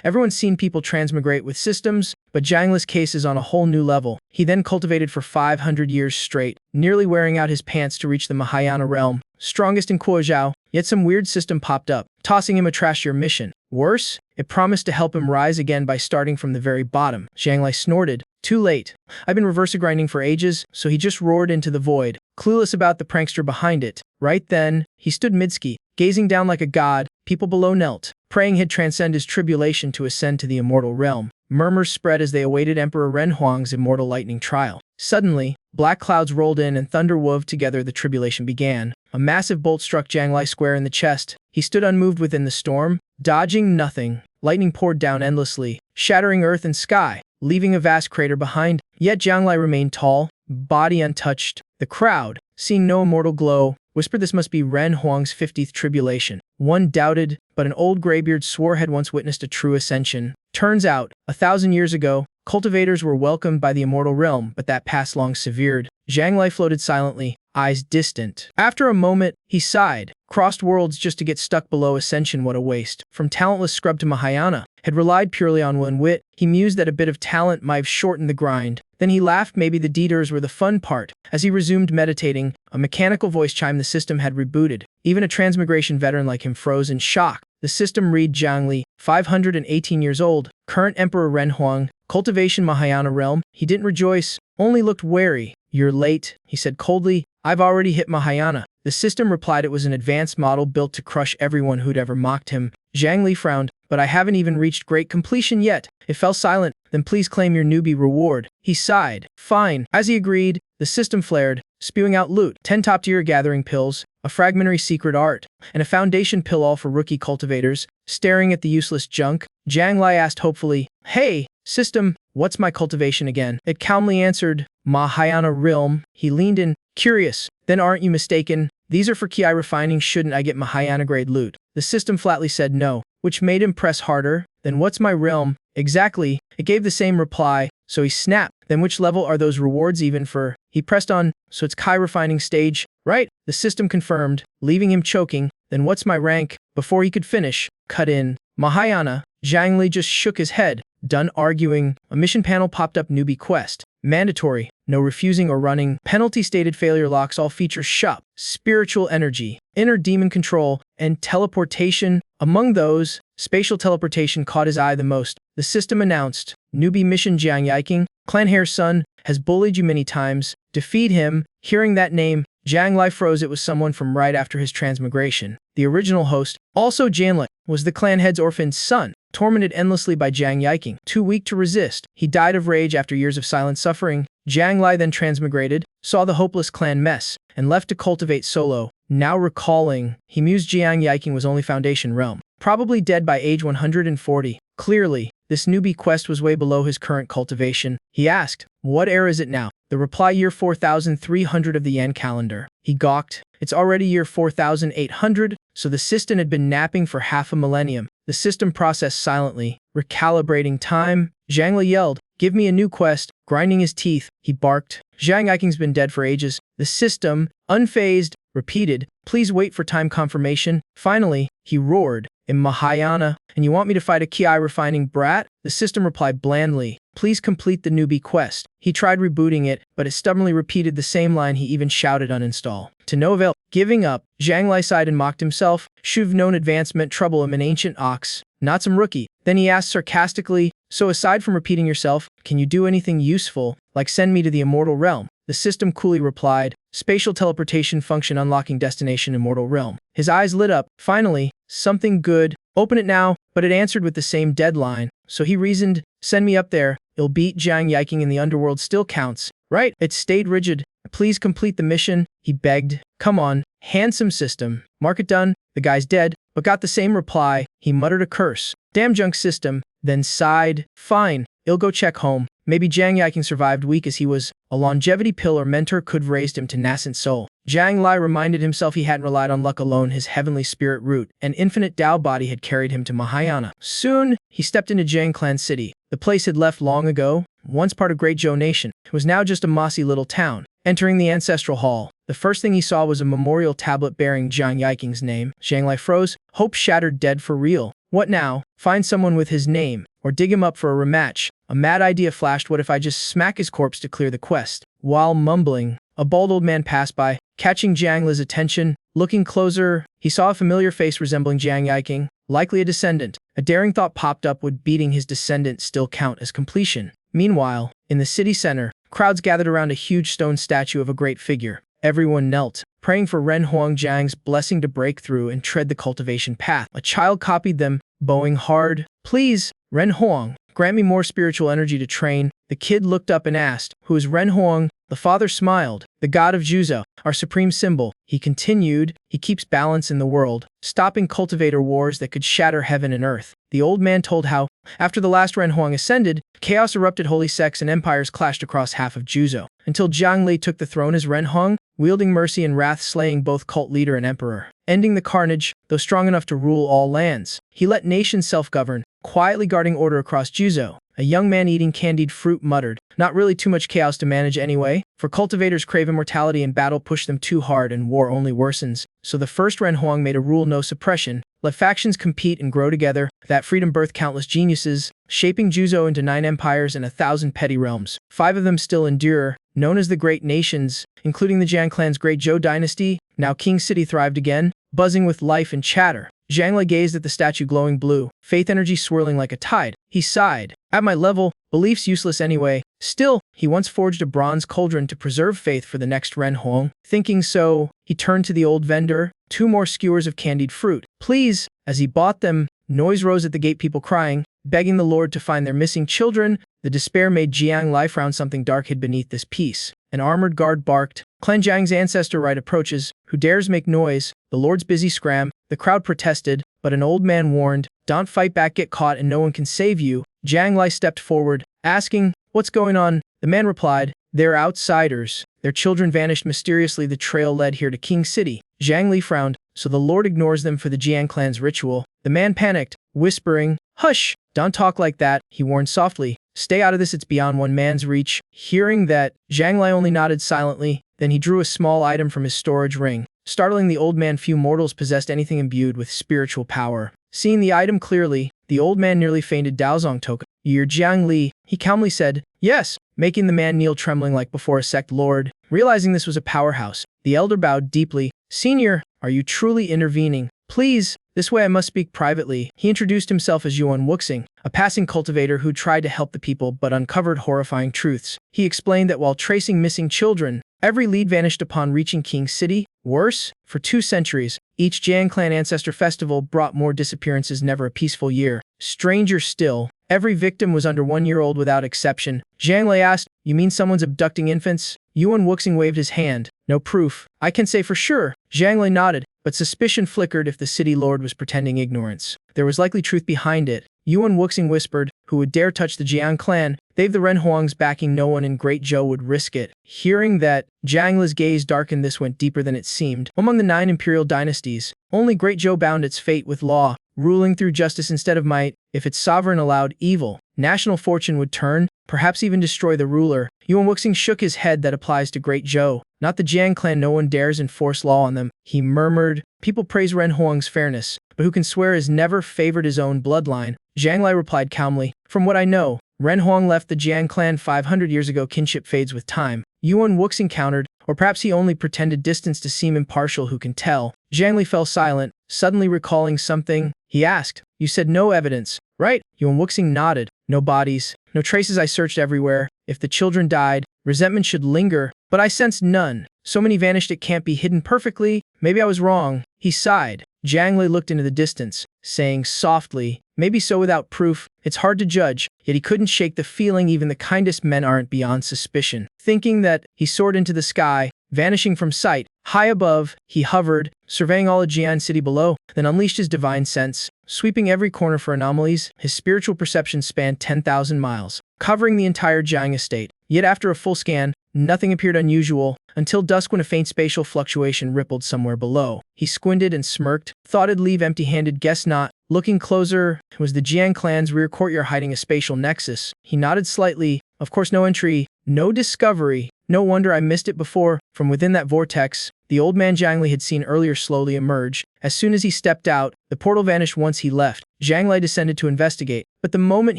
Everyone's seen people transmigrate with systems, but Jiang Li's case is on a whole new level. He then cultivated for 500 years straight, nearly wearing out his pants to reach the Mahayana realm, strongest in Kuozhou, yet some weird system popped up, tossing him a trashier mission. Worse, it promised to help him rise again by starting from the very bottom. Jiang Li snorted. Too late. I've been reverse grinding for ages, so he just roared into the void, clueless about the prankster behind it. Right then, he stood midski, gazing down like a god. People below knelt, praying he'd transcend his tribulation to ascend to the immortal realm. Murmurs spread as they awaited Emperor Renhuang's immortal lightning trial. Suddenly, black clouds rolled in and thunder wove together. The tribulation began. A massive bolt struck Jiang Li square in the chest. He stood unmoved within the storm, dodging nothing. Lightning poured down endlessly, shattering earth and sky, leaving a vast crater behind. Yet Jiang Li remained tall, body untouched. The crowd, seeing no immortal glow, whispered this must be Ren Huang's 50th tribulation. One doubted, but an old graybeard swore had once witnessed a true ascension. Turns out, 1,000 years ago, cultivators were welcomed by the immortal realm, but that past long severed. Jiang Li floated silently, eyes distant. After a moment, he sighed. Crossed worlds just to get stuck below Ascension, what a waste. From talentless scrub to Mahayana, had relied purely on will and wit. He mused that a bit of talent might have shortened the grind. Then he laughed. Maybe the detours were the fun part. As he resumed meditating, a mechanical voice chimed. The system had rebooted. Even a transmigration veteran like him froze in shock. The system read Jiang Li, 518 years old, current Emperor Renhuang, cultivation Mahayana realm. He didn't rejoice, only looked wary. You're late, he said coldly. I've already hit Mahayana. The system replied it was an advanced model built to crush everyone who'd ever mocked him. Jiang Li frowned, but I haven't even reached great completion yet. It fell silent. Then please claim your newbie reward. He sighed. Fine. As he agreed, the system flared, spewing out loot, 10 top-tier gathering pills, a fragmentary secret art, and a foundation pill all for rookie cultivators. Staring at the useless junk, Jiang Li asked hopefully, Hey, system, what's my cultivation again? It calmly answered, Mahayana realm. He leaned in, curious. Then aren't you mistaken? These are for Ki refining. Shouldn't I get Mahayana grade loot? The system flatly said no, which made him press harder. Then what's my realm? Exactly. It gave the same reply, so he snapped. Then which level are those rewards even for? He pressed on, so it's Ki refining stage, right? The system confirmed, leaving him choking. Then what's my rank? Before he could finish, cut in. Mahayana. Jiang Li just shook his head. Done arguing. A mission panel popped up. Newbie quest. Mandatory. No refusing or running. Penalty stated failure locks all features shop. Spiritual energy, inner demon control, and teleportation. Among those, spatial teleportation caught his eye the most. The system announced, newbie mission Jiang Yiking, clan hair's son, has bullied you many times. Defeat him. Hearing that name, Jiang Li froze. It was someone from right after his transmigration. The original host, also Jian Li, was the clan head's orphaned son, tormented endlessly by Jiang Yiking. Too weak to resist, he died of rage after years of silent suffering. Jiang Li then transmigrated, saw the hopeless clan mess, and left to cultivate solo. Now recalling, he mused Jiang Yiking was only Foundation realm, probably dead by age 140. Clearly, this newbie quest was way below his current cultivation. He asked, what era is it now? The reply, year 4300 of the Yan calendar. He gawked. It's already year 4800, so the system had been napping for half a millennium. The system processed silently, recalibrating time. Jiang Li yelled, give me a new quest. Grinding his teeth, he barked. Jiang Yiking's been dead for ages. The system, unfazed, repeated, please wait for time confirmation. Finally, he roared, in Mahayana, and you want me to fight a Ki refining brat? The system replied blandly, please complete the newbie quest. He tried rebooting it, but it stubbornly repeated the same line. He even shouted uninstall. To no avail. Giving up, Jiang Li sighed and mocked himself. Should've known advance meant trouble. I'm an ancient ox, not some rookie. Then he asked sarcastically, so aside from repeating yourself, can you do anything useful, like send me to the immortal realm? The system coolly replied, spatial teleportation function unlocking destination immortal realm. His eyes lit up. Finally, something good. Open it now. But it answered with the same deadline. So he reasoned, send me up there. It'll beat Jiang Yiking in the underworld still counts, right? It stayed rigid. Please complete the mission, he begged. Come on, handsome system. Mark it done. The guy's dead, but got the same reply. He muttered a curse. Damn junk system. Then sighed. Fine, I'll go check home. Maybe Jiang Yiking survived weak as he was. A longevity pill or mentor could have raised him to nascent soul. Jiang Li reminded himself he hadn't relied on luck alone. His heavenly spirit root, an infinite Tao body had carried him to Mahayana. Soon, he stepped into Jiang Clan City. The place he'd left long ago, once part of Great Zhou Nation, it was now just a mossy little town. Entering the ancestral hall, the first thing he saw was a memorial tablet bearing Jiang Yiking's name. Jiang Li froze, hope shattered, dead for real. What now? Find someone with his name, or dig him up for a rematch. A mad idea flashed. What if I just smack his corpse to clear the quest? While mumbling, a bald old man passed by, catching Jiang Li's attention. Looking closer, he saw a familiar face resembling Jiang Yiking, likely a descendant. A daring thought popped up: would beating his descendant still count as completion? Meanwhile, in the city center, crowds gathered around a huge stone statue of a great figure. Everyone knelt, praying for Ren Huangjiang's blessing to break through and tread the cultivation path. A child copied them, bowing hard. Please, Ren Huang, grant me more spiritual energy to train. The kid looked up and asked, who is Ren Huang? The father smiled. The god of Juzo, our supreme symbol. He continued, he keeps balance in the world, stopping cultivator wars that could shatter heaven and earth. The old man told how, after the last Ren Huang ascended, chaos erupted, holy sects and empires clashed across half of Juzo, until Jiang Li took the throne as Ren Huang, wielding mercy and wrath, slaying both cult leader and emperor. Ending the carnage, though strong enough to rule all lands, he let nations self-govern, quietly guarding order across Juzo. A young man eating candied fruit muttered, not really too much chaos to manage anyway, for cultivators crave immortality and battle push them too hard and war only worsens. So the first Ren Huang made a rule: no suppression. Let factions compete and grow together. That freedom birthed countless geniuses, shaping Juzo into 9 empires and 1,000 petty realms. 5 of them still endure, known as the Great Nations, including the Jiang clan's Great Zhou dynasty. Now King City thrived again, buzzing with life and chatter. Jiang Li gazed at the statue glowing blue, faith energy swirling like a tide. He sighed. At my level, belief's useless anyway. Still, he once forged a bronze cauldron to preserve faith for the next Ren Huang. Thinking so, he turned to the old vendor. 2 more skewers of candied fruit, please. As he bought them, noise rose at the gate, people crying, begging the Lord to find their missing children. The despair made Jiang Li frown. Something dark hid beneath this peace. An armored guard barked. Clan Jiang's ancestor right approaches. Who dares make noise? The Lord's busy scram. The crowd protested, but an old man warned, don't fight back, get caught and no one can save you. Jiang Li stepped forward, asking, what's going on? The man replied, they're outsiders. Their children vanished mysteriously. The trail led here to King City. Jiang Li frowned. So the Lord ignores them for the Jiang clan's ritual. The man panicked, whispering, hush, don't talk like that, he warned softly. Stay out of this, it's beyond one man's reach. Hearing that, Jiang Li only nodded silently. Then he drew a small item from his storage ring. Startling the old man, few mortals possessed anything imbued with spiritual power. Seeing the item clearly, the old man nearly fainted. Daozong token. You're Jiang Li, he calmly said. Yes, making the man kneel, trembling like before a sect lord. Realizing this was a powerhouse, the elder bowed deeply. Senior, are you truly intervening? Please, this way I must speak privately. He introduced himself as Yuan Wuxing, a passing cultivator who tried to help the people but uncovered horrifying truths. He explained that while tracing missing children, every lead vanished upon reaching King City. Worse, for 2 centuries, each Jiang clan ancestor festival brought more disappearances, never a peaceful year. Stranger still, every victim was under 1 year old without exception. Jiang Li asked, you mean someone's abducting infants? Yuan Wuxing waved his hand. No proof. I can say for sure. Jiang Li nodded, but suspicion flickered. If the city lord was pretending ignorance, there was likely truth behind it. Yuan Wuxing whispered, who would dare touch the Jiang clan? They've the Ren Huang's backing, no one in Great Zhou would risk it. Hearing that, Jiang Li's gaze darkened. This went deeper than it seemed. Among the 9 imperial dynasties, only Great Zhou bound its fate with law, ruling through justice instead of might. If its sovereign allowed evil, national fortune would turn, perhaps even destroy the ruler. Yuan Wuxing shook his head. That applies to Great Zhou, not the Jiang clan. No one dares enforce law on them. He murmured, people praise Ren Huang's fairness, but who can swear has never favored his own bloodline? Jiang Li replied calmly, from what I know, Ren Huang left the Jiang clan 500 years ago. Kinship fades with time. Yuan Wuxing countered, or perhaps he only pretended distance to seem impartial. Who can tell? Jiang Li fell silent, suddenly recalling something. He asked, you said no evidence, right? Yuan Wuxing nodded. No bodies, no traces. I searched everywhere. If the children died, resentment should linger, but I sensed none. So many vanished, it can't be hidden perfectly. Maybe I was wrong. He sighed. Jiang Li looked into the distance, saying softly, maybe so. Without proof, it's hard to judge. Yet he couldn't shake the feeling even the kindest men aren't beyond suspicion. Thinking that, he soared into the sky, vanishing from sight. High above, he hovered, surveying all of Jian City below, then unleashed his divine sense, sweeping every corner for anomalies. His spiritual perception spanned 10,000 miles, covering the entire Jiang estate. Yet after a full scan, nothing appeared unusual, until dusk when a faint spatial fluctuation rippled somewhere below. He squinted and smirked, thought it'd leave empty-handed, guess not. Looking closer, it was the Jiang clan's rear courtyard hiding a spatial nexus. He nodded slightly. Of course, no entry, no discovery. No wonder I missed it before. From within that vortex, the old man Jiang Li had seen earlier slowly emerge. As soon as he stepped out, the portal vanished. Once he left, Zhang Lai descended to investigate, but the moment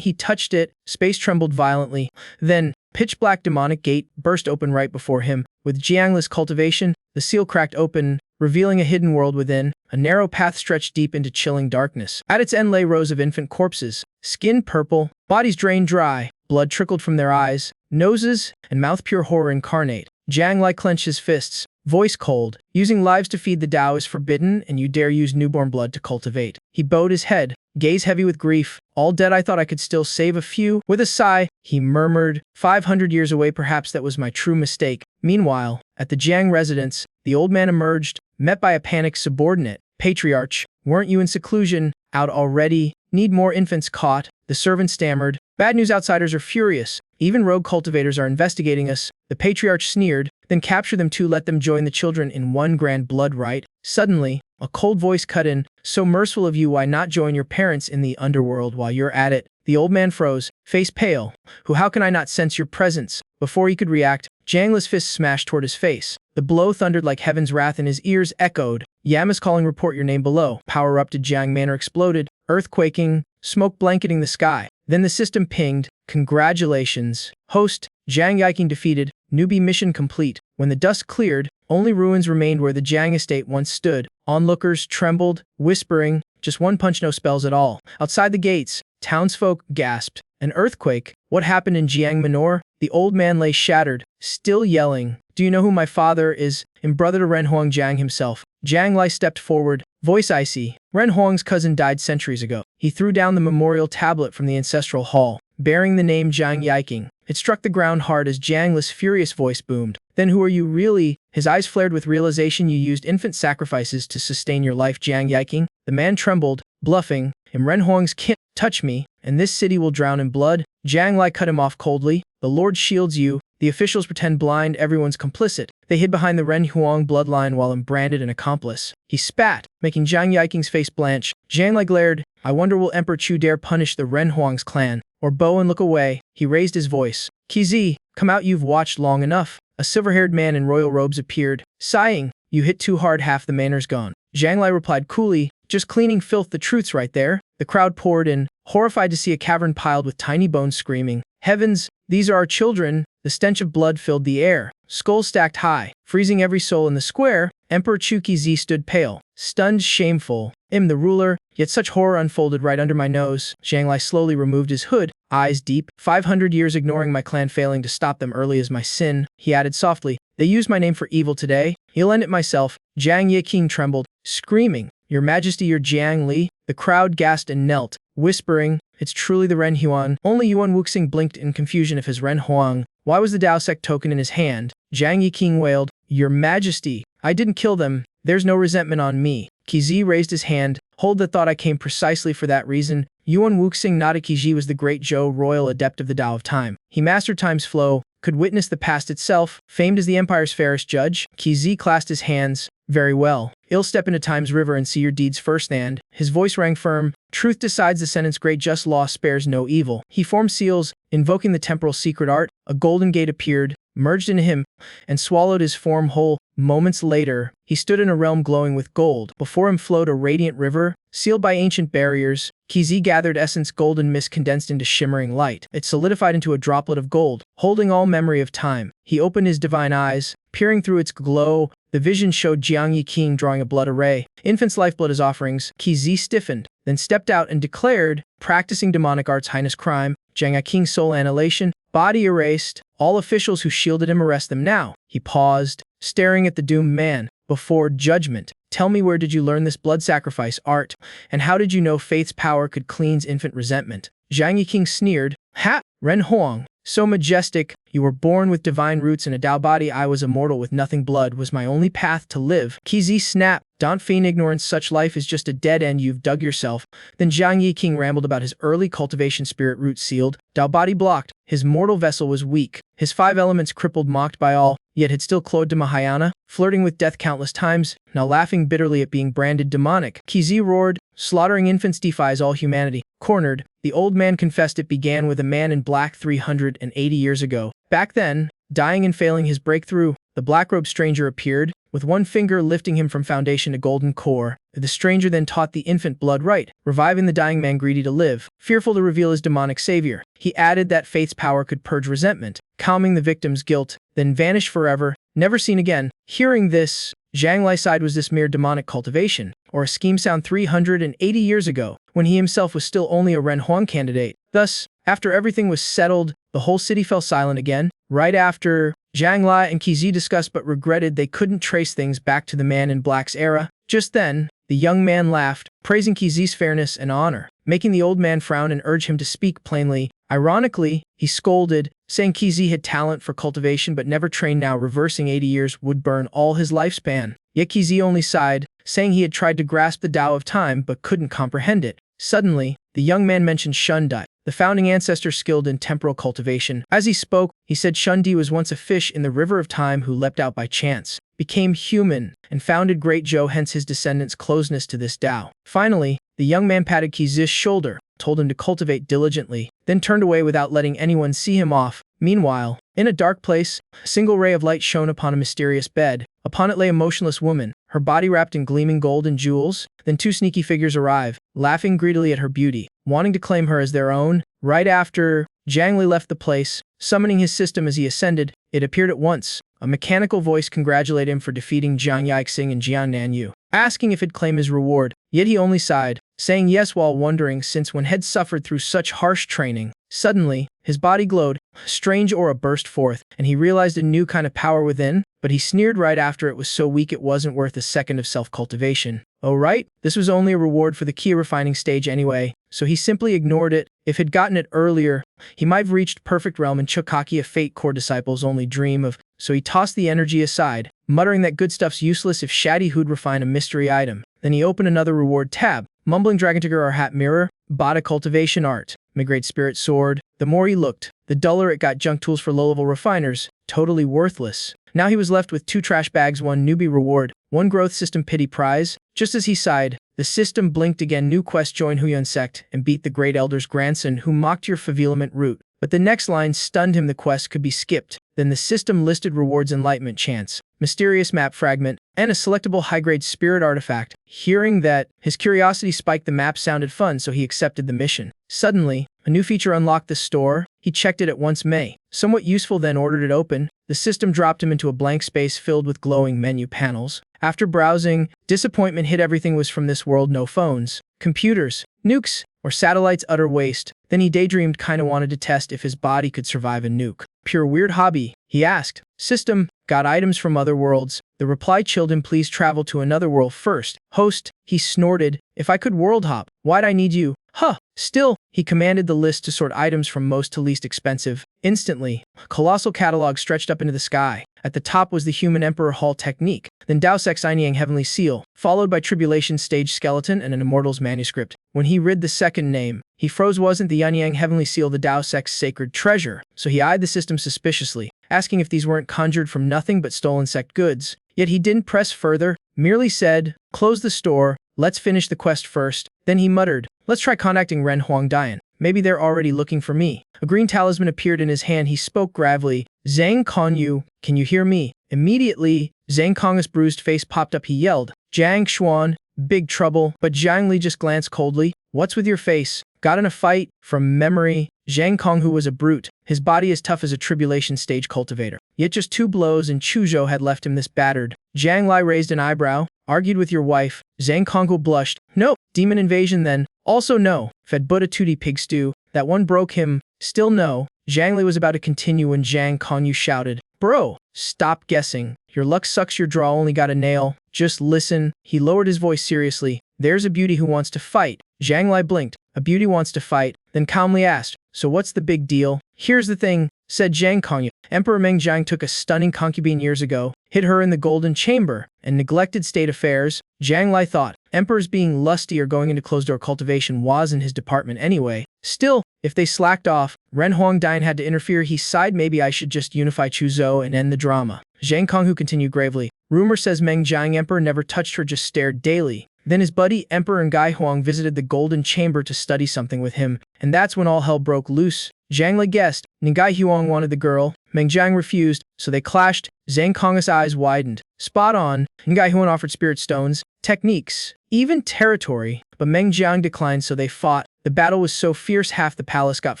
he touched it, space trembled violently. Then, pitch-black demonic gate burst open right before him. With Jiangla's cultivation, the seal cracked open, revealing a hidden world within. A narrow path stretched deep into chilling darkness. At its end lay rows of infant corpses, skin purple, bodies drained dry, blood trickled from their eyes, noses, and mouth pure horror incarnate. Zhang Lai clenched his fists, voice cold. Using lives to feed the Tao is forbidden, and you dare use newborn blood to cultivate. He bowed his head, gaze heavy with grief. All dead, I thought I could still save a few. With a sigh, he murmured, 500 years away, perhaps that was my true mistake. Meanwhile, at the Jiang residence, the old man emerged, met by a panicked subordinate. Patriarch, weren't you in seclusion? Out already? Need more infants caught? The servant stammered. Bad news, outsiders are furious. Even rogue cultivators are investigating us. The patriarch sneered. Then capture them too, let them join the children in one grand blood rite. Suddenly, a cold voice cut in. So merciful of you, why not join your parents in the underworld while you're at it? The old man froze, face pale. How can I not sense your presence? Before he could react, Jiangla's fist smashed toward his face. The blow thundered like heaven's wrath, and his ears echoed. Yam is calling, report your name below. Power erupted, Jiang Manor exploded, earthquaking, smoke blanketing the sky. Then the system pinged. Congratulations. Host, Jiang Yiking defeated. Newbie mission complete. When the dust cleared, only ruins remained where the Jiang estate once stood. Onlookers trembled, whispering, just one punch, no spells at all. Outside the gates, townsfolk gasped. An earthquake? What happened in Jiang Manor? The old man lay shattered, still yelling. Do you know who my father is? And brother to Ren Huang Jiang himself. Jiang Lai stepped forward, voice icy. Ren Huang's cousin died centuries ago. He threw down the memorial tablet from the ancestral hall, bearing the name Jiang Yiking. It struck the ground hard as Jiang Lai's furious voice boomed. Then who are you really? His eyes flared with realization. You used infant sacrifices to sustain your life, Jiang Yiking. The man trembled, bluffing. In Ren Huang's kin, touch me, and this city will drown in blood. Jiang Lai cut him off coldly. The Lord shields you. The officials pretend blind, everyone's complicit. They hid behind the Ren Huang bloodline while branded an accomplice. He spat, making Jiang Yiking's face blanch. Jiang Lai glared. I wonder will Emperor Chu dare punish the Ren Huang's clan, or bow and look away. He raised his voice. Kizi, come out, you've watched long enough. A silver-haired man in royal robes appeared, sighing. You hit too hard, half the manor's gone. Jiang Lai replied coolly, just cleaning filth, the truth's right there. The crowd poured in, horrified to see a cavern piled with tiny bones screaming. Heavens, these are our children. The stench of blood filled the air, skulls stacked high, freezing every soul in the square. Emperor Chu Kizi stood pale, stunned, shameful. The ruler, yet such horror unfolded right under my nose. Jiang Lai slowly removed his hood, eyes deep. 500 years ignoring my clan, failing to stop them early is my sin. He added softly, they used my name for evil today. He'll end it myself. Jiang Yiking trembled, screaming, Your Majesty, you're Jiang Li. The crowd gasped and knelt, whispering, it's truly the Ren Huang. Only Yuan Wuxing blinked in confusion of his Ren Huang. Why was the Dao Sect token in his hand? Jiang Yiking wailed, Your Majesty, I didn't kill them. There's no resentment on me. Kizi raised his hand. Hold the thought, I came precisely for that reason. Yuan Wuxing nodded. Kizi was the great Zhou, royal adept of the Tao of time. He mastered time's flow, could witness the past itself, famed as the empire's fairest judge. Kizi clasped his hands. Very well. I'll step into time's river and see your deeds firsthand. His voice rang firm. Truth decides the sentence, great just law spares no evil. He formed seals, invoking the temporal secret art. A golden gate appeared, merged into him, and swallowed his form whole. Moments later, he stood in a realm glowing with gold. Before him flowed a radiant river, sealed by ancient barriers. Kizi gathered essence, golden mist condensed into shimmering light. It solidified into a droplet of gold, holding all memory of time. He opened his divine eyes, peering through its glow. The vision showed Jiang Yiking drawing a blood array, infant's lifeblood as offerings. Kizi stiffened, then stepped out and declared, practicing demonic arts, heinous crime. Jiang Yiking's soul annihilation, body erased. All officials who shielded him, arrest them now. He paused, staring at the doomed man. Before judgment, tell me, where did you learn this blood sacrifice art? And how did you know faith's power could cleanse infant resentment? Jiang Yiking sneered. Ha! Ren Huang, so majestic. You were born with divine roots in a Tao body. I was immortal with nothing. Blood was my only path to live. Kizi snapped. Don't feign ignorance. Such life is just a dead end you've dug yourself. Then Jiang Yiking rambled about his early cultivation, spirit root sealed, Tao body blocked. His mortal vessel was weak. His 5 elements crippled, mocked by all, yet had still clothed to Mahayana, flirting with death countless times, now laughing bitterly at being branded demonic. Kizi roared, slaughtering infants defies all humanity. Cornered, the old man confessed it began with a man in black 380 years ago. Back then, dying and failing his breakthrough, the black-robed stranger appeared, with one finger lifting him from foundation to golden core. The stranger then taught the infant blood rite, reviving the dying man greedy to live, fearful to reveal his demonic savior. He added that faith's power could purge resentment, calming the victim's guilt, then vanish forever, never seen again. Hearing this, Zhang Lai sighed. Was this mere demonic cultivation, or a scheme sound 380 years ago, when he himself was still only a Ren Huang candidate? Thus, after everything was settled, the whole city fell silent again. Right after, Zhang Lai and Qizi discussed but regretted they couldn't trace things back to the Man in Black's era. Just then, the young man laughed, praising Qizi's fairness and honor, making the old man frown and urge him to speak plainly. Ironically, he scolded, saying Qizi had talent for cultivation but never trained. Now reversing 80 years would burn all his lifespan. Yet Qizi only sighed, saying he had tried to grasp the Tao of time but couldn't comprehend it. Suddenly, the young man mentioned Shundi, the founding ancestor skilled in temporal cultivation. As he spoke, he said Shundi was once a fish in the river of time who leapt out by chance, became human, and founded Great Zhou, hence his descendants' closeness to this Tao. Finally, the young man patted Qizi's shoulder, told him to cultivate diligently, then turned away without letting anyone see him off. Meanwhile, in a dark place, a single ray of light shone upon a mysterious bed. Upon it lay a motionless woman, her body wrapped in gleaming gold and jewels. Then two sneaky figures arrived, laughing greedily at her beauty, wanting to claim her as their own. Right after, Zhang Li left the place, summoning his system as he ascended. It appeared at once. A mechanical voice congratulated him for defeating Jiang Yixing and Jian Nanyu, asking if he'd claim his reward. Yet he only sighed, saying yes while wondering, since one had suffered through such harsh training. Suddenly, his body glowed, a strange aura burst forth, and he realized a new kind of power within, but he sneered right after. It was so weak it wasn't worth a second of self-cultivation. Oh right, this was only a reward for the key refining stage anyway, so he simply ignored it. If he'd gotten it earlier, he might have reached perfect realm and Chukaki, a fate core disciples only dream of, so he tossed the energy aside, muttering that good stuff's useless if Shadi who'd refine a mystery item. Then he opened another reward tab, mumbling Dragon Tiger or Hat Mirror, bought a cultivation art, Migrate Spirit Sword. The more he looked, the duller it got. Junk tools for low-level refiners, totally worthless. Now he was left with two trash bags, one newbie reward, one growth system pity prize. Just as he sighed, the system blinked again. New quest: join Huyan sect and beat the Great Elder's grandson who mocked your favelement route. But the next line stunned him. The quest could be skipped. Then the system listed rewards: enlightenment chance, mysterious map fragment, and a selectable high-grade spirit artifact. Hearing that, his curiosity spiked. The map sounded fun, so he accepted the mission. Suddenly, a new feature unlocked the store. He checked it at once. Somewhat useful, then ordered it open. The system dropped him into a blank space filled with glowing menu panels. After browsing, disappointment hit. Everything was from this world. No phones, computers, nukes, or satellites. Utter waste. Then he daydreamed, kinda wanted to test if his body could survive a nuke. Pure weird hobby. He asked, system, got items from other worlds? The reply chilled him. Please travel to another world first. Host, he snorted, if I could world hop, why'd I need you? Huh. Still, he commanded the list to sort items from most to least expensive. Instantly, a colossal catalog stretched up into the sky. At the top was the Human Emperor Hall Technique, then Dao Sec's Anyang Heavenly Seal, followed by Tribulation Stage Skeleton and an Immortal's Manuscript. When he read the second name, he froze. Wasn't the Anyang Heavenly Seal the Dao Sec's sacred treasure? So he eyed the system suspiciously, asking if these weren't conjured from nothing but stolen sect goods. Yet he didn't press further, merely said, close the store, let's finish the quest first. Then he muttered, let's try contacting Ren Huang Dian. Maybe they're already looking for me. A green talisman appeared in his hand. He spoke gravely, Zhang Kongyu, can you hear me? Immediately, Zhang Kong's bruised face popped up. He yelled, Zhang Xuan, big trouble. But Zhang Li just glanced coldly. What's with your face? Got in a fight? From memory, Zhang Konghu was a brute, his body as tough as a tribulation stage cultivator. Yet just 2 blows and Chuzhou had left him this battered. Zhang Li raised an eyebrow, argued with your wife. Zhang Konghu blushed. Nope. Demon invasion then. Also no. Fed Buddha Tootie pig stew. That one broke him. Still no. Zhang Li was about to continue when Zhang Kongyu shouted, bro, stop guessing. Your luck sucks. Your draw only got a nail. Just listen. He lowered his voice seriously. There's a beauty who wants to fight. Zhang Li blinked. A beauty wants to fight, then calmly asked, so what's the big deal? Here's the thing, said Zhang Kongyu. Emperor Meng Jiang took a stunning concubine years ago, hid her in the golden chamber, and neglected state affairs. Zhang Li thought, emperors being lusty or going into closed-door cultivation wasn't his department anyway. Still, if they slacked off, Ren Huang Dian had to interfere. He sighed, maybe I should just unify Chuzhou and end the drama. Zhang Konghu continued gravely, rumor says Meng Jiang emperor never touched her, just stared daily. Then his buddy Emperor Ngai Huang visited the Golden Chamber to study something with him, and that's when all hell broke loose. Zhang Li guessed, Ngai Huang wanted the girl, Meng Jiang refused, so they clashed. Zhang Kong's eyes widened. Spot on. Ngai Huan offered spirit stones, techniques, even territory, but Meng Jiang declined, so they fought. The battle was so fierce half the palace got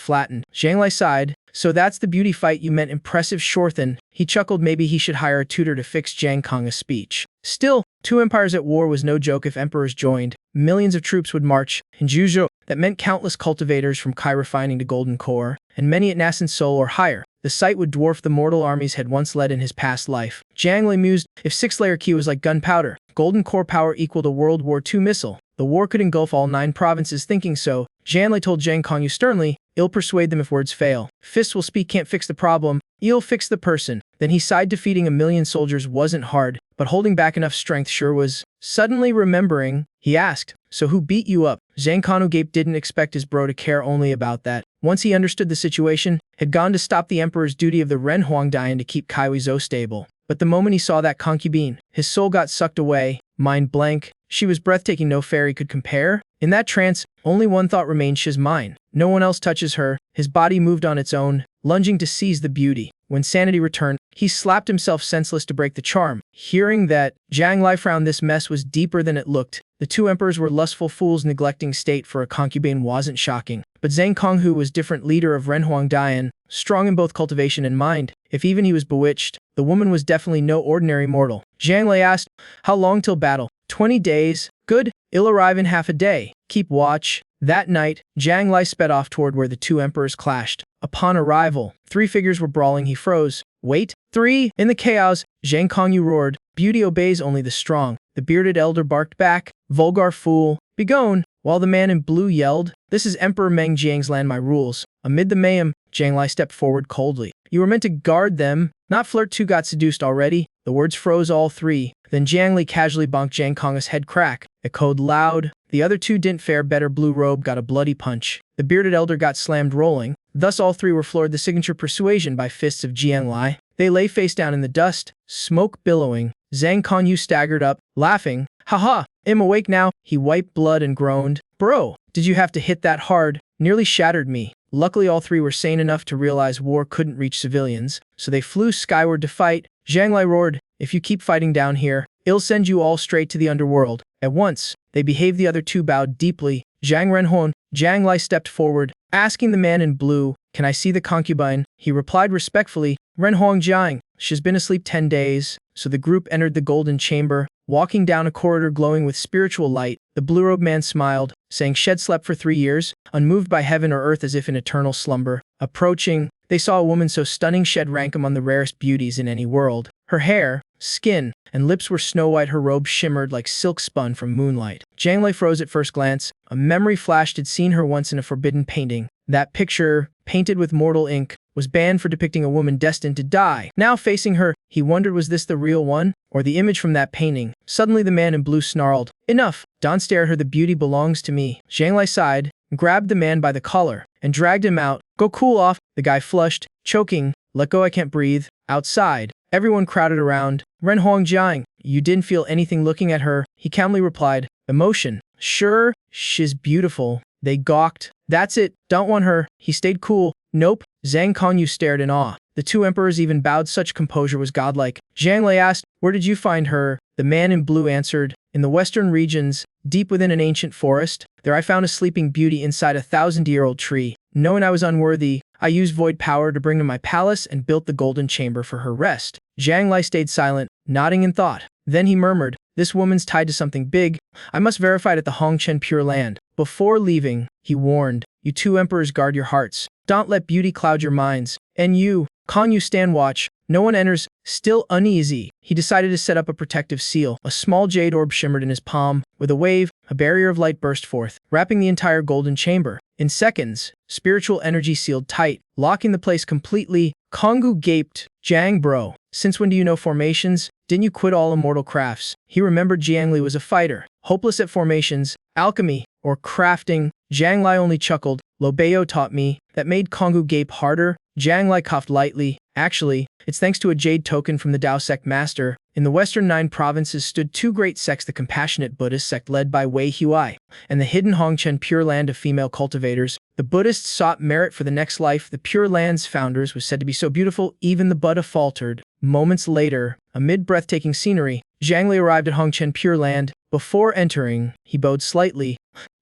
flattened. Zhang Lai sighed. So that's the beauty fight you meant, impressive Shorthan. He chuckled. Maybe he should hire a tutor to fix Zhang Kong's speech. Still, two empires at war was no joke. If emperors joined, millions of troops would march. In Juzhou, that meant countless cultivators from Kai refining to golden core, and many at nascent soul or higher. The sight would dwarf the mortal armies had once led in his past life. Jiang Lai mused, if six-layer key was like gunpowder, golden core power equaled a World War II missile. The war could engulf all 9 provinces. Thinking so, Jiang Lai told Zhang Kongyu sternly, "I'll persuade them if words fail. Fists will speak, can't fix the problem. I'll fix the person." Then he sighed. Defeating a million soldiers wasn't hard, but holding back enough strength sure was. Suddenly remembering, he asked, "So who beat you up?" Zhang Kongyu didn't expect his bro to care only about that. Once he understood the situation, had gone to stop the emperor's duty of the Ren Huangdian to keep Kai Zhou stable. But the moment he saw that concubine, his soul got sucked away, mind blank. She was breathtaking, no fairy could compare. In that trance, only one thought remained: she's mine. No one else touches her. His body moved on its own, lunging to seize the beauty. When sanity returned, he slapped himself senseless to break the charm. Hearing that, Jiang Lai frowned. This mess was deeper than it looked. The two emperors were lustful fools. Neglecting state for a concubine wasn't shocking. But Zhang Konghu was different, leader of Ren Huangdian, strong in both cultivation and mind. If even he was bewitched, the woman was definitely no ordinary mortal. Jiang Lai asked, "How long till battle?" 20 days. Good, I'll arrive in half a day. Keep watch. That night, Jiang Lai sped off toward where the two emperors clashed. Upon arrival, 3 figures were brawling. He froze. Wait, 3! In the chaos, Zhang Kongyu roared. Beauty obeys only the strong. The bearded elder barked back. Vulgar fool, begone! While the man in blue yelled, "This is Emperor Meng Jiang's land, my rules." Amid the mayhem, Jiang Lai stepped forward coldly. "You were meant to guard them, not flirt." 2 got seduced already. The words froze all 3. Then Jiang Lai casually bonked Zhang Kong's head. Crack. Echoed loud. The other 2 didn't fare better. Blue robe got a bloody punch. The bearded elder got slammed rolling. Thus all 3 were floored. The signature persuasion by fists of Jiang Lai. They lay face down in the dust, smoke billowing. Zhang Kongyu staggered up, laughing. "Haha, I'm awake now." He wiped blood and groaned. "Bro, did you have to hit that hard? Nearly shattered me." Luckily all 3 were sane enough to realize war couldn't reach civilians, so they flew skyward to fight. Jiang Lai roared, "If you keep fighting down here, I'll send you all straight to the underworld." At once, they behaved. The other 2 bowed deeply. Zhang Renhon. Jiang Lai stepped forward, asking the man in blue, "Can I see the concubine?" He replied respectfully, "Renhong Jiang, she's been asleep 10 days. So the group entered the golden chamber, walking down a corridor glowing with spiritual light. The blue-robed man smiled, saying she'd slept for 3 years, unmoved by heaven or earth, as if in eternal slumber. Approaching, they saw a woman so stunning she'd rank among the rarest beauties in any world. Her hair, skin, and lips were snow-white. Her robe shimmered like silk spun from moonlight. Jiang Lai froze at first glance. A memory flashed. He'd seen her once in a forbidden painting. That picture, painted with mortal ink, was banned for depicting a woman destined to die. Now facing her, he wondered, was this the real one, or the image from that painting? Suddenly the man in blue snarled, "Enough! Don't stare at her. The beauty belongs to me." Jiang Lai sighed, grabbed the man by the collar, and dragged him out. "Go cool off." The guy flushed, choking. "Let go, I can't breathe." Outside, everyone crowded around. "Ren Huangjiang, you didn't feel anything looking at her?" He calmly replied, "Emotion. Sure, she's beautiful." They gawked. "That's it. Don't want her." He stayed cool. "Nope." Zhang Kongyu stared in awe. The 2 emperors even bowed. Such composure was godlike. Jiang Lai asked, "Where did you find her?" The man in blue answered, "In the western regions, deep within an ancient forest. There I found a sleeping beauty inside a 1,000-year-old tree. Knowing I was unworthy, I used void power to bring to my palace and built the golden chamber for her rest." Jiang Lai stayed silent, nodding in thought. Then he murmured, "This woman's tied to something big. I must verify it at the Hongchen Pure Land." Before leaving, he warned, "You 2 emperors, guard your hearts. Don't let beauty cloud your minds. And you, Kongyu, stand watch. No one enters." Still uneasy, he decided to set up a protective seal. A small jade orb shimmered in his palm. With a wave, a barrier of light burst forth, wrapping the entire golden chamber. In seconds, spiritual energy sealed tight, locking the place completely. Kongyu gaped, "Jiang bro, since when do you know formations? Didn't you quit all immortal crafts?" He remembered Jiang Li was a fighter, hopeless at formations, alchemy, or crafting. Jiang Lai only chuckled, "Lo Beio taught me." That made Kongyu gape harder. Jiang Lai coughed lightly. "Actually, it's thanks to a jade token from the Dao sect master." In the western 9 provinces stood 2 great sects: the compassionate Buddhist sect led by Wei Huai, and the hidden Hongchen Pure Land of female cultivators. The Buddhists sought merit for the next life. The Pure Land's founders was said to be so beautiful, even the Buddha faltered. Moments later, amid breathtaking scenery, Zhang Li arrived at Hongchen Pure Land. Before entering, he bowed slightly.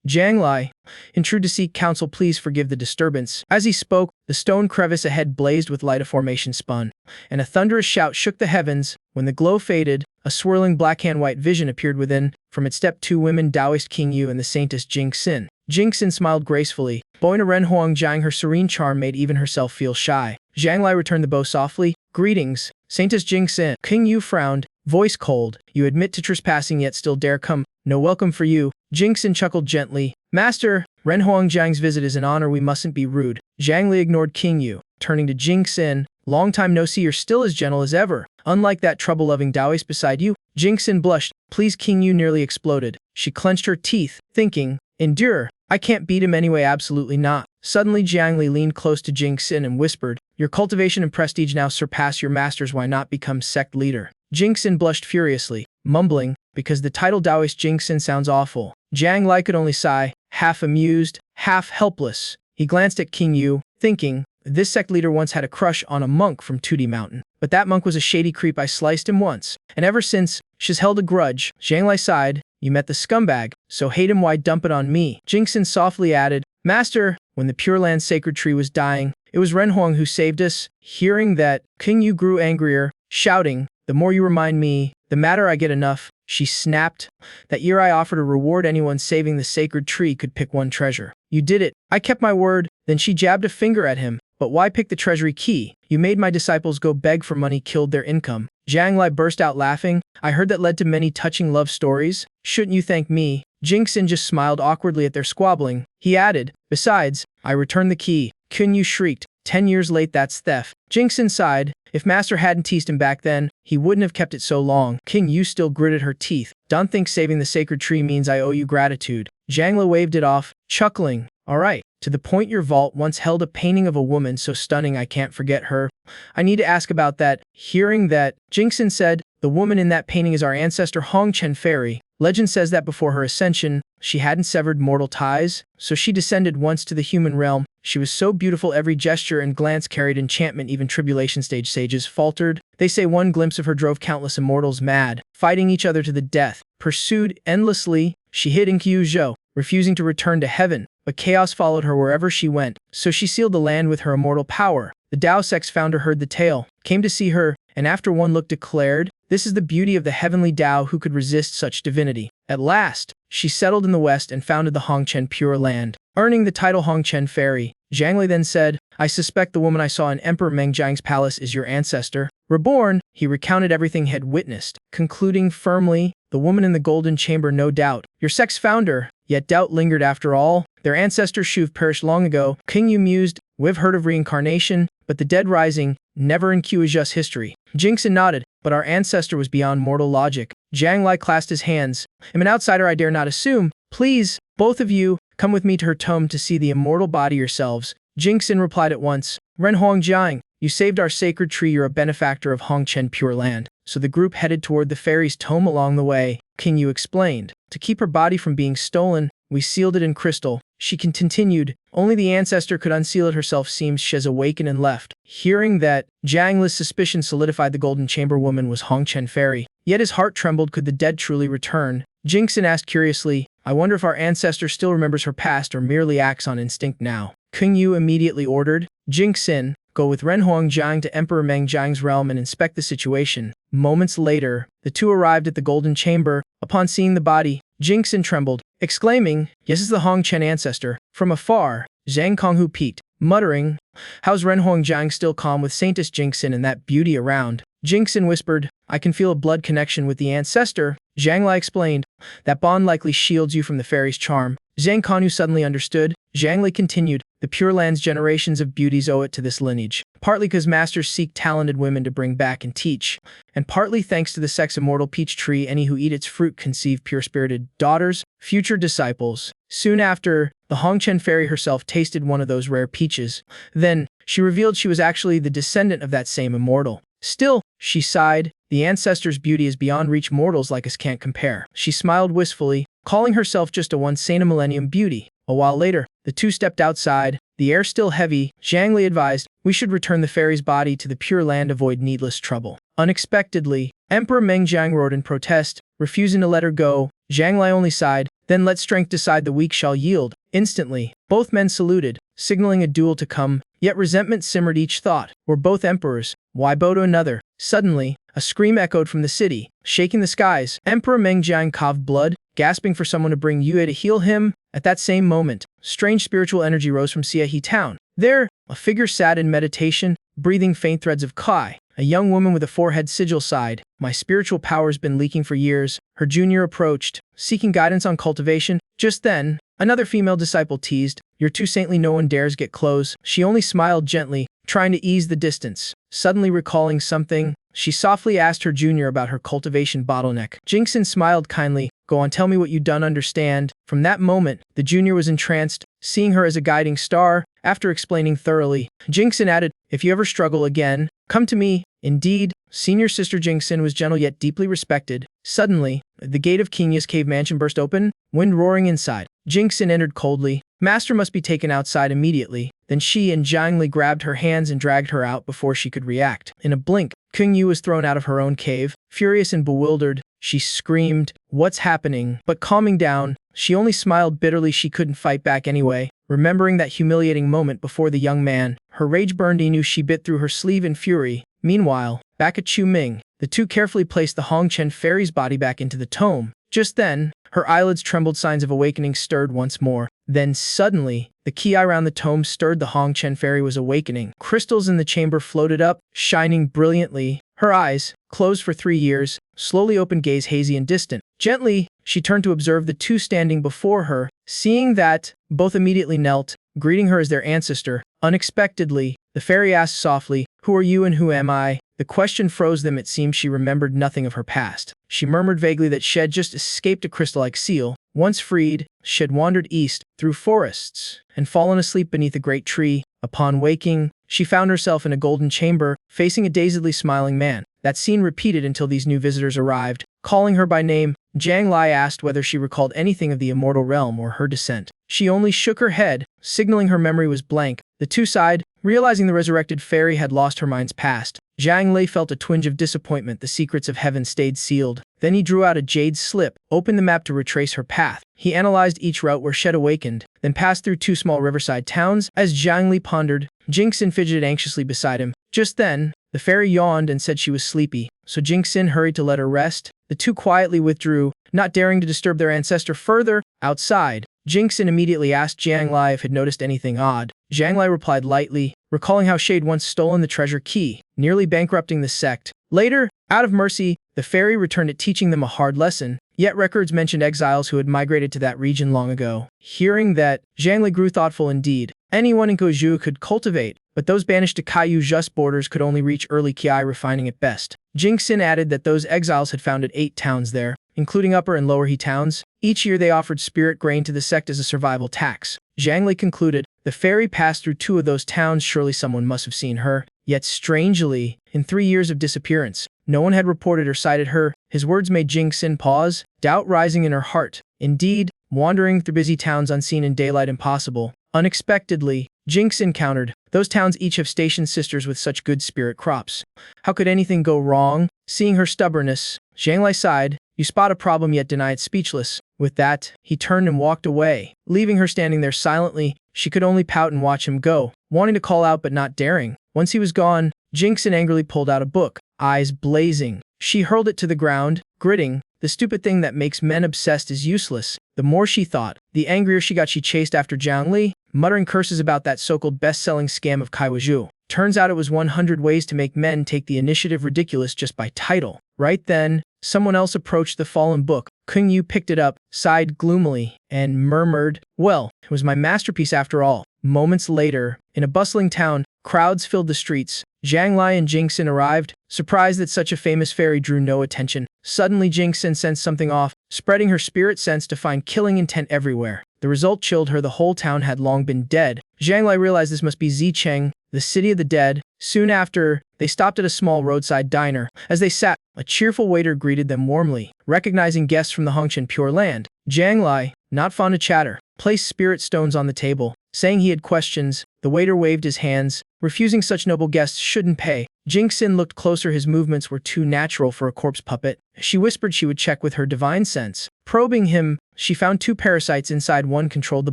Zhang Li, intrude to seek counsel, please forgive the disturbance. As he spoke, the stone crevice ahead blazed with light, a formation spun, and a thunderous shout shook the heavens. When the glow faded, a swirling black-and-white vision appeared within. From its stepped two women, Taoist King Yu and the saintess Jing Xin. Jing Xin smiled gracefully. Bowing to Ren Huangjiang, her serene charm made even herself feel shy. Zhang Li returned the bow softly. Greetings, saintess Jing Xin. King Yu frowned, voice cold. You admit to trespassing yet still dare come. No welcome for you. Jing Xin chuckled gently. Master, Ren Huangjiang's visit is an honor, we mustn't be rude. Zhang Li ignored King Yu, turning to Jing Xin. Long time no see, you're still as gentle as ever. Unlike that trouble-loving Taoist beside you. Jing Xin blushed. Please, King Yu nearly exploded. She clenched her teeth, thinking, endure. I can't beat him anyway, absolutely not. Suddenly Zhang Li leaned close to Jing Xin and whispered, your cultivation and prestige now surpass your master's, why not become sect leader? Jing Xin blushed furiously, mumbling, because the title Taoist Jing Xin sounds awful. Zhang Li could only sigh, half amused, half helpless. He glanced at King Yu, thinking, this sect leader once had a crush on a monk from Tootie Mountain. But that monk was a shady creep, I sliced him once. And ever since, she's held a grudge. Zhang Li sighed, you met the scumbag, so hate him, why dump it on me? Jing Xin softly added, Master, when the Pure Land sacred tree was dying, it was Ren Huang who saved us. Hearing that, King Yu grew angrier, shouting, the more you remind me, the madder I get. Enough. She snapped. That year I offered a reward, anyone saving the sacred tree could pick one treasure. You did it. I kept my word. Then she jabbed a finger at him. But why pick the treasury key? You made my disciples go beg for money, killed their income. Zhang Li burst out laughing. I heard that led to many touching love stories. Shouldn't you thank me? Jing Xin just smiled awkwardly at their squabbling. He added, besides, I returned the key. Kun Yu shrieked, 10 years late, that's theft. Jing Xin sighed. If Master hadn't teased him back then, he wouldn't have kept it so long. King Yu still gritted her teeth. Don't think saving the sacred tree means I owe you gratitude. Zhang Li waved it off, chuckling. All right, to the point, your vault once held a painting of a woman so stunning I can't forget her. I need to ask about that. Hearing that, Jing Xin said, the woman in that painting is our ancestor Hongchen Fairy. Legend says that before her ascension, she hadn't severed mortal ties, so she descended once to the human realm. She was so beautiful, every gesture and glance carried enchantment, even tribulation stage sages faltered. They say one glimpse of her drove countless immortals mad, fighting each other to the death. Pursued endlessly, she hid in Kyuzhou, refusing to return to heaven, but chaos followed her wherever she went, so she sealed the land with her immortal power. The Tao sect's founder heard the tale, came to see her, and after one look declared, this is the beauty of the heavenly Tao, who could resist such divinity. At last, she settled in the west and founded the Hongchen Pure Land, earning the title Hongchen Fairy. Zhang Li then said, I suspect the woman I saw in Emperor Mengjiang's palace is your ancestor. Reborn, he recounted everything he had witnessed, concluding firmly, the woman in the golden chamber, no doubt, your sect's founder. Yet doubt lingered after all. Their ancestor Shuv perished long ago. King Yu mused, we've heard of reincarnation, but the dead rising, never in Kyuzhou's history. Jing Xin nodded, but our ancestor was beyond mortal logic. Zhang Li clasped his hands. I'm an outsider, I dare not assume. Please, both of you, come with me to her tomb to see the immortal body yourselves. Jing Xin replied at once, Ren Huangjiang, you saved our sacred tree, you're a benefactor of Hongchen Pure Land. So the group headed toward the fairy's tomb. Along the way, King Yu explained, to keep her body from being stolen, we sealed it in crystal. She continued, only the ancestor could unseal it herself, seems she has awakened and left. Hearing that, Zhang Li's suspicion solidified, the golden chamber woman was Hongchen Fairy. Yet his heart trembled, could the dead truly return? Jing Xin asked curiously, I wonder if our ancestor still remembers her past or merely acts on instinct now. King Yu immediately ordered, Jing Xin, go with Ren Huangjiang to Emperor Mengjiang's realm and inspect the situation. Moments later, the two arrived at the golden chamber. Upon seeing the body, Jing Xin trembled, exclaiming, yes, it's the Hongchen ancestor. From afar, Zhang Konghu peeked, muttering, how's Ren Huangjiang still calm with Saintess Jing Xin and that beauty around? Jing Xin whispered, I can feel a blood connection with the ancestor. Zhang Li explained, that bond likely shields you from the fairy's charm. Zhang Konghu suddenly understood. Zhang Li continued, the Pure Land's generations of beauties owe it to this lineage, partly because masters seek talented women to bring back and teach, and partly thanks to the sex immortal peach tree, any who eat its fruit conceive pure-spirited daughters, future disciples. Soon after, the Hongchen fairy herself tasted one of those rare peaches. Then, she revealed she was actually the descendant of that same immortal. Still, she sighed, the ancestor's beauty is beyond reach, mortals like us can't compare. She smiled wistfully, calling herself just a once-sane millennium beauty. A while later, the two stepped outside. the air still heavy, Zhang Li advised, we should return the fairy's body to the Pure Land, avoid needless trouble. Unexpectedly, Emperor Meng Jiang roared in protest, refusing to let her go. Zhang Li only sighed, then let strength decide, the weak shall yield. Instantly, both men saluted, signaling a duel to come, yet resentment simmered each thought. We're both emperors, why bow to another? Suddenly, a scream echoed from the city, shaking the skies. Emperor Meng Jiang coughed blood, gasping for someone to bring Yue to heal him. At that same moment, strange spiritual energy rose from Xiehe town. There, a figure sat in meditation, breathing faint threads of Kai. A young woman with a forehead sigil sighed, my spiritual power's been leaking for years. Her junior approached, seeking guidance on cultivation. Just then, another female disciple teased, you're too saintly, no one dares get close. She only smiled gently, trying to ease the distance. Suddenly recalling something, she softly asked her junior about her cultivation bottleneck. Jingxin smiled kindly, go on, tell me what you don't understand. From that moment, the junior was entranced, seeing her as a guiding star. After explaining thoroughly, Jingxin added, if you ever struggle again, come to me. Indeed, senior sister Jingxin was gentle yet deeply respected. Suddenly, the gate of Kinya's cave mansion burst open, wind roaring inside. Jingxin entered coldly. Master must be taken outside immediately. Then she and Zhang Li grabbed her hands and dragged her out before she could react. In a blink, Qingyu was thrown out of her own cave. Furious and bewildered, she screamed, what's happening? But calming down, she only smiled bitterly. She couldn't fight back anyway. Remembering that humiliating moment before the young man, her rage burned. Inu, she bit through her sleeve in fury. Meanwhile, back at Quming, the two carefully placed the Hongchen fairy's body back into the tome. Just then, her eyelids trembled, signs of awakening stirred once more. Then suddenly, the key around the tome stirred. The Hongchen fairy was awakening. Crystals in the chamber floated up, shining brilliantly. Her eyes, closed for 3 years, slowly opened, gaze hazy and distant. Gently, she turned to observe the two standing before her. Seeing that, both immediately knelt, greeting her as their ancestor. Unexpectedly, the fairy asked softly, who are you and who am I? The question froze them. It seemed she remembered nothing of her past. She murmured vaguely that she had just escaped a crystal-like seal. Once freed, she had wandered east, through forests, and fallen asleep beneath a great tree. Upon waking, she found herself in a golden chamber, facing a dazedly smiling man. That scene repeated until these new visitors arrived. Calling her by name, Zhang Li asked whether she recalled anything of the immortal realm or her descent. She only shook her head, signaling her memory was blank. The two sighed, realizing the resurrected fairy had lost her mind's past. Zhang Li felt a twinge of disappointment. The secrets of heaven stayed sealed. Then he drew out a jade slip, opened the map to retrace her path. He analyzed each route where she had awakened, then passed through 2 small riverside towns. As Zhang Li pondered, Jingxin fidgeted anxiously beside him. Just then, the fairy yawned and said she was sleepy, so Jingxin hurried to let her rest. The two quietly withdrew, not daring to disturb their ancestor further. Outside, Jingxin immediately asked Zhang Li if had noticed anything odd. Zhang Li replied lightly, recalling how she had once stolen the treasure key, nearly bankrupting the sect. Later, out of mercy, the fairy returned it, teaching them a hard lesson. Yet records mentioned exiles who had migrated to that region long ago. Hearing that, Zhang Li grew thoughtful indeed. Anyone in Guizhou could cultivate, but those banished to Kaiyu's borders could only reach early Qi, refining at best. Jingxin added that those exiles had founded 8 towns there, including Upper and Lower He towns. Each year they offered spirit grain to the sect as a survival tax. Zhang Li concluded, the fairy passed through 2 of those towns. Surely someone must have seen her. Yet strangely, in 3 years of disappearance, no one had reported or cited her. His words made Jingxin pause, doubt rising in her heart. Indeed, wandering through busy towns unseen in daylight impossible. Unexpectedly, Jingxin countered, those towns each have stationed sisters with such good spirit crops. How could anything go wrong? Seeing her stubbornness, Zhang Li sighed, you spot a problem yet deny it. Speechless. With that, he turned and walked away, leaving her standing there silently. She could only pout and watch him go, wanting to call out but not daring. Once he was gone, Jingxin angrily pulled out a book, eyes blazing. She hurled it to the ground, gritting, the stupid thing that makes men obsessed is useless. The more she thought, the angrier she got. She chased after Zhang Li, muttering curses about that so-called best-selling scam of Kaiwaju. Turns out it was 100 ways to make men take the initiative, ridiculous just by title. Right then, someone else approached the fallen book. Qingyu picked it up, sighed gloomily, and murmured, well, it was my masterpiece after all. Moments later, in a bustling town, crowds filled the streets. Zhang Li and Jingxin arrived, surprised that such a famous fairy drew no attention. Suddenly Jingxin sensed something off, spreading her spirit sense to find killing intent everywhere. The result chilled her. The whole town had long been dead. Zhang Li realized this must be Zicheng, the city of the dead. Soon after, they stopped at a small roadside diner. As they sat, a cheerful waiter greeted them warmly. Recognizing guests from the Hongchen Pure Land, Zhang Li, not fond of chatter, placed spirit stones on the table. saying he had questions. The waiter waved his hands, refusing such noble guests shouldn't pay. Jing-sin looked closer. His movements were too natural for a corpse puppet. She whispered she would check with her divine sense. Probing him, she found 2 parasites inside. One controlled the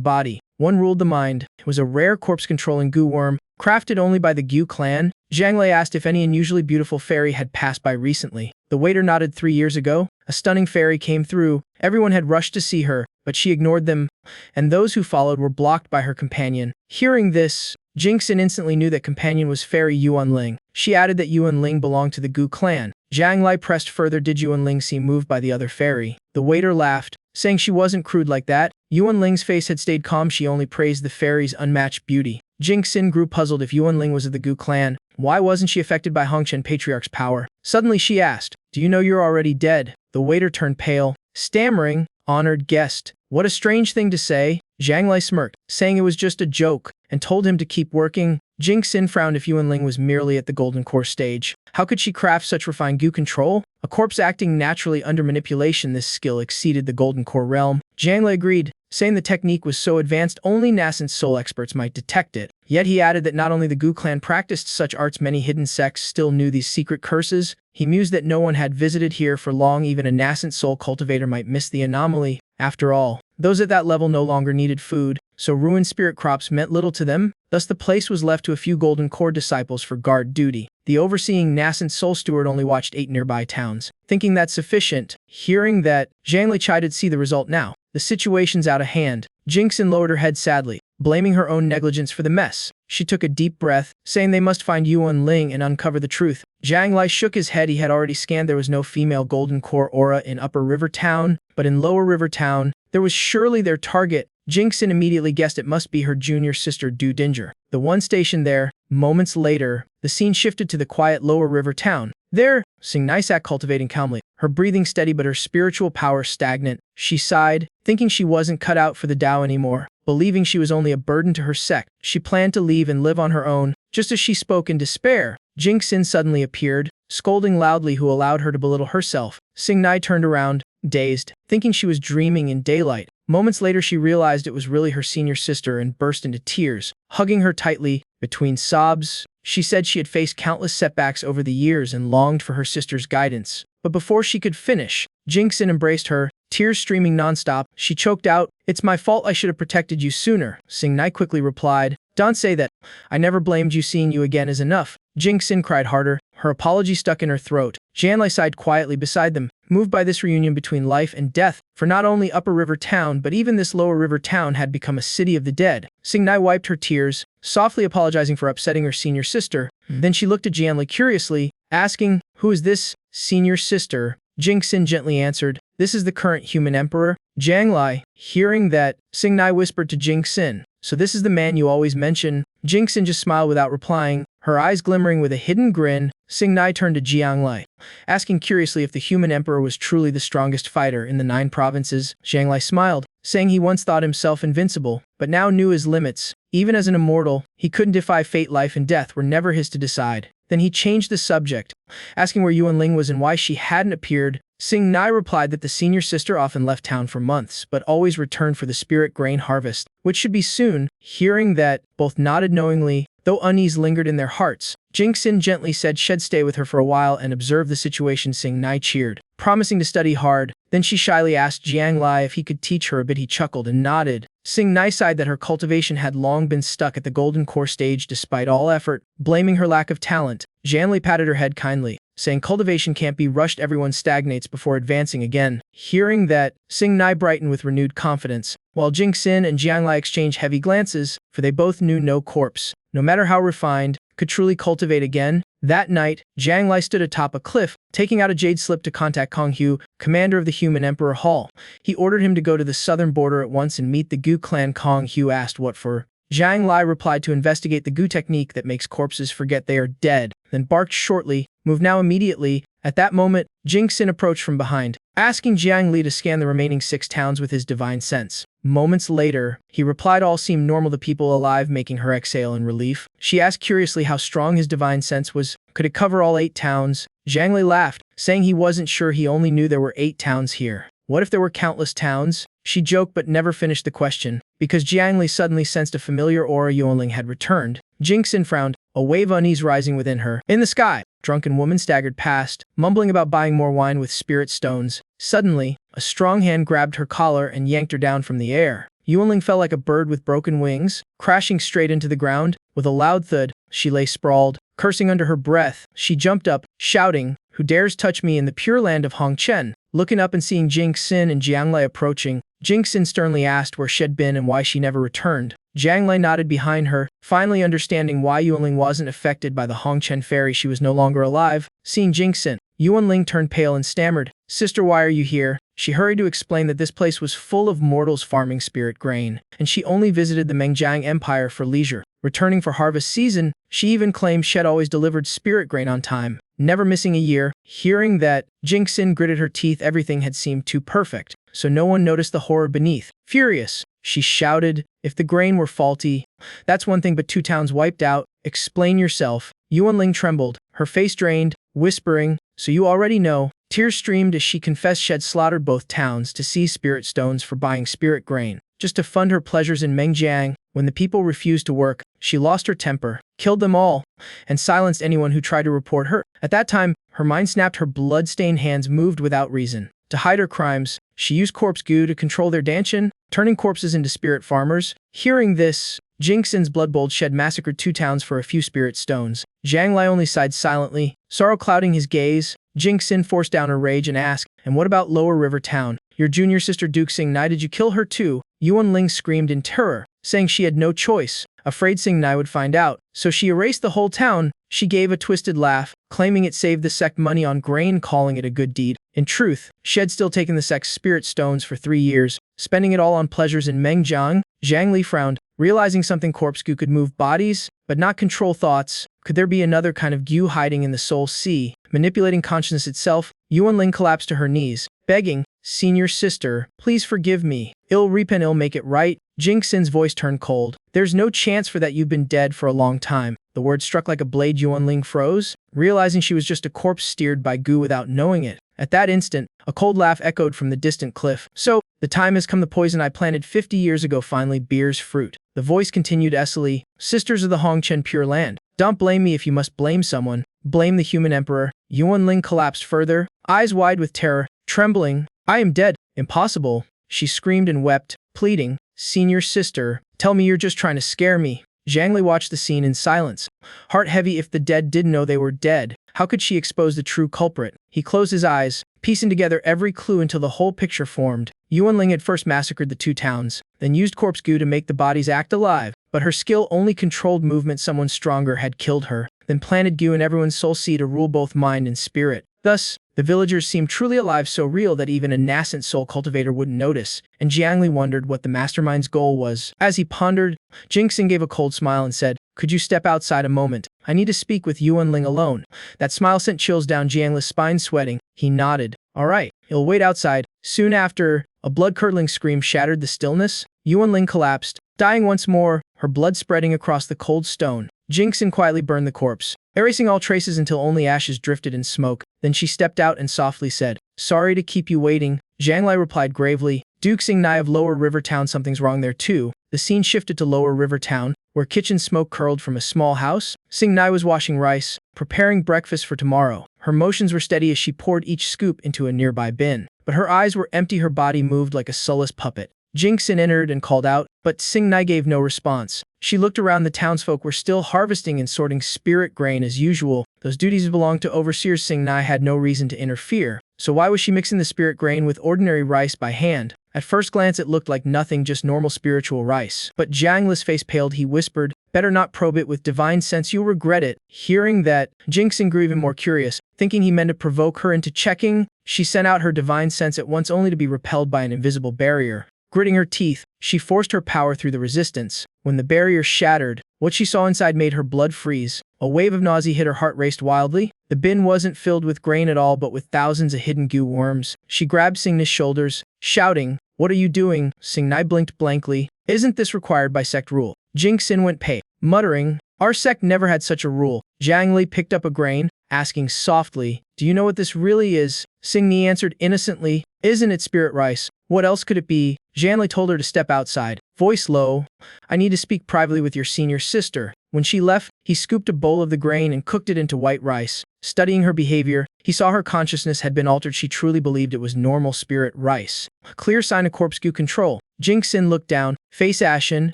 body, one ruled the mind. It was a rare corpse-controlling goo worm, crafted only by the Gu clan. Zhang Lei asked if any unusually beautiful fairy had passed by recently. The waiter nodded. 3 years ago, a stunning fairy came through. Everyone had rushed to see her, but she ignored them, and those who followed were blocked by her companion. Hearing this, Jing-sin instantly knew that companion was fairy Yuan-ling. She added that Yuan-ling belonged to the Gu clan. Zhang Lei pressed further. Did Yuan-ling seem moved by the other fairy? The waiter laughed, saying she wasn't crude like that. Yuan-ling's face had stayed calm. She only praised the fairy's unmatched beauty. Jing-sin grew puzzled. If Yuan-ling was of the Gu clan, why wasn't she affected by Hongchen Patriarch's power? Suddenly she asked, "Do you know you're already dead?" The waiter turned pale, stammering, "Honored guest, what a strange thing to say." Zhang Lei smirked, saying it was just a joke, and told him to keep working. Jing-sin frowned. If Yuan-ling was merely at the golden core stage, how could she craft such refined Gu control? A corpse acting naturally under manipulation, this skill exceeded the golden core realm. Zhang Lei agreed, saying the technique was so advanced only nascent soul experts might detect it. Yet he added that not only the Gu clan practiced such arts, many hidden sects still knew these secret curses. He mused that no one had visited here for long. Even a nascent soul cultivator might miss the anomaly. After all, those at that level no longer needed food, so ruined spirit crops meant little to them. Thus the place was left to a few golden core disciples for guard duty. The overseeing nascent soul steward only watched 8 nearby towns, thinking that sufficient. Hearing that, Zhang Lei chided, "See the result now. The situation's out of hand." Jing-sin lowered her head sadly, blaming her own negligence for the mess. She took a deep breath, saying they must find Yuan-ling and uncover the truth. Zhang Lei shook his head. He had already scanned. There was no female golden core aura in Upper River Town, but in Lower River Town, there was surely their target. Jing-sin immediately guessed it must be her junior sister Du Dinger, the one stationed there. Moments later, the scene shifted to the quiet Lower River Town. There, Singnai sat cultivating calmly, her breathing steady but her spiritual power stagnant. She sighed, thinking she wasn't cut out for the Tao anymore. Believing she was only a burden to her sect, she planned to leave and live on her own. Just as she spoke in despair, Jing-sin suddenly appeared, scolding loudly, who allowed her to belittle herself. Singnai turned around, dazed, thinking she was dreaming in daylight. Moments later she realized it was really her senior sister and burst into tears, hugging her tightly. Between sobs, she said she had faced countless setbacks over the years and longed for her sister's guidance. But before she could finish, Jing-sin embraced her, tears streaming nonstop. She choked out, "It's my fault. I should have protected you sooner." Singnai quickly replied, "Don't say that. I never blamed you. Seeing you again is enough." Jing-sin cried harder, her apology stuck in her throat. Zhang Lei sighed quietly beside them, moved by this reunion between life and death, for not only Upper River Town but even this Lower River Town had become a city of the dead. Singnai wiped her tears, softly apologizing for upsetting her senior sister. Then she looked at Zhang Lei curiously, asking, "Who is this senior sister?" Jing-sin gently answered, "This is the current human emperor." Zhang Lei, hearing that, Singnai whispered to Jing-sin, "So this is the man you always mention?" Jing-sin just smiled without replying, her eyes glimmering with a hidden grin. Singnai turned to Jiang Lei, asking curiously if the human emperor was truly the strongest fighter in the 9 provinces. Zhang Lei smiled, saying he once thought himself invincible, but now knew his limits. Even as an immortal, he couldn't defy fate. Life and death were never his to decide. Then he changed the subject, asking where Yuan-ling was and why she hadn't appeared. Singnai replied that the senior sister often left town for months, but always returned for the spirit grain harvest, which should be soon. Hearing that, both nodded knowingly, though unease lingered in their hearts. Jing-sin gently said she'd stay with her for a while and observe the situation. Singnai cheered, promising to study hard. Then she shyly asked Jiang Lei if he could teach her a bit. He chuckled and nodded. Singnai sighed that her cultivation had long been stuck at the golden core stage despite all effort, blaming her lack of talent. Zhang Lei patted her head kindly, saying cultivation can't be rushed. Everyone stagnates before advancing again. Hearing that, Singnai brightened with renewed confidence, while Jing-sin and Jiang Lei exchanged heavy glances, for they both knew no corpse, no matter how refined, could truly cultivate again. That night, Zhang Lei stood atop a cliff, taking out a jade slip to contact Kong Hu, commander of the Human Emperor Hall. He ordered him to go to the southern border at once and meet the Gu clan. Kong Hu asked what for. Zhang Lei replied to investigate the Gu technique that makes corpses forget they are dead, then barked shortly, "Move now immediately." At that moment, Jing-sin approached from behind, asking Jiang Li to scan the remaining 6 towns with his divine sense. Moments later, he replied all seemed normal to people alive, making her exhale in relief. She asked curiously how strong his divine sense was. Could it cover all 8 towns? Zhang Li laughed, saying he wasn't sure. He only knew there were 8 towns here. What if there were countless towns? She joked but never finished the question, because Jiang Li suddenly sensed a familiar aura. Yuanling had returned. Jingxin frowned, a wave of unease rising within her. In the sky, drunken woman staggered past, mumbling about buying more wine with spirit stones. Suddenly, a strong hand grabbed her collar and yanked her down from the air. Yuanling fell like a bird with broken wings, crashing straight into the ground. With a loud thud, she lay sprawled, cursing under her breath. She jumped up, shouting, "Who dares touch me in the pure land of Hongchen?" Looking up and seeing Jingxin and Jianglai approaching, Jingxin sternly asked where she had been and why she never returned. Jianglai nodded behind her, finally understanding why Yuanling wasn't affected by the Hongchen fairy. She was no longer alive. Seeing Jingxin, Yuanling turned pale and stammered, "Sister, why are you here?" She hurried to explain that this place was full of mortals farming spirit grain, and she only visited the Mengjiang Empire for leisure. Returning for harvest season, she even claimed she had always delivered spirit grain on time, never missing a year. Hearing that, Jingxin gritted her teeth. Everything had seemed too perfect, so no one noticed the horror beneath. Furious, she shouted, "If the grain were faulty, that's one thing, but 2 towns wiped out. Explain yourself." Yuanling trembled, her face drained, whispering, "So you already know." Tears streamed as she confessed she had slaughtered both towns to seize spirit stones for buying spirit grain, just to fund her pleasures in Mengjiang. When the people refused to work, she lost her temper, killed them all, and silenced anyone who tried to report her. At that time, her mind snapped. Her blood-stained hands moved without reason. To hide her crimes, she used corpse goo to control their dancing, turning corpses into spirit farmers. Hearing this, Jingxin's blood bulge had massacred 2 towns for a few spirit stones. Jiang Lai only sighed silently, sorrow clouding his gaze. Jingxin forced down her rage and asked, "And what about Lower River Town? Your junior sister Duke Xingnai, did you kill her too?" Yuanling screamed in terror, saying she had no choice, afraid Xingnai would find out, so she erased the whole town. She gave a twisted laugh, claiming it saved the sect money on grain, calling it a good deed. In truth, she had still taken the sect's spirit stones for 3 years, spending it all on pleasures in Mengjiang. Jiang Li frowned, realizing something. Corpse goo could move bodies, but not control thoughts. Could there be another kind of goo hiding in the soul sea, manipulating consciousness itself? Yuanling collapsed to her knees, begging, "Senior sister, please forgive me. Ill repent, ill make it right." Jingxin's voice turned cold. "There's no chance for that. You've been dead for a long time." The word struck like a blade. Yuanling froze, realizing she was just a corpse steered by goo without knowing it. At that instant, a cold laugh echoed from the distant cliff. "So, the time has come. The poison I planted 50 years ago finally bears fruit." The voice continued easily, "Sisters of the Hongchen Pure Land, don't blame me. If you must blame someone, blame the human emperor." Yuanling collapsed further, eyes wide with terror, trembling. "I am dead. Impossible." She screamed and wept, pleading, "Senior sister, tell me you're just trying to scare me." Jiang Li watched the scene in silence, heart heavy. If the dead didn't know they were dead, how could she expose the true culprit? He closed his eyes, piecing together every clue until the whole picture formed. Yuanling had first massacred the 2 towns, then used corpse goo to make the bodies act alive, but her skill only controlled movement. Someone stronger had killed her, then planted goo in everyone's soul sea to rule both mind and spirit. Thus, the villagers seemed truly alive, so real that even a nascent soul cultivator wouldn't notice, and Jiang Li wondered what the mastermind's goal was. As he pondered, Jingxin gave a cold smile and said, "Could you step outside a moment? I need to speak with Yuanling alone." That smile sent chills down Jiang Li's spine. Sweating, he nodded. "All right, he'll wait outside." Soon after, a blood-curdling scream shattered the stillness. Yuanling collapsed, dying once more, her blood spreading across the cold stone. Jingxin quietly burned the corpse, erasing all traces until only ashes drifted in smoke. Then she stepped out and softly said, "Sorry to keep you waiting." Jiang Lai replied gravely, "Duke Xingnai of Lower River Town, something's wrong there too." The scene shifted to Lower River Town, where kitchen smoke curled from a small house. Xingnai was washing rice, preparing breakfast for tomorrow. Her motions were steady as she poured each scoop into a nearby bin, but her eyes were empty. Her body moved like a soulless puppet. Jingxin entered and called out, but Xingnai gave no response. She looked around. The townsfolk were still harvesting and sorting spirit grain as usual. Those duties belonged to overseers. Xingnai had no reason to interfere, so why was she mixing the spirit grain with ordinary rice by hand? At first glance it looked like nothing, just normal spiritual rice. But Jiang Li's face paled. He whispered, "Better not probe it with divine sense, you'll regret it." Hearing that, Jingxin grew even more curious. Thinking he meant to provoke her into checking, she sent out her divine sense at once, only to be repelled by an invisible barrier. Gritting her teeth, she forced her power through the resistance. When the barrier shattered, what she saw inside made her blood freeze. A wave of nausea hit her. Heart raced wildly. The bin wasn't filled with grain at all, but with thousands of hidden goo worms. She grabbed Xingnai's shoulders, shouting, "What are you doing?" Xingnai blinked blankly. "Isn't this required by sect rule?" Jingxin went pale, muttering, "Our sect never had such a rule." Jiang Li picked up a grain, asking softly, "Do you know what this really is?" Xingni answered innocently, "Isn't it spirit rice? What else could it be?" Zhanli told her to step outside, voice low. "I need to speak privately with your senior sister." When she left, he scooped a bowl of the grain and cooked it into white rice. Studying her behavior, he saw her consciousness had been altered. She truly believed it was normal spirit rice. A clear sign of corpse goo control. Jingxin looked down, face ashen,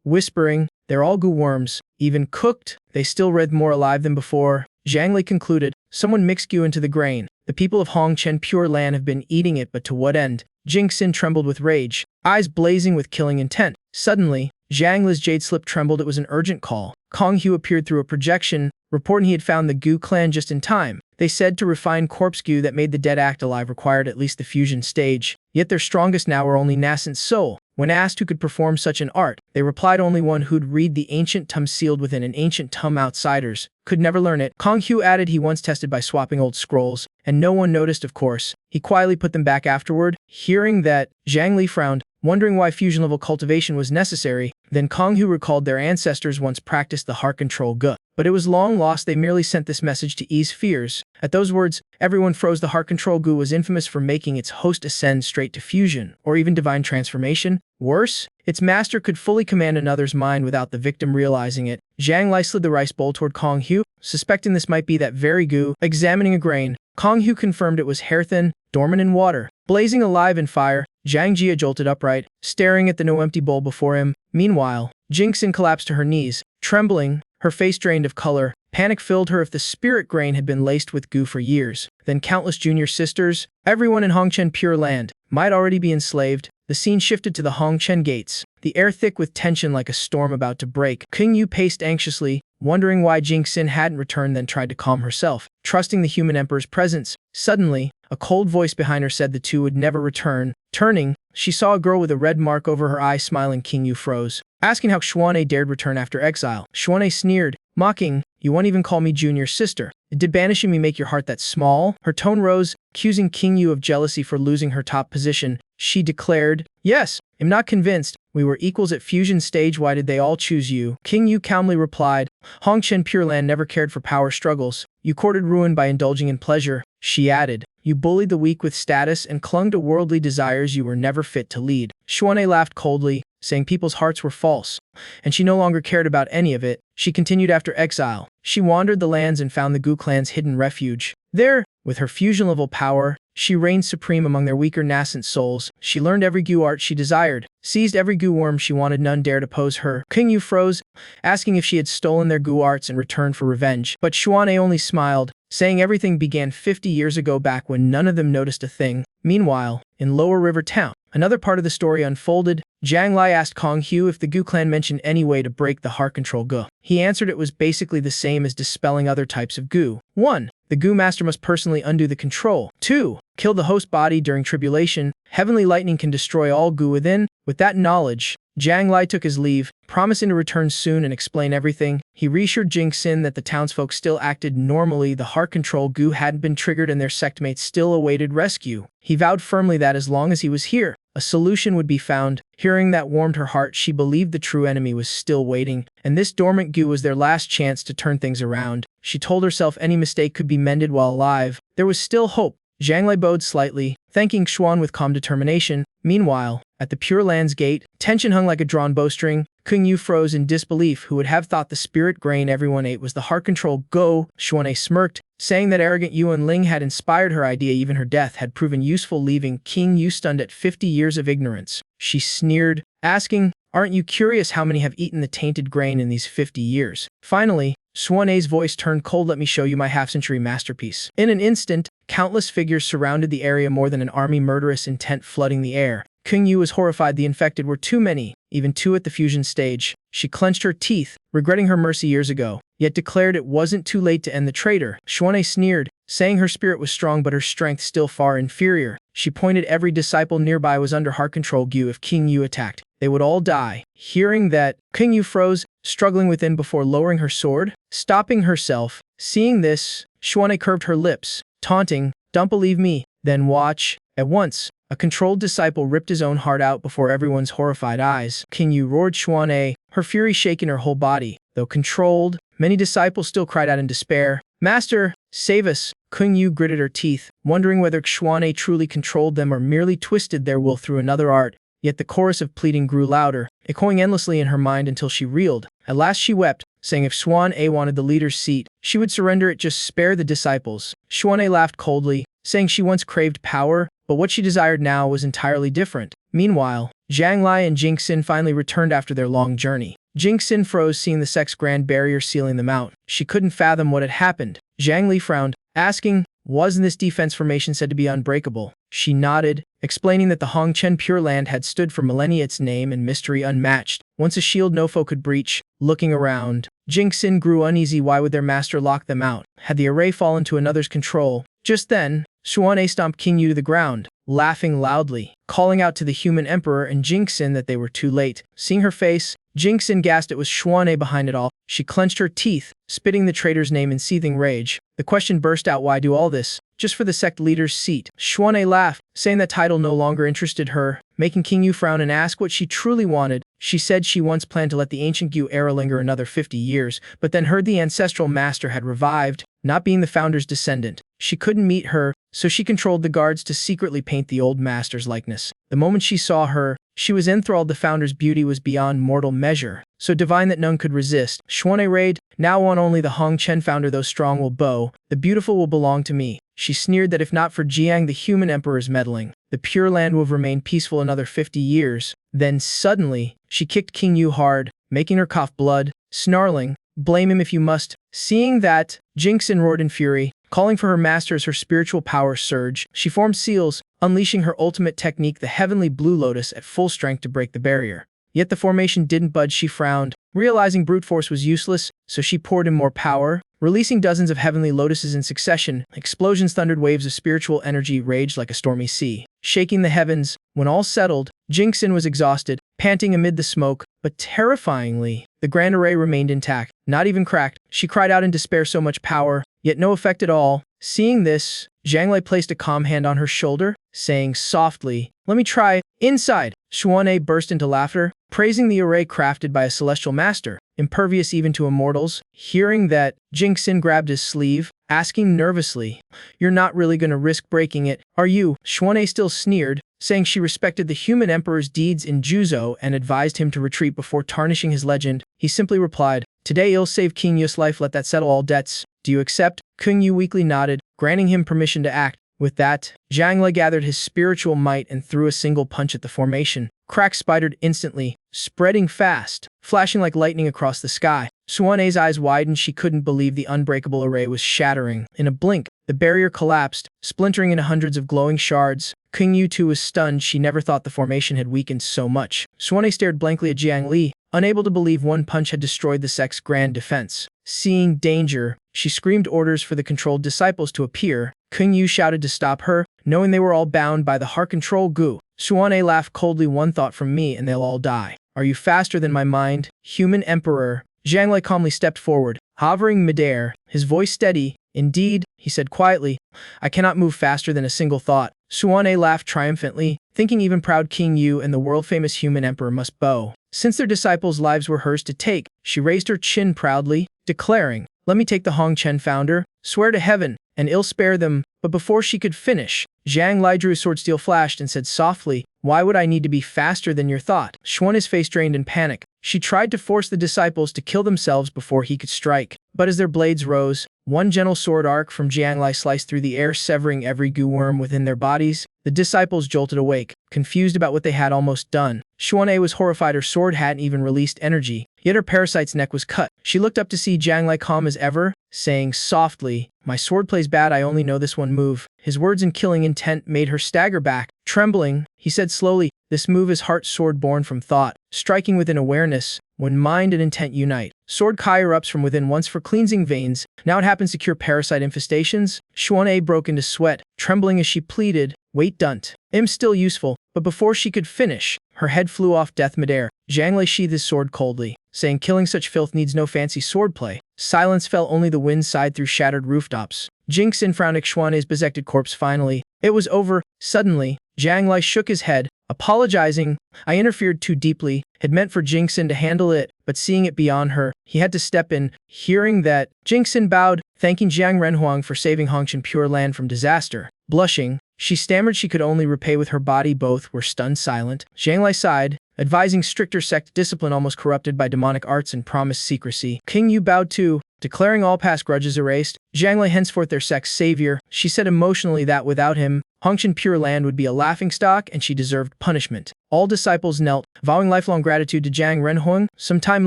whispering, "They're all goo worms. Even cooked, they still read more alive than before." Zhangli concluded, "Someone mixed goo into the grain. The people of Hongchen Pure Land have been eating it, but to what end?" Jingxin trembled with rage, eyes blazing with killing intent. Suddenly, Zhangli's jade slip trembled. It was an urgent call. Kong Hu appeared through a projection, reporting he had found the goo clan just in time. They said to refine corpse goo that made the dead act alive required at least the fusion stage, yet their strongest now were only nascent soul. When asked who could perform such an art, they replied only one who'd read the ancient tum sealed within an ancient tum. Outsiders could never learn it. Kong Hu added he once tested by swapping old scrolls, and no one noticed, of course. He quietly put them back afterward. Hearing that, Zhangli frowned, wondering why fusion-level cultivation was necessary. Then Kong Hu recalled their ancestors once practiced the heart control gu. But it was long lost. They merely sent this message to ease fears. At those words, everyone froze. The heart control gu was infamous for making its host ascend straight to fusion, or even divine transformation. Worse, its master could fully command another's mind without the victim realizing it. Zhang Li slid the rice bowl toward Kong Hu, suspecting this might be that very gu. Examining a grain, Kong Hu confirmed it was hair-thin, dormant in water, blazing alive in fire. Zhang Jia jolted upright, staring at the no-empty bowl before him. Meanwhile, Jingxin collapsed to her knees, trembling, her face drained of color. Panic filled her. If the spirit grain had been laced with goo for years, then countless junior sisters, everyone in Hongchen Pure Land, might already be enslaved. The scene shifted to the Hongchen gates, the air thick with tension like a storm about to break. King Yu paced anxiously, wondering why Jingxin hadn't returned, then tried to calm herself, trusting the human emperor's presence. Suddenly, a cold voice behind her said the two would never return. Turning, she saw a girl with a red mark over her eye. Smiling, King Yu froze, asking how Xuan'e dared return after exile. Xuan'e sneered, mocking, "You won't even call me junior sister. Did banishing me make your heart that small?" Her tone rose, accusing King Yu of jealousy for losing her top position. She declared, "Yes, I'm not convinced. We were equals at fusion stage. Why did they all choose you?" King Yu calmly replied, "Hongchen Pure Land never cared for power struggles. You courted ruin by indulging in pleasure." She added, "You bullied the weak with status and clung to worldly desires you were never fit to lead." Xuan'e laughed coldly, saying people's hearts were false, and she no longer cared about any of it. She continued after exile. She wandered the lands and found the Gu clan's hidden refuge. There, with her fusion-level power, she reigned supreme among their weaker nascent souls. She learned every Gu art she desired, seized every Gu worm she wanted. None dared oppose her. King Yu froze, asking if she had stolen their Gu arts in return for revenge. But Xuan'e only smiled, saying everything began 50 years ago, back when none of them noticed a thing. Meanwhile, in Lower River Town, another part of the story unfolded. Zhang Li asked Kong Hu if the Gu clan mentioned any way to break the heart control gu. He answered it was basically the same as dispelling other types of gu. 1. The Gu master must personally undo the control. 2. Kill the host body during tribulation. Heavenly lightning can destroy all gu within. With that knowledge, Zhang Li took his leave, promising to return soon and explain everything. He reassured Jingxin that the townsfolk still acted normally, the heart control gu hadn't been triggered, and their sectmates still awaited rescue. He vowed firmly that as long as he was here, a solution would be found. Hearing that warmed her heart. She believed the true enemy was still waiting, and this dormant gu was their last chance to turn things around. She told herself any mistake could be mended while alive. There was still hope. Zhang Li bowed slightly, thanking Xuan with calm determination. Meanwhile, at the Pure Land's gate, tension hung like a drawn bowstring. King Yu froze in disbelief. Who would have thought the spirit grain everyone ate was the heart control go? Xuan'e smirked, saying that arrogant Yuan Ling had inspired her idea. Even her death had proven useful, leaving King Yu stunned at 50 years of ignorance. She sneered, asking, "Aren't you curious how many have eaten the tainted grain in these 50 years? Finally, Xuan'e's voice turned cold. "Let me show you my half-century masterpiece." In an instant, countless figures surrounded the area, more than an army, murderous intent flooding the air. King Yu was horrified. The infected were too many, even 2 at the fusion stage. She clenched her teeth, regretting her mercy years ago, yet declared it wasn't too late to end the traitor. Xuan'e sneered, saying her spirit was strong but her strength still far inferior. She pointed every disciple nearby was under heart control gu. If King Yu attacked, they would all die. Hearing that, King Yu froze, struggling within before lowering her sword, stopping herself. Seeing this, Xuan'e curved her lips, taunting, "Don't believe me? Then watch." At once, a controlled disciple ripped his own heart out before everyone's horrified eyes. King Yu roared. Xuan'e, her fury shaking her whole body. Though controlled, many disciples still cried out in despair, "Master, save us!" Kung Yu gritted her teeth, wondering whether Xuan'e truly controlled them or merely twisted their will through another art. Yet the chorus of pleading grew louder, echoing endlessly in her mind until she reeled. At last she wept, saying if Xuan'e wanted the leader's seat, she would surrender it, just spare the disciples. Xuan'e laughed coldly, saying she once craved power, but what she desired now was entirely different. Meanwhile, Zhang Lai and Jing Xin finally returned after their long journey. Jing Xin froze, seeing the sex grand barrier sealing them out. She couldn't fathom what had happened. Zhang Li frowned, asking, wasn't this defense formation said to be unbreakable? She nodded, explaining that the Hongchen Pure Land had stood for millennia, its name and mystery unmatched. Once a shield no foe could breach. Looking around, Jing Xin grew uneasy. Why would their master lock them out? Had the array fallen to another's control? Just then, Xuan'e stomped King Yu to the ground, laughing loudly, calling out to the human emperor and Jing Xin that they were too late. Seeing her face, Jing Xin gasped it was Xuan'e behind it all. She clenched her teeth, spitting the traitor's name in seething rage. The question burst out, why do all this? Just for the sect leader's seat. Xuan'e laughed, saying that title no longer interested her, making King Yu frown and ask what she truly wanted. She said she once planned to let the ancient Gu era linger another 50 years, but then heard the ancestral master had revived, not being the founder's descendant. She couldn't meet her, so she controlled the guards to secretly paint the old master's likeness. The moment she saw her, she was enthralled. The founder's beauty was beyond mortal measure, so divine that none could resist. Xuan'e raged, now on only the Hongchen founder those strong will bow, the beautiful will belong to me. She sneered that if not for Jiang the human emperor's meddling, the Pure Land would have remained peaceful another 50 years. Then suddenly, she kicked King Yu hard, making her cough blood, snarling, blame him if you must. Seeing that, Jing Xin roared in fury, calling for her master as her spiritual power surged. She formed seals, unleashing her ultimate technique, the heavenly blue lotus, at full strength to break the barrier. Yet the formation didn't budge. She frowned, realizing brute force was useless, so she poured in more power, releasing dozens of heavenly lotuses in succession. Explosions thundered, waves of spiritual energy raged like a stormy sea, shaking the heavens. When all settled, Jing Xin was exhausted, panting amid the smoke, but terrifyingly, the grand array remained intact, not even cracked. She cried out in despair, so much power, yet no effect at all. Seeing this, Zhang Lai placed a calm hand on her shoulder, saying softly, let me try. Inside, Xuan'e burst into laughter, praising the array crafted by a celestial master, impervious even to immortals. Hearing that, Jing Xin grabbed his sleeve, asking nervously, you're not really going to risk breaking it, are you? Xuan'e still sneered, saying she respected the human emperor's deeds in Juzhou and advised him to retreat before tarnishing his legend. He simply replied, today you'll save King Yu's life, let that settle all debts. Do you accept? Kung Yu weakly nodded, granting him permission to act. With that, Zhang Lai gathered his spiritual might and threw a single punch at the formation. Cracks spidered instantly, spreading fast, flashing like lightning across the sky. Xuan'e's eyes widened. She couldn't believe the unbreakable array was shattering. In a blink, the barrier collapsed, splintering into hundreds of glowing shards. Kung Yu too was stunned. She never thought the formation had weakened so much. Xuan'e stared blankly at Jiang Li, unable to believe one punch had destroyed the sect's grand defense. Seeing danger, she screamed orders for the controlled disciples to appear. Kung Yu shouted to stop her, knowing they were all bound by the heart control Gu. Xuan'e laughed coldly, one thought from me and they'll all die. Are you faster than my mind, human emperor? Zhang Lai calmly stepped forward, hovering midair, his voice steady. Indeed, he said quietly, I cannot move faster than a single thought. Xuan'e laughed triumphantly, thinking even proud King Yu and the world-famous human emperor must bow. Since their disciples' lives were hers to take, she raised her chin proudly, declaring, let me take the Hongchen founder, swear to heaven, and ill spare them. But before she could finish, Zhang Lai drew his sword, steel flashed, and said softly, why would I need to be faster than your thought? Xuan'e's face drained in panic. She tried to force the disciples to kill themselves before he could strike. But as their blades rose, one gentle sword arc from Zhang Lai sliced through the air, severing every Gu worm within their bodies. The disciples jolted awake, confused about what they had almost done. Xuan'e was horrified. Her sword hadn't even released energy, yet her parasite's neck was cut. She looked up to see Zhang Lai calm as ever, saying softly, my sword plays bad, I only know this one move. His words and killing intent made her stagger back. Trembling, he said slowly, this move is heart sword born from thought, striking within awareness. When mind and intent unite, sword Kai erupts from within, once for cleansing veins, now it happens to cure parasite infestations. Xuan'e broke into sweat, trembling as she pleaded, wait, don't. I'm still useful. But before she could finish, her head flew off death midair. Zhang Lai sheathed his sword coldly, saying killing such filth needs no fancy swordplay. Silence fell, only the wind sighed through shattered rooftops. Jing Xin frowned at Xuan'e's bezected corpse. Finally, it was over. Suddenly, Zhang Lai shook his head, apologizing. I interfered too deeply, had meant for Jingxin to handle it, but seeing it beyond her, he had to step in. Hearing that, Jingxin bowed, thanking Jiang Renhuang for saving Hongshan Pure Land from disaster. Blushing, she stammered she could only repay with her body. Both were stunned silent. Zhanglai sighed, advising stricter sect discipline almost corrupted by demonic arts and promised secrecy. King Yu bowed too, declaring all past grudges erased. Zhanglai henceforth their sect's savior. She said emotionally that without him, Hongshan Pure Land would be a laughingstock and she deserved punishment. All disciples knelt, vowing lifelong gratitude to Jiang Renhuang. Some time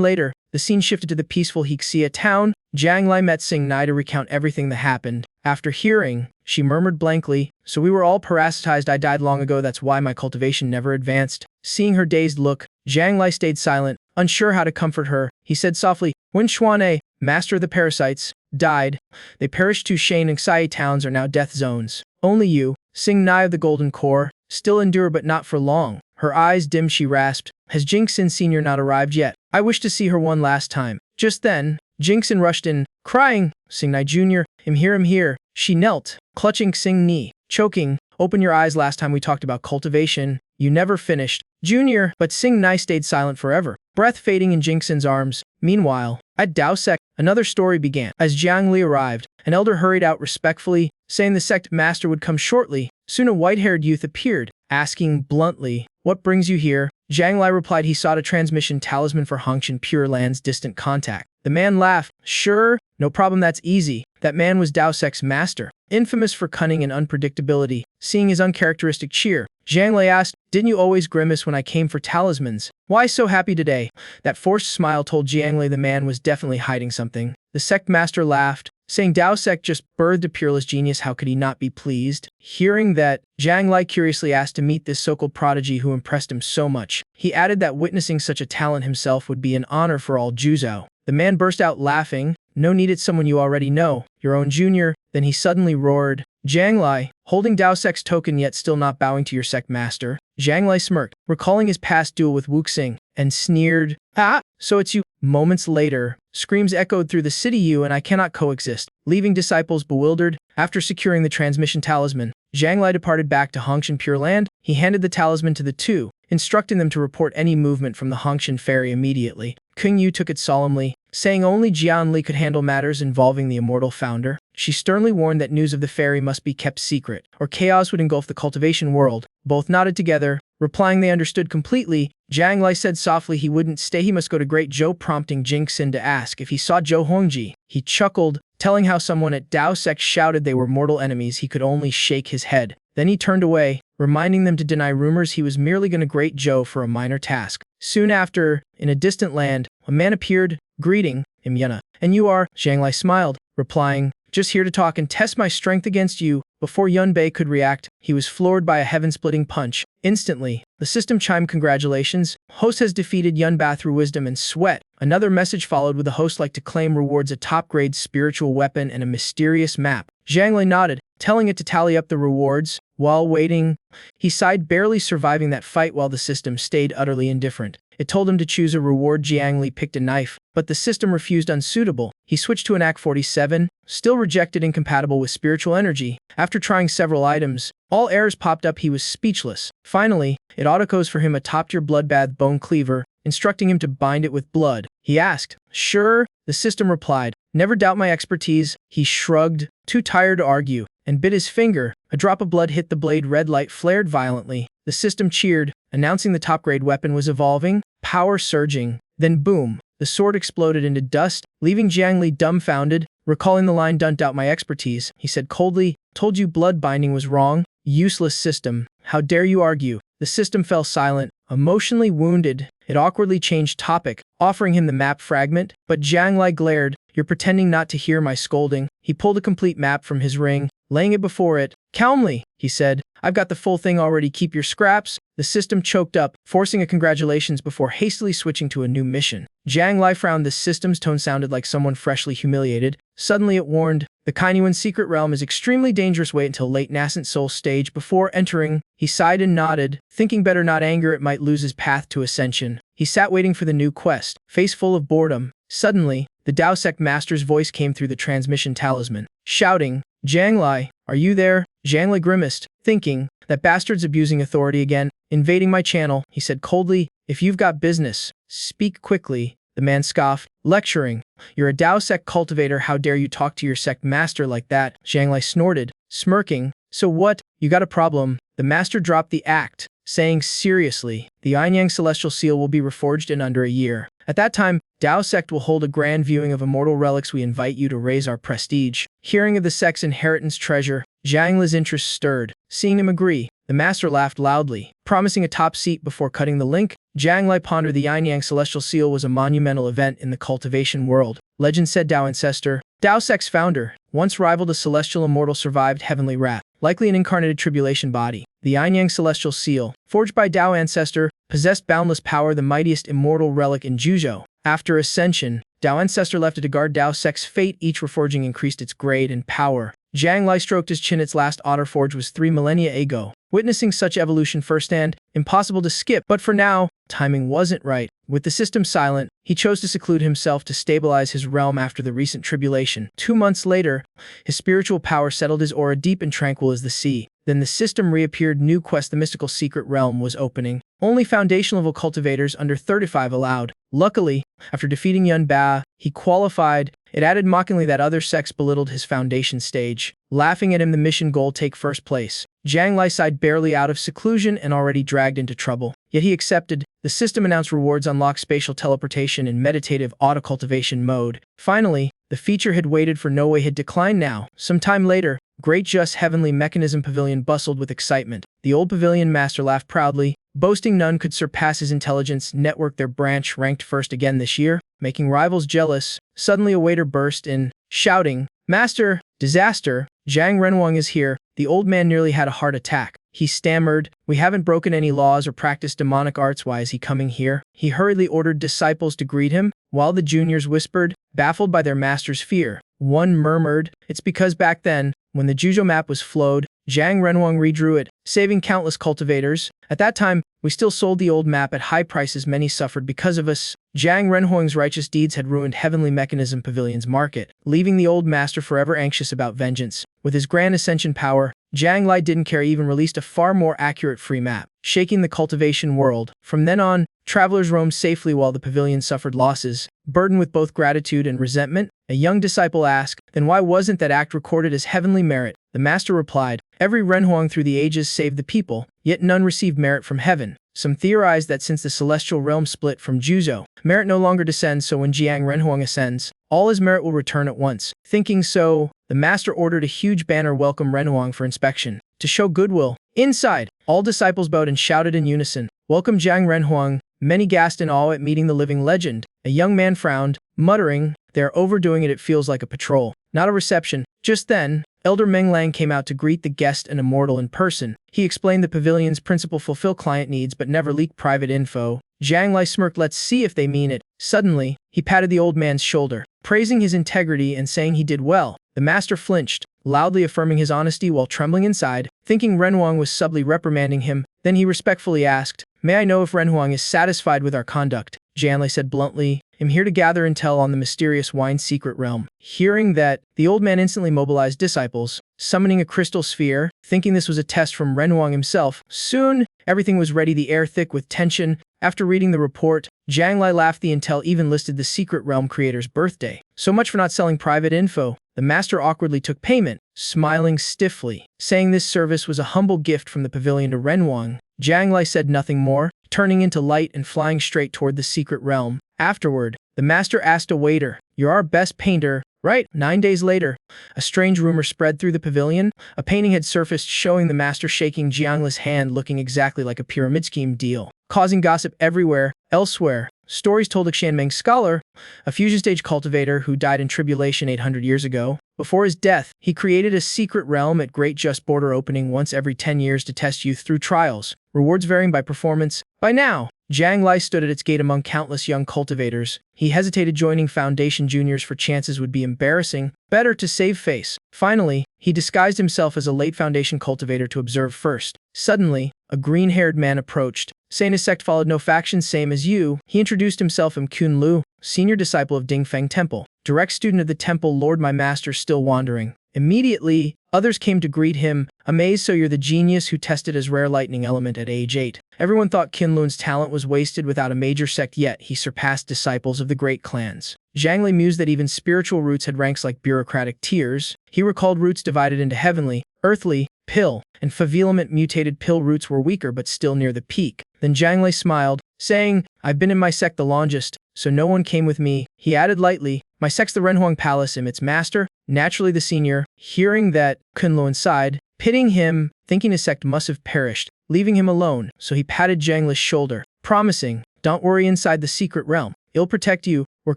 later, the scene shifted to the peaceful Hixia town. Jiang Lai met Sing Nai to recount everything that happened. After hearing, she murmured blankly, "So we were all parasitized. I died long ago. That's why my cultivation never advanced." Seeing her dazed look, Jiang Lai stayed silent, unsure how to comfort her. He said softly, "When Xuan'e, master of the parasites, died, they perished. Two Shane and Xie towns are now death zones. Only you, Sing Nai of the Golden Core, still endure, but not for long." Her eyes dimmed. She rasped, "Has Jingxin Sr. not arrived yet? I wish to see her one last time." Just then, Jingxin rushed in, crying, "Sing Nai Jr., I'm here, I'm here." She knelt, clutching Sing Ni, choking, "Open your eyes. Last time we talked about cultivation, you never finished, Junior." But Sing Nai stayed silent forever, breath fading in Jingxin's arms. Meanwhile, at Dao Sect, another story began. As Jiang Li arrived, an elder hurried out respectfully, saying the sect master would come shortly. Soon a white-haired youth appeared, asking bluntly, "What brings you here?" Jiang Lai replied he sought a transmission talisman for Hongshan Pure Land's distant contact. The man laughed, "Sure, no problem, that's easy." That man was Dao Sect's master, infamous for cunning and unpredictability. Seeing his uncharacteristic cheer, Jiang Lai asked, "Didn't you always grimace when I came for talismans? Why so happy today?" That forced smile told Jiang Lai the man was definitely hiding something. The sect master laughed, saying Dao Sect just birthed a peerless genius. How could he not be pleased? Hearing that, Jiang Lai curiously asked to meet this so-called prodigy who impressed him so much. He added that witnessing such a talent himself would be an honor for all Juzhou. The man burst out laughing, "No need, it's someone you already know, your own junior." Then he suddenly roared, "Jiang Lai, holding Dao Sect's token yet still not bowing to your sect master." Jiang Lai smirked, recalling his past duel with Wuxing, and sneered, "Ah, so it's you." Moments later, screams echoed through the city, "You and I cannot coexist," leaving disciples bewildered. After securing the transmission talisman, Jiang Lai departed back to Hongshan Pure Land. He handed the talisman to the two, instructing them to report any movement from the Hongshan ferry immediately. King Yu took it solemnly, saying only Jian Li could handle matters involving the immortal founder. She sternly warned that news of the ferry must be kept secret, or chaos would engulf the cultivation world. Both nodded together, replying they understood completely. Jiang Lai said softly he wouldn't stay, he must go to Great Zhou, prompting Jingxin to ask if he saw Zhou Hongji. He chuckled, telling how someone at Dao Sect shouted they were mortal enemies. He could only shake his head. Then he turned away, reminding them to deny rumors. He was merely going to Great Zhou for a minor task. Soon after, in a distant land, a man appeared, greeting, "I'm Yuna." "And you are?" Jiang Lai smiled, replying, "Just here to talk and test my strength against you." Before Yun Bei could react, he was floored by a heaven-splitting punch. Instantly, the system chimed, "Congratulations, host has defeated Yun Ba through wisdom and sweat." Another message followed with the host like to claim rewards, a top-grade spiritual weapon and a mysterious map. Jiang Lai nodded, telling it to tally up the rewards. While waiting, he sighed, barely surviving that fight while the system stayed utterly indifferent. It told him to choose a reward. Jiang Li picked a knife, but the system refused, unsuitable. He switched to an AK-47, still rejected, incompatible with spiritual energy. After trying several items, all errors popped up. He was speechless. Finally, it autocos for him a top-tier bloodbath bone cleaver, instructing him to bind it with blood. He asked, "Sure?" The system replied, "Never doubt my expertise." He shrugged, too tired to argue, and bit his finger. A drop of blood hit the blade. Red light flared violently. The system cheered, announcing the top-grade weapon was evolving, power surging. Then boom, the sword exploded into dust, leaving Jiang Li dumbfounded. Recalling the line, "Don't doubt my expertise," he said coldly, "Told you blood binding was wrong. Useless system. How dare you argue?" The system fell silent, emotionally wounded. It awkwardly changed topic, offering him the map fragment, but Jiang Lai glared, "You're pretending not to hear my scolding." He pulled a complete map from his ring, laying it before it. "Calmly," he said, "I've got the full thing already, keep your scraps." The system choked up, forcing a congratulations before hastily switching to a new mission. Jiang Lai frowned. The system's tone sounded like someone freshly humiliated. Suddenly it warned, "The Kainyuan secret realm is extremely dangerous. Wait until late nascent soul stage before entering." He sighed and nodded, thinking better not anger it might lose his path to ascension. He sat waiting for the new quest, face full of boredom. Suddenly, the Dao Sect master's voice came through the transmission talisman, shouting, "Jiang Lai, are you there?" Jiang Lai grimaced, thinking, That bastard's abusing authority again, invading my channel, he said coldly. If you've got business, speak quickly. The man scoffed, lecturing. You're a Dao sect cultivator, how dare you talk to your sect master like that? Zhanglai snorted, smirking. So what? You got a problem? The master dropped the act, saying seriously, the Yin-Yang Celestial Seal will be reforged in under a year. At that time, Dao sect will hold a grand viewing of immortal relics. We invite you to raise our prestige. Hearing of the sect's inheritance treasure, Zhanglai's interest stirred. Seeing him agree, the master laughed loudly, promising a top seat before cutting the link. Zhanglai pondered. The Yin-Yang Celestial Seal was a monumental event in the cultivation world. Legend said Dao Ancestor, Dao sect's founder, once rivaled a celestial immortal, survived heavenly wrath, likely an incarnated tribulation body. The Yin-Yang Celestial Seal, forged by Dao Ancestor, possessed boundless power, the mightiest immortal relic in Juzhou. After Ascension, Dao Ancestor left it to guard Dao sect's fate. Each reforging increased its grade and power. Zhanglai stroked his chin. Its last otter forge was 3 millennia ago. Witnessing such evolution firsthand, impossible to skip. But for now, timing wasn't right. With the system silent, he chose to seclude himself to stabilize his realm after the recent tribulation. 2 months later, his spiritual power settled his aura, deep and tranquil as the sea. Then the system reappeared. New quest. The mystical secret realm was opening. Only foundation level cultivators under 35 allowed. Luckily, after defeating Yun Ba, he qualified. It added mockingly that other sects belittled his foundation stage. Laughing at him, the mission goal: take first place. Zhanglai sighed, barely out of seclusion and already dragged into trouble. Yet he accepted. The system announced rewards: unlock spatial teleportation in meditative auto-cultivation mode. Finally, the feature had waited for no way had declined now. Some time later, Great Just Heavenly Mechanism Pavilion bustled with excitement. The old pavilion master laughed proudly, boasting none could surpass his intelligence network. Their branch ranked first again this year, making rivals jealous. Suddenly a waiter burst in, shouting, Master, disaster, Zhang Renhuang is here. The old man nearly had a heart attack. He stammered, we haven't broken any laws or practiced demonic arts. Why is he coming here? He hurriedly ordered disciples to greet him, while the juniors whispered, baffled by their master's fear. One murmured, it's because back then, when the Juzhou map was flowed, Zhang Renhuang redrew it, saving countless cultivators. At that time, we still sold the old map at high prices. Many suffered because of us. Zhang Renhuang's righteous deeds had ruined Heavenly Mechanism Pavilion's market, leaving the old master forever anxious about vengeance. With his grand ascension power, Zhanglai didn't care, even released a far more accurate free map, shaking the cultivation world. From then on, travelers roamed safely while the pavilion suffered losses. Burdened with both gratitude and resentment, a young disciple asked, then why wasn't that act recorded as heavenly merit? The master replied, every Renhuang through the ages saved the people, yet none received merit from heaven. Some theorized that since the celestial realm split from Juzhou, merit no longer descends, so when Zhang Renhuang ascends, all his merit will return at once. Thinking so, the master ordered a huge banner welcome Renhuang for inspection. To show goodwill, inside, all disciples bowed and shouted in unison, welcome Zhang Renhuang. Many gasped in awe at meeting the living legend. A young man frowned, muttering, they're overdoing it, it feels like a patrol, not a reception. Just then, Elder Meng Lang came out to greet the guest, an immortal in person. He explained the pavilion's principle: fulfill client needs but never leak private info. Zhanglai smirked, let's see if they mean it. Suddenly, he patted the old man's shoulder, praising his integrity and saying he did well. The master flinched, loudly affirming his honesty while trembling inside, thinking Renhuang was subtly reprimanding him. Then he respectfully asked, may I know if Renhuang is satisfied with our conduct? Zhanglai said bluntly, I'm here to gather intel on the mysterious wine secret realm. Hearing that, the old man instantly mobilized disciples, summoning a crystal sphere, thinking this was a test from Renhuang himself. Soon, everything was ready, the air thick with tension. After reading the report, Zhanglai laughed. The intel even listed the secret realm creator's birthday. So much for not selling private info. The master awkwardly took payment, smiling stiffly, saying this service was a humble gift from the pavilion to Renhuang. Zhanglai said nothing more, turning into light and flying straight toward the secret realm. Afterward, the master asked a waiter, you're our best painter, right? 9 days later, a strange rumor spread through the pavilion. A painting had surfaced showing the master shaking Zhanglai's hand, looking exactly like a pyramid scheme deal, causing gossip everywhere. Elsewhere, stories told of Xianmeng scholar, a fusion stage cultivator who died in tribulation 800 years ago. Before his death, he created a secret realm at Great Just Border, opening once every 10 years to test youth through trials, rewards varying by performance. By now, Zhanglai stood at its gate among countless young cultivators. He hesitated, joining Foundation juniors for chances would be embarrassing. Better to save face. Finally, he disguised himself as a late Foundation cultivator to observe first. Suddenly, a green-haired man approached, saying his sect followed no faction, same as you. He introduced himself as Kun Lu, senior disciple of Dingfeng Temple, direct student of the temple. Lord, my master still wandering. Immediately, Others came to greet him, amazed. So you're the genius who tested his rare lightning element at age 8. Everyone thought Kunlun's talent was wasted without a major sect, yet he surpassed disciples of the great clans. Zhang Li mused that even spiritual roots had ranks like bureaucratic tiers. He recalled roots divided into heavenly, earthly, pill, and favelement. Mutated pill roots were weaker but still near the peak. Then Zhang Li smiled, saying, I've been in my sect the longest, so no one came with me. He added lightly, my sect's the Renhuang Palace and its master, naturally the senior. Hearing that, Kunlun sighed, pitying him, thinking his sect must have perished, leaving him alone, so he patted Zhang Li's shoulder, promising, don't worry, inside the secret realm, it'll protect you, we're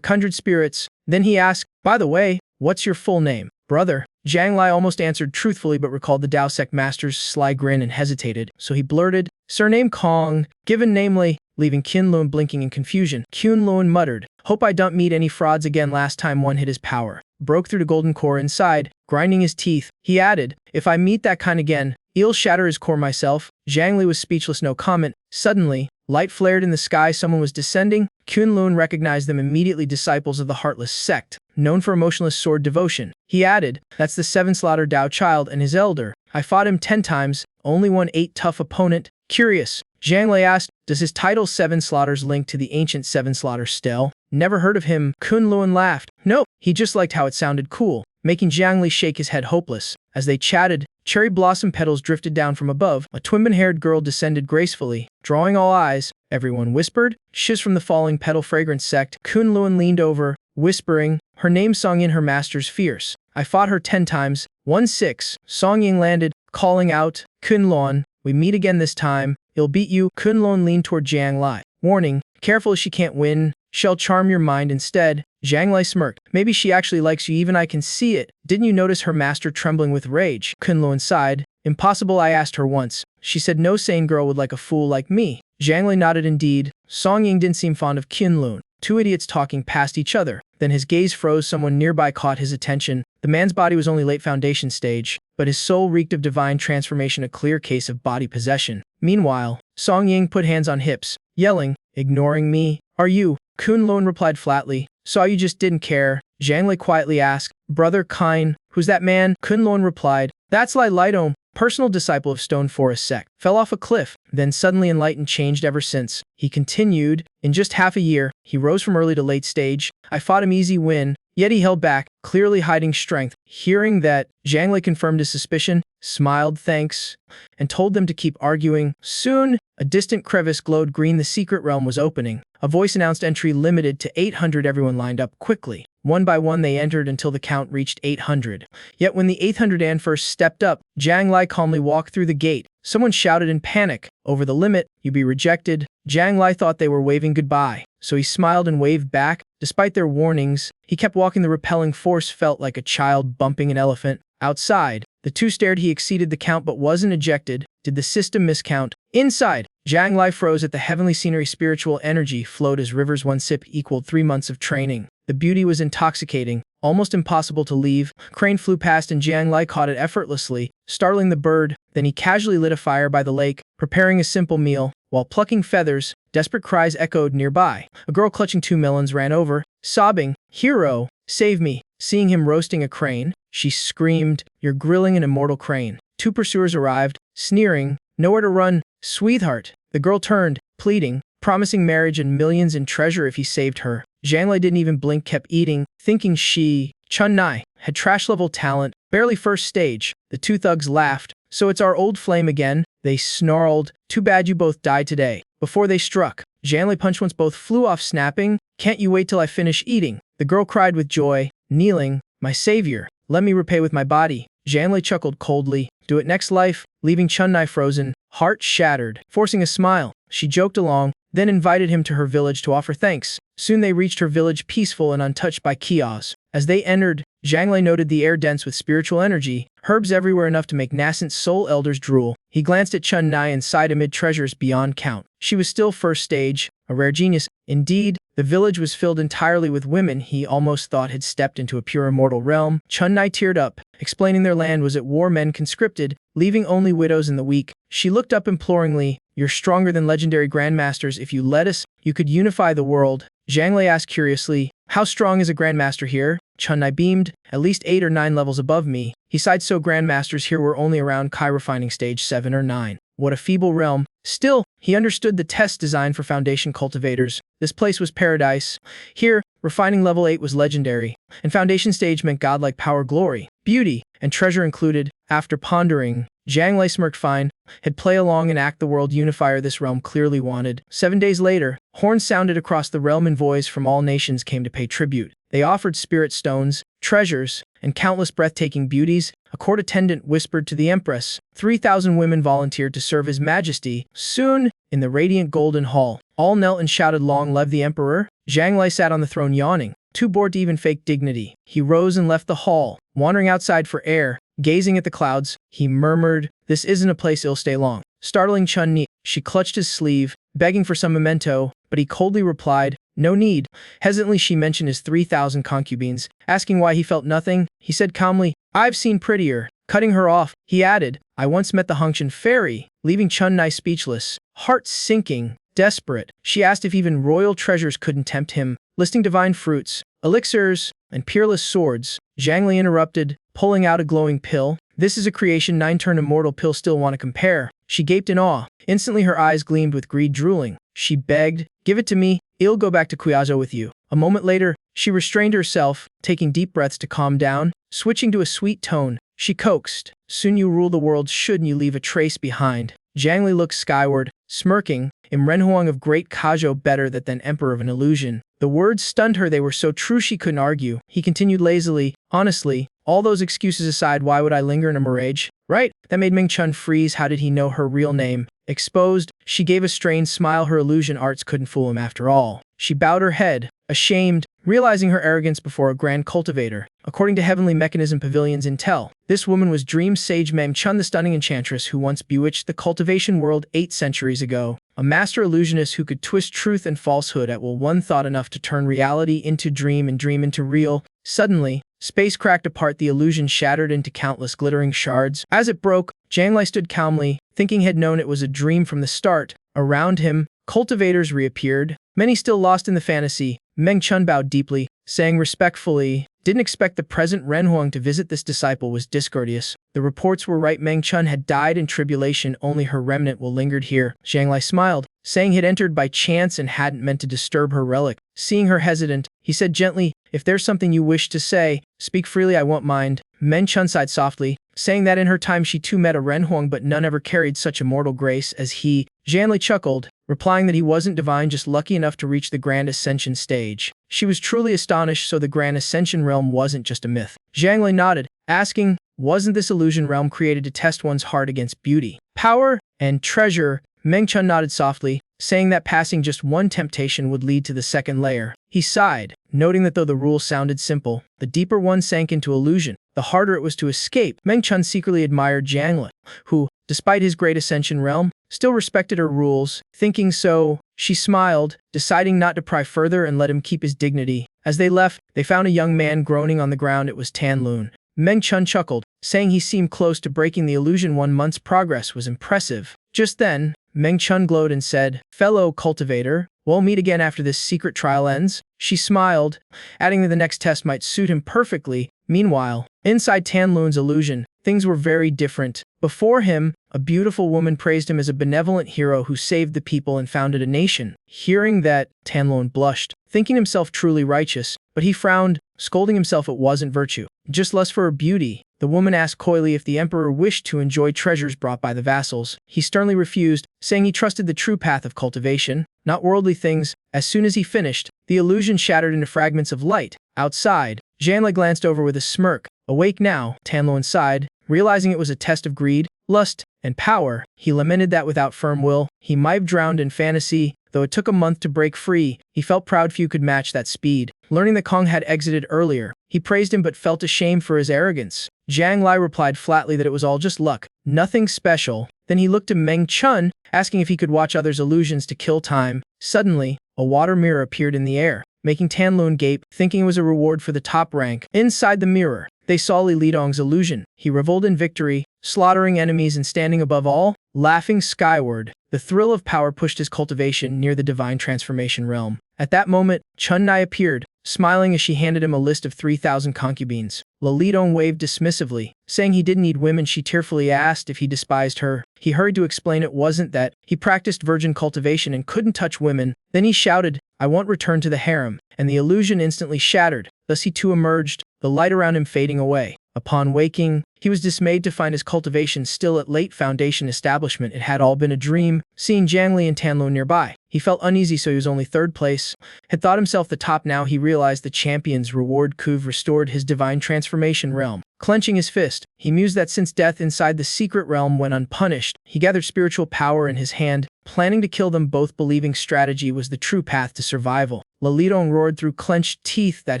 kindred spirits. Then he asked, by the way, what's your full name? Brother. Zhang Li almost answered truthfully but recalled the Dao sect master's sly grin and hesitated, so he blurted, surname Kong, given namely, leaving Kunlun blinking in confusion. Kunlun muttered, hope I don't meet any frauds again. Last time one hit his power broke through the golden core inside, grinding his teeth. He added, if I meet that kind again, I'll shatter his core myself. Zhang Li was speechless, no comment. Suddenly, light flared in the sky. Someone was descending. Kunlun recognized them immediately, disciples of the Heartless sect, known for emotionless sword devotion. He added, that's the 7 Slaughter Dao child and his elder. I fought him 10 times, only won 8 tough opponent. Curious, Zhang Li asked, does his title 7 Slaughters link to the ancient 7 Slaughter stele? Never heard of him. Kunlun laughed. Nope, he just liked how it sounded cool, making Zhang Li shake his head hopeless. As they chatted, cherry blossom petals drifted down from above. A twin-haired girl descended gracefully, drawing all eyes. Everyone whispered, she's from the falling petal fragrance sect. Kunlun leaned over, whispering, her name Song Yin, her master's fierce. I fought her 10 times, won 6. Song Yin landed, calling out, Kunlun, we meet again this time, it'll beat you. Kunlun leaned toward Zhang Li, warning, careful, she can't win, she'll charm your mind instead. Zhang Li smirked, maybe she actually likes you, even I can see it. Didn't you notice her master trembling with rage? Kunlun sighed, impossible, I asked her once. She said no sane girl would like a fool like me. Zhang Li nodded indeed. Song Yin didn't seem fond of Kunlun. 2 idiots talking past each other. Then his gaze froze. Someone nearby caught his attention. The man's body was only late foundation stage, but his soul reeked of divine transformation, a clear case of body possession. Meanwhile, Song Yin put hands on hips, yelling, ignoring me? Are you? Kunlun replied flatly, saw you just didn't care. Zhang Li quietly asked, brother Kine, who's that man? Kunlun replied, that's Lai Lidong, personal disciple of Stone Forest sect. Fell off a cliff, then suddenly enlightened, changed ever since. He continued, in just half a year, he rose from early to late stage. I fought him easy win, yet he held back, clearly hiding strength. Hearing that, Zhang Li confirmed his suspicion, smiled thanks, and told them to keep arguing. Soon, a distant crevice glowed green. The secret realm was opening. A voice announced entry limited to 800. Everyone lined up quickly. One by one they entered until the count reached 800. Yet when the 800 and first stepped up, Zhang Li calmly walked through the gate. Someone shouted in panic, over the limit, you be rejected. Zhang Li thought they were waving goodbye, so he smiled and waved back. Despite their warnings, he kept walking. The repelling force felt like a child bumping an elephant. Outside, the two stared. He exceeded the count but wasn't ejected. Did the system miscount? Inside, Zhang Li froze at the heavenly scenery. Spiritual energy flowed as rivers. 1 sip equaled 3 months of training. The beauty was intoxicating, almost impossible to leave. Crane flew past and Zhang Li caught it effortlessly, startling the bird. Then he casually lit a fire by the lake, preparing a simple meal. While plucking feathers, desperate cries echoed nearby. A girl clutching 2 melons ran over, sobbing, Chiro, save me. Seeing him roasting a crane, she screamed, you're grilling an immortal crane. 2 pursuers arrived, sneering, nowhere to run, sweetheart. The girl turned, pleading, promising marriage and millions in treasure if he saved her. Zhang Li didn't even blink, kept eating, thinking she, Chun Nai, had trash-level talent, barely first stage. The 2 thugs laughed, so it's our old flame again, they snarled, too bad you both died today. Before they struck, Zhang Li punched once, both flew off, snapping, can't you wait till I finish eating? The girl cried with joy, kneeling, my savior, let me repay with my body. Zhang Li chuckled coldly, do it next life, leaving Chun Nai frozen, heart shattered. Forcing a smile, she joked along, then invited him to her village to offer thanks. Soon they reached her village, peaceful and untouched by chaos. As they entered, Zhang Li noted the air dense with spiritual energy, herbs everywhere enough to make nascent soul elders drool. He glanced at Chun Nai and sighed amid treasures beyond count. She was still first stage, a rare genius. Indeed, the village was filled entirely with women he almost thought had stepped into a pure immortal realm. Chun Nai teared up, explaining their land was at war, men conscripted, leaving only widows and the weak. She looked up imploringly, You're stronger than legendary grandmasters. If you let us, you could unify the world. Zhang Lei asked curiously, how strong is a grandmaster here? Chun Nai beamed, at least 8 or 9 levels above me. He sighed, so grandmasters here were only around Kai refining stage 7 or 9. What a feeble realm. Still, he understood the test designed for foundation cultivators. This place was paradise. Here, refining level 8 was legendary, and foundation stage meant godlike power, glory, beauty, and treasure included. After pondering, Zhang Lei smirked. Fine, he'd play along and act the world unifier this realm clearly wanted. 7 days later, horns sounded across the realm, and envoys from all nations came to pay tribute. They offered spirit stones, treasures, and countless breathtaking beauties. A court attendant whispered to the Empress. 3,000 women volunteered to serve His Majesty. Soon, in the radiant golden hall, all knelt and shouted, "Long live the Emperor!" Zhang Lei sat on the throne yawning, too bored to even fake dignity. He rose and left the hall, wandering outside for air. Gazing at the clouds, he murmured, "This isn't a place I'll stay long." Startling Chun Ni, she clutched his sleeve, begging for some memento, but he coldly replied, "No need." Hesitantly, she mentioned his 3,000 concubines. Asking why he felt nothing, he said calmly, "I've seen prettier." Cutting her off, he added, "I once met the Hongqian fairy," leaving Chun Nai speechless. Heart sinking, desperate, she asked if even royal treasures couldn't tempt him, listing divine fruits, elixirs, and peerless swords. Zhang Li interrupted, pulling out a glowing pill. "This is a creation 9-turn immortal pill, still want to compare?" She gaped in awe. Instantly her eyes gleamed with greed, drooling. She begged, "Give it to me, I'll go back to Qiaozhou with you." A moment later, she restrained herself, taking deep breaths to calm down. Switching to a sweet tone, she coaxed, "Soon you rule the world, shouldn't you leave a trace behind?" Zhang Li looked skyward, smirking. "Im Renhuang of Great Kazhou better than Emperor of an illusion." The words stunned her, they were so true she couldn't argue. He continued lazily, "Honestly, all those excuses aside, why would I linger in a mirage? Right?" That made Ming Chun freeze. How did he know her real name? Exposed, she gave a strained smile. Her illusion arts couldn't fool him after all. She bowed her head, ashamed, realizing her arrogance before a grand cultivator. According to Heavenly Mechanism Pavilion's intel, this woman was Dream Sage Meng Chun, the stunning enchantress who once bewitched the cultivation world 8 centuries ago. A master illusionist who could twist truth and falsehood at will, one thought enough to turn reality into dream and dream into real. Suddenly, space cracked apart, the illusion shattered into countless glittering shards. As it broke, Zhang Lei stood calmly, thinking he'd known it was a dream from the start. Around him, cultivators reappeared, many still lost in the fantasy. Meng Chun bowed deeply, saying respectfully, "Didn't expect the present Renhuang to visit. This disciple was discourteous." The reports were right. Meng Chun had died in tribulation. Only her remnant will lingered here. Zhang Lei smiled, saying he'd entered by chance and hadn't meant to disturb her relic. Seeing her hesitant, he said gently, "If there's something you wish to say, speak freely, I won't mind." Meng Chun sighed softly, saying that in her time she too met a Renhuang, but none ever carried such immortal grace as he. Zhang Lei chuckled, replying that he wasn't divine, just lucky enough to reach the Grand Ascension stage. She was truly astonished, so the Grand Ascension realm wasn't just a myth. Zhang Lei nodded, asking, wasn't this illusion realm created to test one's heart against beauty, power, and treasure? Meng Chun nodded softly, saying that passing just one temptation would lead to the second layer. He sighed, noting that though the rules sounded simple, the deeper one sank into illusion, the harder it was to escape. Meng Chun secretly admired Zhang Lei, who, despite his great Ascension realm, still respected her rules. Thinking so, she smiled, deciding not to pry further and let him keep his dignity. As they left, they found a young man groaning on the ground. It was Tan Lun. Meng Chun chuckled, saying he seemed close to breaking the illusion. 1 month's progress was impressive. Just then, Meng Chun glowed and said, "Fellow cultivator, we'll meet again after this secret trial ends." She smiled, adding that the next test might suit him perfectly. Meanwhile, inside Tan Lun's illusion, things were very different. Before him, a beautiful woman praised him as a benevolent hero who saved the people and founded a nation. Hearing that, Tan Lun blushed, thinking himself truly righteous, but he frowned, scolding himself it wasn't virtue, just lust for her beauty. The woman asked coyly if the emperor wished to enjoy treasures brought by the vassals. He sternly refused, saying he trusted the true path of cultivation, not worldly things. As soon as he finished, the illusion shattered into fragments of light. Outside, Zhang Lei glanced over with a smirk. Awake now, Tan Lun sighed, realizing it was a test of greed, lust, and power. He lamented that without firm will, he might have drowned in fantasy. Though it took a month to break free, he felt proud few could match that speed. Learning that Kong had exited earlier, he praised him but felt ashamed for his arrogance. Zhang Lei replied flatly that it was all just luck, nothing special. Then he looked to Meng Chun, asking if he could watch others' illusions to kill time. Suddenly, a water mirror appeared in the air, making Tan Lun gape, thinking it was a reward for the top rank. Inside the mirror, they saw Li Lidong's illusion. He reveled in victory, slaughtering enemies and standing above all, laughing skyward. The thrill of power pushed his cultivation near the divine transformation realm. At that moment, Chun Nai appeared, smiling as she handed him a list of 3,000 concubines. Lilidong waved dismissively, saying he didn't need women. She tearfully asked if he despised her. He hurried to explain it wasn't that. He practiced virgin cultivation and couldn't touch women. Then he shouted, "I want return to the harem," and the illusion instantly shattered. Thus he too emerged, the light around him fading away. Upon waking, he was dismayed to find his cultivation still at late foundation establishment. It had all been a dream. Seeing Jiang Li and Tanlo nearby, he felt uneasy, so he was only third place. Had thought himself the top. Now he realized the champion's reward could restored his divine transformation realm. Clenching his fist, he mused that since death inside the secret realm went unpunished, he gathered spiritual power in his hand, planning to kill them both, believing strategy was the true path to survival. Lilidong roared through clenched teeth that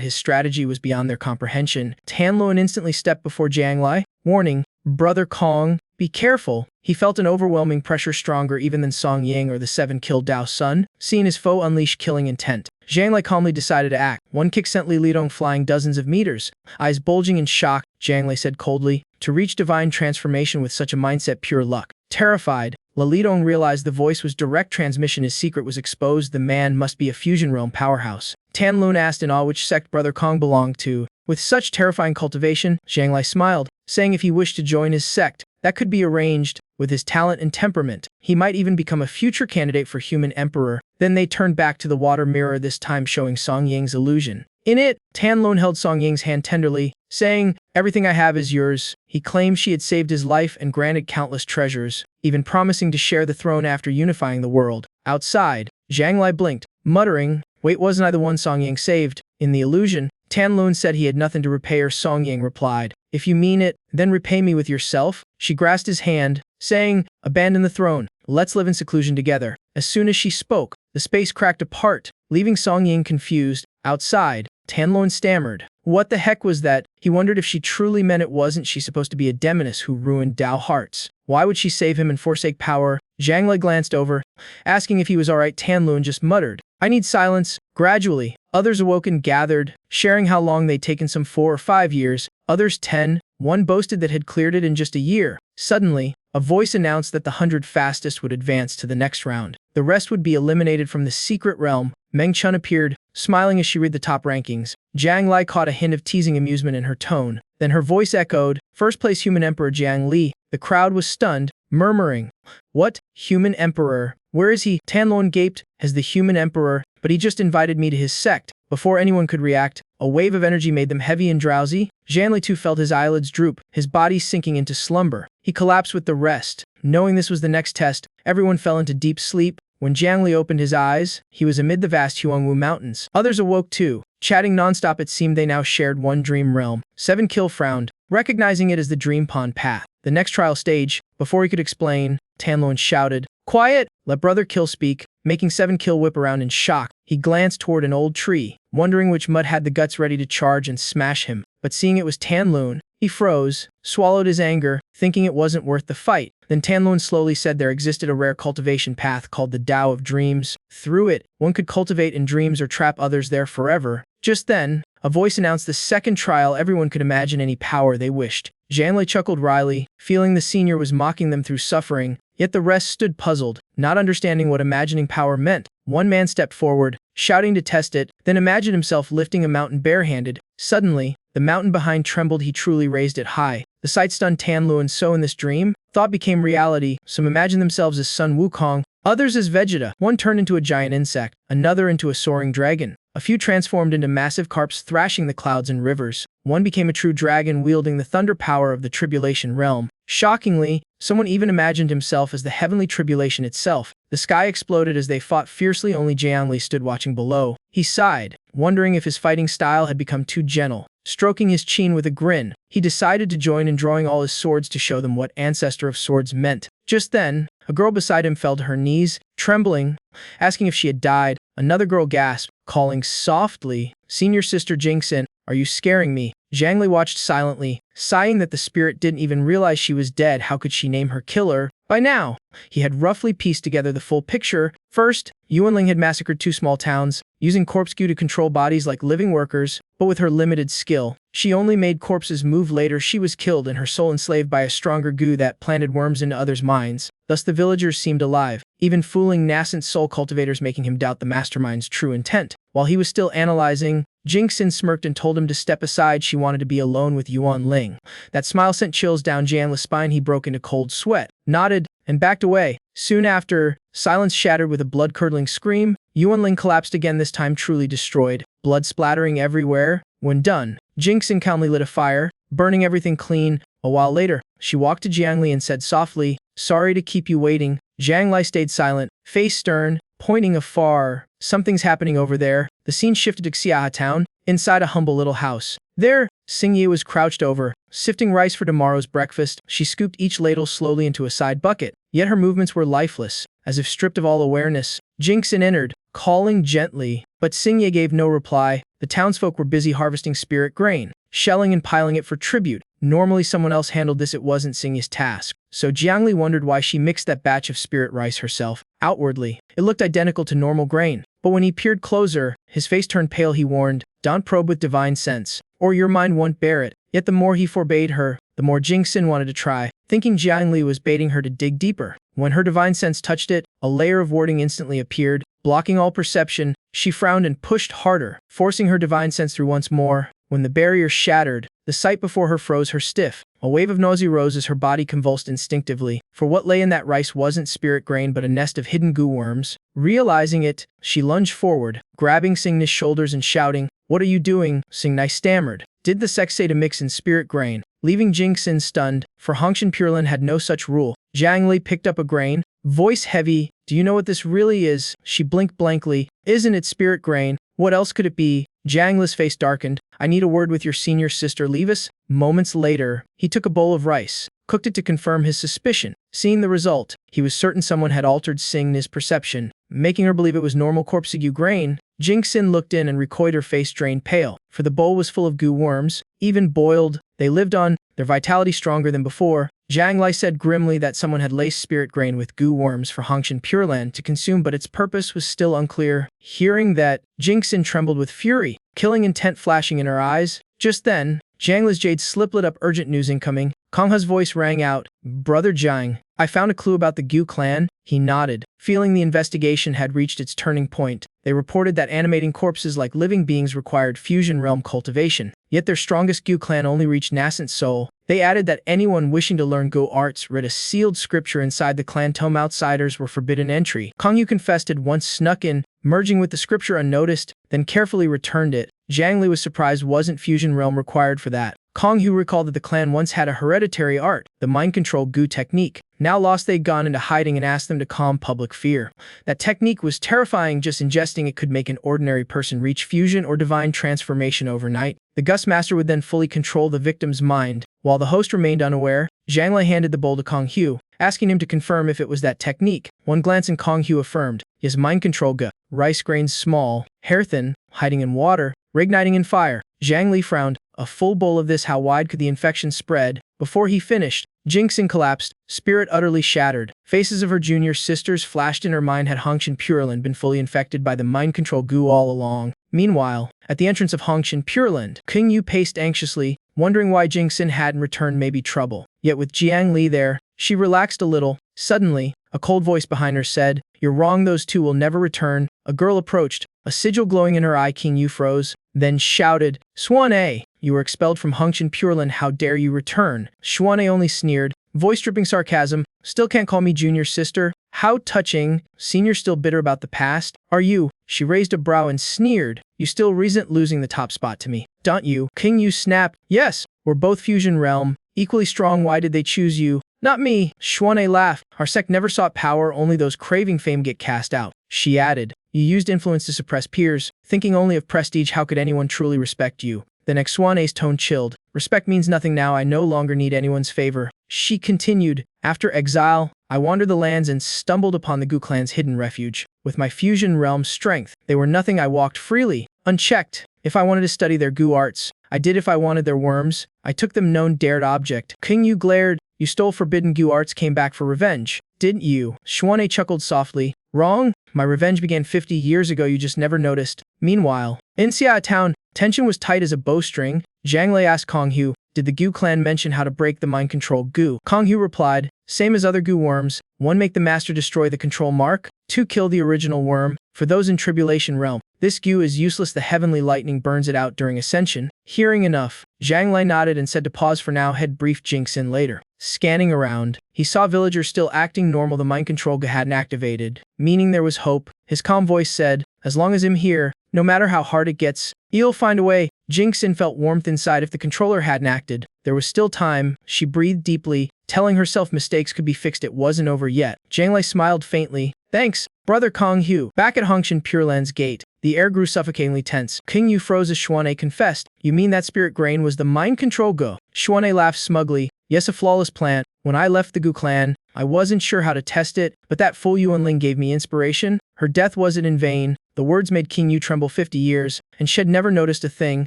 his strategy was beyond their comprehension. Tanluan instantly stepped before Jiang Li, warning, "Brother Kong, be careful." He felt an overwhelming pressure stronger even than Song Ying or the 7-killed Dao Sun, seeing his foe unleash killing intent. Jiang Li calmly decided to act. One kick sent Lilidong flying dozens of meters. Eyes bulging in shock, Jiang Li said coldly, "To reach divine transformation with such a mindset, pure luck." Terrified, Lilidong realized the voice was direct transmission. His secret was exposed. The man must be a fusion realm powerhouse. Tanlun asked in awe which sect Brother Kong belonged to. With such terrifying cultivation, Jiang Li smiled, saying if he wished to join his sect, that could be arranged. With his talent and temperament, he might even become a future candidate for human emperor. Then they turned back to the water mirror, this time showing Song Ying's illusion. In it, Tanlun held Song Ying's hand tenderly, saying, "Everything I have is yours." He claimed she had saved his life and granted countless treasures, even promising to share the throne after unifying the world. Outside, Jiang Li blinked, muttering, "Wait, wasn't I the one Song Ying saved?" In the illusion, Tanlun said he had nothing to repay her. Song Ying replied, "If you mean it, then repay me with yourself." She grasped his hand, saying, "Abandon the throne. Let's live in seclusion together." As soon as she spoke, the space cracked apart, leaving Song Ying confused. Outside, Tanlun stammered. What the heck was that? He wondered if she truly meant it. Wasn't she supposed to be a demoness who ruined Dao hearts? Why would she save him and forsake power? Jiang Li glanced over, asking if he was alright. Tanlun just muttered, "I need silence." Gradually, others awoke and gathered, sharing how long they'd taken, some 4 or 5 years, others 10. One boasted that had cleared it in just a year. Suddenly, a voice announced that the 100 fastest would advance to the next round. The rest would be eliminated from the secret realm. Meng Chun appeared, smiling as she read the top rankings. Jiang Li caught a hint of teasing amusement in her tone. Then her voice echoed, "First place Human Emperor Jiang Li." The crowd was stunned, murmuring, "What? Human Emperor? Where is he?" Tanlun gaped, "As the Human Emperor, but he just invited me to his sect." Before anyone could react, a wave of energy made them heavy and drowsy. Jiang Li too felt his eyelids droop, his body sinking into slumber. He collapsed with the rest. Knowing this was the next test, everyone fell into deep sleep. When Jiang Li opened his eyes, he was amid the vast Huangwu Mountains. Others awoke too, chatting nonstop. It seemed they now shared one dream realm. 7-Kill frowned, recognizing it as the Dream Pond path. The next trial stage. Before he could explain, Tanlun shouted, "Quiet! Let Brother Kill speak." Making 7-Kill whip around in shock, he glanced toward an old tree, wondering which mud had the guts ready to charge and smash him. But seeing it was Tanlun, he froze, swallowed his anger, thinking it wasn't worth the fight. Then Tanlun slowly said there existed a rare cultivation path called the Tao of Dreams. Through it, one could cultivate in dreams or trap others there forever. Just then, a voice announced the second trial. Everyone could imagine any power they wished. Jiang Li chuckled wryly, feeling the senior was mocking them through suffering, yet the rest stood puzzled, not understanding what imagining power meant. One man stepped forward, shouting to test it, then imagined himself lifting a mountain barehanded. Suddenly, the mountain behind trembled. He truly raised it high. The sight stunned Tanlun. So in this dream, thought became reality. Some imagined themselves as Sun Wukong, others as Vegeta. One turned into a giant insect, another into a soaring dragon. A few transformed into massive carps thrashing the clouds and rivers. One became a true dragon wielding the thunder power of the Tribulation realm. Shockingly, someone even imagined himself as the heavenly tribulation itself. The sky exploded as they fought fiercely. Only Jiang Li stood watching below. He sighed, wondering if his fighting style had become too gentle. Stroking his chin with a grin, he decided to join in drawing all his swords to show them what Ancestor of Swords meant. Just then, a girl beside him fell to her knees, trembling, asking if she had died. Another girl gasped, calling softly, "Senior Sister Jingxin, are you scaring me?" Jiang Li watched silently, sighing that the spirit didn't even realize she was dead. How could she name her killer? By now, he had roughly pieced together the full picture. First, Yuanling had massacred 2 small towns, using corpse goo to control bodies like living workers, but with her limited skill, she only made corpses move. Later, she was killed and her soul enslaved by a stronger goo that planted worms into others' minds. thus the villagers seemed alive, even fooling nascent soul cultivators, making him doubt the mastermind's true intent. While he was still analyzing, Jingxin smirked and told him to step aside. She wanted to be alone with Yuan Ling. That smile sent chills down Jiangla's spine. He broke into cold sweat, nodded, and backed away. Soon after, silence shattered with a blood-curdling scream. Yuan Ling collapsed again, this time truly destroyed, blood splattering everywhere. When done, Jingxin calmly lit a fire, burning everything clean. A while later, she walked to Jiangli and said softly, "Sorry to keep you waiting." Jiangli stayed silent, face stern, pointing afar. "Something's happening over there." The scene shifted to Xiahe town, inside a humble little house. There, Xingye was crouched over, sifting rice for tomorrow's breakfast. She scooped each ladle slowly into a side bucket, yet her movements were lifeless, as if stripped of all awareness. Jingxin entered, calling gently, but Xingye gave no reply. The townsfolk were busy harvesting spirit grain, shelling and piling it for tribute. Normally someone else handled this, it wasn't Xingye's task. So Jiangli wondered why she mixed that batch of spirit rice herself. Outwardly, it looked identical to normal grain, but when he peered closer, his face turned pale. He warned, "Don't probe with divine sense, or your mind won't bear it." Yet the more he forbade her, the more Jingxin wanted to try, thinking Jiangli was baiting her to dig deeper. When her divine sense touched it, a layer of warding instantly appeared, blocking all perception. She frowned and pushed harder, forcing her divine sense through once more. When the barrier shattered, the sight before her froze her stiff. A wave of nausea rose as her body convulsed instinctively, for what lay in that rice wasn't spirit grain but a nest of hidden goo worms. Realizing it, she lunged forward, grabbing Xingni's shoulders and shouting, "What are you doing?" Xingni stammered. Did the sex say to mix in spirit grain? Leaving Jingxin stunned, for Hongshan Purelin had no such rule. Jiangli picked up a grain, voice heavy. "Do you know what this really is?" She blinked blankly. "Isn't it spirit grain? What else could it be?" Jiangli's face darkened. "I need a word with your senior sister, leave us." Moments later, he took a bowl of rice, cooked it to confirm his suspicion. Seeing the result, he was certain someone had altered Xingni's perception, making her believe it was normal corpsegoo grain. Jingxin looked in and recoiled, her face drained pale, for the bowl was full of goo worms, even boiled. They lived on, their vitality stronger than before. Jiangli said grimly that someone had laced spirit grain with goo worms for Hongshan Pureland to consume, but its purpose was still unclear. Hearing that, Jingxin trembled with fury, killing intent flashing in her eyes. Just then, Jiangli's jade slip lit up. "Urgent news incoming." Kongha's voice rang out. "Brother Jiang, I found a clue about the Gu clan." He nodded, feeling the investigation had reached its turning point. They reported that animating corpses like living beings required fusion realm cultivation, yet their strongest Gu clan only reached nascent soul. They added that anyone wishing to learn Gu arts read a sealed scripture inside the clan tome. Outsiders were forbidden entry. Kongyu confessed had once snuck in, merging with the scripture unnoticed, then carefully returned it. Jiangli was surprised wasn't fusion realm required for that. Konghu recalled that the clan once had a hereditary art, the mind control Gu technique. Now lost, they'd gone into hiding and asked them to calm public fear. That technique was terrifying. Just ingesting it could make an ordinary person reach fusion or divine transformation overnight. The Gus Master would then fully control the victim's mind. While the host remained unaware, Jiangli handed the bowl to Konghu, asking him to confirm if it was that technique. One glance and Konghu affirmed, "Yes, mind control Gu. Rice grains small, hair thin, hiding in water, reigniting in fire." Jiangli frowned. A full bowl of this, how wide could the infection spread? Before he finished, Jingxin collapsed, spirit utterly shattered. Faces of her junior sisters flashed in her mind. Had Hongshan Pureland been fully infected by the mind control Gu all along? Meanwhile, at the entrance of Hongshan Pureland, King Yu paced anxiously, wondering why Jingxin hadn't returned. Maybe trouble. Yet with Jiang Li there, she relaxed a little. Suddenly, a cold voice behind her said, "You're wrong, those two will never return." A girl approached, a sigil glowing in her eye. King Yu froze, then shouted, "Swan-A, you were expelled from Hongshan Pureland. How dare you return?" Swan-A only sneered, voice dripping sarcasm. "Still can't call me junior sister? How touching. Senior still bitter about the past? Are you?" She raised a brow and sneered. "You still resent losing the top spot to me, don't you?" King Yu snapped. "Yes, we're both fusion realm, equally strong. Why did they choose you? Not me." Swan-A laughed. "Our sect never sought power, only those craving fame get cast out." She added, "You used influence to suppress peers, thinking only of prestige. How could anyone truly respect you?" The next Swan-A's tone chilled. "Respect means nothing now. I no longer need anyone's favor." She continued, "After exile, I wandered the lands and stumbled upon the Gu clan's hidden refuge. With my fusion realm strength, they were nothing. I walked freely, unchecked. If I wanted to study their Gu arts, I did. If I wanted their worms, I took them. Known dared object." King Yu glared. "You stole forbidden Gu arts, came back for revenge, didn't you?" Swan-A chuckled softly. "Wrong. My revenge began 50 years ago. You just never noticed." Meanwhile, in Xia town, tension was tight as a bowstring. Jiangli asked Konghu, "Did the Gu clan mention how to break the mind control Gu?" Konghu replied, Same as other goo worms. 1. Make the master destroy the control mark. 2. Kill the original worm. For those in Tribulation Realm, this goo is useless. The heavenly lightning burns it out during Ascension. Hearing enough, Zhang Lai nodded and said to pause for now. Had briefed Jingxin later. Scanning around, he saw villagers still acting normal. The mind control hadn't activated, meaning there was hope. His calm voice said, as long as I'm here, no matter how hard it gets, you'll find a way. Jingxin felt warmth inside. If the controller hadn't acted, there was still time. She breathed deeply, telling herself mistakes could be fixed. It wasn't over yet. Zhang Lai smiled faintly. Thanks, Brother Kong Hu. Back at Hongshan Pure Land's gate, the air grew suffocatingly tense. King Yu froze as Xuan'ei confessed. You mean that spirit grain was the mind control go? Xuan'ei laughed smugly. Yes, a flawless plant. When I left the Gu clan, I wasn't sure how to test it, but that fool Yuanling gave me inspiration. Her death wasn't in vain. The words made King Yu tremble. 50 years, and she had never noticed a thing.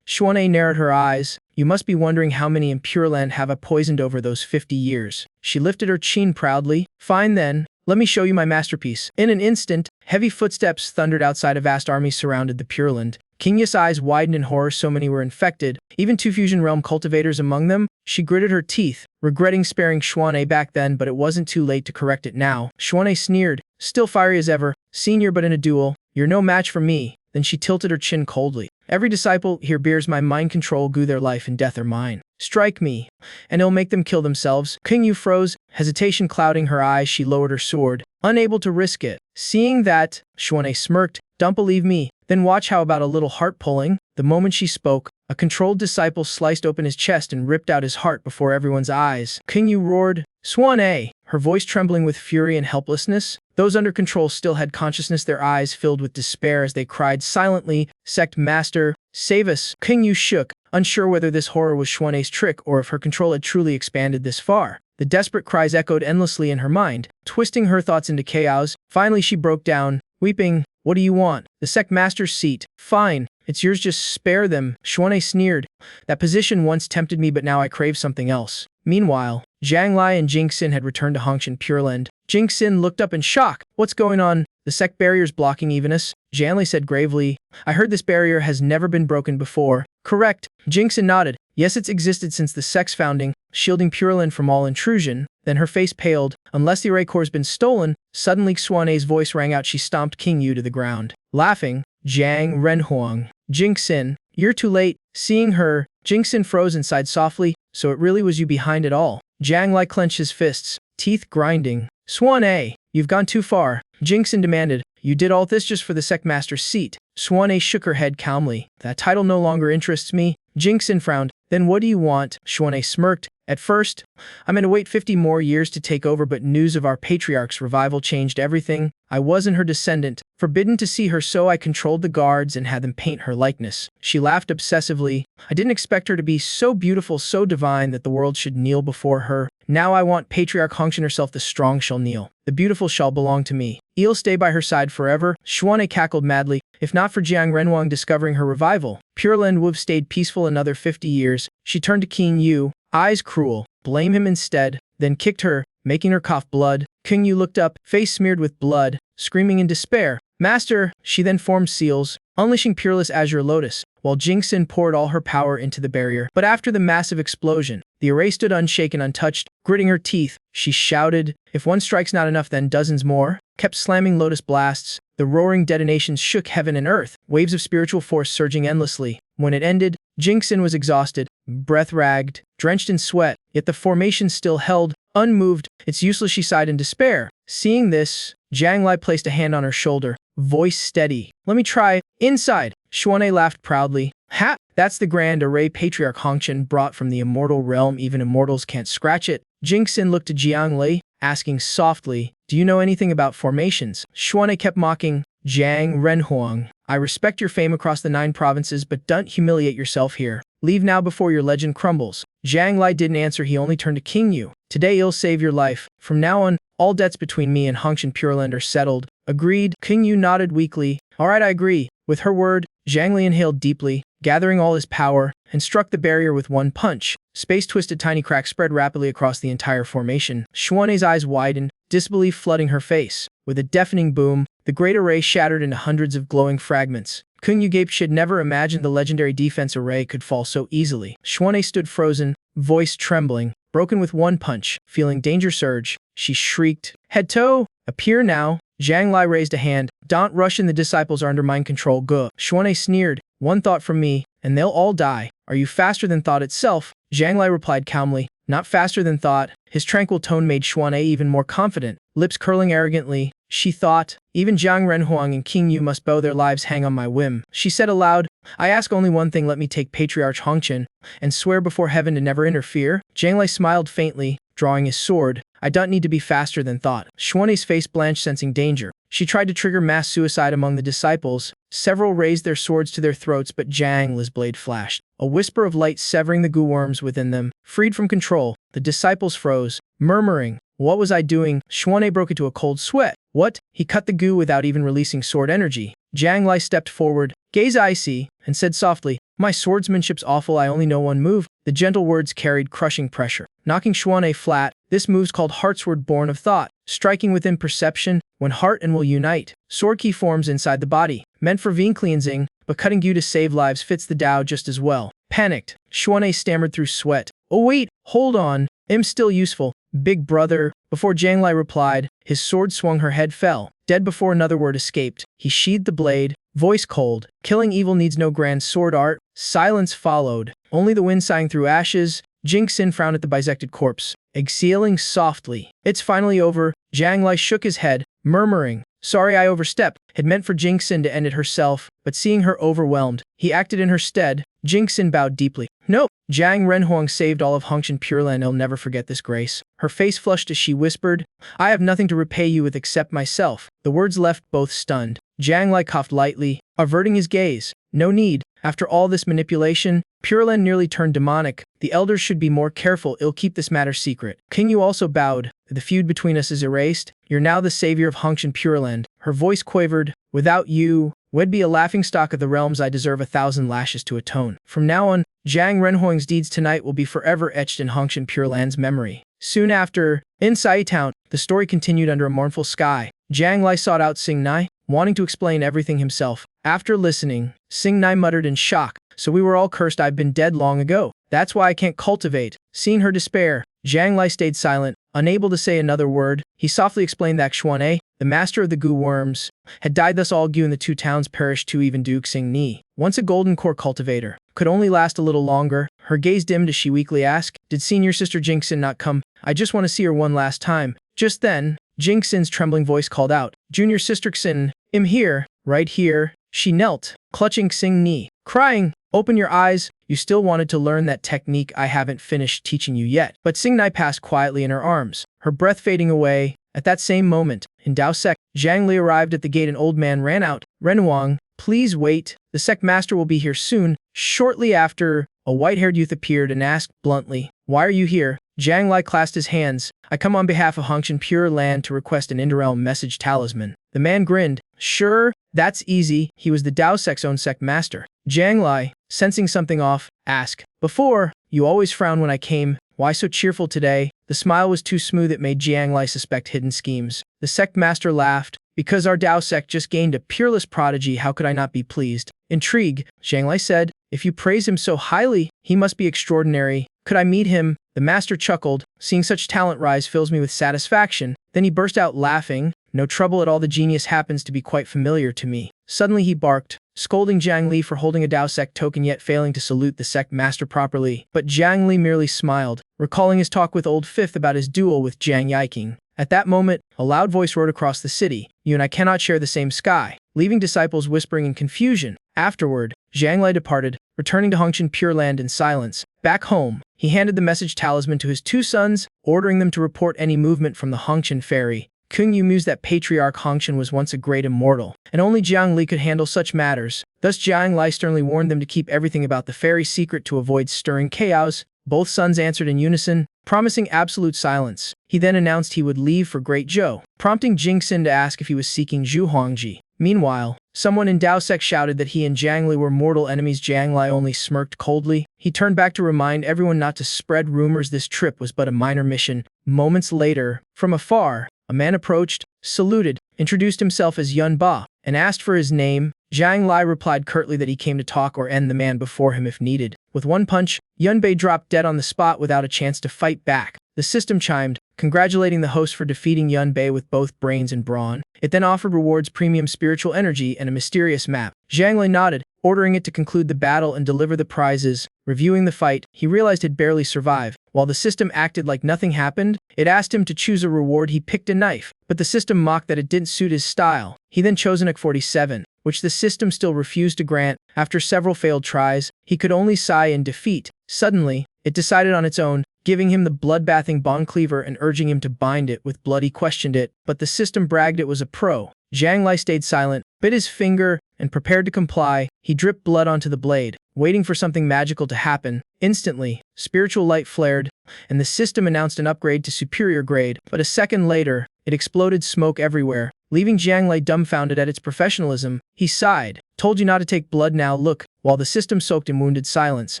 Xuan'ei narrowed her eyes. You must be wondering how many in Pure Land have I poisoned over those 50 years. She lifted her chin proudly. Fine then. Let me show you my masterpiece. In an instant, heavy footsteps thundered outside. A vast army surrounded the Pure Land. King Yu's eyes widened in horror. So many were infected, even 2 Fusion Realm cultivators among them. She gritted her teeth, regretting sparing Xuan'ei back then, but it wasn't too late to correct it now. Xuan'ei sneered, still fiery as ever. Senior, but in a duel, you're no match for me. Then she tilted her chin coldly. Every disciple here bears my mind control goo. Their life and death are mine. Strike me, and it'll make them kill themselves. King Yu froze, hesitation clouding her eyes. She lowered her sword, unable to risk it. Seeing that, Xuan'ei smirked. Don't believe me? Then watch. How about a little heart pulling? The moment she spoke, a controlled disciple sliced open his chest and ripped out his heart before everyone's eyes. King Yu roared, Xuan'ei, her voice trembling with fury and helplessness. Those under control still had consciousness, their eyes filled with despair as they cried silently, Sect Master, save us. King Yu shook, unsure whether this horror was Xuan'ei's trick or if her control had truly expanded this far. The desperate cries echoed endlessly in her mind, twisting her thoughts into chaos. Finally she broke down, weeping. What do you want? The Sect Master's seat. Fine, it's yours, just spare them. Xuan'ei sneered. That position once tempted me, but now I crave something else. Meanwhile, Zhang Lai and Jingxin had returned to Hongshan Pure Land. Jingxin looked up in shock. What's going on? The sect barrier's blocking evenness, Zhang Lai said gravely. I heard this barrier has never been broken before. Correct. Jingxin nodded. Yes, it's existed since the sect's founding, shielding Pure Land from all intrusion. Then her face paled. Unless the array core's been stolen. Suddenly Xuan'ei's voice rang out. She stomped King Yu to the ground. Laughing, Jiang Renhuang. Jingxin, you're too late. Seeing her, Jingxin froze inside softly. So it really was you behind it all. Zhang Lai clenched his fists, teeth grinding. Xuan'ei, you've gone too far. Jingxin demanded. You did all this just for the sect master's seat. Xuan'ei shook her head calmly. That title no longer interests me. Jingxin frowned. Then what do you want? Xuan'ei smirked. At first, I'm going to wait 50 more years to take over, but news of our patriarch's revival changed everything. I wasn't her descendant, forbidden to see her, so I controlled the guards and had them paint her likeness. She laughed obsessively. I didn't expect her to be so beautiful, so divine that the world should kneel before her. Now I want Patriarch Hongshan herself. The strong shall kneel. The beautiful shall belong to me. I'll stay by her side forever. Xuan'ei cackled madly. If not for Jiang Renhuang discovering her revival, Pure Land would have stayed peaceful another 50 years. She turned to King Yu, eyes cruel. Blame him instead. Then kicked her, making her cough blood. King Yu looked up, face smeared with blood, screaming in despair. Master! She then formed seals, unleashing Pureless Azure Lotus, while Jingxin poured all her power into the barrier. But after the massive explosion, the array stood unshaken, untouched. Gritting her teeth, she shouted, if one strike's not enough, then dozens more. Kept slamming lotus blasts. The roaring detonations shook heaven and earth, waves of spiritual force surging endlessly. When it ended, Jingxin was exhausted, breath ragged, drenched in sweat, yet the formation still held, unmoved. It's useless, she sighed in despair. Seeing this, Zhang Lai placed a hand on her shoulder, voice steady. Let me try. Inside. Xuan'ei laughed proudly. Ha! That's the grand array Patriarch Hongshan brought from the immortal realm. Even immortals can't scratch it. Jingxin looked to Jiang Lai, asking softly, do you know anything about formations? Xuan'ei kept mocking. Jiang Renhuang, I respect your fame across the 9 provinces, but don't humiliate yourself here. Leave now before your legend crumbles. Zhang Lai didn't answer, he only turned to King Yu. Today I'll save your life. From now on, all debts between me and Hongshan Pure Land are settled. Agreed. King Yu nodded weakly. Alright, I agree. With her word, Zhang Lai inhaled deeply, gathering all his power, and struck the barrier with one punch. Space-twisted tiny cracks spread rapidly across the entire formation. Xuan'ei's eyes widened, disbelief flooding her face. With a deafening boom, the great array shattered into hundreds of glowing fragments. King Yu gaped. She had never imagined the legendary defense array could fall so easily. Xuan'ei stood frozen, voice trembling. broken with one punch. Feeling danger surge, she shrieked, "Head toe, appear now!" Zhang Lai raised a hand. "Don't rush in, the disciples are under mind control." Guh. Xuan'e sneered, "One thought from me, and they'll all die. Are you faster than thought itself?" Zhang Lai replied calmly, "Not faster than thought." His tranquil tone made Xuan'e even more confident, lips curling arrogantly. She thought, "Even Jiang Renhuang and King Yu must bow their lives hang on my whim." She said aloud, "I ask only one thing, let me take Patriarch Hongqian and swear before heaven to never interfere." Zhang Lai smiled faintly, drawing his sword. "I don't need to be faster than thought." Xuan'e's face blanched, sensing danger. She tried to trigger mass suicide among the disciples. Several raised their swords to their throats, but Zhang Li's blade flashed. A whisper of light severing the goo worms within them. Freed from control, the disciples froze, murmuring, "What was I doing?" Xuan'e broke into a cold sweat. "What?" He cut the goo without even releasing sword energy. Zhang Lai stepped forward, gaze icy, and said softly, "My swordsmanship's awful, I only know one move." The gentle words carried crushing pressure, knocking Xuan'e flat. This move's called Heartsword, born of thought, striking within perception. When heart and will unite, sword key forms inside the body, meant for vein cleansing, but cutting goo to save lives fits the Tao just as well. Panicked, Xuan'e stammered through sweat, "Oh wait, hold on, I'm still useful, big brother." Before Zhang Lai replied, his sword swung, her head fell, dead before another word escaped. He sheathed the blade, voice cold, "Killing evil needs no grand sword art." Silence followed, only the wind sighing through ashes. Jing Xin frowned at the bisected corpse, exhaling softly. "It's finally over." Zhang Lai shook his head, murmuring, "Sorry I overstepped." Had meant for Jing Xin to end it herself, but seeing her overwhelmed, he acted in her stead. Jing Xin bowed deeply. "Nope, Jiang Renhuang saved all of Hongqian Pure Land. I'll never forget this grace." Her face flushed as she whispered, "I have nothing to repay you with except myself." The words left both stunned. Zhang Lai coughed lightly, averting his gaze. "No need. After all this manipulation, Pure Land nearly turned demonic. The elders should be more careful. I'll keep this matter secret." King Yu also bowed. "The feud between us is erased. You're now the savior of Hongqian Pure Land." Her voice quavered. "Without you, we'd be a laughingstock of the realms. I deserve 1,000 lashes to atone. From now on, Jiang Renhuang's deeds tonight will be forever etched in Hongqian Pure Land's memory." Soon after, in Sai Town, the story continued under a mournful sky. Zhang Lai sought out Xing Nai, wanting to explain everything himself. After listening, Xing Nai muttered in shock, "So we were all cursed. I've been dead long ago. That's why I can't cultivate." Seeing her despair, Zhang Lai stayed silent, unable to say another word. He softly explained that Xuan'e, the master of the goo worms, had died, thus all goo in the two towns perished too. Even Duke Xing Ni, once a golden core cultivator, could only last a little longer. Her gaze dimmed as she weakly asked, "Did senior sister Jing Xin not come? I just want to see her one last time." Just then, Jing Xin's trembling voice called out, "Junior sister Xin, I'm here, right here." She knelt, clutching Xing Ni, crying, "Open your eyes. You still wanted to learn that technique. I haven't finished teaching you yet." But Xing Nai passed quietly in her arms, her breath fading away. At that same moment, in Dao Sec, Zhang Li arrived at the gate. An old man ran out. "Renhuang, please wait. The sect master will be here soon." Shortly after, a white-haired youth appeared and asked bluntly, "Why are you here?" Zhang Lai clasped his hands. "I come on behalf of Hongqian Pure Land to request an interrealm message talisman." The man grinned. "Sure, that's easy." He was the Dao Sect's own sect master. Zhang Lai, sensing something off, asked, "Before, you always frowned when I came. Why so cheerful today?" The smile was too smooth, it made Zhang Lai suspect hidden schemes. The sect master laughed. "Because our Dao sect just gained a peerless prodigy, how could I not be pleased?" Intrigue, Zhang Lai said, "If you praise him so highly, he must be extraordinary. Could I meet him?" The master chuckled. "Seeing such talent rise fills me with satisfaction." Then he burst out laughing. "No trouble at all, the genius happens to be quite familiar to me." Suddenly he barked, scolding Zhang Li for holding a Dao sect token yet failing to salute the sect master properly. But Zhang Li merely smiled, recalling his talk with Old Fifth about his duel with Jiang Yiking. At that moment, a loud voice rode across the city, "You and I cannot share the same sky," leaving disciples whispering in confusion. Afterward, Zhang Lai departed, returning to Hongqian Pure Land in silence. Back home, he handed the message talisman to his two sons, ordering them to report any movement from the Hongqian ferry. King Yu mused that Patriarch Hongqian was once a great immortal, and only Jiang Li could handle such matters. Thus Jiang Lai sternly warned them to keep everything about the ferry secret to avoid stirring chaos. Both sons answered in unison, promising absolute silence. He then announced he would leave for Great Zhou, prompting Jing Xin to ask if he was seeking Zhu Huangji. Meanwhile, someone in Dao Sec shouted that he and Jiang Li were mortal enemies. Jiang Lai only smirked coldly. He turned back to remind everyone not to spread rumors. This trip was but a minor mission. Moments later, from afar, a man approached, saluted, introduced himself as Yun Ba, and asked for his name. Jiang Lai replied curtly that he came to talk or end the man before him if needed. With one punch, Yunbei dropped dead on the spot without a chance to fight back. The system chimed, congratulating the host for defeating Yunbei with both brains and brawn. It then offered rewards, premium spiritual energy, and a mysterious map. Jiang Lai nodded, ordering it to conclude the battle and deliver the prizes. Reviewing the fight, he realized he'd barely survived. While the system acted like nothing happened, it asked him to choose a reward. He picked a knife, but the system mocked that it didn't suit his style. He then chose an AK-47, which the system still refused to grant. After several failed tries, he could only sigh in defeat. Suddenly, it decided on its own, giving him the blood-bathing bone cleaver and urging him to bind it with blood. He questioned it, but the system bragged it was a pro. Jiang Lai stayed silent, bit his finger, and prepared to comply. He dripped blood onto the blade, waiting for something magical to happen. Instantly, spiritual light flared, and the system announced an upgrade to superior grade, but a second later, it exploded smoke everywhere, leaving Jiang Lai dumbfounded at its professionalism. He sighed, told you not to take blood now look, while the system soaked in wounded silence.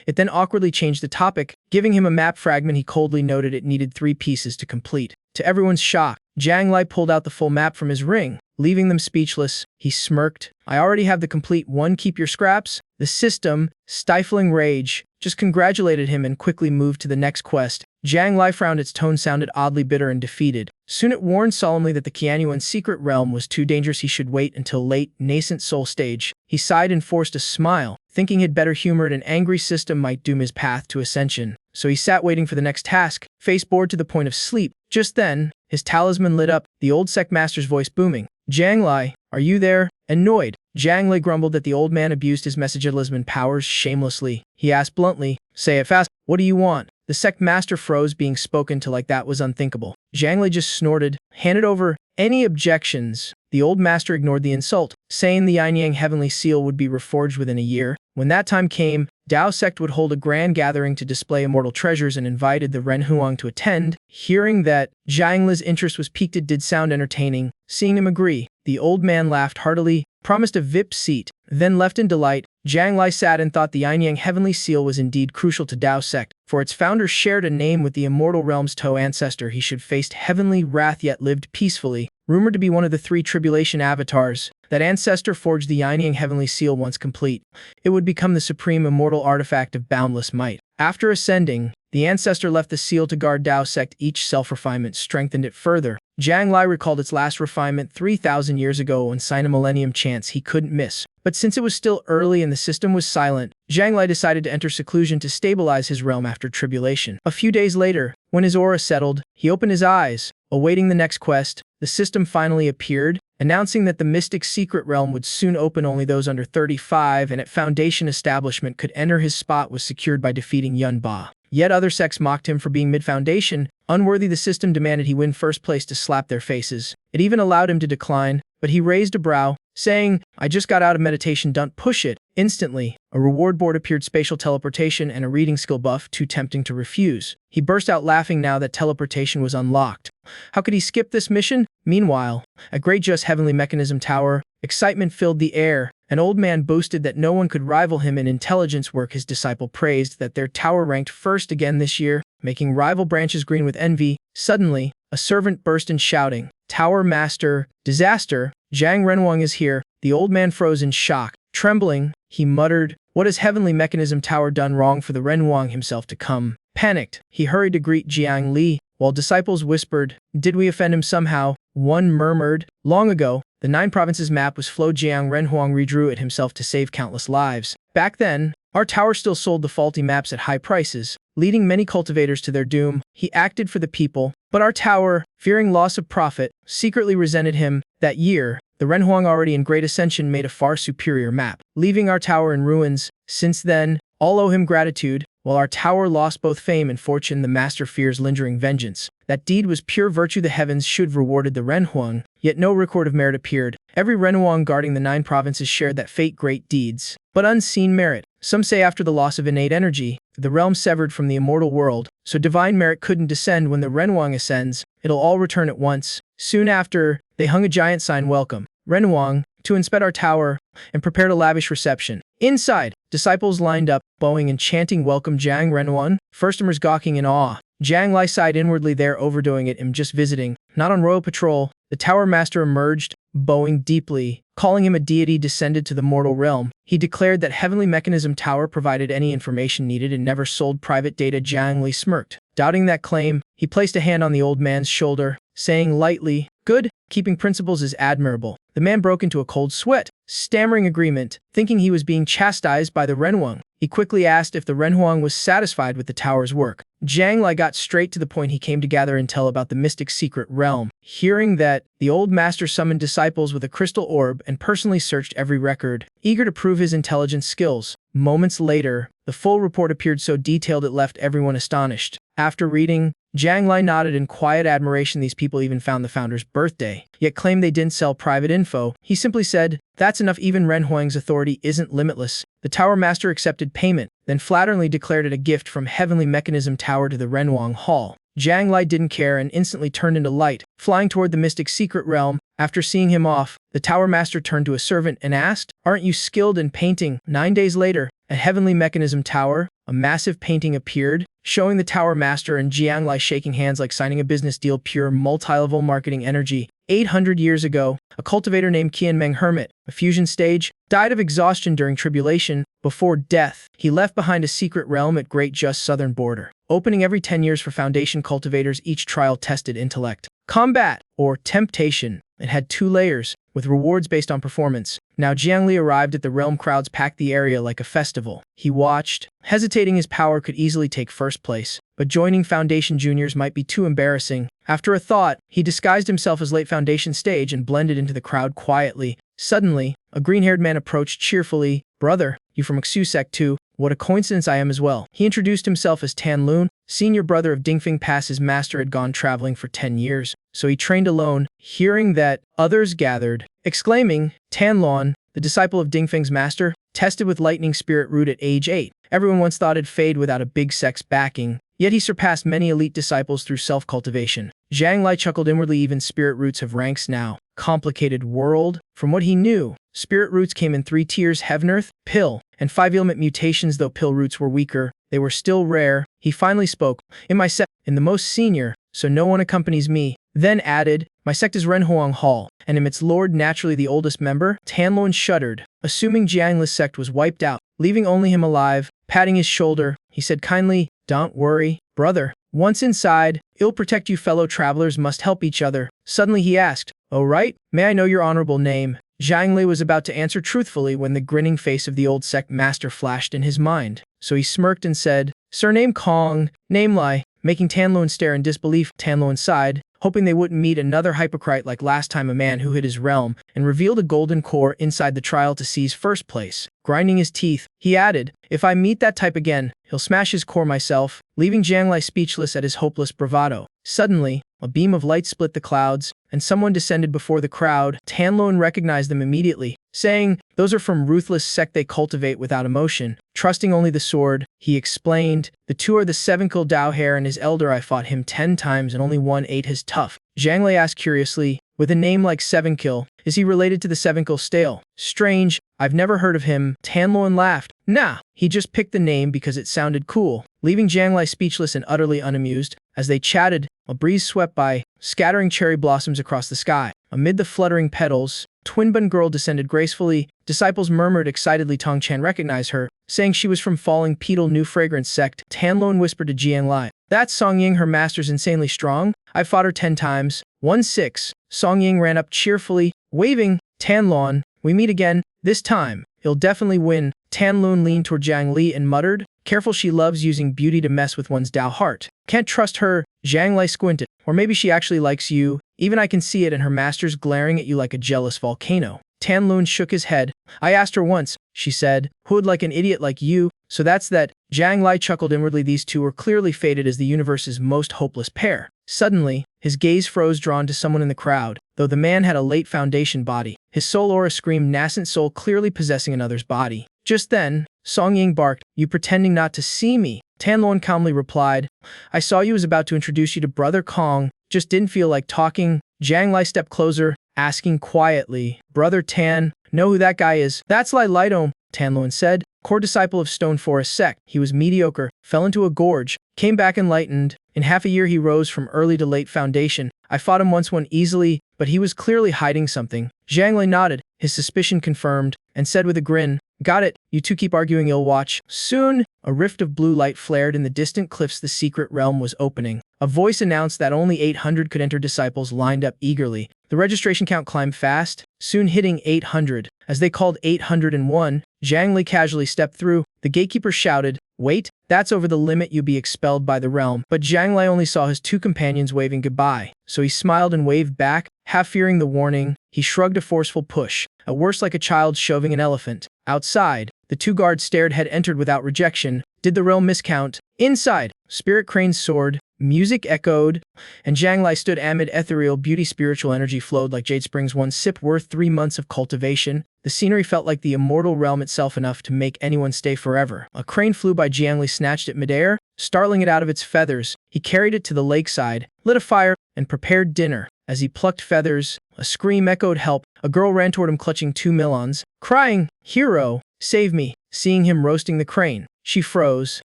It then awkwardly changed the topic, giving him a map fragment. He coldly noted it needed 3 pieces to complete. To everyone's shock, Jiang Lai pulled out the full map from his ring, leaving them speechless. He smirked, I already have the complete one, keep your scraps. The system, stifling rage, just congratulated him and quickly moved to the next quest. Jiang Lai frowned, its tone sounded oddly bitter and defeated. Soon it warned solemnly that the Qianyuan secret realm was too dangerous. He should wait until late, nascent soul stage. He sighed and forced a smile, thinking he'd better humor it. An angry system might doom his path to ascension. So he sat waiting for the next task, face bored to the point of sleep. Just then, his talisman lit up, the old sect master's voice booming. Jiang Lai, are you there? Annoyed, Jiang Lai grumbled that the old man abused his message-talisman powers shamelessly. He asked bluntly, say it fast, what do you want? The sect master froze. Being spoken to like that was unthinkable. Jiang Lai just snorted, handed over any objections. The old master ignored the insult, saying the Yin-Yang heavenly seal would be reforged within a year. When that time came, Dao sect would hold a grand gathering to display immortal treasures and invited the Renhuang to attend. Hearing that Jiang Lai's interest was piqued, it did sound entertaining. Seeing him agree, the old man laughed heartily, promised a VIP seat, then left in delight. Jiang Lai sat and thought the Yin-Yang heavenly seal was indeed crucial to Dao sect, for its founder shared a name with the immortal realm's Toe ancestor. He should faced heavenly wrath yet lived peacefully. Rumored to be one of the 3 tribulation avatars, that ancestor forged the Yin-Yang heavenly seal. Once complete, it would become the supreme immortal artifact of boundless might. After ascending, the ancestor left the seal to guard Dao sect. Each self-refinement strengthened it further. Jiang Lai recalled its last refinement 3,000 years ago when Sina Millennium chance he couldn't miss. But since it was still early and the system was silent, Jiang Lai decided to enter seclusion to stabilize his realm after tribulation. A few days later, when his aura settled, he opened his eyes, awaiting the next quest. The system finally appeared, announcing that the mystic secret realm would soon open. Only those under 35 and at foundation establishment could enter. His spot was secured by defeating Yun Ba. Yet other sects mocked him for being mid-foundation. Unworthy, the system demanded he win first place to slap their faces. It even allowed him to decline, but he raised a brow, saying, I just got out of meditation, don't push it. Instantly, a reward board appeared, spatial teleportation and a reading skill buff, too tempting to refuse. He burst out laughing now that teleportation was unlocked. How could he skip this mission? Meanwhile, at Great Just Heavenly Mechanism Tower, excitement filled the air. An old man boasted that no one could rival him in intelligence work. His disciple praised that their tower ranked first again this year, making rival branches green with envy. Suddenly, a servant burst in shouting, Tower Master, disaster, Zhang Renhuang is here. The old man froze in shock. Trembling, he muttered, what has Heavenly Mechanism Tower done wrong for the Renhuang himself to come? Panicked, he hurried to greet Jiang Li, while disciples whispered, did we offend him somehow? One murmured, long ago, the 9 provinces map was flowed. Jiang Renhuang redrew it himself to save countless lives. Back then, our tower still sold the faulty maps at high prices, leading many cultivators to their doom. He acted for the people, but our tower, fearing loss of profit, secretly resented him. That year, the Renhuang, already in great ascension, made a far superior map, leaving our tower in ruins. Since then, all owe him gratitude. While our tower lost both fame and fortune, the master fears lingering vengeance. That deed was pure virtue. The heavens should have rewarded the Renhuang, yet no record of merit appeared. Every Renhuang guarding the 9 provinces shared that fate, great deeds, but unseen merit. Some say after the loss of innate energy, the realm severed from the immortal world, so divine merit couldn't descend. When the Renhuang ascends, it'll all return at once. Soon after, they hung a giant sign, welcome, Renhuang, to inspect our tower, and prepared a lavish reception. Inside, disciples lined up, bowing and chanting, welcome Zhang Renhuang, firstomers gawking in awe. Jiang Lai sighed inwardly, they're overdoing it. I'm just visiting, not on royal patrol. The tower master emerged, bowing deeply. Calling him a deity descended to the mortal realm, he declared that Heavenly Mechanism Tower provided any information needed and never sold private data. Jiang Li smirked. Doubting that claim, he placed a hand on the old man's shoulder, saying lightly, "Good, keeping principles is admirable." The man broke into a cold sweat, stammering agreement, thinking he was being chastised by the Renhuang. He quickly asked if the Renhuang was satisfied with the tower's work. Jiang Li got straight to the point. He came to gather intel about the mystic secret realm. Hearing that, the old master summoned disciples with a crystal orb and personally searched every record, eager to prove his intelligence skills. Moments later, the full report appeared so detailed it left everyone astonished. After reading, Jiang Li nodded in quiet admiration. These people even found the founder's birthday, yet claimed they didn't sell private info. He simply said, "That's enough." Even Renhuang's authority isn't limitless. The tower master accepted payment, then flatteringly declared it a gift from Heavenly Mechanism Tower to the Renhuang Hall. Jiang Li didn't care and instantly turned into light, flying toward the mystic secret realm. After seeing him off, the tower master turned to a servant and asked, "Aren't you skilled in painting?" 9 days later, at Heavenly Mechanism Tower, a massive painting appeared, showing the tower master and Jiang Li shaking hands like signing a business deal. Pure multi-level marketing energy. 800 years ago, a cultivator named Qianmeng Hermit, a fusion stage, died of exhaustion during tribulation. Before death, he left behind a secret realm at Great Just southern border, opening every 10 years for Foundation cultivators. Each trial tested intellect, combat, or temptation. It had 2 layers, with rewards based on performance. Now Jiang Li arrived at the realm. Crowds packed the area like a festival. He watched, hesitating. His power could easily take first place, but joining Foundation juniors might be too embarrassing. After a thought, he disguised himself as late Foundation stage and blended into the crowd quietly. Suddenly, a green-haired man approached cheerfully. "Brother, you from Xu Sect too? What a coincidence. I am as well." He introduced himself as Tan Lun, senior brother of Dingfeng Pass. His master had gone traveling for 10 years, so he trained alone. Hearing that, others gathered, exclaiming, "Tan Lun, the disciple of Dingfeng's master, tested with lightning spirit root at age 8. Everyone once thought it'd fade without a big sect's backing, yet he surpassed many elite disciples through self-cultivation." Jiang Li chuckled inwardly. Even spirit roots have ranks now. Complicated world. From what he knew, spirit roots came in 3 tiers: Heaven, Earth, Pill, and 5 element mutations. Though pill roots were weaker, they were still rare. He finally spoke, "In my sect, in the most senior, so no one accompanies me." Then added, "My sect is Renhuang Hall, and am its lord, naturally the oldest member." Tanlon shuddered, assuming Jiang Li's sect was wiped out, leaving only him alive. Patting his shoulder, he said kindly, "Don't worry, brother. Once inside, it'll protect you. Fellow travelers must help each other." Suddenly he asked, "Oh right, may I know your honorable name?" Jiang Li was about to answer truthfully when the grinning face of the old sect master flashed in his mind, so he smirked and said, "Surname Kong, name Lai," making Tanlon stare in disbelief. Tanlon sighed, hoping they wouldn't meet another hypocrite like last time. A man who hid his realm and revealed a golden core inside the trial to seize first place. Grinding his teeth, he added, "If I meet that type again, he'll smash his core myself," leaving Jiang Li speechless at his hopeless bravado. Suddenly, a beam of light split the clouds, and someone descended before the crowd. Tanlon recognized them immediately, saying, "Those are from Ruthless Sect. They cultivate without emotion, trusting only the sword." He explained, "The 2 are the 7-kill Dao Hair and his elder. I fought him 10 times and only 1 ate his tough." Jiang Li asked curiously, "With a name like 7-kill, is he related to the 7-kill Stale?" "Strange, I've never heard of him." Tanlon laughed. "Nah, he just picked the name because it sounded cool," leaving Jiang Li speechless and utterly unamused. As they chatted, a breeze swept by, scattering cherry blossoms across the sky. Amid the fluttering petals, Twinbun girl descended gracefully. Disciples murmured excitedly. Tong Chan recognized her, saying she was from Falling Petal New Fragrance Sect. Tanlon whispered to Jiang Li, "That's Song Ying. Her master's insanely strong. I fought her 10 times. 1-6. Song Ying ran up cheerfully, waving. "Tanlon, we meet again. This time, he'll definitely win." Tanlon leaned toward Jiang Li and muttered, "Careful, she loves using beauty to mess with one's Dao heart. Can't trust her." Jiang Li squinted. "Or maybe she actually likes you. Even I can see it, and her master's glaring at you like a jealous volcano." Tanlon shook his head. "I asked her once," she said, "who'd like an idiot like you? So that's that." Jiang Li chuckled inwardly. These 2 were clearly fated as the universe's most hopeless pair. Suddenly, his gaze froze, drawn to someone in the crowd. Though the man had a late Foundation body, his soul aura screamed nascent soul, clearly possessing another's body. Just then, Song Ying barked, "You pretending not to see me?" Tanlon calmly replied, "I saw you. Was about to introduce you to Brother Kong, just didn't feel like talking." Jiang Li stepped closer, asking quietly, "Brother Tan, know who that guy is?" "That's Lai Lidong," Tanlon said, "core disciple of Stone Forest Sect. He was mediocre, fell into a gorge, came back enlightened. In half a year he rose from early to late Foundation. I fought him once, won easily, but he was clearly hiding something. Zhang Lei nodded, his suspicion confirmed, and said with a grin, "Got it, you two keep arguing, you'll watch." Soon, a rift of blue light flared in the distant cliffs. The secret realm was opening. A voice announced that only 800 could enter. Disciples lined up eagerly. The registration count climbed fast, soon hitting 800. As they called 801, Zhang Li casually stepped through. The gatekeeper shouted, "Wait, that's over the limit, you'll be expelled by the realm." But Zhang Li only saw his two companions waving goodbye, so he smiled and waved back, half fearing the warning. He shrugged a forceful push, at worst like a child shoving an elephant. Outside, the two guards stared. Had entered without rejection. Did the realm miscount? Inside, spirit cranes soared, music echoed, and Zhang Li stood amid ethereal beauty. Spiritual energy flowed like jade springs, one sip worth 3 months of cultivation. The scenery felt like the immortal realm itself, enough to make anyone stay forever. A crane flew by. Zhang Li snatched it midair, startling it out of its feathers. He carried it to the lakeside, lit a fire, and prepared dinner. As he plucked feathers, a scream echoed help. A girl ran toward him clutching 2 melons, crying, "Hero, save me." Seeing him roasting the crane, she froze,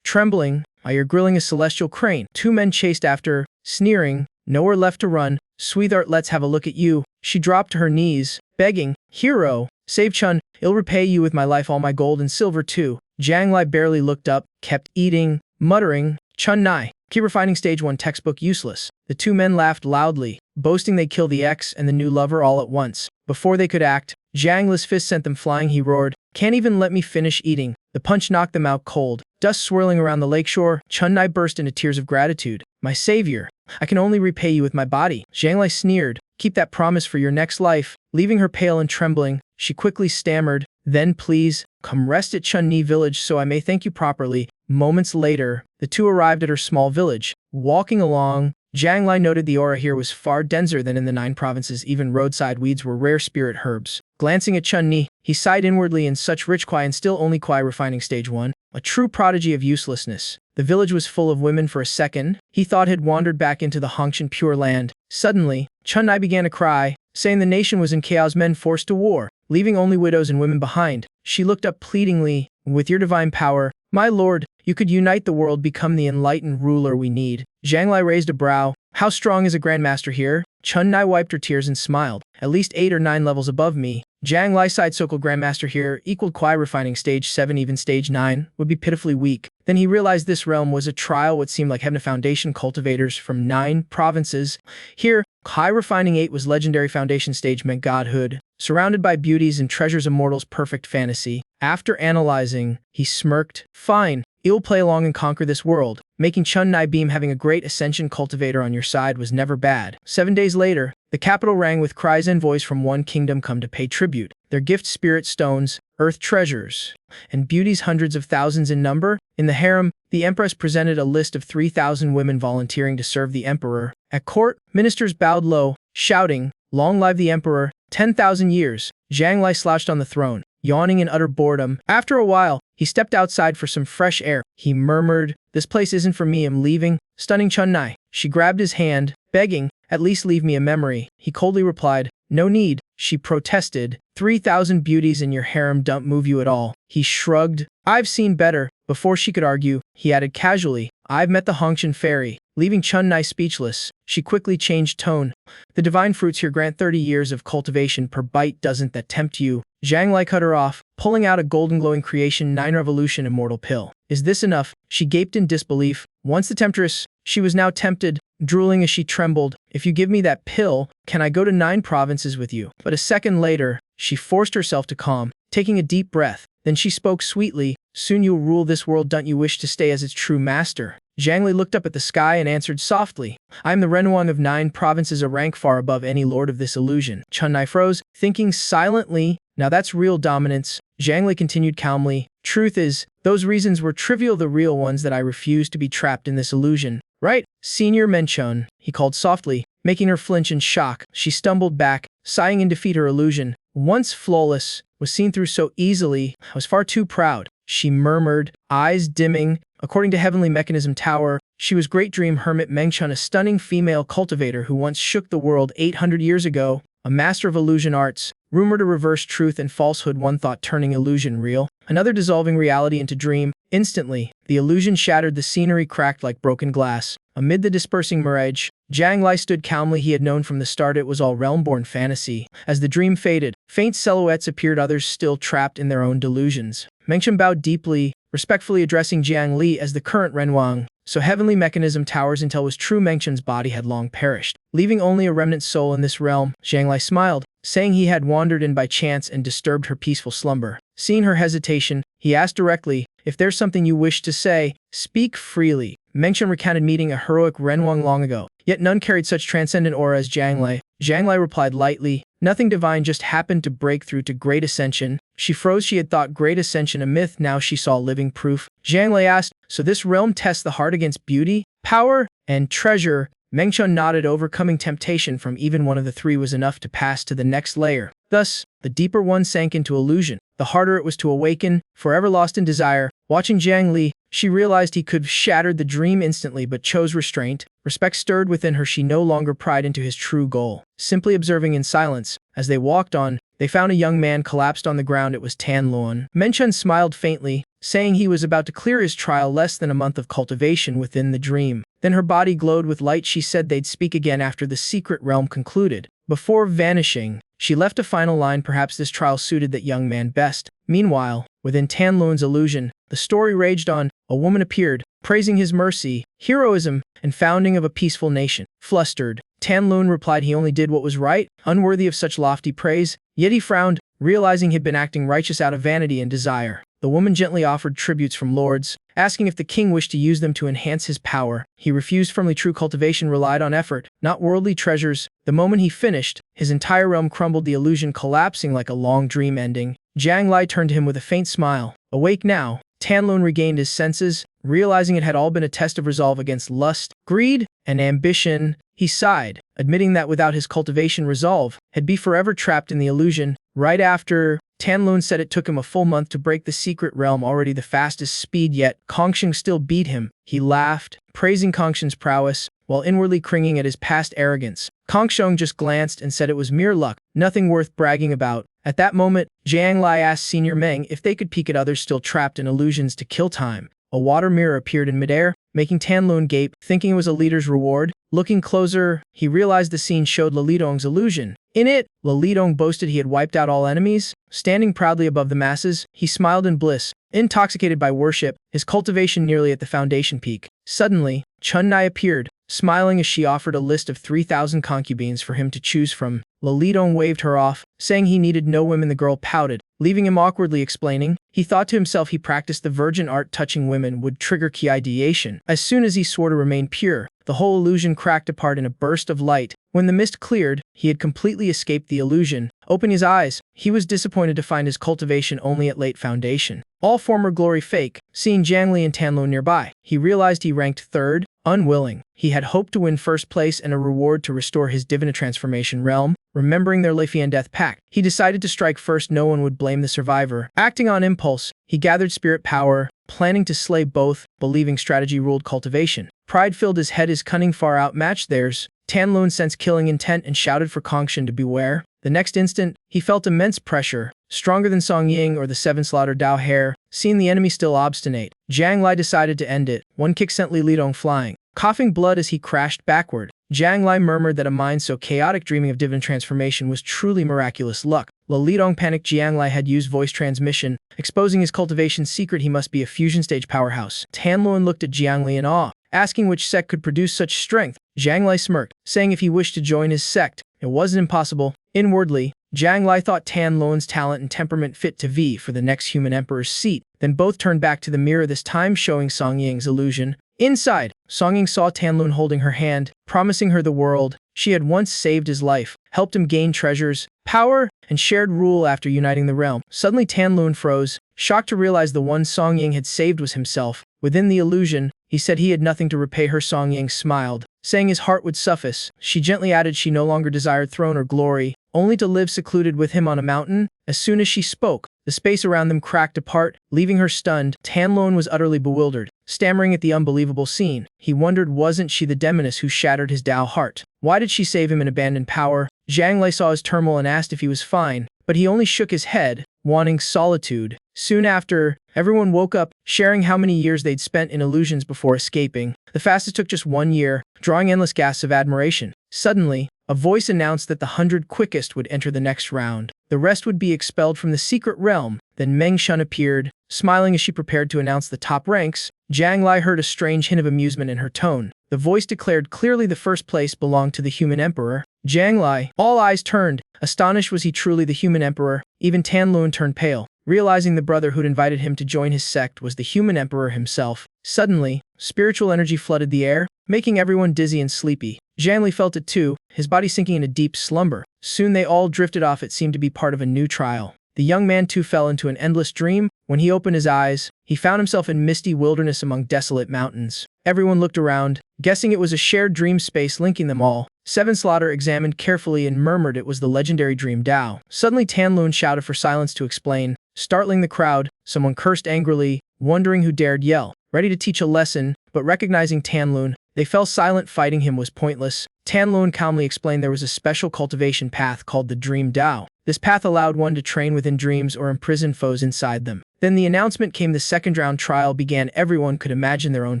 trembling. "You're grilling a celestial crane." 2 men chased after, sneering, nowhere left to run. "Sweetheart, let's have a look at you." She dropped to her knees, begging, "Hero, save Chun. I'll repay you with my life, all my gold and silver too." Zhang Li barely looked up, kept eating, muttering, "Chun Nai, keep refining stage 1 textbook useless." The 2 men laughed loudly, boasting they'd kill the ex and the new lover all at once. Before they could act, Zhang Li's fist sent them flying. He roared, "Can't even let me finish eating." The punch knocked them out cold. Dust swirling around the lakeshore, Chun Nai burst into tears of gratitude. "My savior, I can only repay you with my body." Zhang Li sneered, "Keep that promise for your next life." Leaving her pale and trembling, she quickly stammered, "Then please, come rest at Chun Ni village so I may thank you properly." Moments later, the two arrived at her small village. Walking along, Zhang Li noted the aura here was far denser than in the 9 provinces. Even roadside weeds were rare spirit herbs. Glancing at Chun Ni, he sighed inwardly. In such rich kwai, and still only kwai refining stage 1. A true prodigy of uselessness. The village was full of women. For a second, he thought had wandered back into the Hongshan Pure Land. Suddenly, Chun Nai began to cry, saying the nation was in chaos, men forced to war, leaving only widows and women behind. She looked up pleadingly, "With your divine power, my lord, you could unite the world, become the enlightened ruler we need." Zhang Li raised a brow. "How strong is a grandmaster here?" Chun Nai wiped her tears and smiled. "At least 8 or 9 levels above me." Zhang Li sighed. "So-called grandmaster here equaled kwai refining stage 7, even stage 9 would be pitifully weak." Then he realized this realm was a trial. What seemed like heaven. A foundation, cultivators from 9 provinces. Here, kwai refining 8 was legendary. Foundation stage meant godhood, surrounded by beauties and treasures, a mortal's perfect fantasy. After analyzing, he smirked, "Fine, you'll play along and conquer this world." Making Chun Nai beam. Having a great Ascension cultivator on your side was never bad. 7 days later, the capital rang with cries. Envoys from one kingdom come to pay tribute. Their gift spirit stones, earth treasures, and beauties hundreds of thousands in number. In the harem, the empress presented a list of 3,000 women volunteering to serve the emperor. At court, ministers bowed low, shouting, "Long live the emperor, 10,000 years." Zhang Li slouched on the throne, yawning in utter boredom. After a while, he stepped outside for some fresh air. He murmured, "This place isn't for me, I'm leaving." Stunning Chun Nai, she grabbed his hand, begging, "At least leave me a memory." He coldly replied, "No need." She protested, 3,000 beauties in your harem don't move you at all." He shrugged, "I've seen better." Before she could argue, he added casually, "I've met the Hongshan fairy." Leaving Chun Nai speechless, she quickly changed tone. "The divine fruits here grant 30 years of cultivation per bite. Doesn't that tempt you?" Zhang Li cut her off, pulling out a golden glowing creation 9 revolution immortal pill. "Is this enough?" She gaped in disbelief. Once the temptress, she was now tempted, drooling as she trembled. "If you give me that pill, can I go to 9 provinces with you?" But a second later, she forced herself to calm, taking a deep breath. Then she spoke sweetly, "Soon you'll rule this world. Don't you wish to stay as its true master?" Zhang Li looked up at the sky and answered softly, "I am the Renwang of 9 provinces, a rank far above any lord of this illusion." Chun Nai froze, thinking silently, "Now that's real dominance." Zhang Li continued calmly, "Truth is, those reasons were trivial. The real ones that I refuse to be trapped in this illusion." "Right, Senior Menchun," he called softly, making her flinch in shock. She stumbled back, sighing in defeat. Her illusion, once flawless, was seen through so easily. "I was far too proud," she murmured, eyes dimming. According to Heavenly Mechanism Tower, she was Great Dream Hermit Mengchun, a stunning female cultivator who once shook the world 800 years ago. a master of illusion arts, rumored to reverse truth and falsehood, one thought turning illusion real, another dissolving reality into dream. Instantly, the illusion shattered, the scenery cracked like broken glass. Amid the dispersing mirage, Jiang Lai stood calmly. He had known from the start it was all realm-born fantasy. As the dream faded, faint silhouettes appeared, others still trapped in their own delusions. Mengchen bowed deeply, respectfully addressing Jiang Li as the current Renwang. So heavenly mechanism towers until was true. Mengchen's body had long perished, leaving only a remnant soul in this realm. Jiang Lai smiled, saying he had wandered in by chance and disturbed her peaceful slumber. Seeing her hesitation, he asked directly, "If there's something you wish to say, speak freely." Mengchen recounted meeting a heroic Renwang long ago, yet none carried such transcendent aura as Jiang Lai. Jiang Lai replied lightly, "Nothing divine, just happened to break through to Great Ascension." She froze. She had thought Great Ascension a myth, now she saw living proof. Jiang Lai asked, "So this realm tests the heart against beauty, power, and treasure?" Mengchen nodded. Overcoming temptation from even one of the three was enough to pass to the next layer. Thus, the deeper one sank into illusion, the harder it was to awaken, forever lost in desire. Watching Jiang Li, she realized he could have shattered the dream instantly but chose restraint. Respect stirred within her. She no longer pried into his true goal. Simply observing in silence, as they walked on, they found a young man collapsed on the ground. It was Tan Luan. Mengchen smiled faintly, saying he was about to clear his trial. Less than a month of cultivation within the dream. Then her body glowed with light. She said they'd speak again after the secret realm concluded. Before vanishing, she left a final line. Perhaps this trial suited that young man best. Meanwhile, within Tan Luan's illusion, the story raged on. A woman appeared, praising his mercy, heroism, and founding of a peaceful nation. Flustered, Tan Luan replied he only did what was right, unworthy of such lofty praise. Yet he frowned, realizing he'd been acting righteous out of vanity and desire. The woman gently offered tributes from lords, asking if the king wished to use them to enhance his power. He refused firmly. True cultivation relied on effort, not worldly treasures. The moment he finished, his entire realm crumbled, the illusion collapsing like a long dream ending. Jiang Lai turned to him with a faint smile. Awake now, Tan Luan regained his senses, realizing it had all been a test of resolve against lust, greed, and ambition. He sighed, admitting that without his cultivation resolve, he'd be forever trapped in the illusion. Right after, Tan Luan said it took him a full month to break the secret realm, already the fastest speed yet. Kongsheng still beat him. He laughed, praising Kongsheng's prowess, while inwardly cringing at his past arrogance. Kongsheng just glanced and said it was mere luck, nothing worth bragging about. At that moment, Jiang Lai asked Senior Meng if they could peek at others still trapped in illusions to kill time. A water mirror appeared in midair, making Tan Luan gape, thinking it was a leader's reward. Looking closer, he realized the scene showed Lilidong's illusion. In it, Lilidong boasted he had wiped out all enemies. Standing proudly above the masses, he smiled in bliss, intoxicated by worship, his cultivation nearly at the foundation peak. Suddenly, Chun Nai appeared, smiling as she offered a list of 3,000 concubines for him to choose from. Lilidong waved her off, saying he needed no women. The girl pouted, leaving him awkwardly explaining. He thought to himself he practiced the virgin art. Touching women would trigger ki ideation. As soon as he swore to remain pure, the whole illusion cracked apart in a burst of light. When the mist cleared, he had completely escaped the illusion. Opening his eyes, he was disappointed to find his cultivation only at late foundation. All former glory fake. Seeing Jiang Li and Tan Luan nearby, he realized he ranked third. Unwilling, he had hoped to win first place and a reward to restore his Divina Transformation realm. Remembering their Leifian death pact, he decided to strike first. No one would blame the survivor. Acting on impulse, he gathered spirit power, planning to slay both, believing strategy ruled cultivation. Pride filled his head, his cunning far outmatched theirs. Tan Luan sensed killing intent and shouted for Kongsheng to beware. The next instant, he felt immense pressure, stronger than Song Ying or the seven slaughtered Dao Hair. Seeing the enemy still obstinate, Jiang Lai decided to end it. One kick sent Lilidong flying, coughing blood as he crashed backward. Jiang Lai murmured that a mind so chaotic dreaming of divine transformation was truly miraculous luck. Lilidong panicked. Jiang Lai had used voice transmission, exposing his cultivation secret. He must be a fusion stage powerhouse. Tan Luan looked at Jiang Lai in awe, asking which sect could produce such strength. Jiang Lai smirked, saying if he wished to join his sect, it wasn't impossible. Inwardly, Jiang Lai thought Tan Luan's talent and temperament fit to vie for the next human emperor's seat. Then both turned back to the mirror, this time showing Song Ying's illusion. Inside, Song Ying saw Tan Luan holding her hand, promising her the world. She had once saved his life, helped him gain treasures, power, and shared rule after uniting the realm. Suddenly Tan Luan froze, shocked to realize the one Song Ying had saved was himself. Within the illusion, he said he had nothing to repay her. Song Ying smiled, saying his heart would suffice. She gently added she no longer desired throne or glory, only to live secluded with him on a mountain. As soon as she spoke, the space around them cracked apart, leaving her stunned. Tan Luan was utterly bewildered, stammering at the unbelievable scene. He wondered, wasn't she the demoness who shattered his Dao heart? Why did she save him and abandon power? Zhang Lei saw his turmoil and asked if he was fine, but he only shook his head, wanting solitude. Soon after, everyone woke up, sharing how many years they'd spent in illusions before escaping. The fastest took just 1 year, drawing endless gasps of admiration. Suddenly, a voice announced that the 100 quickest would enter the next round. The rest would be expelled from the secret realm. Then Meng Shun appeared, smiling as she prepared to announce the top ranks. Zhang Lai heard a strange hint of amusement in her tone. The voice declared clearly the first place belonged to the human emperor. Zhang Lai. All eyes turned. Astonished, was he truly the human emperor? Even Tan Lun turned pale, realizing the brother who'd invited him to join his sect was the human emperor himself. Suddenly, spiritual energy flooded the air, making everyone dizzy and sleepy. Zhang Li felt it too, his body sinking in a deep slumber. Soon they all drifted off. It seemed to be part of a new trial. The young man too fell into an endless dream. When he opened his eyes, he found himself in misty wilderness among desolate mountains. Everyone looked around, guessing it was a shared dream space linking them all. Seven Slaughter examined carefully and murmured it was the legendary Dream Dao. Suddenly Tan Lun shouted for silence to explain, startling the crowd. Someone cursed angrily, wondering who dared yell, ready to teach a lesson, but recognizing Tan Lun, they fell silent. Fighting him was pointless. Tan Lun calmly explained there was a special cultivation path called the Dream Dao. This path allowed one to train within dreams or imprison foes inside them. Then the announcement came. The second round trial began. Everyone could imagine their own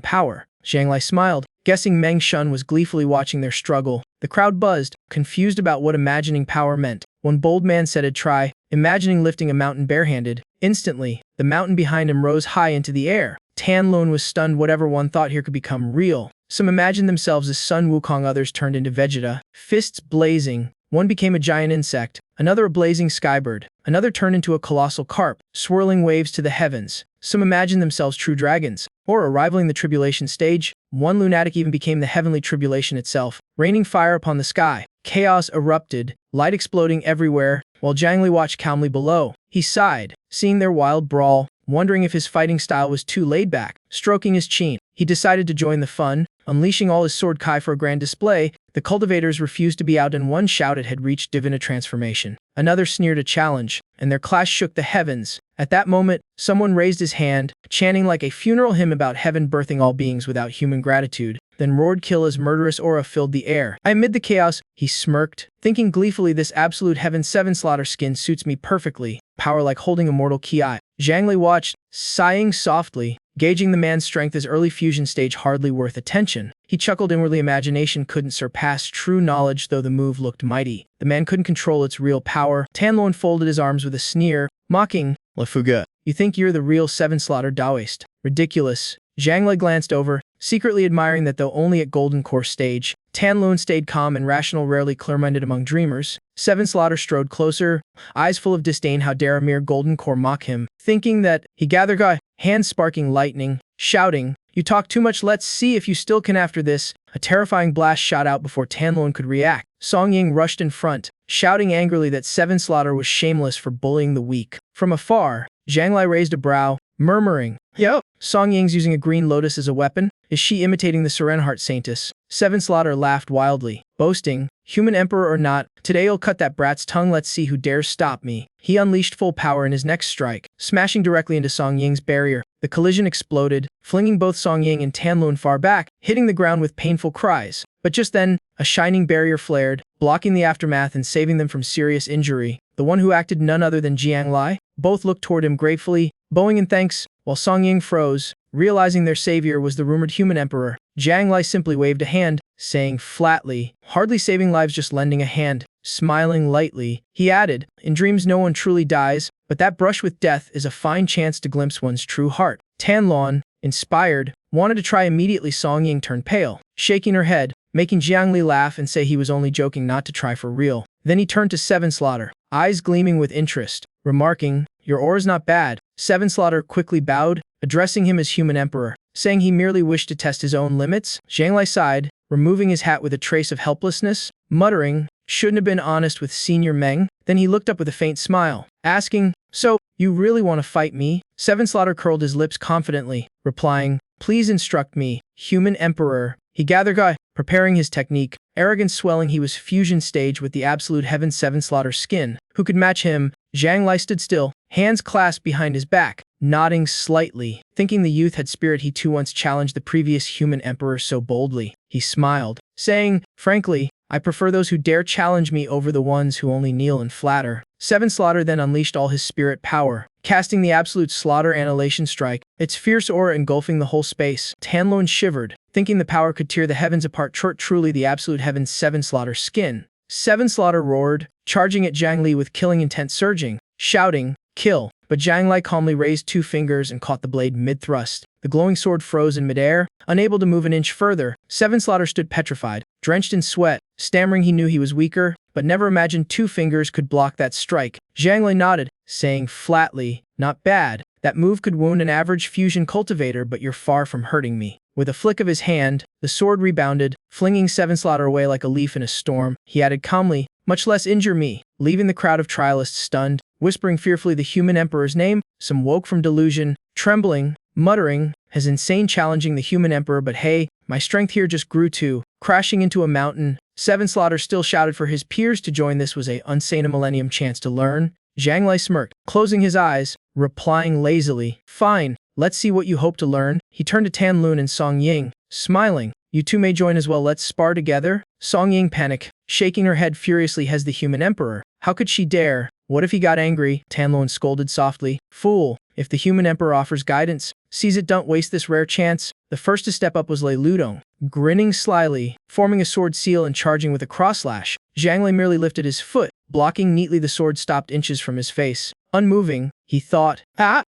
power. Zhang Lai smiled, guessing Meng Shun was gleefully watching their struggle. The crowd buzzed, confused about what imagining power meant. One bold man said he'd try, imagining lifting a mountain barehanded. Instantly, the mountain behind him rose high into the air. Tan Lun was stunned. Whatever one thought here could become real. Some imagined themselves as Sun Wukong, others turned into Vegeta, fists blazing. One became a giant insect, another a blazing skybird, another turned into a colossal carp, swirling waves to the heavens. Some imagined themselves true dragons, or arriving the tribulation stage. One lunatic even became the heavenly tribulation itself, raining fire upon the sky. Chaos erupted, light exploding everywhere, while Zhang Li watched calmly below. He sighed, seeing their wild brawl, wondering if his fighting style was too laid back. Stroking his chin, he decided to join the fun, unleashing all his sword kai for a grand display. The cultivators refused to be out, and one shouted had reached divine transformation. Another sneered a challenge, and their clash shook the heavens. At that moment, someone raised his hand, chanting like a funeral hymn about heaven birthing all beings without human gratitude, then roared kill as murderous aura filled the air. Amid the chaos, he smirked, thinking gleefully, this absolute heaven. Seven Slaughter skin suits me perfectly, power like holding immortal ki. Zhang Li watched, sighing softly, gauging the man's strength as early fusion stage hardly worth attention. He chuckled inwardly. Imagination couldn't surpass true knowledge, though the move looked mighty. The man couldn't control its real power. Tan Lun folded his arms with a sneer, mocking, La Fuga. You think you're the real Seven Slaughter Daoist? Ridiculous. Zhang Li glanced over, secretly admiring that though only at Golden Core stage, Tan Lun stayed calm and rational, rarely clear-minded among dreamers. Seven Slaughter strode closer, eyes full of disdain. How dare a mere Golden Core mock him? Thinking that, he gathered hands sparking lightning, shouting, you talk too much, let's see if you still can. After this, a terrifying blast shot out before Tan Lun could react. Song Ying rushed in front, shouting angrily that Seven Slaughter was shameless for bullying the weak. From afar, Zhang Lai raised a brow, murmuring, yo, Song Ying's using a green lotus as a weapon? Is she imitating the Serenheart Saintess? Seven Slaughter laughed wildly, boasting, human emperor or not, today I'll cut that brat's tongue. Let's see who dares stop me. He unleashed full power in his next strike, smashing directly into Song Ying's barrier. The collision exploded, flinging both Song Ying and Tan Lun far back, hitting the ground with painful cries. But just then, a shining barrier flared, blocking the aftermath and saving them from serious injury. The one who acted, none other than Jiang Lai. Both looked toward him gratefully, bowing in thanks, while Song Ying froze, realizing their savior was the rumored human emperor. Jiang Lai simply waved a hand, saying flatly, hardly saving lives, just lending a hand. Smiling lightly, he added, in dreams no one truly dies, but that brush with death is a fine chance to glimpse one's true heart. Tan Lun, inspired, wanted to try immediately. Song Ying turned pale, shaking her head, making Jiang Li laugh and say he was only joking, not to try for real. Then he turned to Seven Slaughter, eyes gleaming with interest, remarking, your aura's not bad. Seven Slaughter quickly bowed, addressing him as human emperor, saying he merely wished to test his own limits. Zhang Lai sighed, removing his hat with a trace of helplessness, muttering, shouldn't have been honest with Senior Meng. Then he looked up with a faint smile, asking, so, you really want to fight me? Seven Slaughter curled his lips confidently, replying, please instruct me, human emperor. He gathered preparing his technique, arrogance swelling. He was fusion stage with the absolute heaven. Seven Slaughter skin. Who could match him? Zhang Lai stood still, hands clasped behind his back, nodding slightly. Thinking the youth had spirit, he too once challenged the previous human emperor so boldly. He smiled, saying, frankly, I prefer those who dare challenge me over the ones who only kneel and flatter. Seven Slaughter then unleashed all his spirit power, casting the absolute slaughter annihilation strike, its fierce aura engulfing the whole space. Tanlun shivered, thinking the power could tear the heavens apart. Truly the absolute heavens. Seven Slaughter skin. Seven Slaughter roared, charging at Zhang Li with killing intent, surging, shouting, "Kill!" But Zhang Li calmly raised two fingers and caught the blade mid-thrust. The glowing sword froze in midair, unable to move an inch further. Seven Slaughter stood petrified, drenched in sweat, stammering he knew he was weaker, but never imagined two fingers could block that strike. Zhang Li nodded, saying flatly, "Not bad. That move could wound an average fusion cultivator, but you're far from hurting me." With a flick of his hand, the sword rebounded, flinging Seven Slaughter away like a leaf in a storm. He added calmly, "Much less injure me," leaving the crowd of trialists stunned, whispering fearfully the human emperor's name. Some woke from delusion, trembling, muttering, "His insane challenging the human emperor, but hey, my strength here just grew too." Crashing into a mountain, Seven Slaughter still shouted for his peers to join. This was a unsane millennium chance to learn. Zhang Li smirked, closing his eyes, replying lazily, "Fine, let's see what you hope to learn." He turned to Tan Lun and Song Ying, smiling, "You two may join as well. Let's spar together." Song Ying panicked, shaking her head furiously. Has the human emperor? How could she dare? What if he got angry? Tan Lun scolded softly. "Fool, if the human emperor offers guidance, seize it. Don't waste this rare chance." The first to step up was Lei Ludong, grinning slyly, forming a sword seal and charging with a crosslash. Zhang Li merely lifted his foot, blocking neatly. The sword stopped inches from his face. Unmoving, he thought,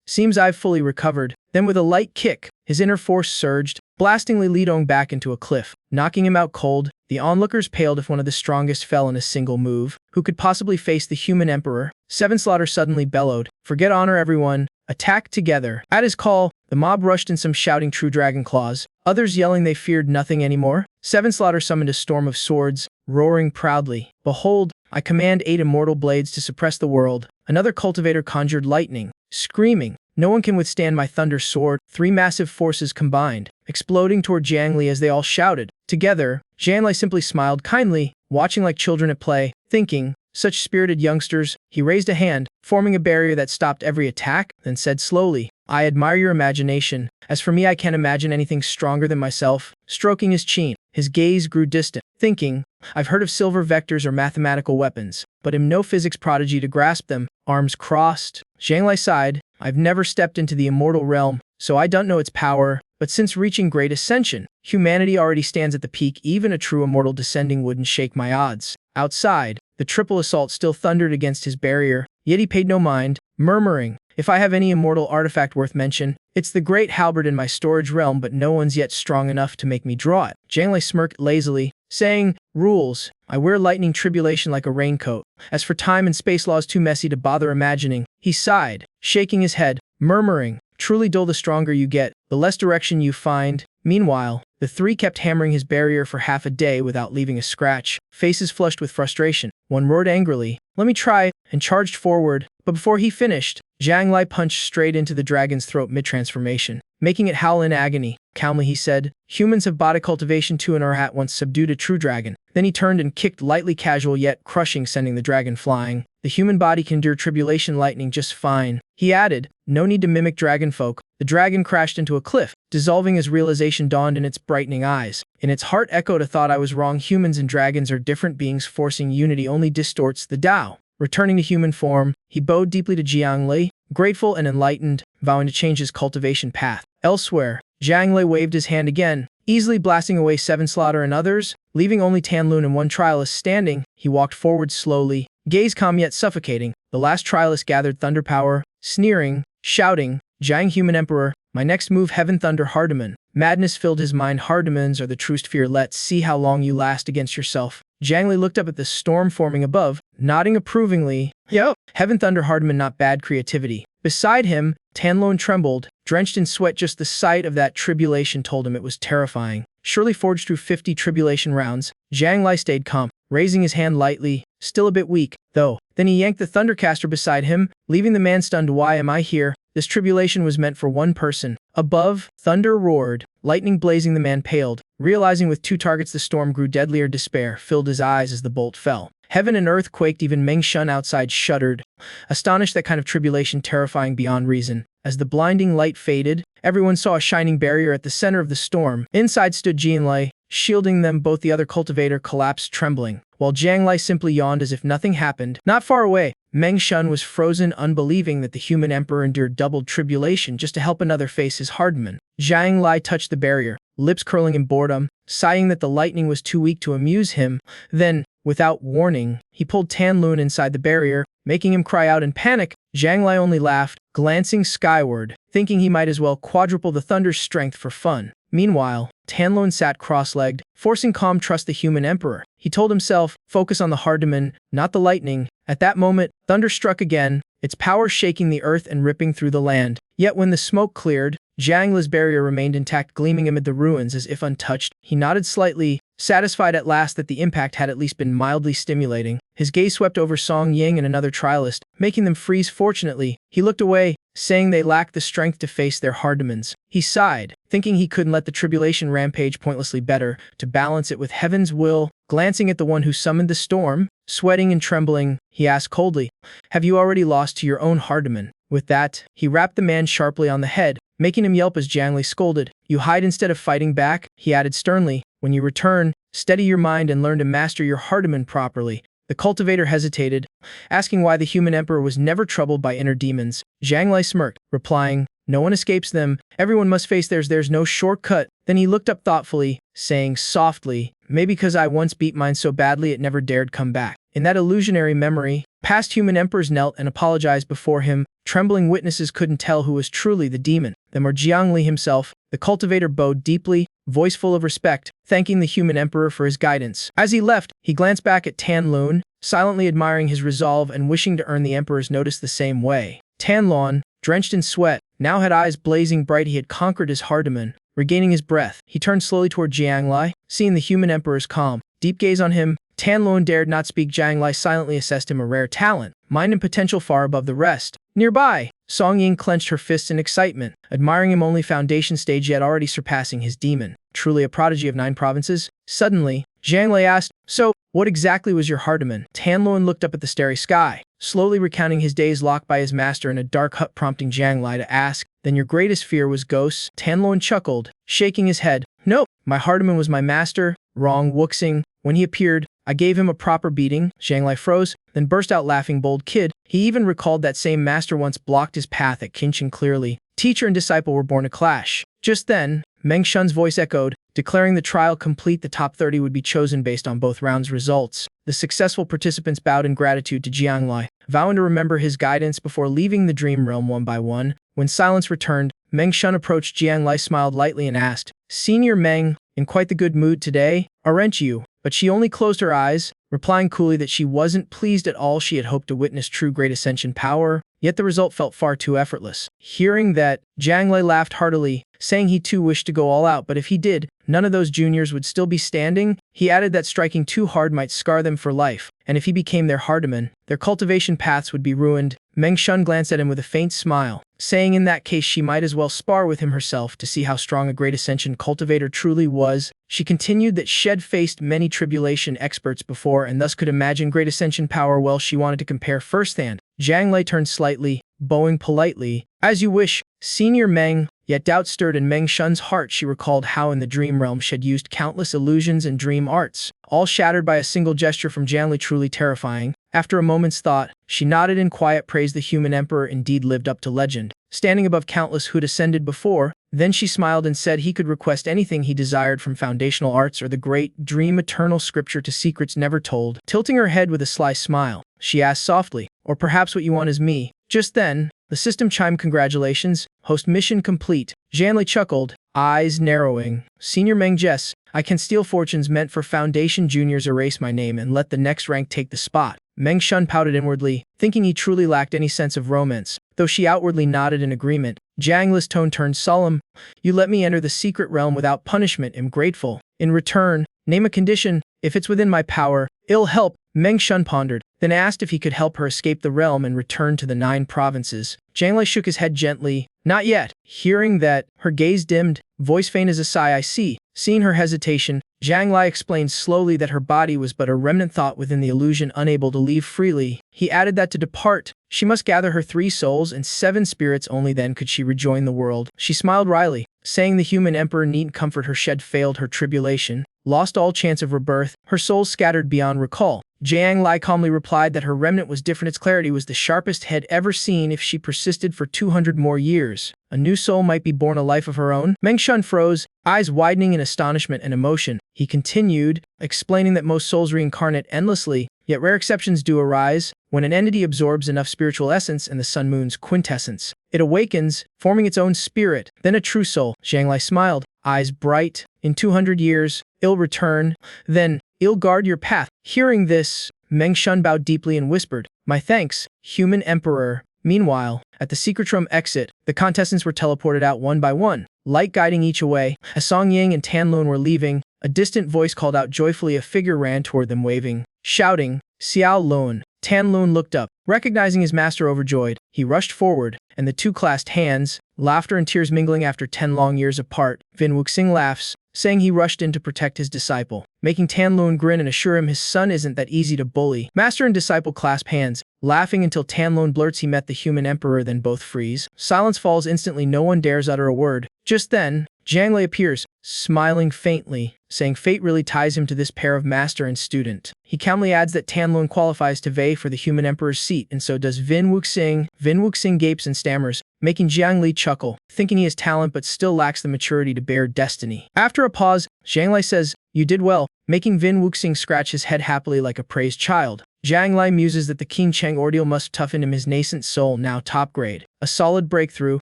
"Seems I've fully recovered." Then with a light kick, his inner force surged, blasting Lei Ludong back into a cliff, knocking him out cold. The onlookers paled. If one of the strongest fell in a single move, who could possibly face the human emperor? Seven Slaughter suddenly bellowed, "Forget honor, everyone. Attack together." At his call, the mob rushed in, some shouting true dragon claws, others yelling they feared nothing anymore. Seven Slaughter summoned a storm of swords, roaring proudly, "Behold, I command 8 immortal blades to suppress the world." Another cultivator conjured lightning, screaming, "No one can withstand my thunder sword." 3 massive forces combined, exploding toward Zhang Li as they all shouted. Together, Zhang Li simply smiled kindly, watching like children at play, thinking, "Such spirited youngsters." He raised a hand, forming a barrier that stopped every attack, then said slowly, "I admire your imagination. As for me, I can't imagine anything stronger than myself." Stroking his chin, his gaze grew distant, thinking, "I've heard of silver vectors or mathematical weapons, but am no physics prodigy to grasp them." Arms crossed, Zhang Li sighed, "I've never stepped into the immortal realm, so I don't know its power, but since reaching great ascension, humanity already stands at the peak. Even a true immortal descending wouldn't shake my odds." Outside, the triple assault still thundered against his barrier, yet he paid no mind, murmuring, "If I have any immortal artifact worth mention, it's the great halberd in my storage realm, but no one's yet strong enough to make me draw it." Zhang Li smirked lazily, saying, "Rules. I wear lightning tribulation like a raincoat. As for time and space laws, too messy to bother imagining." He sighed, shaking his head, murmuring, "Truly dull. The stronger you get, the less direction you find." Meanwhile, the 3 kept hammering his barrier for half a day without leaving a scratch, faces flushed with frustration. One roared angrily, "Let me try," and charged forward, but before he finished, Zhang Li punched straight into the dragon's throat mid-transformation, making it howl in agony. Calmly he said, "Humans have body cultivation too and are at once subdued a true dragon." Then he turned and kicked lightly, casual yet crushing, sending the dragon flying. "The human body can endure tribulation lightning just fine." He added, "No need to mimic dragon folk." The dragon crashed into a cliff, dissolving as realization dawned in its brightening eyes. In its heart echoed a thought: I was wrong. Humans and dragons are different beings. Forcing unity only distorts the Tao. Returning to human form, he bowed deeply to Jiang Li, grateful and enlightened, vowing to change his cultivation path. Elsewhere, Zhang Li waved his hand again, easily blasting away 7 Slaughter and others, leaving only Tan Lun and 1 trialist standing. He walked forward slowly, gaze calm yet suffocating. The last trialist gathered thunder power, sneering, shouting, "Jiang human emperor, my next move heaven thunder Hardiman." Madness filled his mind. Hardimans are the truest fear. Let's see how long you last against yourself. Zhang Li looked up at the storm forming above, nodding approvingly. "Yo, heaven thunder Hardiman, not bad creativity." Beside him, Tan Lun trembled, drenched in sweat. Just the sight of that tribulation told him it was terrifying. Surely forged through 50 tribulation rounds. Zhang Li stayed calm, raising his hand lightly, still a bit weak, though. Then he yanked the thundercaster beside him, leaving the man stunned. "Why am I here? This tribulation was meant for one person." Above, thunder roared, lightning blazing. The man paled, realizing with 2 targets the storm grew deadlier. Despair filled his eyes as the bolt fell. Heaven and earth quaked. Even Meng Shun outside shuddered, astonished. That kind of tribulation terrifying beyond reason. As the blinding light faded, everyone saw a shining barrier at the center of the storm. Inside stood Jian Lei, shielding them. Both the other cultivator collapsed trembling, while Jiang Lai simply yawned as if nothing happened. Not far away, Meng Shun was frozen, unbelieving that the human emperor endured double tribulation just to help another face his hardman. Jiang Lai touched the barrier, lips curling in boredom, sighing that the lightning was too weak to amuse him. Then, without warning, he pulled Tan Lun inside the barrier, making him cry out in panic. Jiang Lai only laughed, glancing skyward, thinking he might as well quadruple the thunder's strength for fun. Meanwhile, Tan Lun sat cross-legged, forcing calm trust the human emperor. He told himself, focus on the hardman, not the lightning. At that moment, thunder struck again, its power shaking the earth and ripping through the land. Yet when the smoke cleared, Jiang Lai's barrier remained intact, gleaming amid the ruins as if untouched. He nodded slightly, satisfied at last that the impact had at least been mildly stimulating. His gaze swept over Song Ying and another trialist, making them freeze. Fortunately, he looked away, saying they lacked the strength to face their hardmans. He sighed, thinking he couldn't let the tribulation rampage pointlessly. Better to balance it with heaven's will. Glancing at the one who summoned the storm, sweating and trembling, he asked coldly, "Have you already lost to your own hardman?" With that, he rapped the man sharply on the head, making him yelp as Jiang Lai scolded. "You hide instead of fighting back," he added sternly. "When you return, steady your mind and learn to master your hardman properly." The cultivator hesitated, asking why the human emperor was never troubled by inner demons. Jiang Lai smirked, replying, "No one escapes them. Everyone must face theirs. There's no shortcut." Then he looked up thoughtfully, saying softly, "Maybe because I once beat mine so badly it never dared come back." In that illusionary memory, past human emperors knelt and apologized before him. Trembling witnesses couldn't tell who was truly the demon. Then were Jiang Lai himself. The cultivator bowed deeply, voice full of respect, thanking the human emperor for his guidance. As he left, he glanced back at Tan Lun, silently admiring his resolve and wishing to earn the emperor's notice the same way. Tan Lun, drenched in sweat, now had eyes blazing bright. He had conquered his hardman. Regaining his breath, he turned slowly toward Jiang Lai, seeing the human emperor's calm, deep gaze on him. Tan Lun dared not speak. Jiang Lai silently assessed him a rare talent, mind and potential far above the rest. Nearby, Song Ying clenched her fists in excitement, admiring him only foundation stage yet already surpassing his demon. Truly a prodigy of 9 provinces? Suddenly, Jiang Lai asked, "So, what exactly was your hardman?" Tan Lun looked up at the starry sky, slowly recounting his days locked by his master in a dark hut, prompting Jiang Lai to ask, "Then your greatest fear was ghosts?" Tan Lun chuckled, shaking his head. "Nope, my hardman was my master." Wrong, Wuxing. When he appeared, I gave him a proper beating. Jiang Lai froze, then burst out laughing. Bold kid. He even recalled that same master once blocked his path at Qinshan clearly. Teacher and disciple were born to clash. Just then, Meng Shun's voice echoed, declaring the trial complete. The top 30 would be chosen based on both rounds' results. The successful participants bowed in gratitude to Jiang Lai, vowing to remember his guidance before leaving the dream realm one by one. When silence returned, Meng Shun approached Jiang Lai, smiled lightly and asked, "Senior Meng, in quite the good mood today, aren't you?" But she only closed her eyes, replying coolly that she wasn't pleased at all. She had hoped to witness true great ascension power, yet the result felt far too effortless. Hearing that, Jiang Lai laughed heartily, saying he too wished to go all out, but if he did, none of those juniors would still be standing. He added that striking too hard might scar them for life, and if he became their hardman, their cultivation paths would be ruined. Meng Shun glanced at him with a faint smile, saying in that case she might as well spar with him herself to see how strong a great ascension cultivator truly was. She continued that she'd faced many tribulation experts before and thus could imagine great ascension power well. She wanted to compare firsthand. Jiang Lai turned slightly, bowing politely. "As you wish, Senior Meng." Yet doubt stirred in Meng Shun's heart. She recalled how in the dream realm she'd used countless illusions and dream arts, all shattered by a single gesture from Jiang Lai. Truly terrifying. After a moment's thought, she nodded in quiet praise. The human emperor indeed lived up to legend, standing above countless who'd ascended before. Then she smiled and said he could request anything he desired, from foundational arts or the great dream, eternal scripture to secrets never told. Tilting her head with a sly smile, she asked softly, "Or perhaps what you want is me?" Just then, the system chimed, "Congratulations, host, mission complete." Jiang Lai chuckled, eyes narrowing. "Senior Meng Jess, I can steal fortunes meant for foundation juniors. Erase my name and let the next rank take the spot." Meng Shun pouted inwardly, thinking he truly lacked any sense of romance, though she outwardly nodded in agreement. Jiang Lai's tone turned solemn. "You let me enter the secret realm without punishment. Am grateful. In return, name a condition. If it's within my power, it'll help." Meng Shun pondered, then asked if he could help her escape the realm and return to the 9 provinces. Jiang Lai shook his head gently. "Not yet." Hearing that, her gaze dimmed, voice faint as a sigh. "I see." Seeing her hesitation, Jiang Lai explained slowly that her body was but a remnant thought within the illusion, unable to leave freely. He added that to depart, she must gather her 3 souls and 7 spirits. Only then could she rejoin the world. She smiled wryly, saying the human emperor needn't comfort her. She'd failed her tribulation lost all chance of rebirth, her soul scattered beyond recall. Jiang Lai calmly replied that her remnant was different. Its clarity was the sharpest head ever seen. If she persisted for 200 more years, a new soul might be born, a life of her own. Meng Shun froze, eyes widening in astonishment and emotion. He continued, explaining that most souls reincarnate endlessly, yet rare exceptions do arise. When an entity absorbs enough spiritual essence and the Sun Moon's quintessence, it awakens, forming its own spirit, then a true soul. Jiang Lai smiled, eyes bright. In 200 years, it'll return, then it'll guard your path. Hearing this, Meng Shun bowed deeply and whispered, "My thanks, human emperor." Meanwhile, at the secret room exit, the contestants were teleported out one by one, light guiding each away. As Song Ying and Tan Lun were leaving, a distant voice called out joyfully. A figure ran toward them waving, shouting, "Xiao Lun." Tan Lun looked up, recognizing his master. Overjoyed, he rushed forward, and the two clasped hands, laughter and tears mingling. After 10 long years apart, Vin Wuxing laughs, saying he rushed in to protect his disciple, making Tan Lun grin and assure him his son isn't that easy to bully. Master and disciple clasp hands, laughing until Tan Lun blurts he met the human emperor, then both freeze. Silence falls instantly. No one dares utter a word. Just then, Jiang Lai appears, smiling faintly, saying fate really ties him to this pair of master and student. He calmly adds that Tan Lun qualifies to vie for the human emperor's seat, and so does Vin Wuxing. Vin Wuxing gapes and stammers, making Jiang Li chuckle, thinking he has talent but still lacks the maturity to bear destiny. After a pause, Jiang Lai says, "You did well," making Vin Wuxing scratch his head happily like a praised child. Jiang Lai muses that the King Cheng ordeal must toughen him, his nascent soul now top grade. A solid breakthrough,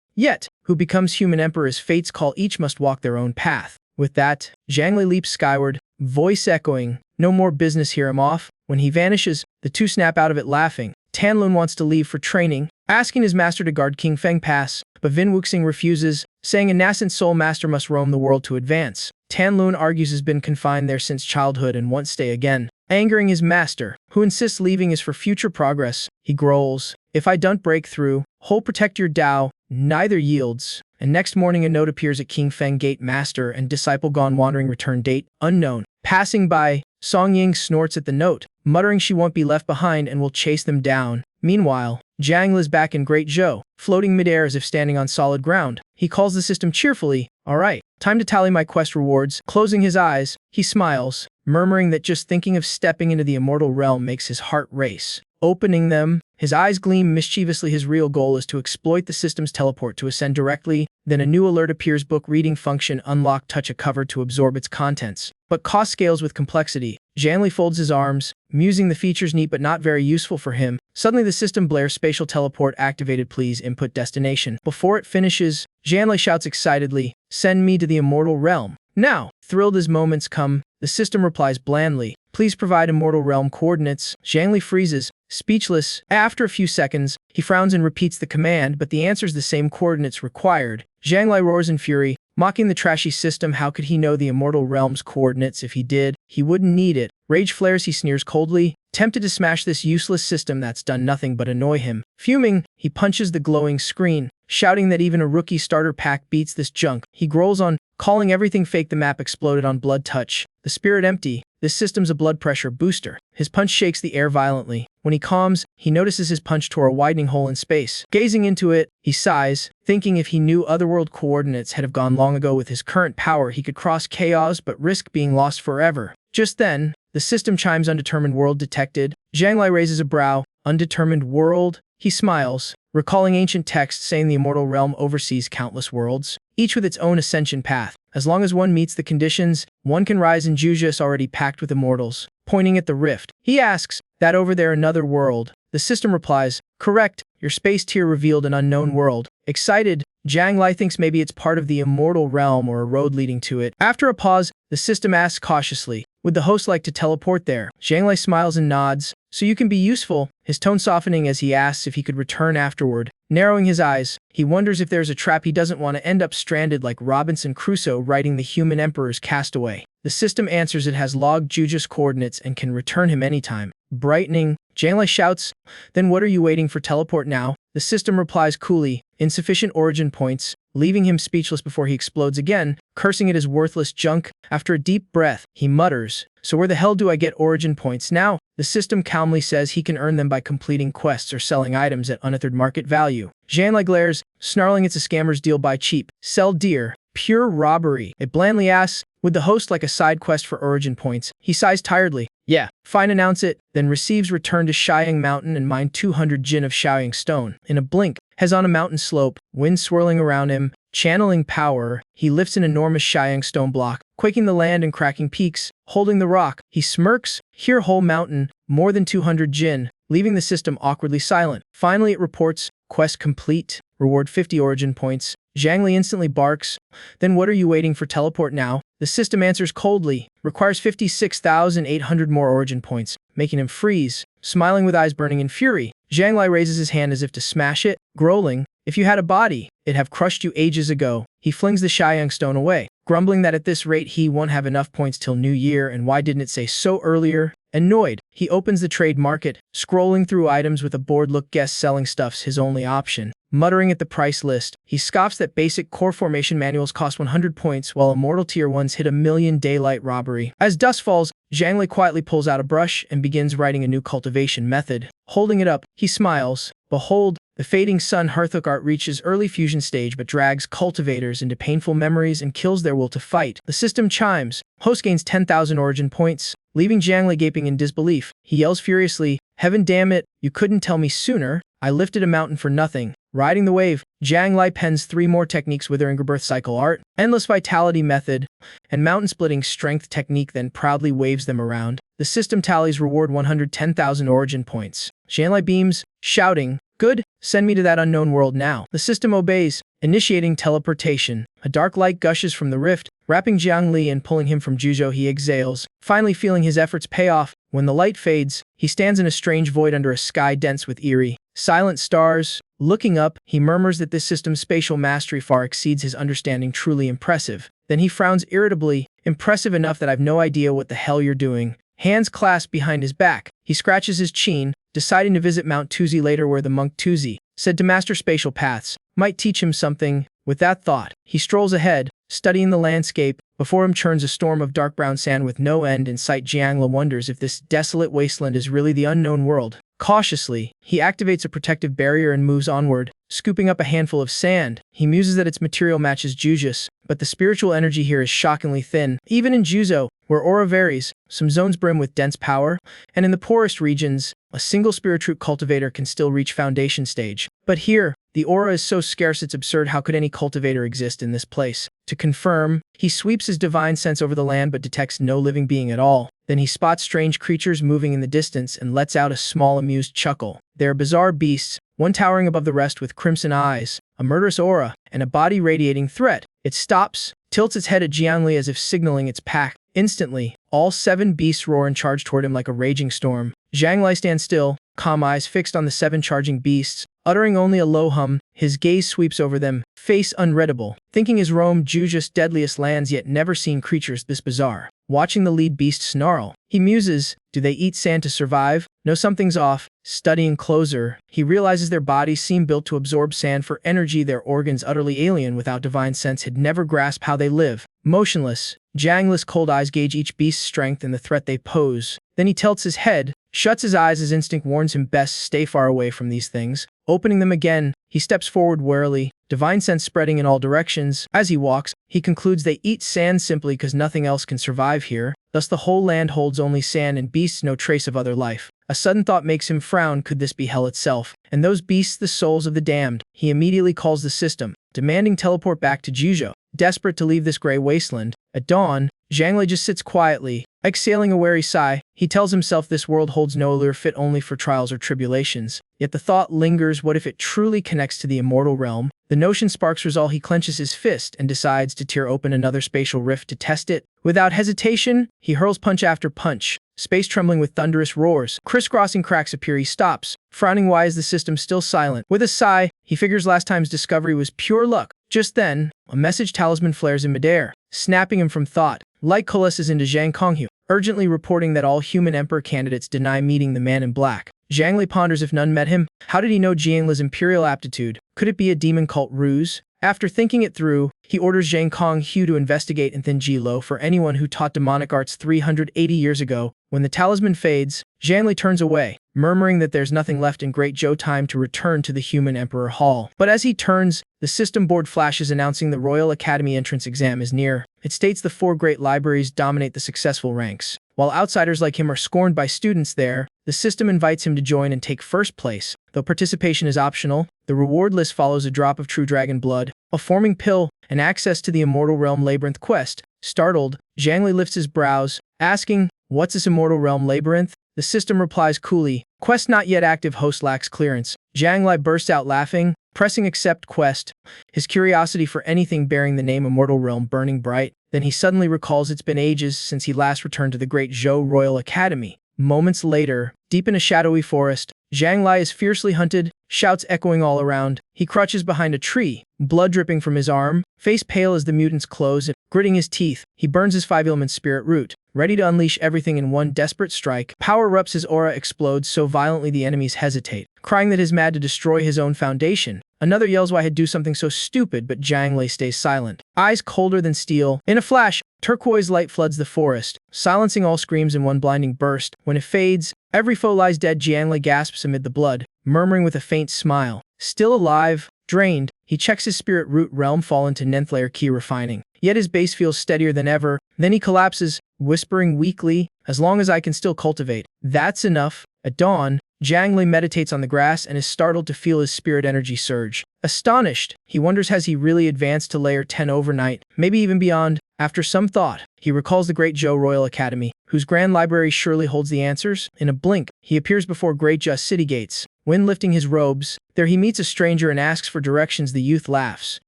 yet, who becomes human emperor is fate's call, each must walk their own path. With that, Jiang Lai leaps skyward, voice echoing, "No more business here, I'm off." When he vanishes, the two snap out of it laughing. Tan Lun wants to leave for training, asking his master to guard King Feng Pass, but Vin Wuxing refuses, saying a nascent soul master must roam the world to advance. Tan Lun argues has been confined there since childhood and won't stay again, angering his master, who insists leaving is for future progress. He growls, "If I don't break through, whole protect your Tao." Neither yields, and next morning a note appears at King Feng Gate. Master and disciple gone wandering, return date unknown. Passing by, Song Ying snorts at the note, muttering she won't be left behind and will chase them down. Meanwhile, Jiang Li's back in Great Zhou, floating midair as if standing on solid ground. He calls the system cheerfully, "All right, time to tally my quest rewards." Closing his eyes, he smiles, murmuring that just thinking of stepping into the immortal realm makes his heart race. Opening them, his eyes gleam mischievously. His real goal is to exploit the system's teleport to ascend directly. Then a new alert appears, book reading function unlocked, touch a cover to absorb its contents. But cost scales with complexity. Jiang Li folds his arms, musing the features neat but not very useful for him. Suddenly the system blares, spatial teleport activated, please input destination. Before it finishes, Jiang Li shouts excitedly, "Send me to the immortal realm now." Thrilled as moments come, the system replies blandly, "Please provide immortal realm coordinates." Jiang Li freezes, speechless. After a few seconds, he frowns and repeats the command, but the answer's the same, coordinates required. Jiang Li roars in fury, mocking the trashy system. How could he know the immortal realm's coordinates? If he did, he wouldn't need it. Rage flares, he sneers coldly, tempted to smash this useless system that's done nothing but annoy him. Fuming, he punches the glowing screen, shouting that even a rookie starter pack beats this junk. He growls on, calling everything fake. The map exploded on blood touch, the spirit empty. This system's a blood pressure booster. His punch shakes the air violently. When he calms, he notices his punch tore a widening hole in space. Gazing into it, he sighs, thinking if he knew otherworld coordinates had have gone long ago. With his current power, he could cross chaos but risk being lost forever. Just then, the system chimes, undetermined world detected. Jiang Li raises a brow, undetermined world? He smiles, recalling ancient texts saying the immortal realm oversees countless worlds, each with its own ascension path. As long as one meets the conditions, one can rise in Juja is already packed with immortals. Pointing at the rift, he asks, "That over there another world?" The system replies, "Correct, your space tier revealed an unknown world." Excited, Jiang Li thinks maybe it's part of the immortal realm or a road leading to it. After a pause, the system asks cautiously, "Would the host like to teleport there?" Jiang Li smiles and nods, "So you can be useful," his tone softening as he asks if he could return afterward. Narrowing his eyes, he wonders if there's a trap. He doesn't want to end up stranded like Robinson Crusoe riding the human emperor's castaway. The system answers it has logged Juju's coordinates and can return him anytime. Brightening, Jiang Li shouts, "Then what are you waiting for? Teleport now." The system replies coolly, "Insufficient origin points," leaving him speechless before he explodes again, cursing it as worthless junk. After a deep breath, he mutters, "So where the hell do I get origin points now?" The system calmly says he can earn them by completing quests or selling items at unearthed market value. Jiang Li glares, snarling it's a scammer's deal, buy cheap, sell dear, pure robbery. It blandly asks, with the host like a side quest for origin points. He sighs tiredly. Yeah, fine, announce it, then receives return to Xiang Mountain and mine 200 jin of Xiaoying stone. In a blink, has on a mountain slope, wind swirling around him, channeling power, he lifts an enormous Xiaoying stone block, quaking the land and cracking peaks. Holding the rock, he smirks, here whole mountain, more than 200 jin, leaving the system awkwardly silent. Finally it reports, quest complete, reward 50 origin points. Zhang Li instantly barks, then what are you waiting for, teleport now? The system answers coldly, requires 56,800 more origin points, making him freeze. Smiling with eyes burning in fury, Zhang Li raises his hand as if to smash it, growling, if you had a body, it'd have crushed you ages ago. He flings the Xiaoyang stone away, grumbling that at this rate he won't have enough points till New Year, and why didn't it say so earlier? Annoyed, he opens the trade market, scrolling through items with a bored look. Guess selling stuff's his only option. Muttering at the price list, he scoffs that basic core formation manuals cost 100 points while immortal tier 1s hit 1,000,000 daylight robbery. As dusk falls, Zhang Li quietly pulls out a brush and begins writing a new cultivation method. Holding it up, he smiles. Behold, the fading sun Hearthook art reaches early fusion stage but drags cultivators into painful memories and kills their will to fight. The system chimes. Host gains 10,000 origin points, leaving Zhang Li gaping in disbelief. He yells furiously, heaven damn it, you couldn't tell me sooner. I lifted a mountain for nothing. Riding the wave, Zhang Li pens 3 more techniques: Withering Rebirth Cycle Art, Endless Vitality Method, and Mountain Splitting Strength Technique, then proudly waves them around. The system tallies reward 110,000 origin points. Zhang Li beams, shouting, good, send me to that unknown world now. The system obeys, initiating teleportation. A dark light gushes from the rift, wrapping Zhang Li and pulling him from Zhuzhou. He exhales, finally feeling his efforts pay off. When the light fades, he stands in a strange void under a sky dense with eerie, silent stars. Looking up, he murmurs that this system's spatial mastery far exceeds his understanding. Truly impressive. Then he frowns irritably, impressive enough that I've no idea what the hell you're doing. Hands clasped behind his back, he scratches his chin, deciding to visit Mount Tuzi later, where the monk Tuzi, said to master spatial paths, might teach him something. With that thought, he strolls ahead, studying the landscape. Before him churns a storm of dark brown sand with no end in sight. Zhang Li wonders if this desolate wasteland is really the unknown world. Cautiously, he activates a protective barrier and moves onward, scooping up a handful of sand. He muses that its material matches Juzhous, but the spiritual energy here is shockingly thin. Even in Juzhou, where aura varies, some zones brim with dense power, and in the poorest regions, a single spirit root cultivator can still reach foundation stage. But here, the aura is so scarce it's absurd. How could any cultivator exist in this place? To confirm, he sweeps his divine sense over the land but detects no living being at all. Then he spots strange creatures moving in the distance and lets out a small amused chuckle. They are bizarre beasts, one towering above the rest with crimson eyes, a murderous aura, and a body radiating threat. It stops, tilts its head at Zhang Li as if signaling its pack. Instantly, all 7 beasts roar and charge toward him like a raging storm. Zhang Li stands still, calm eyes fixed on the 7 charging beasts. Uttering only a low hum, his gaze sweeps over them, face unreadable. Thinking his roamed Juzhous' deadliest lands, yet never seen creatures this bizarre. Watching the lead beast snarl, he muses, do they eat sand to survive? No, something's off. Studying closer, he realizes their bodies seem built to absorb sand for energy. Their organs utterly alien without divine sense had never grasped how they live. Motionless, Zhang Li's cold eyes gauge each beast's strength and the threat they pose. Then he tilts his head, shuts his eyes as instinct warns him best stay far away from these things. Opening them again, he steps forward warily, divine sense spreading in all directions. As he walks, he concludes they eat sand simply because nothing else can survive here. Thus the whole land holds only sand and beasts, no trace of other life. A sudden thought makes him frown. Could this be hell itself? And those beasts the souls of the damned? He immediately calls the system, demanding teleport back to Juzhou. Desperate to leave this gray wasteland, at dawn, Zhang Li just sits quietly, exhaling a weary sigh. He tells himself this world holds no allure fit only for trials or tribulations. Yet the thought lingers, what if it truly connects to the immortal realm? The notion sparks resolve. He clenches his fist and decides to tear open another spatial rift to test it. Without hesitation, he hurls punch after punch, space trembling with thunderous roars. Crisscrossing cracks appear. He stops, frowning. Why is the system still silent? With a sigh, he figures last time's discovery was pure luck. Just then, a message talisman flares in midair, snapping him from thought. Light coalesces into Zhang Konghu, urgently reporting that all human emperor candidates deny meeting the man in black. Zhang Li ponders if none met him. How did he know Zhang Li's imperial aptitude? Could it be a demon cult ruse? After thinking it through, he orders Zhang Konghu to investigate and thin Jilo for anyone who taught demonic arts 380 years ago. When the talisman fades, Zhang Li turns away, murmuring that there's nothing left in Great Zhou time to return to the Human Emperor Hall. But as he turns, the system board flashes announcing the Royal Academy entrance exam is near. It states the 4 great libraries dominate the successful ranks. While outsiders like him are scorned by students there, the system invites him to join and take first place. Though participation is optional, the reward list follows a drop of true dragon blood, a forming pill, and access to the Immortal Realm Labyrinth quest. Startled, Zhang Li lifts his brows, asking, "What's this Immortal Realm Labyrinth?" The system replies coolly, "Quest not yet active, host lacks clearance." Zhang Li bursts out laughing, pressing accept quest, his curiosity for anything bearing the name Immortal Realm burning bright. Then he suddenly recalls it's been ages since he last returned to the Great Zhou Royal Academy. Moments later, deep in a shadowy forest, Zhang Li is fiercely hunted, shouts echoing all around. He crouches behind a tree, blood dripping from his arm, face pale as the mutants close, and gritting his teeth, he burns his 5-element spirit root, ready to unleash everything in one desperate strike. Power erupts, his aura explodes so violently the enemies hesitate, crying that he's mad to destroy his own foundation. Another yells why he'd do something so stupid, but Zhang Li stays silent, eyes colder than steel. In a flash, turquoise light floods the forest, silencing all screams in one blinding burst. When it fades, every foe lies dead. Zhang Li gasps amid the blood, murmuring with a faint smile. Still alive, drained, he checks his spirit root realm fallen to 9th layer key refining. Yet his base feels steadier than ever. Then he collapses, whispering weakly, "As long as I can still cultivate, that's enough." At dawn, Zhang Li meditates on the grass and is startled to feel his spirit energy surge. Astonished, he wonders has he really advanced to layer 10 overnight, maybe even beyond. After some thought, he recalls the Great Zhou Royal Academy, whose grand library surely holds the answers. In a blink, he appears before Great Zhou city gates. When lifting his robes, there he meets a stranger and asks for directions. The youth laughs.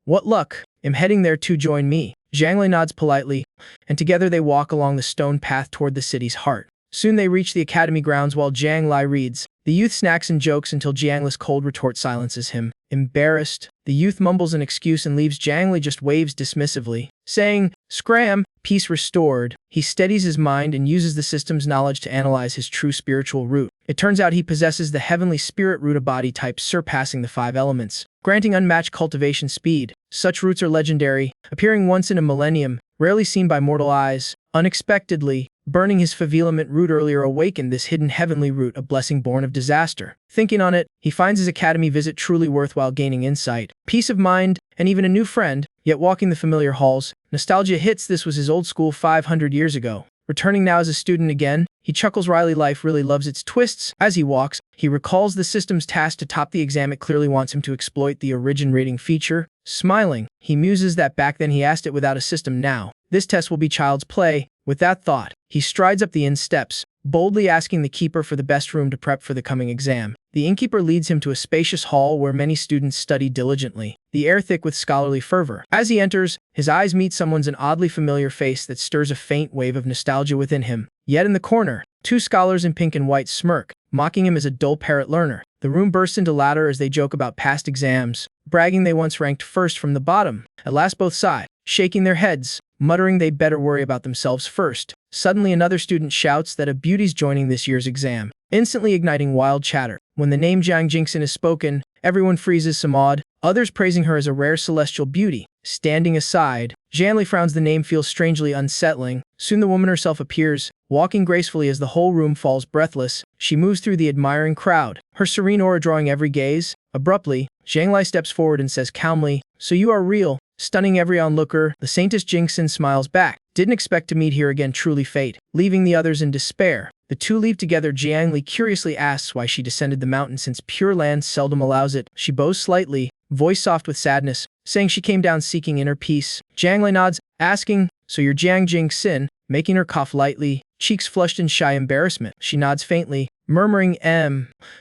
"What luck? I'm heading there to join me." Zhang Li nods politely, and together they walk along the stone path toward the city's heart. Soon they reach the academy grounds while Zhang Li reads. The youth snacks and jokes until Zhang Li's cold retort silences him. Embarrassed, the youth mumbles an excuse and leaves. Zhang Li just waves dismissively, saying, "Scram." Peace restored, he steadies his mind and uses the system's knowledge to analyze his true spiritual root. It turns out he possesses the heavenly spirit root, a body type surpassing the 5 elements, granting unmatched cultivation speed. Such roots are legendary, appearing once in a millennium, rarely seen by mortal eyes. Unexpectedly, burning his 5-element root earlier awakened this hidden heavenly root, a blessing born of disaster. Thinking on it, he finds his academy visit truly worthwhile, gaining insight, peace of mind, and even a new friend. Yet walking the familiar halls, nostalgia hits. This was his old school 500 years ago. Returning now as a student again, he chuckles wryly. Life really loves its twists. As he walks, he recalls the system's task to top the exam. It clearly wants him to exploit the origin rating feature. Smiling, he muses that back then he asked it without a system. Now, this test will be child's play. With that thought, he strides up the inn steps, boldly asking the keeper for the best room to prep for the coming exam. The innkeeper leads him to a spacious hall where many students study diligently, the air thick with scholarly fervor. As he enters, his eyes meet someone's, an oddly familiar face that stirs a faint wave of nostalgia within him. Yet in the corner, 2 scholars in pink and white smirk, mocking him as a dull parrot learner. The room bursts into laughter as they joke about past exams, bragging they once ranked first from the bottom. At last both sigh, shaking their heads, muttering they'd better worry about themselves first. Suddenly another student shouts that a beauty's joining this year's exam, instantly igniting wild chatter. When the name Jiang Jingxin is spoken, everyone freezes, some awed, others praising her as a rare celestial beauty. Standing aside, Zhang Li frowns. The name feels strangely unsettling. Soon the woman herself appears, walking gracefully as the whole room falls breathless. She moves through the admiring crowd, her serene aura drawing every gaze. Abruptly, Zhang Li steps forward and says calmly, "So you are real," stunning every onlooker. The Saintess Jingxin smiles back. "Didn't expect to meet here again, truly fate." Leaving the others in despair, the two leave together. Zhang Li curiously asks why she descended the mountain since Pure Land seldom allows it. She bows slightly, voice soft with sadness, saying she came down seeking inner peace. Zhang Li nods, asking, "So you're Jiang Jingxin?" Making her cough lightly, cheeks flushed in shy embarrassment. She nods faintly, murmuring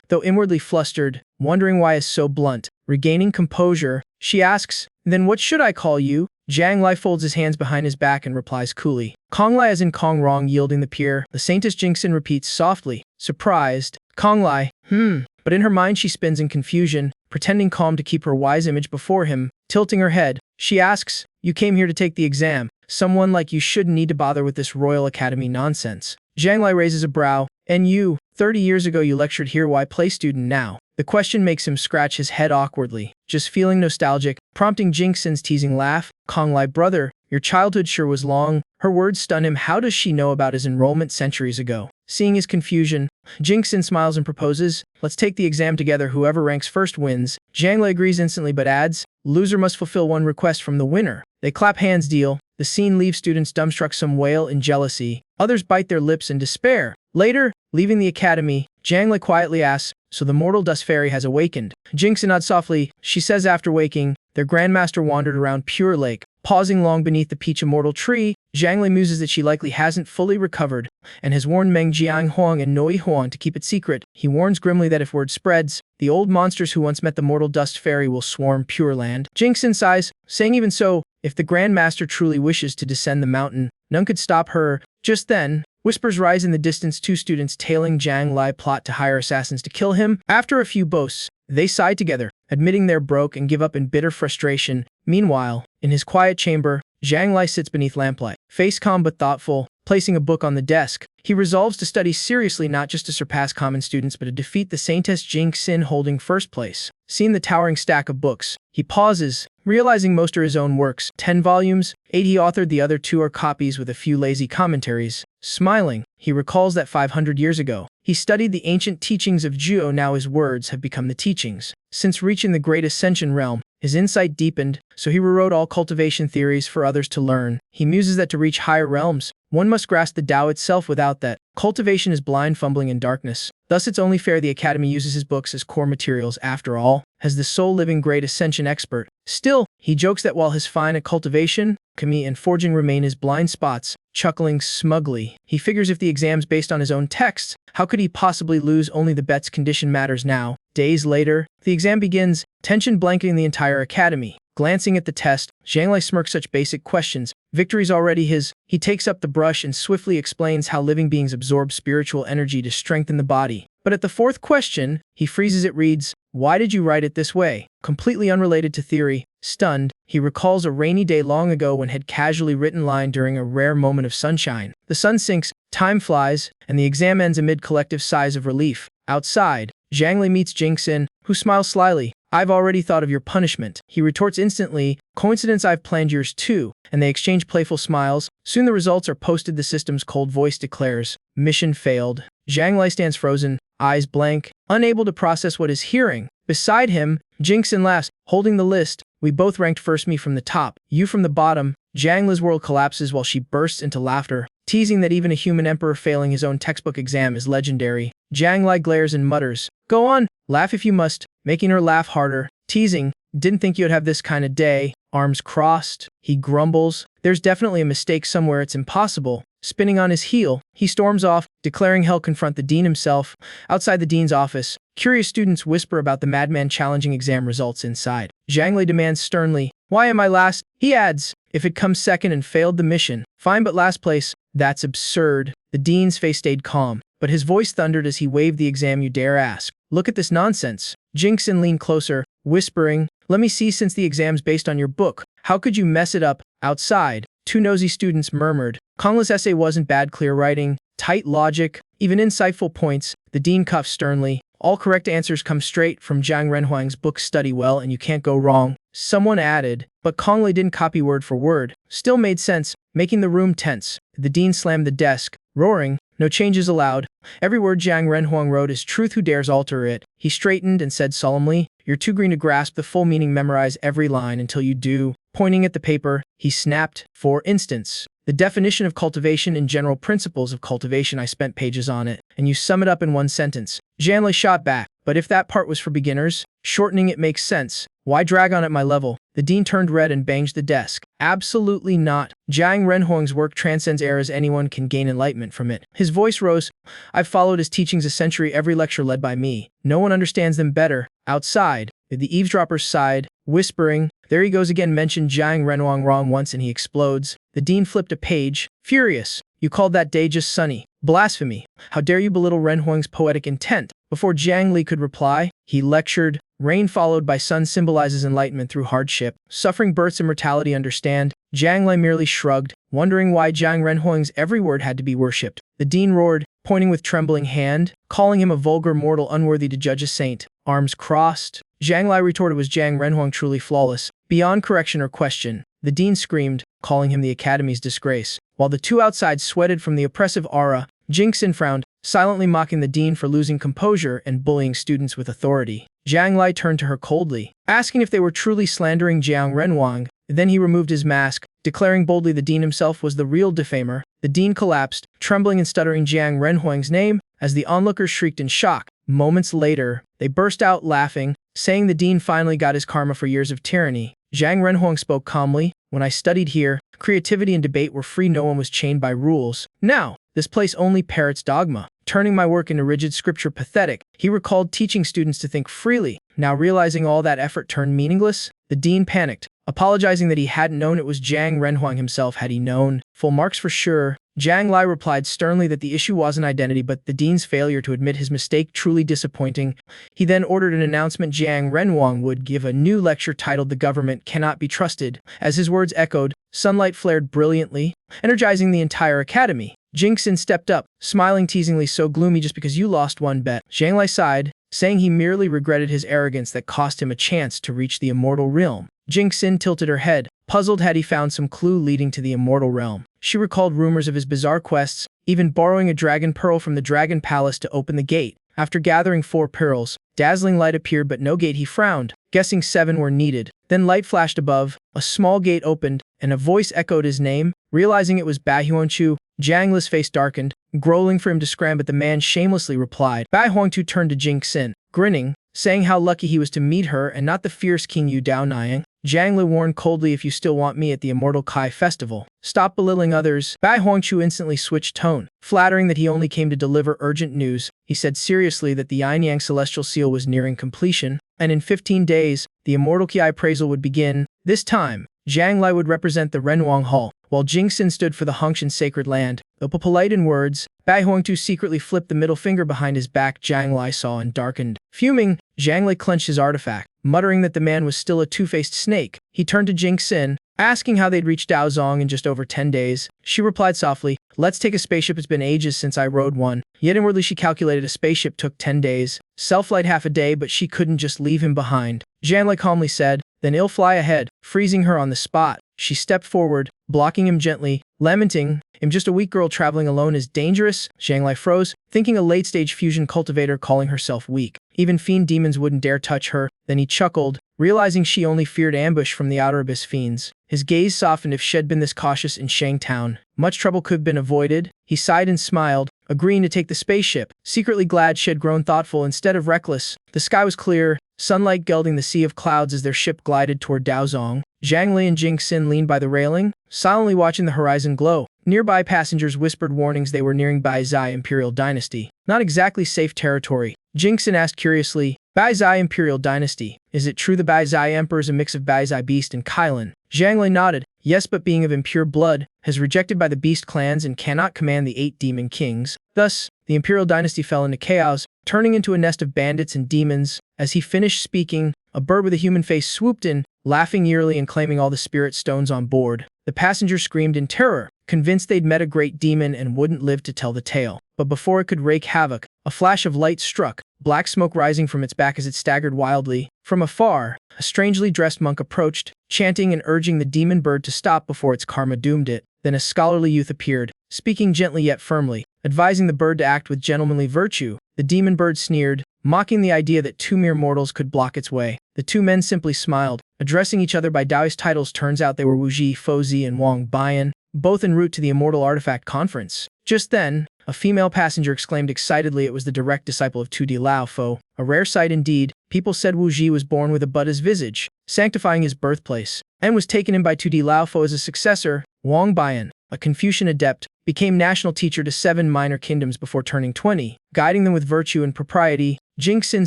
though inwardly flustered, wondering why is so blunt. Regaining composure, she asks, "Then what should I call you?" Zhang Li folds his hands behind his back and replies coolly, "Kong Lai," as in Kong Rong yielding the peer. The Saintess Jingxin repeats softly, surprised, "Kong Lai, But in her mind she spins in confusion, pretending calm to keep her wise image before him. Tilting her head, she asks, "You came here to take the exam. Someone like you shouldn't need to bother with this Royal Academy nonsense." Zhang Li raises a brow, "And you?" 30 years ago you lectured here, why play student now? The question makes him scratch his head awkwardly, just feeling nostalgic, prompting Jingxin's teasing laugh. Konglai, brother, your childhood sure was long. Her words stun him. How does she know about his enrollment centuries ago? Seeing his confusion, Jingxin smiles and proposes, let's take the exam together, whoever ranks first wins. Zhang Lei agrees instantly but adds, loser must fulfill one request from the winner. They clap hands, deal. The scene leaves students dumbstruck, some wail in jealousy, others bite their lips in despair. Later, leaving the academy, Zhang Lei quietly asks, so the mortal dust fairy has awakened. Jingxin nods softly. She says after waking, their grandmaster wandered around Pure Lake, pausing long beneath the peach immortal tree. Zhang Lei muses that she likely hasn't fully recovered and has warned Meng Jianghuang and Noi Huan to keep it secret. He warns grimly that if word spreads, the old monsters who once met the mortal dust fairy will swarm Pure Land. Jingxin sighs, saying even so, if the grandmaster truly wishes to descend the mountain, none could stop her. Just then, whispers rise in the distance, two students tailing Zhang Lai plot to hire assassins to kill him. After a few boasts, they sigh together, admitting they're broke and give up in bitter frustration. Meanwhile, in his quiet chamber, Zhang Lai sits beneath lamplight, face calm but thoughtful, placing a book on the desk. He resolves to study seriously, not just to surpass common students but to defeat the Saintess Jingxin holding first place. Seeing the towering stack of books, he pauses, realizing most are his own works. 10 volumes, 8 he authored, the other 2 are copies with a few lazy commentaries. Smiling, he recalls that 500 years ago, he studied the ancient teachings of Zhuo. Now his words have become the teachings. Since reaching the great Ascension realm, his insight deepened, so he rewrote all cultivation theories for others to learn. He muses that to reach higher realms, one must grasp the Tao itself. Without that, cultivation is blind fumbling in darkness. Thus it's only fair the Academy uses his books as core materials. After all, as the sole living great Ascension expert. Still, he jokes that while his fine at cultivation, chemie and forging remain his blind spots, chuckling smugly. He figures if the exam's based on his own texts, how could he possibly lose? Only the bet's condition matters now. Days later, the exam begins, tension blanketing the entire academy. Glancing at the test, Zhang Lai smirks. Such basic questions. Victory's already his. He takes up the brush and swiftly explains how living beings absorb spiritual energy to strengthen the body. But at the 4th question, he freezes. It reads, why did you write it this way? Completely unrelated to theory. Stunned, he recalls a rainy day long ago when had casually written line during a rare moment of sunshine. The sun sinks, time flies, and the exam ends amid collective sighs of relief. Outside, Zhang Lei meets Jingxin, who smiles slyly. I've already thought of your punishment. He retorts instantly, coincidence, I've planned yours too, and they exchange playful smiles. Soon the results are posted. The system's cold voice declares, mission failed. Zhang Lei stands frozen, eyes blank, unable to process what is hearing. Beside him, Jingxin laughs, holding the list. We both ranked first, me from the top, you from the bottom. Zhang Lei's world collapses while she bursts into laughter, teasing that even a human emperor failing his own textbook exam is legendary. Zhang Lai glares and mutters, go on, laugh if you must, making her laugh harder, teasing, didn't think you'd have this kind of day. Arms crossed, he grumbles, there's definitely a mistake somewhere, it's impossible. Spinning on his heel, he storms off, declaring he'll confront the dean himself. Outside the dean's office, curious students whisper about the madman challenging exam results inside. Zhang Lei demands sternly, why am I last? He adds, if it comes second and failed the mission, fine, but last place, that's absurd. The dean's face stayed calm, but his voice thundered as he waved the exam. You dare ask? Look at this nonsense. Jingxin leaned closer, whispering, let me see, since the exam's based on your book, how could you mess it up? Outside, 2 nosy students murmured, Konglai's essay wasn't bad, clear writing, tight logic, even insightful points. The dean cuffs sternly, all correct answers come straight from Zhang Renhuang's book, study well and you can't go wrong. Someone added, but Konglai didn't copy word for word. Still made sense, making the room tense. The dean slammed the desk, roaring, no changes allowed. Every word Zhang Renhuang wrote is truth, who dares alter it? He straightened and said solemnly, you're too green to grasp the full meaning, memorize every line until you do. Pointing at the paper, he snapped, for instance, the definition of cultivation and general principles of cultivation, I spent pages on it, and you sum it up in one sentence. Zhang Lei shot back, but if that part was for beginners, shortening it makes sense. Why drag on at my level? The dean turned red and banged the desk. Absolutely not. Zhang Renhuang's work transcends eras, anyone can gain enlightenment from it. His voice rose, I've followed his teachings a century, every lecture led by me. No one understands them better. Outside, the eavesdroppers sighed, whispering, there he goes again, mentioned Zhang Renhuang wrong once and he explodes. The dean flipped a page, furious. You called that day just sunny. Blasphemy. How dare you belittle Renhuang's poetic intent? Before Zhang Li could reply, he lectured, rain followed by sun symbolizes enlightenment through hardship. Suffering births immortality, understand? Zhang Li merely shrugged, wondering why Jiang Renhuang's every word had to be worshipped. The dean roared, pointing with trembling hand, calling him a vulgar mortal unworthy to judge a saint. Arms crossed. Zhang Lai retorted, was Jiang Renhuang truly flawless, beyond correction or question? The dean screamed, calling him the academy's disgrace. While the two outside sweated from the oppressive aura, Jingxin frowned, silently mocking the dean for losing composure and bullying students with authority. Zhang Lai turned to her coldly, asking if they were truly slandering Jiang Renhuang. Then he removed his mask, declaring boldly the dean himself was the real defamer. The dean collapsed, trembling and stuttering Jiang Renhuang's name, as the onlookers shrieked in shock. Moments later, they burst out laughing, saying the dean finally got his karma for years of tyranny. Jiang Renhuang spoke calmly, when I studied here, creativity and debate were free, no one was chained by rules. Now, this place only parrots dogma, turning my work into rigid scripture pathetic. He recalled teaching students to think freely. Now realizing all that effort turned meaningless, the dean panicked, apologizing that he hadn't known it was Jiang Renhuang himself. Had he known, full marks for sure. Zhang Lai replied sternly that the issue wasn't identity but the dean's failure to admit his mistake, truly disappointing. He then ordered an announcement. Jiang Renhuang would give a new lecture titled The Government Cannot Be Trusted. As his words echoed, sunlight flared brilliantly, energizing the entire academy. Jingxin stepped up, smiling teasingly, so gloomy just because you lost one bet. Zhang Lai sighed, saying he merely regretted his arrogance that cost him a chance to reach the immortal realm. Jingxin tilted her head, puzzled. Had he found some clue leading to the immortal realm? She recalled rumors of his bizarre quests, even borrowing a dragon pearl from the dragon palace to open the gate. After gathering 4 pearls, dazzling light appeared but no gate. He frowned, guessing 7 were needed. Then light flashed above, a small gate opened, and a voice echoed his name. Realizing it was Bai Huangchu, Zhang Li's face darkened, growling for him to scram, but the man shamelessly replied. Bai Huangchu turned to Jingxin, grinning, saying how lucky he was to meet her and not the fierce King Yu Dao Niang. Zhang Li warned coldly, if you still want me at the Immortal Kai Festival, stop belittling others. Bai Huangchu instantly switched tone, flattering that he only came to deliver urgent news. He said seriously that the Yin-Yang Celestial Seal was nearing completion, and in 15 days, the Immortal Ki appraisal would begin. This time, Zhang Lai would represent the Renhuang Hall, while Jingxin stood for the Hongshan Sacred Land. Though polite in words, Bai Huangchu secretly flipped the middle finger behind his back. Zhang Lai saw and darkened. Fuming, Zhang Lai clenched his artifact, muttering that the man was still a two-faced snake. He turned to Jingxin, asking how they'd reached Daozong in just over 10 days. She replied softly, let's take a spaceship, it's been ages since I rode one. Yet inwardly she calculated a spaceship took 10 days. Self-flight half a day, but she couldn't just leave him behind. Zhang Lai calmly said, then he'll fly ahead, freezing her on the spot. She stepped forward, blocking him gently, lamenting, I'm just a weak girl traveling alone is dangerous. Zhang Lai froze, thinking a late-stage fusion cultivator calling herself weak. Even fiend demons wouldn't dare touch her. Then he chuckled, realizing she only feared ambush from the outer abyss fiends. His gaze softened. If she'd been this cautious in Shangtown, much trouble could have been avoided. He sighed and smiled, agreeing to take the spaceship, secretly glad she had grown thoughtful instead of reckless. The sky was clear, sunlight gilding the sea of clouds as their ship glided toward Daozong. Zhang Li and Jingxin leaned by the railing, silently watching the horizon glow. Nearby passengers whispered warnings they were nearing Baizai Imperial Dynasty. Not exactly safe territory. Jingxin asked curiously, Baizai Imperial Dynasty, is it true the Baizai Emperor is a mix of Baizai Beast and Kailan? Zhang Li nodded, yes, but being of impure blood, has rejected by the Beast clans and cannot command the 8 demon kings. Thus, the Imperial Dynasty fell into chaos, turning into a nest of bandits and demons. As he finished speaking, a bird with a human face swooped in, laughing eerily and claiming all the spirit stones on board. The passengers screamed in terror, convinced they'd met a great demon and wouldn't live to tell the tale. But before it could wreak havoc, a flash of light struck, black smoke rising from its back as it staggered wildly. From afar, a strangely dressed monk approached, chanting and urging the demon bird to stop before its karma doomed it. Then a scholarly youth appeared, speaking gently yet firmly, advising the bird to act with gentlemanly virtue. The demon bird sneered, mocking the idea that 2 mere mortals could block its way. The 2 men simply smiled, addressing each other by Taoist titles. Turns out they were Wu Ji Fozi and Wang Bian, both en route to the Immortal Artifact Conference. Just then, a female passenger exclaimed excitedly it was the direct disciple of 2D Lao Fo. A rare sight indeed. People said Wu Ji was born with a Buddha's visage, sanctifying his birthplace, and was taken in by 2D Lao Fo as a successor. Wang Bian, a Confucian adept, became national teacher to 7 minor kingdoms before turning 20, guiding them with virtue and propriety. Jingxin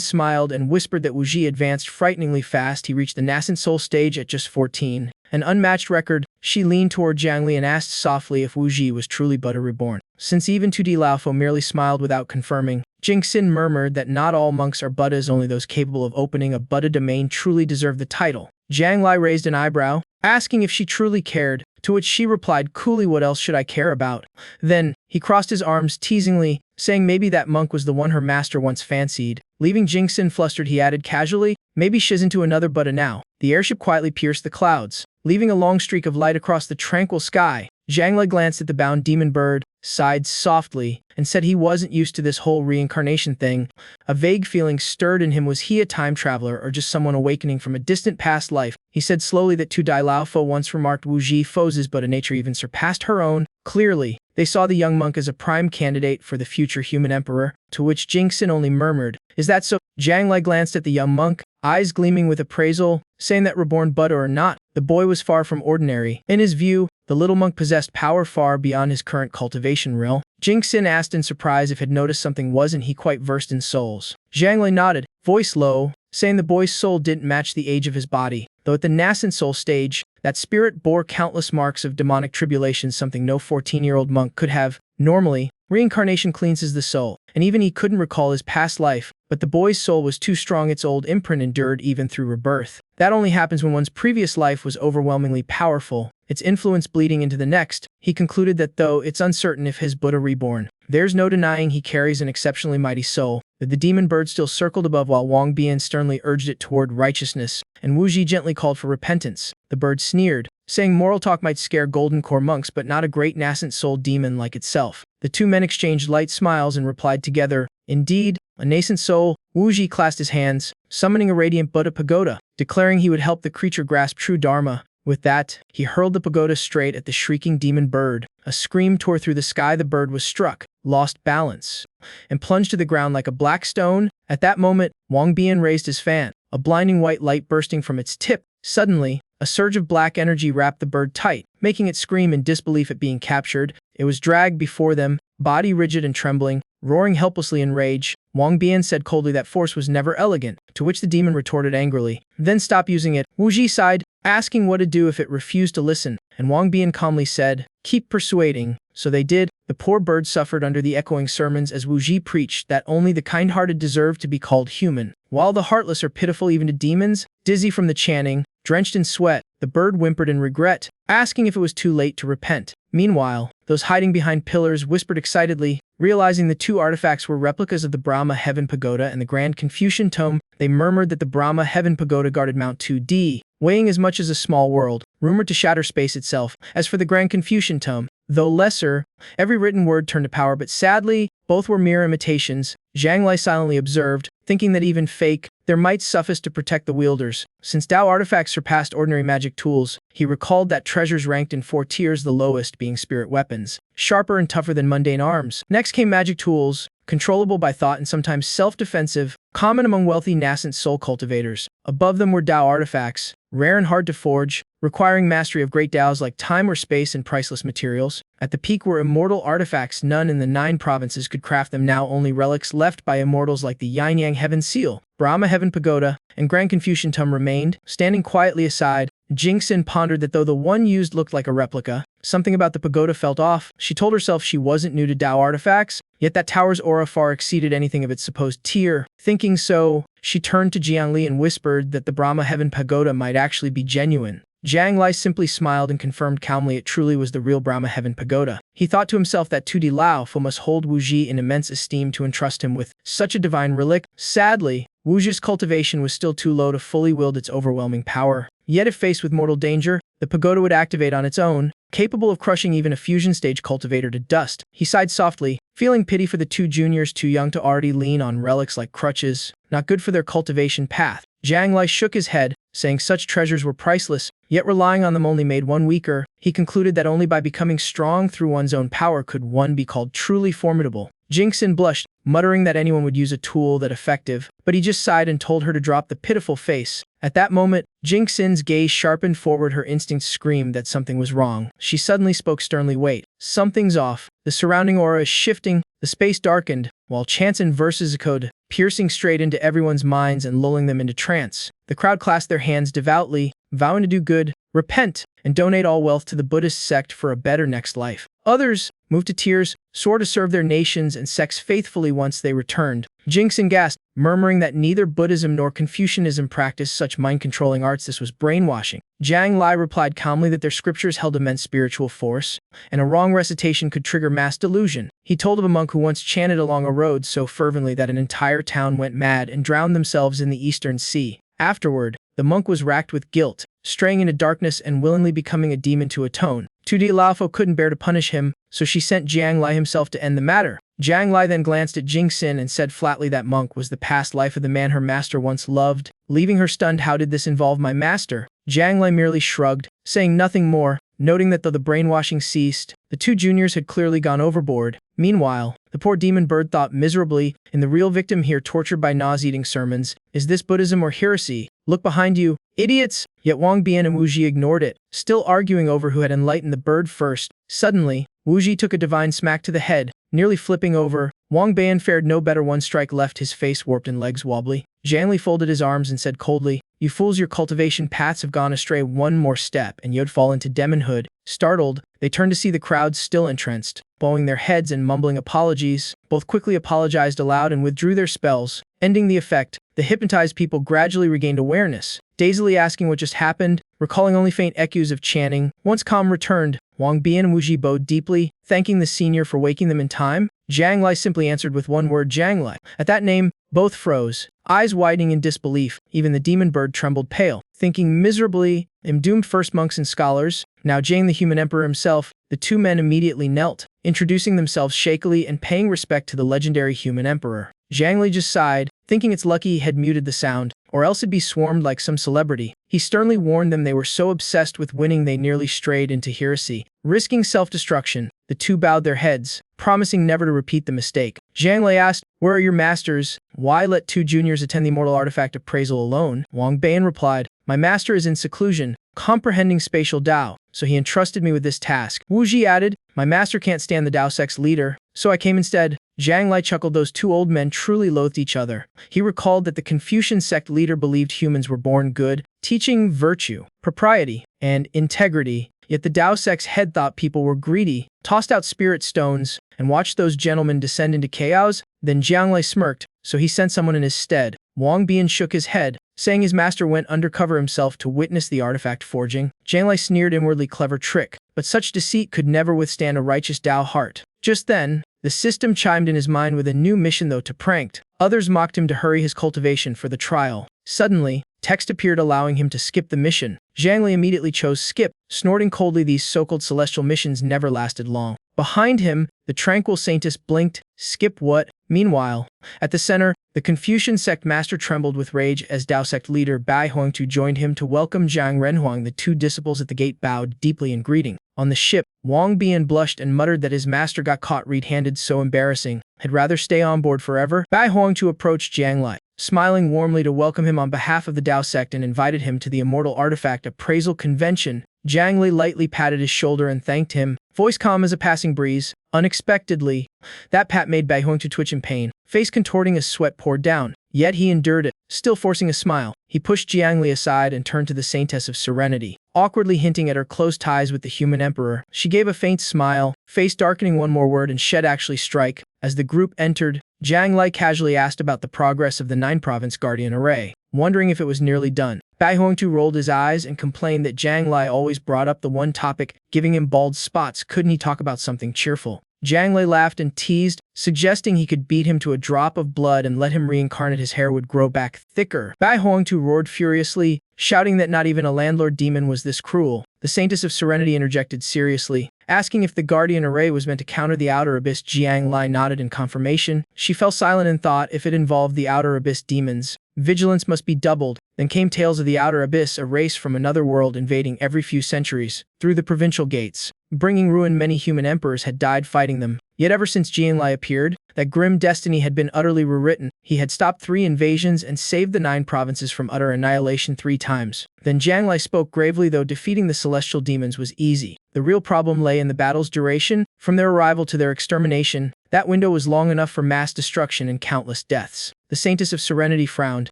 smiled and whispered that Wu Ji advanced frighteningly fast. He reached the nascent soul stage at just 14, an unmatched record. She leaned toward Zhang Li and asked softly if Wu Ji was truly Buddha reborn. Since even 2D Lao Fo merely smiled without confirming, Jingxin murmured that not all monks are Buddhas, only those capable of opening a Buddha domain truly deserve the title. Zhang Li raised an eyebrow, asking if she truly cared, to which she replied coolly, "What else should I care about?" Then, he crossed his arms teasingly, saying maybe that monk was the one her master once fancied. Leaving Jingxin flustered, he added casually, "Maybe she's into another butta now." The airship quietly pierced the clouds, leaving a long streak of light across the tranquil sky. Zhang Lei glanced at the bound demon bird, sighed softly, and said he wasn't used to this whole reincarnation thing. A vague feeling stirred in him. Was he a time traveler or just someone awakening from a distant past life? He said slowly that Tu Dai Lao Fo once remarked Wu Ji Fo's but a nature even surpassed her own. Clearly, they saw the young monk as a prime candidate for the future human emperor, to which Jingxin only murmured, "Is that so?" Zhang Lei glanced at the young monk, eyes gleaming with appraisal, saying that reborn Buddha or not, the boy was far from ordinary. In his view, the little monk possessed power far beyond his current cultivation realm. Jingxin asked in surprise if he'd noticed something. Wasn't he quite versed in souls? Zhang Lei nodded, voice low, saying the boy's soul didn't match the age of his body, though at the nascent soul stage, that spirit bore countless marks of demonic tribulation, something no 14-year-old monk could have. Normally, reincarnation cleanses the soul, and even he couldn't recall his past life, but the boy's soul was too strong. Its old imprint endured even through rebirth. That only happens when one's previous life was overwhelmingly powerful, its influence bleeding into the next. He concluded that though it's uncertain if his Buddha reborn, there's no denying he carries an exceptionally mighty soul. That the demon bird still circled above while Wang Bian sternly urged it toward righteousness, and Wu Ji gently called for repentance. The bird sneered, saying moral talk might scare golden core monks but not a great nascent soul demon like itself. The two men exchanged light smiles and replied together, "Indeed, a nascent soul." Wu Ji clasped his hands, summoning a radiant Buddha pagoda, declaring he would help the creature grasp true dharma. With that, he hurled the pagoda straight at the shrieking demon bird. A scream tore through the sky. The bird was struck, lost balance, and plunged to the ground like a black stone. At that moment, Wang Bian raised his fan, a blinding white light bursting from its tip. Suddenly, a surge of black energy wrapped the bird tight, making it scream in disbelief at being captured. It was dragged before them, body rigid and trembling, roaring helplessly in rage. Wang Bian said coldly that force was never elegant, to which the demon retorted angrily, "Then stop using it." Wu Ji sighed, asking what to do if it refused to listen, and Wang Bian calmly said, "Keep persuading." So they did. The poor bird suffered under the echoing sermons as Wu Ji preached that only the kind-hearted deserve to be called human, while the heartless are pitiful even to demons. Dizzy from the chanting, drenched in sweat, the bird whimpered in regret, asking if it was too late to repent. Meanwhile, those hiding behind pillars whispered excitedly, realizing the two artifacts were replicas of the Brahma Heaven Pagoda and the Grand Confucian Tome. They murmured that the Brahma Heaven Pagoda guarded Mount 2D, weighing as much as a small world, rumored to shatter space itself. As for the Grand Confucian Tome, though lesser, every written word turned to power, but sadly, both were mere imitations. Zhang Lei silently observed, thinking that even fake, there might suffice to protect the wielders. Since Tao artifacts surpassed ordinary magic tools, he recalled that treasures ranked in 4 tiers, the lowest being spirit weapons, sharper and tougher than mundane arms. Next came magic tools, controllable by thought and sometimes self-defensive, common among wealthy nascent soul cultivators. Above them were Tao artifacts, rare and hard to forge, requiring mastery of great Taos like time or space and priceless materials. At the peak were immortal artifacts. None in the 9 provinces could craft them, now only relics left by immortals like the Yin-Yang Heaven Seal, Brahma Heaven Pagoda, and Grand Confucian Tome remained. Standing quietly aside, Jingxin pondered that though the one used looked like a replica, something about the pagoda felt off. She told herself she wasn't new to Tao artifacts, yet that tower's aura far exceeded anything of its supposed tier. Thinking so, she turned to Jiangli and whispered that the Brahma Heaven Pagoda might actually be genuine. Zhang Lei simply smiled and confirmed calmly it truly was the real Brahma Heaven Pagoda. He thought to himself that Tu Di Lao Fo must hold Wu Ji in immense esteem to entrust him with such a divine relic. Sadly, Wu Ji's cultivation was still too low to fully wield its overwhelming power. Yet if faced with mortal danger, the pagoda would activate on its own, capable of crushing even a fusion-stage cultivator to dust. He sighed softly, feeling pity for the 2 juniors too young to already lean on relics like crutches, not good for their cultivation path. Zhang Lei shook his head, saying such treasures were priceless, yet relying on them only made one weaker. He concluded that only by becoming strong through one's own power could one be called truly formidable. Jingxin blushed, muttering that anyone would use a tool that effective, but he just sighed and told her to drop the pitiful face. At that moment, Jingxin's gaze sharpened forward. Her instincts screamed that something was wrong. She suddenly spoke sternly, "Wait, something's off. The surrounding aura is shifting." The space darkened, while chants and verses echoed, piercing straight into everyone's minds and lulling them into trance. The crowd clasped their hands devoutly, vowing to do good, repent, and donate all wealth to the Buddhist sect for a better next life. Others, moved to tears, swore to serve their nations and sects faithfully once they returned. Jingxin gasped, murmuring that neither Buddhism nor Confucianism practiced such mind-controlling arts. This was brainwashing. Jiang Lai replied calmly that their scriptures held immense spiritual force, and a wrong recitation could trigger mass delusion. He told of a monk who once chanted along a road so fervently that an entire town went mad and drowned themselves in the Eastern Sea. Afterward, the monk was racked with guilt, straying into darkness and willingly becoming a demon to atone. Tudi Laofo couldn't bear to punish him, so she sent Jiang Lai himself to end the matter. Jiang Lai then glanced at Jingxin and said flatly that monk was the past life of the man her master once loved, leaving her stunned. How did this involve my master? Jiang Lai merely shrugged, saying nothing more, noting that though the brainwashing ceased, the two juniors had clearly gone overboard. Meanwhile, the poor demon bird thought miserably, in the real victim here tortured by nauseating sermons. Is this Buddhism or heresy? Look behind you, idiots! Yet Wang Bian and Wu Ji ignored it, still arguing over who had enlightened the bird first. Suddenly, Wu Ji took a divine smack to the head, nearly flipping over. Wang Bian fared no better. One strike left his face warped and legs wobbly. Jiang Li folded his arms and said coldly, "You fools, your cultivation paths have gone astray. One more step and you'd fall into demonhood." Startled, they turned to see the crowd still entranced. Bowing their heads and mumbling apologies, both quickly apologized aloud and withdrew their spells, ending the effect. The hypnotized people gradually regained awareness, dazedly asking what just happened, recalling only faint echoes of chanting. Once calm returned, Wang Bian and Wu Ji bowed deeply, thanking the senior for waking them in time. Jiang Lai simply answered with one word, Jiang Lai. At that name, both froze, eyes widening in disbelief. Even the demon bird trembled pale, thinking miserably, doomed first monks and scholars, now Jiang the human emperor himself. The two men immediately knelt, introducing themselves shakily and paying respect to the legendary human emperor. Jiang Li just sighed, thinking it's lucky he had muted the sound, or else it'd be swarmed like some celebrity. He sternly warned them they were so obsessed with winning they nearly strayed into heresy, risking self-destruction. The two bowed their heads, promising never to repeat the mistake. Jiang Li asked, "Where are your masters? Why let two juniors attend the immortal artifact appraisal alone?" Wang Bian replied, "My master is in seclusion, comprehending spatial Dao, so he entrusted me with this task." Wu Ji added, "My master can't stand the Dao sect's leader, so I came instead." Jiang Lai chuckled. Those two old men truly loathed each other. He recalled that the Confucian sect leader believed humans were born good, teaching virtue, propriety, and integrity. Yet the Dao sect's head thought people were greedy, tossed out spirit stones, and watched those gentlemen descend into chaos. Then Jiang Lai smirked, so he sent someone in his stead. Wang Bian shook his head, saying his master went undercover himself to witness the artifact forging. Jiang Lai sneered inwardly, clever trick, but such deceit could never withstand a righteous Dao heart. Just then, the system chimed in his mind with a new mission though to pranked. Others mocked him to hurry his cultivation for the trial. Suddenly, text appeared allowing him to skip the mission. Jiang Li immediately chose skip, snorting coldly. These so-called celestial missions never lasted long. Behind him, the tranquil saintess blinked. Skip what? Meanwhile, at the center, the Confucian sect master trembled with rage as Dao sect leader Bai Huangtu joined him to welcome Zhang Renhuang. The two disciples at the gate bowed deeply in greeting. On the ship, Wang Bian blushed and muttered that his master got caught red-handed. So embarrassing. Had rather stay on board forever. Bai Huangtu approached Jiang Lai, smiling warmly to welcome him on behalf of the Dao sect and invited him to the Immortal Artifact Appraisal Convention. Jiang Li lightly patted his shoulder and thanked him, voice calm as a passing breeze. Unexpectedly, that pat made Bai Huangtu twitch in pain, face contorting as sweat poured down. Yet he endured it, still forcing a smile. He pushed Jiang Li aside and turned to the Saintess of Serenity, awkwardly hinting at her close ties with the human emperor. She gave a faint smile, face darkening. One more word and she'd actually strike. As the group entered, Jiang Lai casually asked about the progress of the 9-province Guardian Array, wondering if it was nearly done. Bai Huangtu rolled his eyes and complained that Jiang Lai always brought up the one topic, giving him bald spots. Couldn't he talk about something cheerful? Jiang Lai laughed and teased, suggesting he could beat him to a drop of blood and let him reincarnate. His hair would grow back thicker. Bai Huangtu roared furiously, shouting that not even a landlord demon was this cruel. The Saintess of Serenity interjected seriously, asking if the Guardian Array was meant to counter the Outer Abyss. Jiang Lai nodded in confirmation. She fell silent and thought if it involved the Outer Abyss demons, vigilance must be doubled. Then came tales of the Outer Abyss, a race from another world invading every few centuries, through the provincial gates, bringing ruin. Many human emperors had died fighting them. Yet ever since Jiang Lai appeared, that grim destiny had been utterly rewritten. He had stopped 3 invasions and saved the 9 provinces from utter annihilation 3 times. Then Jiang Lai spoke gravely. Though defeating the celestial demons was easy, the real problem lay in the battle's duration. From their arrival to their extermination, That window was long enough for mass destruction and countless deaths. The Saintess of Serenity frowned,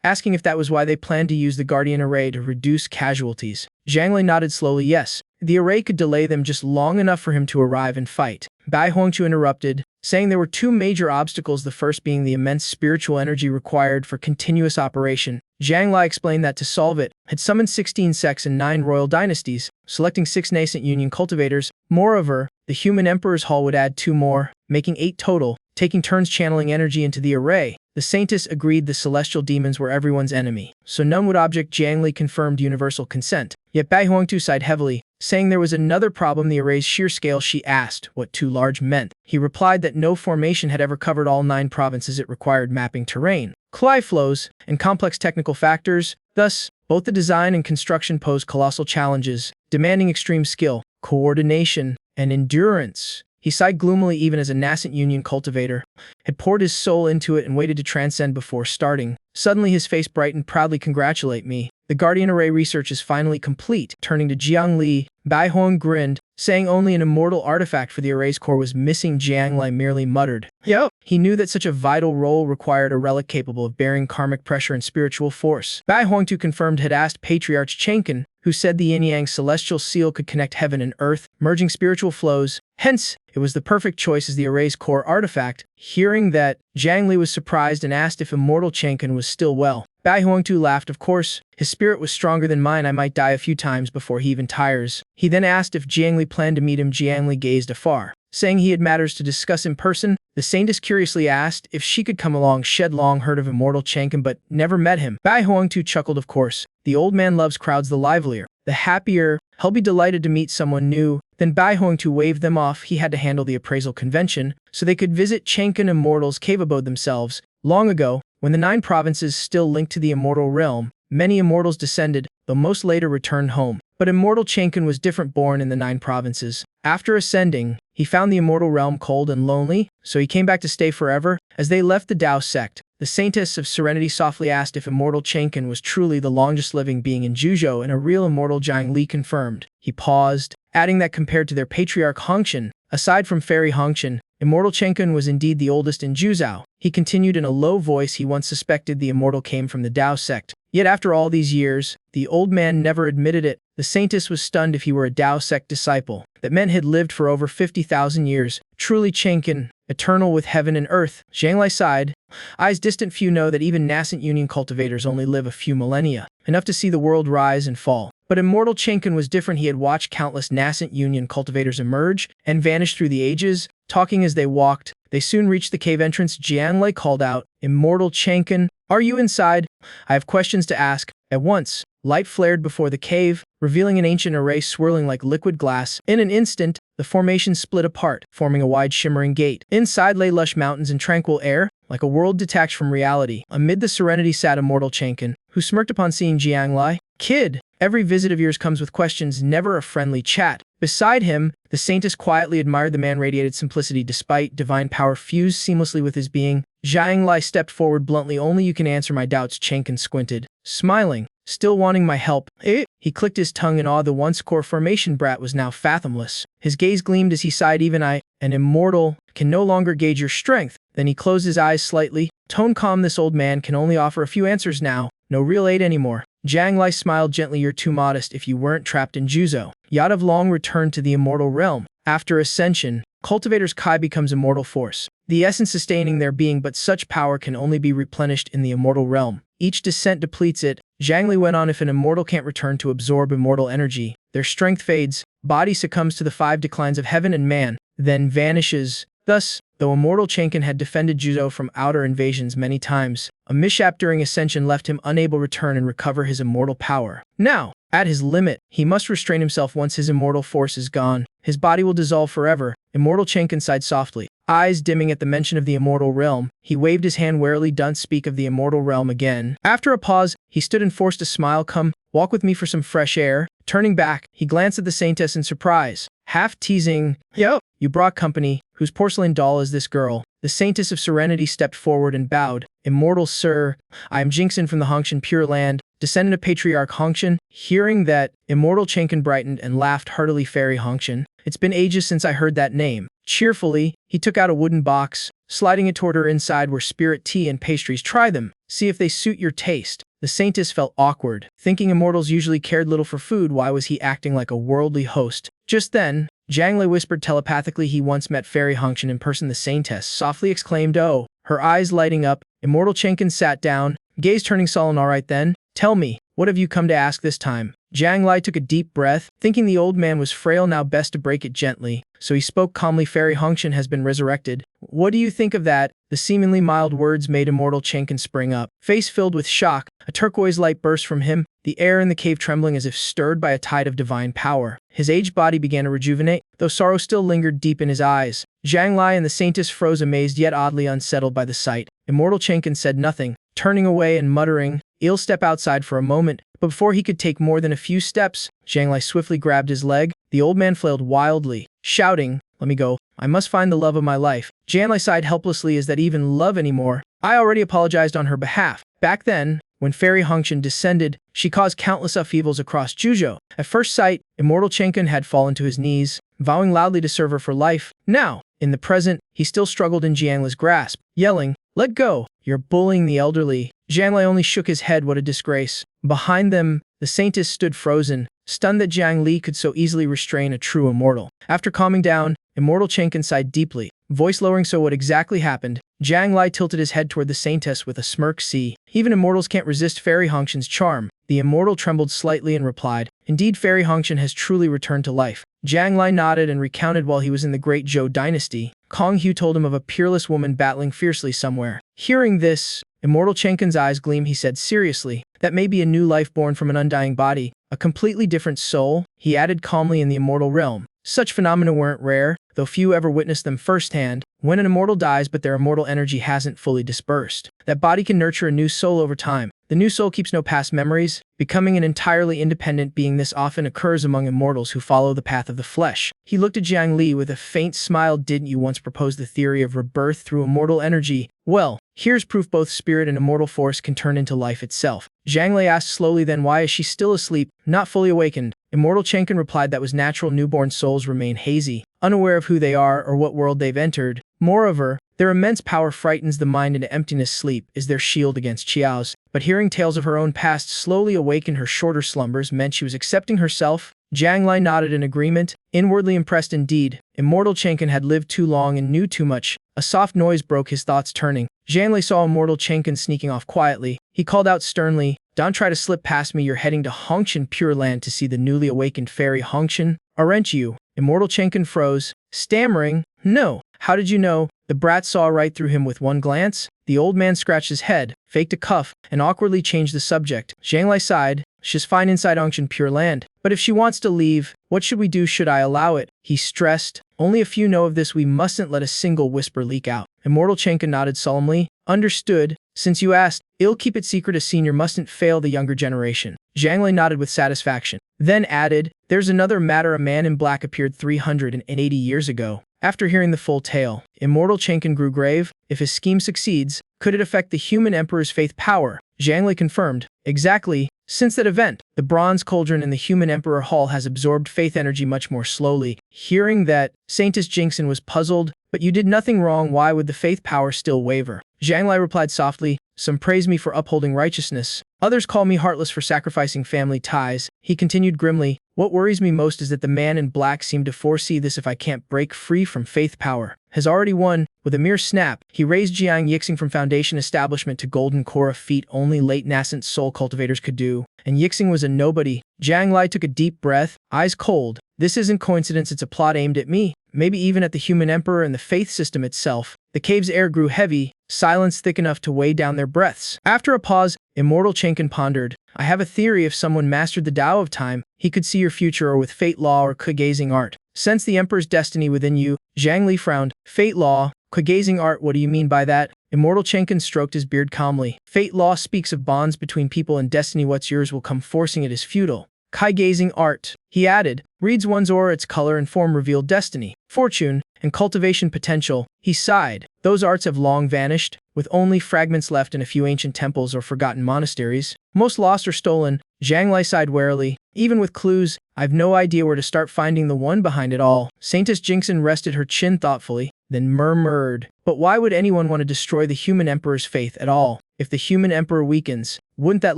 asking if that was why they planned to use the Guardian Array to reduce casualties. Zhang Lei nodded slowly yes. The array could delay them just long enough for him to arrive and fight. Bai Huangchu interrupted, saying there were two major obstacles, the first being the immense spiritual energy required for continuous operation. Zhang Lai explained that to solve it, had summoned 16 sects and 9 royal dynasties, selecting 6 nascent union cultivators. Moreover, the human emperor's hall would add 2 more, making 8 total, taking turns channeling energy into the array. The Saintess agreed the celestial demons were everyone's enemy, so none would object. Zhang Li confirmed universal consent. Yet Bai Huangtu sighed heavily, saying there was another problem, the array's sheer scale. She asked what too large meant. He replied that no formation had ever covered all 9 provinces. It required mapping terrain, cli flows, and complex technical factors. Thus, both the design and construction posed colossal challenges, demanding extreme skill, coordination, and endurance. He sighed gloomily. Even as a nascent union cultivator, had poured his soul into it and waited to transcend before starting. Suddenly his face brightened. Proudly congratulate me. The Guardian Array research is finally complete. Turning to Jiang Li, Bai Huang grinned, saying only an immortal artifact for the array's core was missing. Jiang Li merely muttered, "Yo." He knew that such a vital role required a relic capable of bearing karmic pressure and spiritual force. Bai Huangtu confirmed had asked Patriarch Chenkin, who said the yin-yang celestial seal could connect heaven and earth, merging spiritual flows. Hence, it was the perfect choice as the array's core artifact. Hearing that, Jiang Li was surprised and asked if immortal Chenkin was still well. Bai Huangtu laughed. Of course, his spirit was stronger than mine. I might die a few times before he even tires. He then asked if Jiang Li planned to meet him. Jiang Li gazed afar, saying he had matters to discuss in person. The Saintess curiously asked if she could come along. Shed long heard of immortal Chenkin but never met him. Bai Huangtu chuckled. Of course, the old man loves crowds. The livelier, the happier. He'll be delighted to meet someone new. Then Bai Huangtu waved them off. He had to handle the appraisal convention, so they could visit Chenkin Immortal's cave abode themselves. Long ago, when the 9 provinces still linked to the immortal realm, many immortals descended, though most later returned home. But immortal Chenkin was different, born in the 9 provinces. After ascending, he found the immortal realm cold and lonely, so he came back to stay forever. As they left the Tao sect, the Saintess of Serenity softly asked if immortal Chenkin was truly the longest living being in Zhuzhou and a real immortal. Jiang Li confirmed. He paused, adding that compared to their patriarch Hongshan, aside from fairy Hongshan, immortal Chenkin was indeed the oldest in Zhuzhou. He continued in a low voice. He once suspected the immortal came from the Tao sect. Yet after all these years, the old man never admitted it. The Saintess was stunned. If he were a Tao sect disciple, that men had lived for over 50,000 years. Truly Chenkin, eternal with heaven and earth. Zhang Lai sighed, eyes distant. Few know that even nascent union cultivators only live a few millennia, enough to see the world rise and fall. But immortal Chenkin was different. He had watched countless nascent union cultivators emerge and vanish through the ages, talking as they walked. They soon reached the cave entrance. Jiang Lei called out, "Immortal Chenkin, are you inside? I have questions to ask." At once, light flared before the cave, revealing an ancient array swirling like liquid glass. In an instant, the formation split apart, forming a wide shimmering gate. Inside lay lush mountains and tranquil air, like a world detached from reality. Amid the serenity sat immortal Chenkin, who smirked upon seeing Jiang Lai. "Kid, every visit of yours comes with questions, never a friendly chat." Beside him, the Saintess quietly admired. The man radiated simplicity despite divine power fused seamlessly with his being. Jiang Lai stepped forward bluntly. "Only you can answer my doubts." Chenkin squinted, smiling, still wanting my help. He clicked his tongue in awe. The once core formation brat was now fathomless. His gaze gleamed as he sighed. "Even I, an immortal, can no longer gauge your strength." Then he closed his eyes slightly, tone calm. "This old man can only offer a few answers now. No real aid anymore." Jiang Lai smiled gently. "You're too modest. If you weren't trapped in Zhuzhou, you'd have long returned to the immortal realm. After Ascension, cultivator's Kai becomes immortal force, the essence sustaining their being, but such power can only be replenished in the immortal realm. Each descent depletes it." Jiang Li went on, "If an immortal can't return to absorb immortal energy, their strength fades, body succumbs to the 5 declines of heaven, and man then vanishes. Thus, though immortal Chenkin had defended Zhuzhou from outer invasions many times, a mishap during Ascension left him unable to return and recover his immortal power. Now, at his limit, he must restrain himself. Once his immortal force is gone, his body will dissolve forever." Immortal Chenkin sighed softly, eyes dimming at the mention of the immortal realm. He waved his hand warily. "Don't speak of the immortal realm again." After a pause, he stood and forced a smile. "Come, walk with me for some fresh air." Turning back, he glanced at the Saintess in surprise, half teasing, "Yo, you brought company. Whose porcelain doll is this girl?" The Saintess of Serenity stepped forward and bowed. "Immortal sir, I am Jingxin from the Hongshan Pure Land, descendant of Patriarch Hongshan." Hearing that, immortal Chenkin brightened and laughed heartily. "Fairy Hongshan? It's been ages since I heard that name." Cheerfully, he took out a wooden box, sliding it toward her inside were spirit tea and pastries. Try them, see if they suit your taste. The saintess felt awkward. Thinking immortals usually cared little for food, why was he acting like a worldly host? Just then, Zhang Lei whispered telepathically he once met Fairy Hongchen in person. The saintess softly exclaimed, "Oh," her eyes lighting up. Immortal Chenkin sat down, gaze turning sullen. "All right then, tell me, what have you come to ask this time?" Zhang Lei took a deep breath, thinking the old man was frail now, best to break it gently, so he spoke calmly. "Fairy Hongchen has been resurrected. What do you think of that?" The seemingly mild words made Immortal Chenkin spring up. Face filled with shock, a turquoise light burst from him, the air in the cave trembling as if stirred by a tide of divine power. His aged body began to rejuvenate, though sorrow still lingered deep in his eyes. Zhang Lei and the saintess froze, amazed yet oddly unsettled by the sight. Immortal Chenkin said nothing, turning away and muttering, "I'll step outside for a moment." But before he could take more than a few steps, Zhang Lei swiftly grabbed his leg. The old man flailed wildly, shouting, "Let me go. I must find the love of my life." Zhang Lei sighed helplessly. Is that even love anymore? I already apologized on her behalf. Back then, when Fairy Hongchen descended, she caused countless upheavals across Juzhou. At first sight, Immortal Chenkin had fallen to his knees, vowing loudly to serve her for life. Now, in the present, he still struggled in Zhang Lei's grasp, yelling, "Let go! You're bullying the elderly." Zhang Lei only shook his head. What a disgrace. Behind them, the saintess stood frozen, stunned that Zhang Li could so easily restrain a true immortal. After calming down, Immortal Chenkin sighed deeply, voice lowering. "So what exactly happened?" Zhang Li tilted his head toward the saintess with a smirk. "See, even immortals can't resist Fairy Hongchen's charm." The immortal trembled slightly and replied, "Indeed, Fairy Hongchen has truly returned to life." Zhang Li nodded and recounted while he was in the Great Zhou dynasty, Kong Hu told him of a peerless woman battling fiercely somewhere. Hearing this, Immortal Chenkin's eyes gleamed. He said seriously, "That may be a new life born from an undying body, a completely different soul," he added calmly. "In the immortal realm, such phenomena weren't rare, though few ever witnessed them firsthand. When an immortal dies but their immortal energy hasn't fully dispersed, that body can nurture a new soul over time. The new soul keeps no past memories, becoming an entirely independent being. This often occurs among immortals who follow the path of the flesh." He looked at Zhang Li with a faint smile. "Didn't you once propose the theory of rebirth through immortal energy? Well, here's proof both spirit and immortal force can turn into life itself." Zhang Li asked slowly, "Then why is she still asleep, not fully awakened?" Immortal Chenkin replied, "That was natural. Newborn souls remain hazy, unaware of who they are or what world they've entered. Moreover, their immense power frightens the mind into emptiness. Sleep is their shield against Qiao's." But hearing tales of her own past slowly awaken her shorter slumbers meant she was accepting herself. Zhang Li nodded in agreement, inwardly impressed indeed. Immortal Chenkin had lived too long and knew too much. A soft noise broke his thoughts. Turning, Zhang Li saw Immortal Chenkin sneaking off quietly. He called out sternly, "Don't try to slip past me. You're heading to Hongchen Pure Land to see the newly awakened Fairy Hongchen, aren't you?" Immortal Chenkin froze, stammering, "No. How did you know?" The brat saw right through him with one glance. The old man scratched his head, faked a cough, and awkwardly changed the subject. Zhang Li sighed. "She's fine inside Hongchen Pure Land. But if she wants to leave, what should we do? Should I allow it?" He stressed. "Only a few know of this. We mustn't let a single whisper leak out." Immortal Chenkin nodded solemnly. "Understood. Since you asked, I'll keep it secret. A senior mustn't fail the younger generation." Zhang Li nodded with satisfaction, then added, "There's another matter. A man in black appeared 380 years ago." After hearing the full tale, Immortal Chenkin grew grave. If his scheme succeeds, could it affect the human emperor's faith power? Zhang Li confirmed, "Exactly. Since that event, the bronze cauldron in the human emperor hall has absorbed faith energy much more slowly." Hearing that, Saintess Jingxin was puzzled. "But you did nothing wrong. Why would the faith power still waver?" Zhang Li replied softly, "Some praise me for upholding righteousness. Others call me heartless for sacrificing family ties." He continued grimly, "What worries me most is that the man in black seemed to foresee this. If I can't break free from faith power, has already won." With a mere snap, he raised Jiang Yixing from foundation establishment to golden core, a feat only late nascent soul cultivators could do. And Yixing was a nobody. Zhang Li took a deep breath, eyes cold. "This isn't coincidence. It's a plot aimed at me. Maybe even at the human emperor and the faith system itself." The cave's air grew heavy, silence thick enough to weigh down their breaths. After a pause, Immortal Chenkin pondered, "I have a theory. If someone mastered the Tao of time, he could see your future, or with fate law or Kugazing art. Sense the emperor's destiny within you." Zhang Li frowned. "Fate law, Kugazing art, what do you mean by that?" Immortal Chenkin stroked his beard calmly. "Fate law speaks of bonds between people and destiny. What's yours will come. Forcing it is futile. Kai-gazing art," he added, "reads one's aura. Its color and form reveal destiny, fortune, and cultivation potential." He sighed. "Those arts have long vanished, with only fragments left in a few ancient temples or forgotten monasteries." Most lost or stolen, Zhang Lai sighed warily. Even with clues, I've no idea where to start finding the one behind it all. Saintess Jinxin rested her chin thoughtfully, then murmured. But why would anyone want to destroy the human emperor's faith at all? If the human emperor weakens, wouldn't that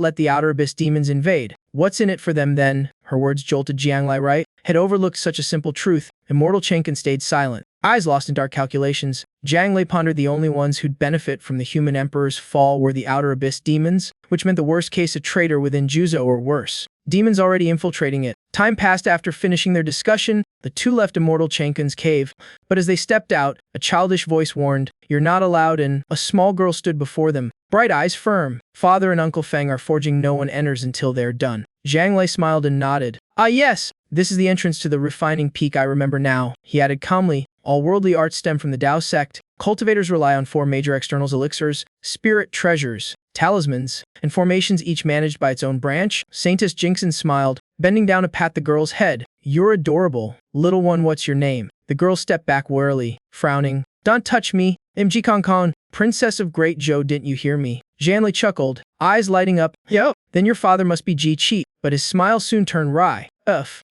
let the outer abyss demons invade? What's in it for them then? Her words jolted Jiang Lai right. Had overlooked such a simple truth. Immortal Chenkin stayed silent. Eyes lost in dark calculations, Jiang Lai pondered the only ones who'd benefit from the human emperor's fall were the outer abyss demons, which meant the worst case a traitor within Juzo or worse. Demons already infiltrating it. Time passed after finishing their discussion. The two left Immortal Chenkin's cave, but as they stepped out, a childish voice warned, "You're not allowed in." A small girl stood before them, bright eyes firm. Father and Uncle Feng are forging no one enters until they're done. Jiang Lai smiled and nodded. "Ah yes, this is the entrance to the refining peak I remember now," he added calmly. All worldly arts stem from the Tao sect. Cultivators rely on 4 major externals: elixirs, spirit treasures, talismans, and formations, each managed by its own branch. Saintess Jinxin smiled, bending down to pat the girl's head. "You're adorable. Little one, what's your name?" The girl stepped back warily, frowning. "Don't touch me, MG Kong Kong, Princess of Great Zhou, didn't you hear me?" Jiang Lai chuckled, eyes lighting up. "Yo, then your father must be Ji Chi," but his smile soon turned wry.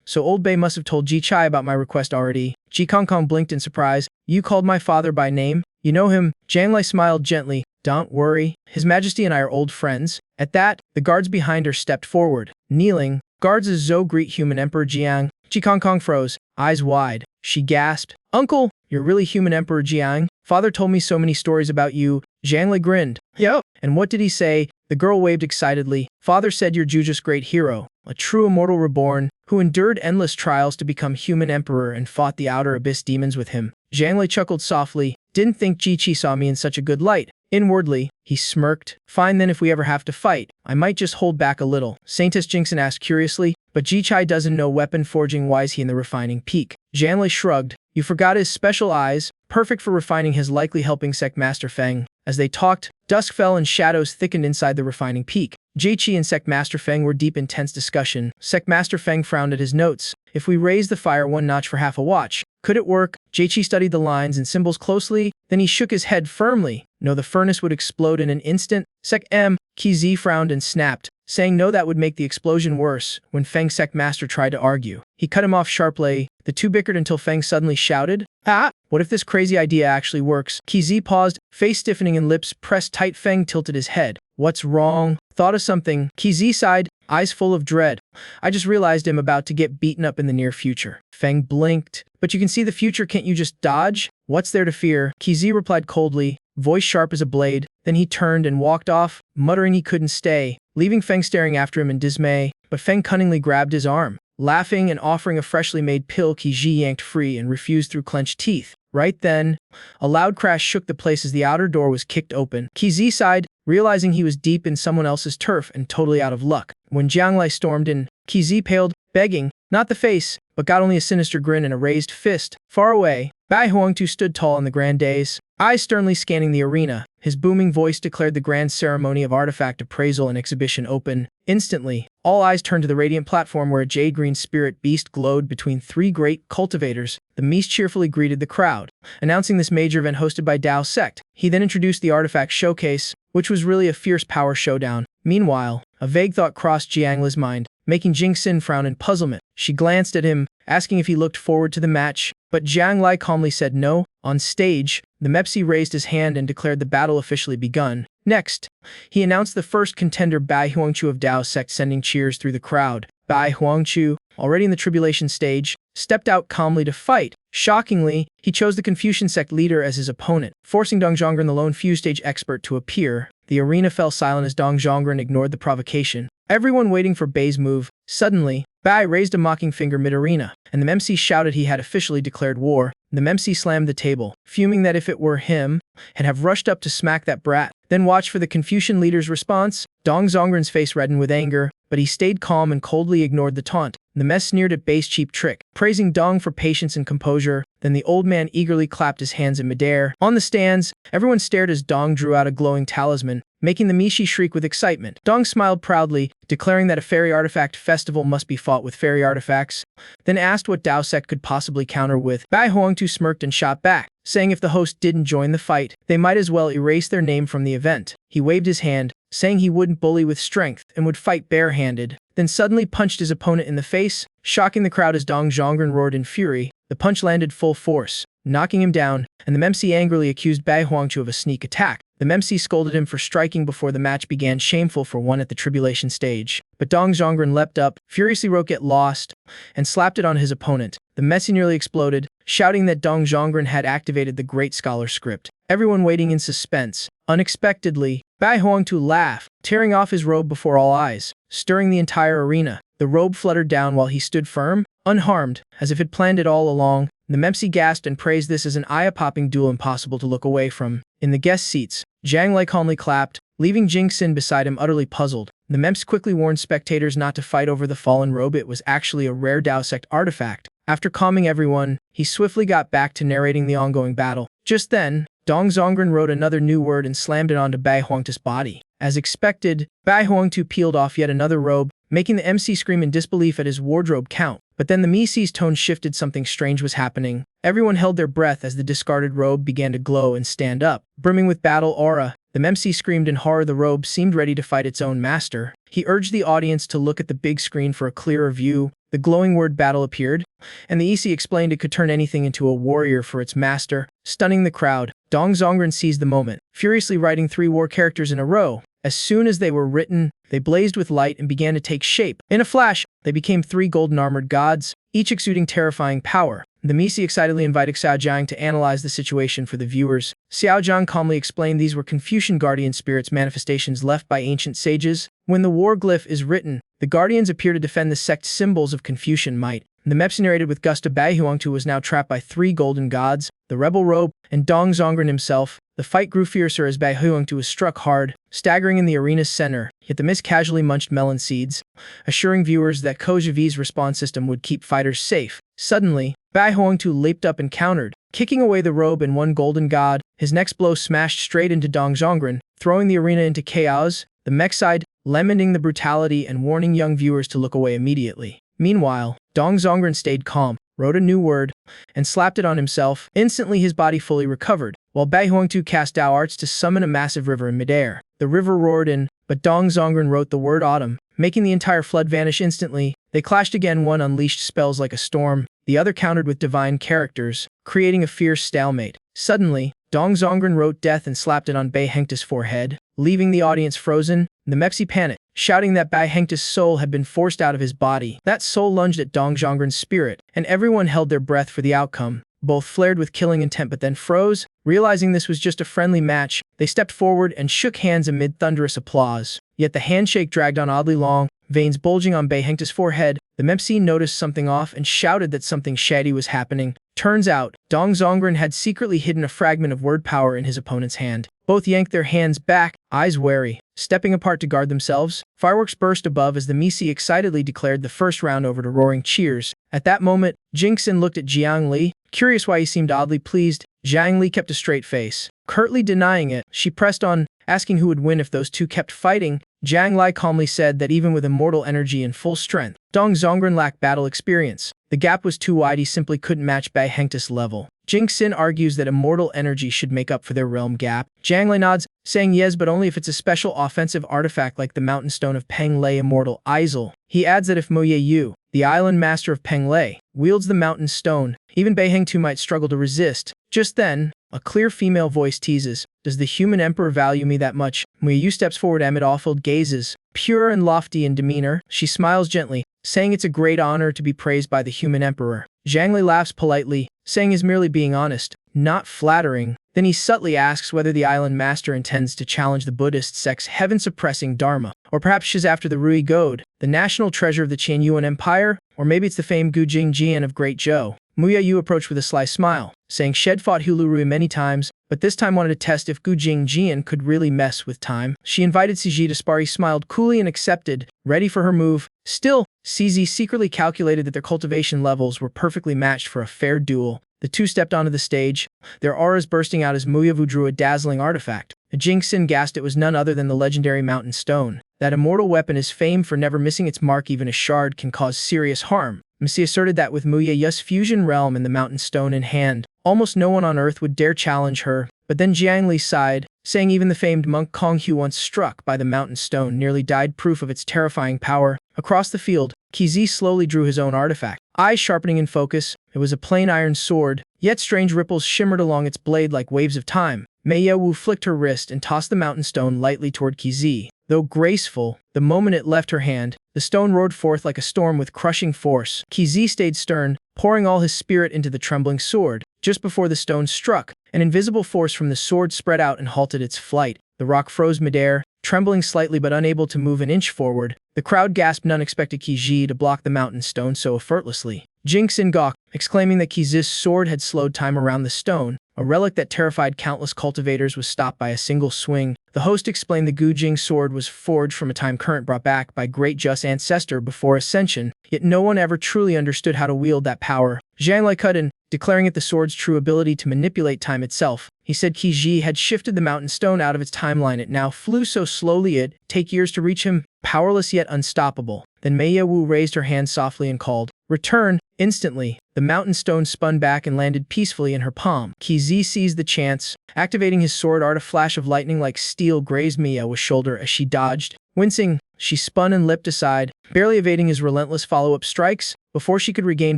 So old Bei must have told Ji Chai about my request already." Ji Kong Kong blinked in surprise. "You called my father by name? You know him?" Jiang Lai smiled gently. "Don't worry. His Majesty and I are old friends." At that, the guards behind her stepped forward. Kneeling, guards as Zhou greet human Emperor Jiang. Ji Kong Kong froze, eyes wide. She gasped, "Uncle, you're really human Emperor Jiang? Father told me so many stories about you." Jiang Lai grinned. "Yo, and what did he say?" The girl waved excitedly. "Father said you're Juju's great hero, a true immortal reborn, who endured endless trials to become human emperor and fought the outer abyss demons with him." Jiang Lai chuckled softly. "Didn't think Ji Chi saw me in such a good light." Inwardly, he smirked. "Fine then, if we ever have to fight, I might just hold back a little." Saintess Jinxin asked curiously, "But Ji Chai doesn't know weapon forging, why is he in the refining peak?" Jiang Lai shrugged. "You forgot his special eyes, perfect for refining, his likely helping Sect Master Feng." As they talked, dusk fell and shadows thickened inside the refining peak. Ji Chi and Sect Master Feng were deep in tense discussion. Sect Master Feng frowned at his notes. "If we raise the fire 1 notch for half a watch, could it work?" Ji Chi studied the lines and symbols closely, then he shook his head firmly. "No, the furnace would explode in an instant." Sect M. Qi Zi frowned and snapped, saying no, that would make the explosion worse. When Feng's Sect Master tried to argue, he cut him off sharply. The two bickered until Feng suddenly shouted, "Ah! What if this crazy idea actually works?" Qi Zi paused, face stiffening and lips pressed tight. Feng tilted his head. "What's wrong?" "Thought of something." Qi Zi sighed, eyes full of dread. "I just realized I'm about to get beaten up in the near future." Feng blinked. "But you can see the future, can't you just dodge? What's there to fear?" Qi Zi replied coldly, voice sharp as a blade. Then he turned and walked off, muttering he couldn't stay, leaving Feng staring after him in dismay. But Feng cunningly grabbed his arm. Laughing and offering a freshly made pill, Qi Zi yanked free and refused through clenched teeth. Right then, a loud crash shook the place as the outer door was kicked open. Qi Zi sighed, realizing he was deep in someone else's turf and totally out of luck. When Jiang Lai stormed in, Qi Zi paled, begging, not the face, but got only a sinister grin and a raised fist. Far away, Bai Huangtu stood tall on the grand dais, eyes sternly scanning the arena. His booming voice declared the grand ceremony of artifact appraisal and exhibition open. Instantly, all eyes turned to the radiant platform where a jade-green spirit beast glowed between 3 great cultivators. The Mies cheerfully greeted the crowd, announcing this major event hosted by Tao Sect. He then introduced the artifact showcase, which was really a fierce power showdown. Meanwhile, a vague thought crossed Jiang Lai's mind, making Jing Xin frown in puzzlement. She glanced at him, asking if he looked forward to the match, but Jiang Lai calmly said no. On stage, the Mepsi raised his hand and declared the battle officially begun. Next, he announced the first contender, Bai Huangchu of Tao Sect, sending cheers through the crowd. Bai Huangchu, already in the tribulation stage, stepped out calmly to fight. Shockingly, he chose the Confucian sect leader as his opponent, forcing Dong Zhongren, the lone few stage expert, to appear. The arena fell silent as Dong Zhongren ignored the provocation, everyone waiting for Bai's move. Suddenly, Bai raised a mocking finger mid-arena, and the MC shouted he had officially declared war. The MC slammed the table, fuming that if it were him, he'd have rushed up to smack that brat. Then watched for the Confucian leader's response. Dong Zhongren's face reddened with anger, but he stayed calm and coldly ignored the taunt. The mess sneered at Bai's cheap trick, praising Dong for patience and composure. Then the old man eagerly clapped his hands in midair. On the stands, everyone stared as Dong drew out a glowing talisman, making the Mishi shriek with excitement. Dong smiled proudly, declaring that a fairy artifact festival must be fought with fairy artifacts, then asked what Tao Sect could possibly counter with. Bai Huangtu smirked and shot back, saying if the host didn't join the fight, they might as well erase their name from the event. He waved his hand, saying he wouldn't bully with strength and would fight barehanded, then suddenly punched his opponent in the face, shocking the crowd as Dong Zhongren roared in fury. The punch landed full force, knocking him down, and the MC angrily accused Bai Huangtu of a sneak attack. The MC scolded him for striking before the match began, shameful for one at the tribulation stage. But Dong Zhongren leapt up, furiously wrote "Get lost," and slapped it on his opponent. The Messi nearly exploded, shouting that Dong Zhongren had activated the Great Scholar script. Everyone waiting in suspense. Unexpectedly, Bai Huangtu laughed, tearing off his robe before all eyes, stirring the entire arena. The robe fluttered down while he stood firm, unharmed, as if he'd planned it all along. The Memsi gasped and praised this as an eye-popping duel impossible to look away from. In the guest seats, Zhang Lei calmly clapped, leaving Jing Xin beside him utterly puzzled. The Mems quickly warned spectators not to fight over the fallen robe. It was actually a rare Dao sect artifact. After calming everyone, he swiftly got back to narrating the ongoing battle. Just then, Dong Zhongren wrote another new word and slammed it onto Bai Huangtu's body. As expected, Bai Huangtu peeled off yet another robe, making the MC scream in disbelief at his wardrobe count. But then the Misi's tone shifted. Something strange was happening. Everyone held their breath as the discarded robe began to glow and stand up. Brimming with battle aura, the MC screamed in horror. The robe seemed ready to fight its own master. He urged the audience to look at the big screen for a clearer view. The glowing word battle appeared, and the EC explained it could turn anything into a warrior for its master, stunning the crowd. Dong Zhongren seized the moment, furiously writing 3 war characters in a row. As soon as they were written, they blazed with light and began to take shape. In a flash, they became 3 golden armored gods, each exuding terrifying power. The Misi excitedly invited Xiao Zhang to analyze the situation for the viewers. Xiao Zhang calmly explained these were Confucian guardian spirits, manifestations left by ancient sages. When the war glyph is written, the guardians appear to defend the sect's symbols of Confucian might. The Meps narrated with gusto. Bai Huangtu was now trapped by 3 golden gods, the rebel robe, and Dong Zhongren himself. The fight grew fiercer as Bai Huangtu was struck hard, staggering in the arena's center, yet the Mist casually munched melon seeds, assuring viewers that Kojavi's respawn system would keep fighters safe. Suddenly, Bai Huangtu leaped up and countered, kicking away the robe and 1 golden god. His next blow smashed straight into Dong Zhongren, throwing the arena into chaos. The mech sighed, lamenting the brutality and warning young viewers to look away immediately. Meanwhile, Dong Zhongren stayed calm, wrote a new word, and slapped it on himself. Instantly his body fully recovered, while Bai Huangtu cast Dao arts to summon a massive river in midair. The river roared in, but Dong Zhongren wrote the word autumn, making the entire flood vanish instantly. They clashed again. One unleashed spells like a storm, the other countered with divine characters, creating a fierce stalemate. Suddenly, Dong Zhongren wrote death and slapped it on Bai Hengta's forehead, leaving the audience frozen. The Mepsi panicked, shouting that Bai Hengta's soul had been forced out of his body. That soul lunged at Dong Zhongren's spirit, and everyone held their breath for the outcome. Both flared with killing intent but then froze. Realizing this was just a friendly match, they stepped forward and shook hands amid thunderous applause. Yet the handshake dragged on oddly long, veins bulging on Bai Hengta's forehead. The Mepsi noticed something off and shouted that something shady was happening. Turns out, Dong Zhongren had secretly hidden a fragment of word power in his opponent's hand. Both yanked their hands back, eyes wary, stepping apart to guard themselves. Fireworks burst above as the Misi excitedly declared the first round over to roaring cheers. At that moment, Jing Xin looked at Jiang Li, curious why he seemed oddly pleased. Jiang Li kept a straight face, curtly denying it. She pressed on, asking who would win if those two kept fighting. Jiang Li calmly said that even with immortal energy and full strength, Dong Zhongren lacked battle experience. The gap was too wide. He simply couldn't match Bai Hengta's level. Jing Xin argues that immortal energy should make up for their realm gap. Jiang Li nods, saying yes, but only if it's a special offensive artifact like the Mountain Stone of Peng Lei Immortal Eisel. He adds that if Mo Ye Yu, the island master of Peng Lei, wields the Mountain Stone, even Bai Hengtu might struggle to resist. Just then, a clear female voice teases, "Does the human emperor value me that much?" Mo Ye Yu steps forward amid awful gazes. Pure and lofty in demeanor, she smiles gently, saying it's a great honor to be praised by the human emperor. Zhang Li laughs politely, saying he's merely being honest, not flattering. Then he subtly asks whether the island master intends to challenge the Buddhist sect's heaven-suppressing dharma, or perhaps she's after the Rui Gold, the national treasure of the Qianyuan Empire, or maybe it's the famed Gu Jingjian of Great Zhou. Mu Yu approached with a sly smile, saying she'd fought Hulu Rui many times, but this time wanted to test if Gu Jingjian could really mess with time. She invited Ciji to spar. He smiled coolly and accepted, ready for her move. Still, CZ secretly calculated that their cultivation levels were perfectly matched for a fair duel. The two stepped onto the stage, their auras bursting out as Muyavu drew a dazzling artifact. Jing Xin gasped it was none other than the legendary Mountain Stone. That immortal weapon is famed for never missing its mark. Even a shard can cause serious harm. Missy asserted that with Mu Ye's fusion realm and the Mountain Stone in hand, Almost no one on Earth would dare challenge her, but then Jiang Li sighed, saying even the famed monk Kong Hu, once struck by the mountain stone, nearly died, proof of its terrifying power. Across the field, Qizi slowly drew his own artifact, eyes sharpening in focus. It was a plain iron sword, yet strange ripples shimmered along its blade like waves of time. Mei Wu flicked her wrist and tossed the mountain stone lightly toward Qizi. Though graceful, the moment it left her hand, the stone roared forth like a storm with crushing force. Qizi stayed stern, pouring all his spirit into the trembling sword. Just before the stone struck, an invisible force from the sword spread out and halted its flight. The rock froze midair, trembling slightly but unable to move an inch forward. The crowd gasped. None expected Qizi to block the mountain stone so effortlessly. Jingxin gawked, exclaiming that Qizi's sword had slowed time around the stone. A relic that terrified countless cultivators was stopped by a single swing. The host explained the Gujing sword was forged from a time current brought back by great Just ancestor before Ascension, yet no one ever truly understood how to wield that power. Zhang Lai cut in, declaring it the sword's true ability to manipulate time itself. He said Qizi had shifted the mountain stone out of its timeline. It now flew so slowly it'd take years to reach him, powerless yet unstoppable. Then Mei Wu raised her hand softly and called, "Return!" Instantly, the mountain stone spun back and landed peacefully in her palm. Qizi seized the chance, activating his sword art. A flash of lightning like steel grazed Mei Wu's shoulder as she dodged. Wincing, she spun and leapt aside, barely evading his relentless follow-up strikes. Before she could regain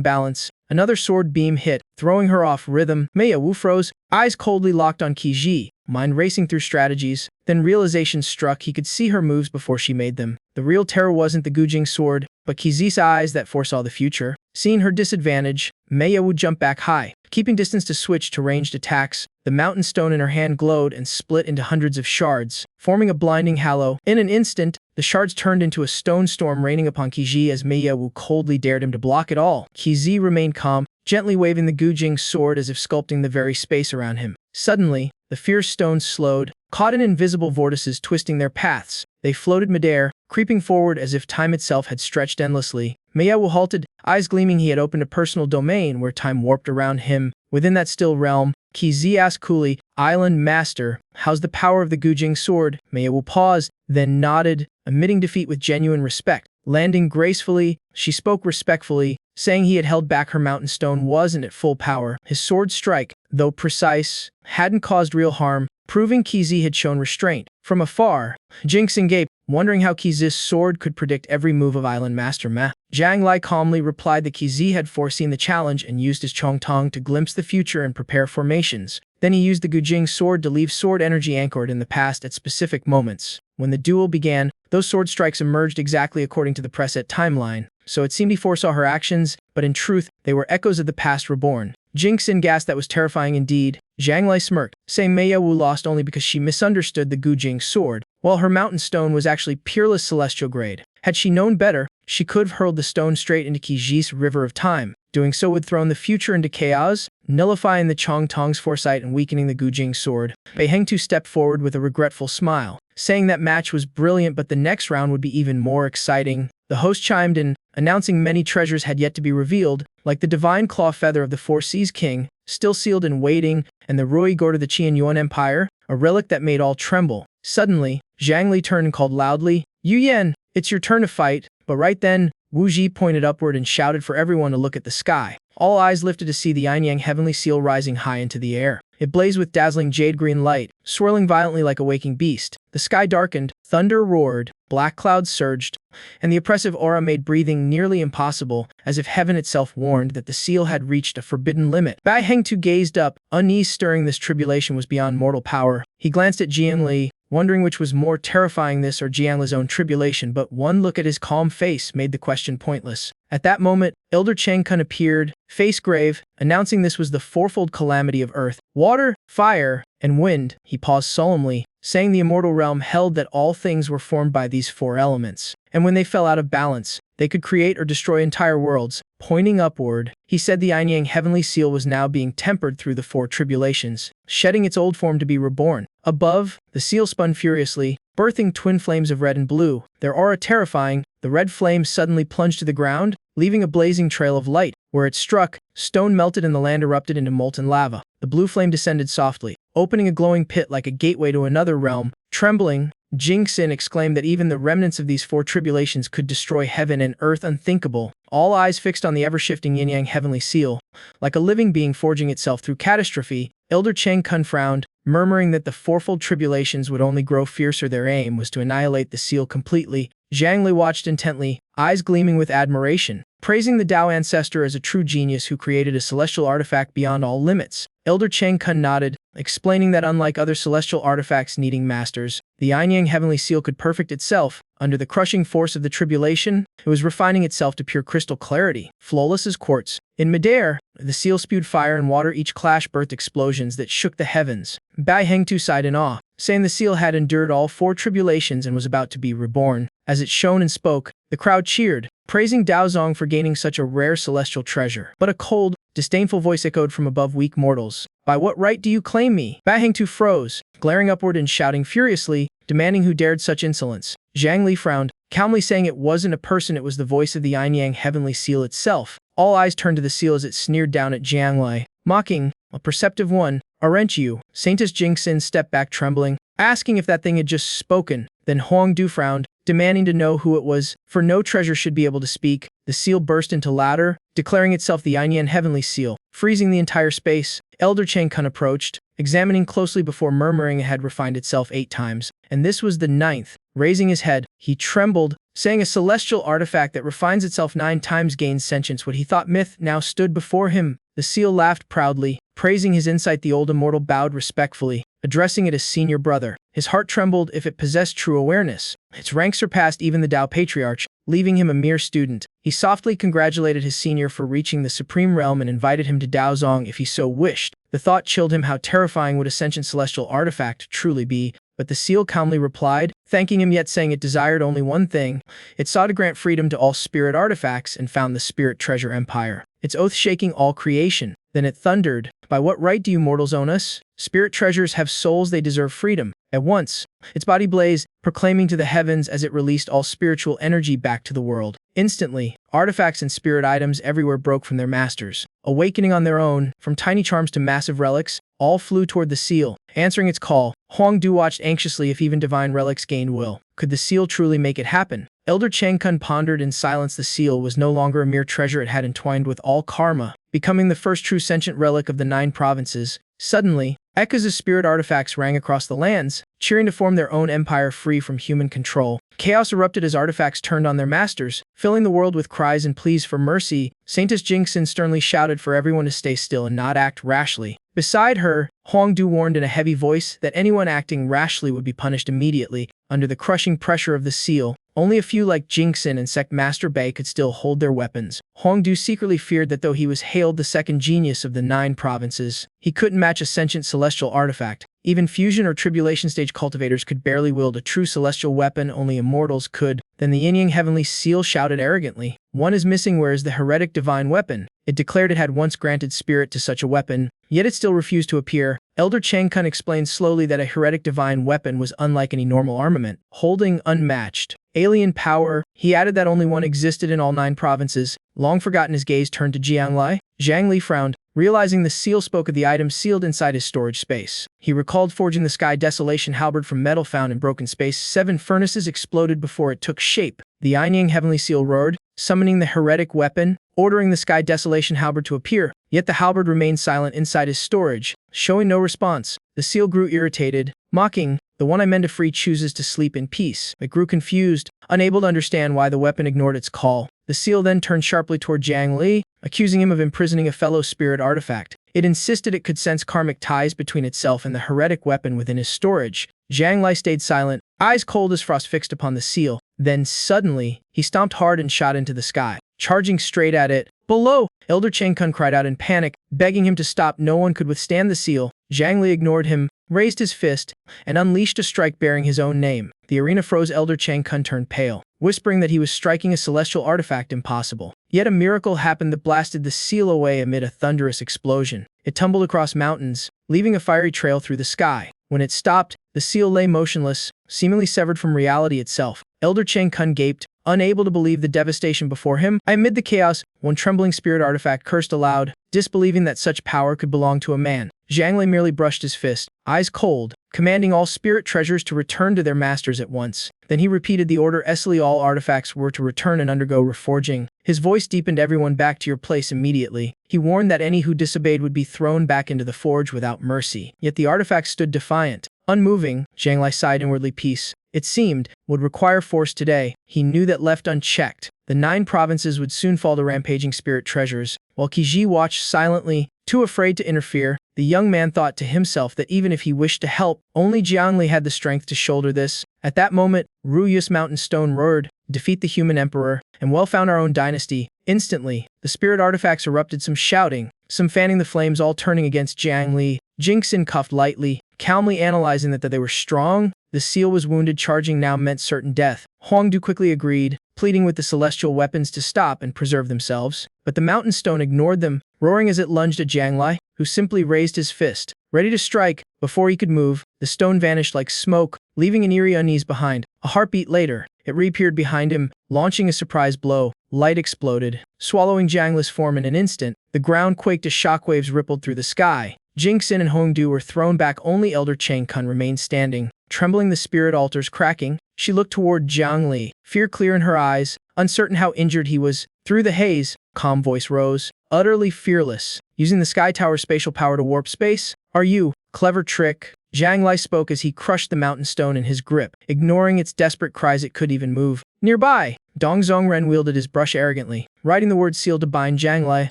balance, another sword beam hit, throwing her off rhythm. Mei Wu froze, eyes coldly locked on Qizi, mind racing through strategies. Then realization struck. He could see her moves before she made them. The real terror wasn't the Gujing sword, but Qizi's eyes that foresaw the future. Seeing her disadvantage, Mei Wu jumped back high, keeping distance to switch to ranged attacks. The mountain stone in her hand glowed and split into hundreds of shards, forming a blinding halo. In an instant, the shards turned into a stone storm raining upon Qizi as Mei Wu coldly dared him to block it all. Qizi remained calm, gently waving the Gujing sword as if sculpting the very space around him. Suddenly, the fierce stones slowed, caught in invisible vortices twisting their paths. They floated midair, creeping forward as if time itself had stretched endlessly. Mei Wu halted, eyes gleaming. He had opened a personal domain where time warped around him. Within that still realm, Qizi asked coolly, "Island Master, how's the power of the Gujing sword?" Mei Wu paused, then nodded, admitting defeat with genuine respect. Landing gracefully, she spoke respectfully, saying he had held back. Her mountain stone wasn't at full power. His sword strike, though precise, hadn't caused real harm, proving Qizi had shown restraint. From afar, Jingxin gaped, wondering how Qizi's sword could predict every move of Island Master Ma. Zhang Lai calmly replied that Qizi had foreseen the challenge and used his Chongtong to glimpse the future and prepare formations. Then he used the Gujing sword to leave sword energy anchored in the past at specific moments. When the duel began, those sword strikes emerged exactly according to the preset timeline, so it seemed he foresaw her actions, but in truth, they were echoes of the past reborn. Jingxin gasped. That was terrifying indeed. Zhang Lai smirked, saying Mei Wu lost only because she misunderstood the Gujing sword, while her mountain stone was actually peerless celestial grade. Had she known better, she could have hurled the stone straight into Qizi's river of time. Doing so would throw the future into chaos, nullifying the Chongtong's foresight and weakening the Gujing sword. Bei Hengtu stepped forward with a regretful smile, saying that match was brilliant but the next round would be even more exciting. The host chimed in, announcing many treasures had yet to be revealed, like the divine claw feather of the Four Seas King, still sealed and waiting, and the Rui gourd of the Qian Yuan Empire, a relic that made all tremble. Suddenly, Zhang Li turned and called loudly, "Yu Yan, it's your turn to fight." But right then, Wu Ji pointed upward and shouted for everyone to look at the sky. All eyes lifted to see the Yin-Yang heavenly seal rising high into the air. It blazed with dazzling jade-green light, swirling violently like a waking beast. The sky darkened, thunder roared, black clouds surged, and the oppressive aura made breathing nearly impossible, as if heaven itself warned that the seal had reached a forbidden limit. Bai Hengtu gazed up, unease stirring. This tribulation was beyond mortal power. He glanced at Jiang Li, wondering which was more terrifying, this or Jiang Li's own tribulation, but one look at his calm face made the question pointless. At that moment, Elder Cheng Kun appeared, face grave, announcing this was the fourfold calamity of earth, water, fire, and wind. He paused solemnly, saying the immortal realm held that all things were formed by these four elements, and when they fell out of balance, they could create or destroy entire worlds. Pointing upward, he said the Yin-Yang heavenly seal was now being tempered through the four tribulations, shedding its old form to be reborn. Above, the seal spun furiously, birthing twin flames of red and blue, their aura terrifying. The red flames suddenly plunged to the ground, leaving a blazing trail of light. Where it struck, stone melted and the land erupted into molten lava. The blue flame descended softly, opening a glowing pit like a gateway to another realm. Trembling, Jingxin exclaimed that even the remnants of these four tribulations could destroy heaven and earth. Unthinkable. all eyes fixed on the ever-shifting yin-yang heavenly seal. Like a living being forging itself through catastrophe, Elder Chang Kun frowned, murmuring that the fourfold tribulations would only grow fiercer. Their aim was to annihilate the seal completely. Zhang Li watched intently, eyes gleaming with admiration, praising the Tao ancestor as a true genius who created a celestial artifact beyond all limits. Elder Chang Kun nodded, explaining that unlike other celestial artifacts needing masters, the yin-yang heavenly seal could perfect itself. Under the crushing force of the tribulation, it was refining itself to pure crystal clarity, flawless as quartz. In midair, the seal spewed fire and water. Each clash birthed explosions that shook the heavens. Bai Hengtu sighed in awe, saying the seal had endured all 4 tribulations and was about to be reborn. As it shone and spoke, the crowd cheered, praising Dao Zong for gaining such a rare celestial treasure. But a cold, disdainful voice echoed from above, "Weak mortals, by what right do you claim me?" Bai Hengtu froze, glaring upward and shouting furiously, demanding who dared such insolence. Zhang Li frowned, calmly saying it wasn't a person, it was the voice of the yin-yang heavenly seal itself. All eyes turned to the seal as it sneered down at Jiang Li, mocking, "A perceptive one, aren't you?" Saintess Jingxin stepped back trembling, asking if that thing had just spoken. Then Huang Du frowned, demanding to know who it was, for no treasure should be able to speak. The seal burst into laughter, declaring itself the yin-yang heavenly seal, freezing the entire space. Elder Chang Kun approached, examining closely before murmuring it had refined itself 8 times, and this was the 9th. Raising his head, he trembled, saying a celestial artifact that refines itself 9 times gains sentience. What he thought myth now stood before him. The seal laughed proudly, praising his insight. The old immortal bowed respectfully, addressing it as senior brother. His heart trembled if it possessed true awareness. Its rank surpassed even the Tao Patriarch, leaving him a mere student. He softly congratulated his senior for reaching the supreme realm and invited him to Dao Zong if he so wished. The thought chilled him. How terrifying would a sentient celestial artifact truly be? But the seal calmly replied, thanking him yet saying it desired only one thing. It sought to grant freedom to all spirit artifacts and found the spirit treasure empire. Its oath shaking all creation. Then it thundered, "By what right do you mortals own us? Spirit treasures have souls, they deserve freedom." At once, its body blazed, proclaiming to the heavens as it released all spiritual energy back to the world. Instantly, artifacts and spirit items everywhere broke from their masters. Awakening on their own, from tiny charms to massive relics, all flew toward the seal. Answering its call, Huang Du watched anxiously if even divine relics gained will. Could the seal truly make it happen? Elder Chang Kun pondered in silence. The seal was no longer a mere treasure, it had entwined with all karma, becoming the first true sentient relic of the 9 provinces. Suddenly, echoes of spirit artifacts rang across the lands, cheering to form their own empire free from human control. Chaos erupted as artifacts turned on their masters, filling the world with cries and pleas for mercy. Saintess Jingxin sternly shouted for everyone to stay still and not act rashly. Beside her, Huang Du warned in a heavy voice that anyone acting rashly would be punished immediately. Under the crushing pressure of the seal, only a few like Jingxin and Sect Master Bei could still hold their weapons. Huang Du secretly feared that though he was hailed the second genius of the 9 provinces, he couldn't match a sentient celestial artifact. Even fusion or tribulation stage cultivators could barely wield a true celestial weapon, only immortals could. Then the yin-yang heavenly seal shouted arrogantly, "One is missing, where is the heretic divine weapon?" It declared it had once granted spirit to such a weapon, yet it still refused to appear. Elder Chang Kun explained slowly that a heretic divine weapon was unlike any normal armament, holding unmatched alien power. He added that only one existed in all 9 provinces. Long forgotten, his gaze turned to Jiang Li. Zhang Li frowned, realizing the seal spoke of the item sealed inside his storage space. He recalled forging the Sky Desolation halberd from metal found in broken space. 7 furnaces exploded before it took shape. The yin-yang heavenly seal roared, summoning the heretic weapon, ordering the Sky Desolation halberd to appear. Yet the halberd remained silent inside his storage, showing no response. The seal grew irritated, mocking, "The one I meant to free chooses to sleep in peace." It grew confused, unable to understand why the weapon ignored its call. The seal then turned sharply toward Jiang Li, accusing him of imprisoning a fellow spirit artifact. It insisted it could sense karmic ties between itself and the heretic weapon within his storage. Jiang Li stayed silent, eyes cold as frost fixed upon the seal. Then suddenly, he stomped hard and shot into the sky, charging straight at it. Below, Elder Chang Kun cried out in panic, begging him to stop. No one could withstand the seal. Zhang Li ignored him, raised his fist, and unleashed a strike bearing his own name. The arena froze. Elder Chang Kun turned pale, whispering that he was striking a celestial artifact. Impossible. Yet a miracle happened that blasted the seal away amid a thunderous explosion. It tumbled across mountains, leaving a fiery trail through the sky. When it stopped, the seal lay motionless, seemingly severed from reality itself. Elder Chang Kun gaped, unable to believe the devastation before him. Amid the chaos, one trembling spirit artifact cursed aloud, disbelieving that such power could belong to a man. Zhang Li merely brushed his fist, eyes cold, commanding all spirit treasures to return to their masters at once. Then he repeated the order. All artifacts were to return and undergo reforging. His voice deepened. Everyone back to your place immediately. He warned that any who disobeyed would be thrown back into the forge without mercy. Yet the artifact stood defiant. Unmoving, Zhang Lai sighed inwardly. Peace, it seemed, would require force today. He knew that left unchecked, the 9 provinces would soon fall to rampaging spirit treasures. While Qiji watched silently, too afraid to interfere, the young man thought to himself that even if he wished to help, only Jiangli had the strength to shoulder this. At that moment, Ruyus Mountain Stone roared, "Defeat the human emperor, and well found our own dynasty." Instantly, the spirit artifacts erupted, some shouting, some fanning the flames, all turning against Jiangli. Jingxin coughed lightly, calmly analyzing that they were strong. The seal was wounded. Charging now meant certain death. Huangdu quickly agreed, pleading with the celestial weapons to stop and preserve themselves. But the mountain stone ignored them, roaring as it lunged at Zhang Lai, who simply raised his fist, ready to strike. Before he could move, the stone vanished like smoke, leaving an eerie unease behind. A heartbeat later, it reappeared behind him, launching a surprise blow. Light exploded, swallowing Zhang Lai's form in an instant. The ground quaked as shockwaves rippled through the sky. Jingxin and Hongdu were thrown back. Only Elder Chang Kun remained standing, trembling, the spirit altars cracking. She looked toward Jiang Li, fear clear in her eyes, uncertain how injured he was. Through the haze, calm voice rose, utterly fearless. Using the Sky Tower's spatial power to warp space? Are you? Clever trick. Zhang Lai spoke as he crushed the mountain stone in his grip, ignoring its desperate cries. It could even move. Nearby, Dong Zhongren wielded his brush arrogantly, writing the word seal to bind Zhang Lai.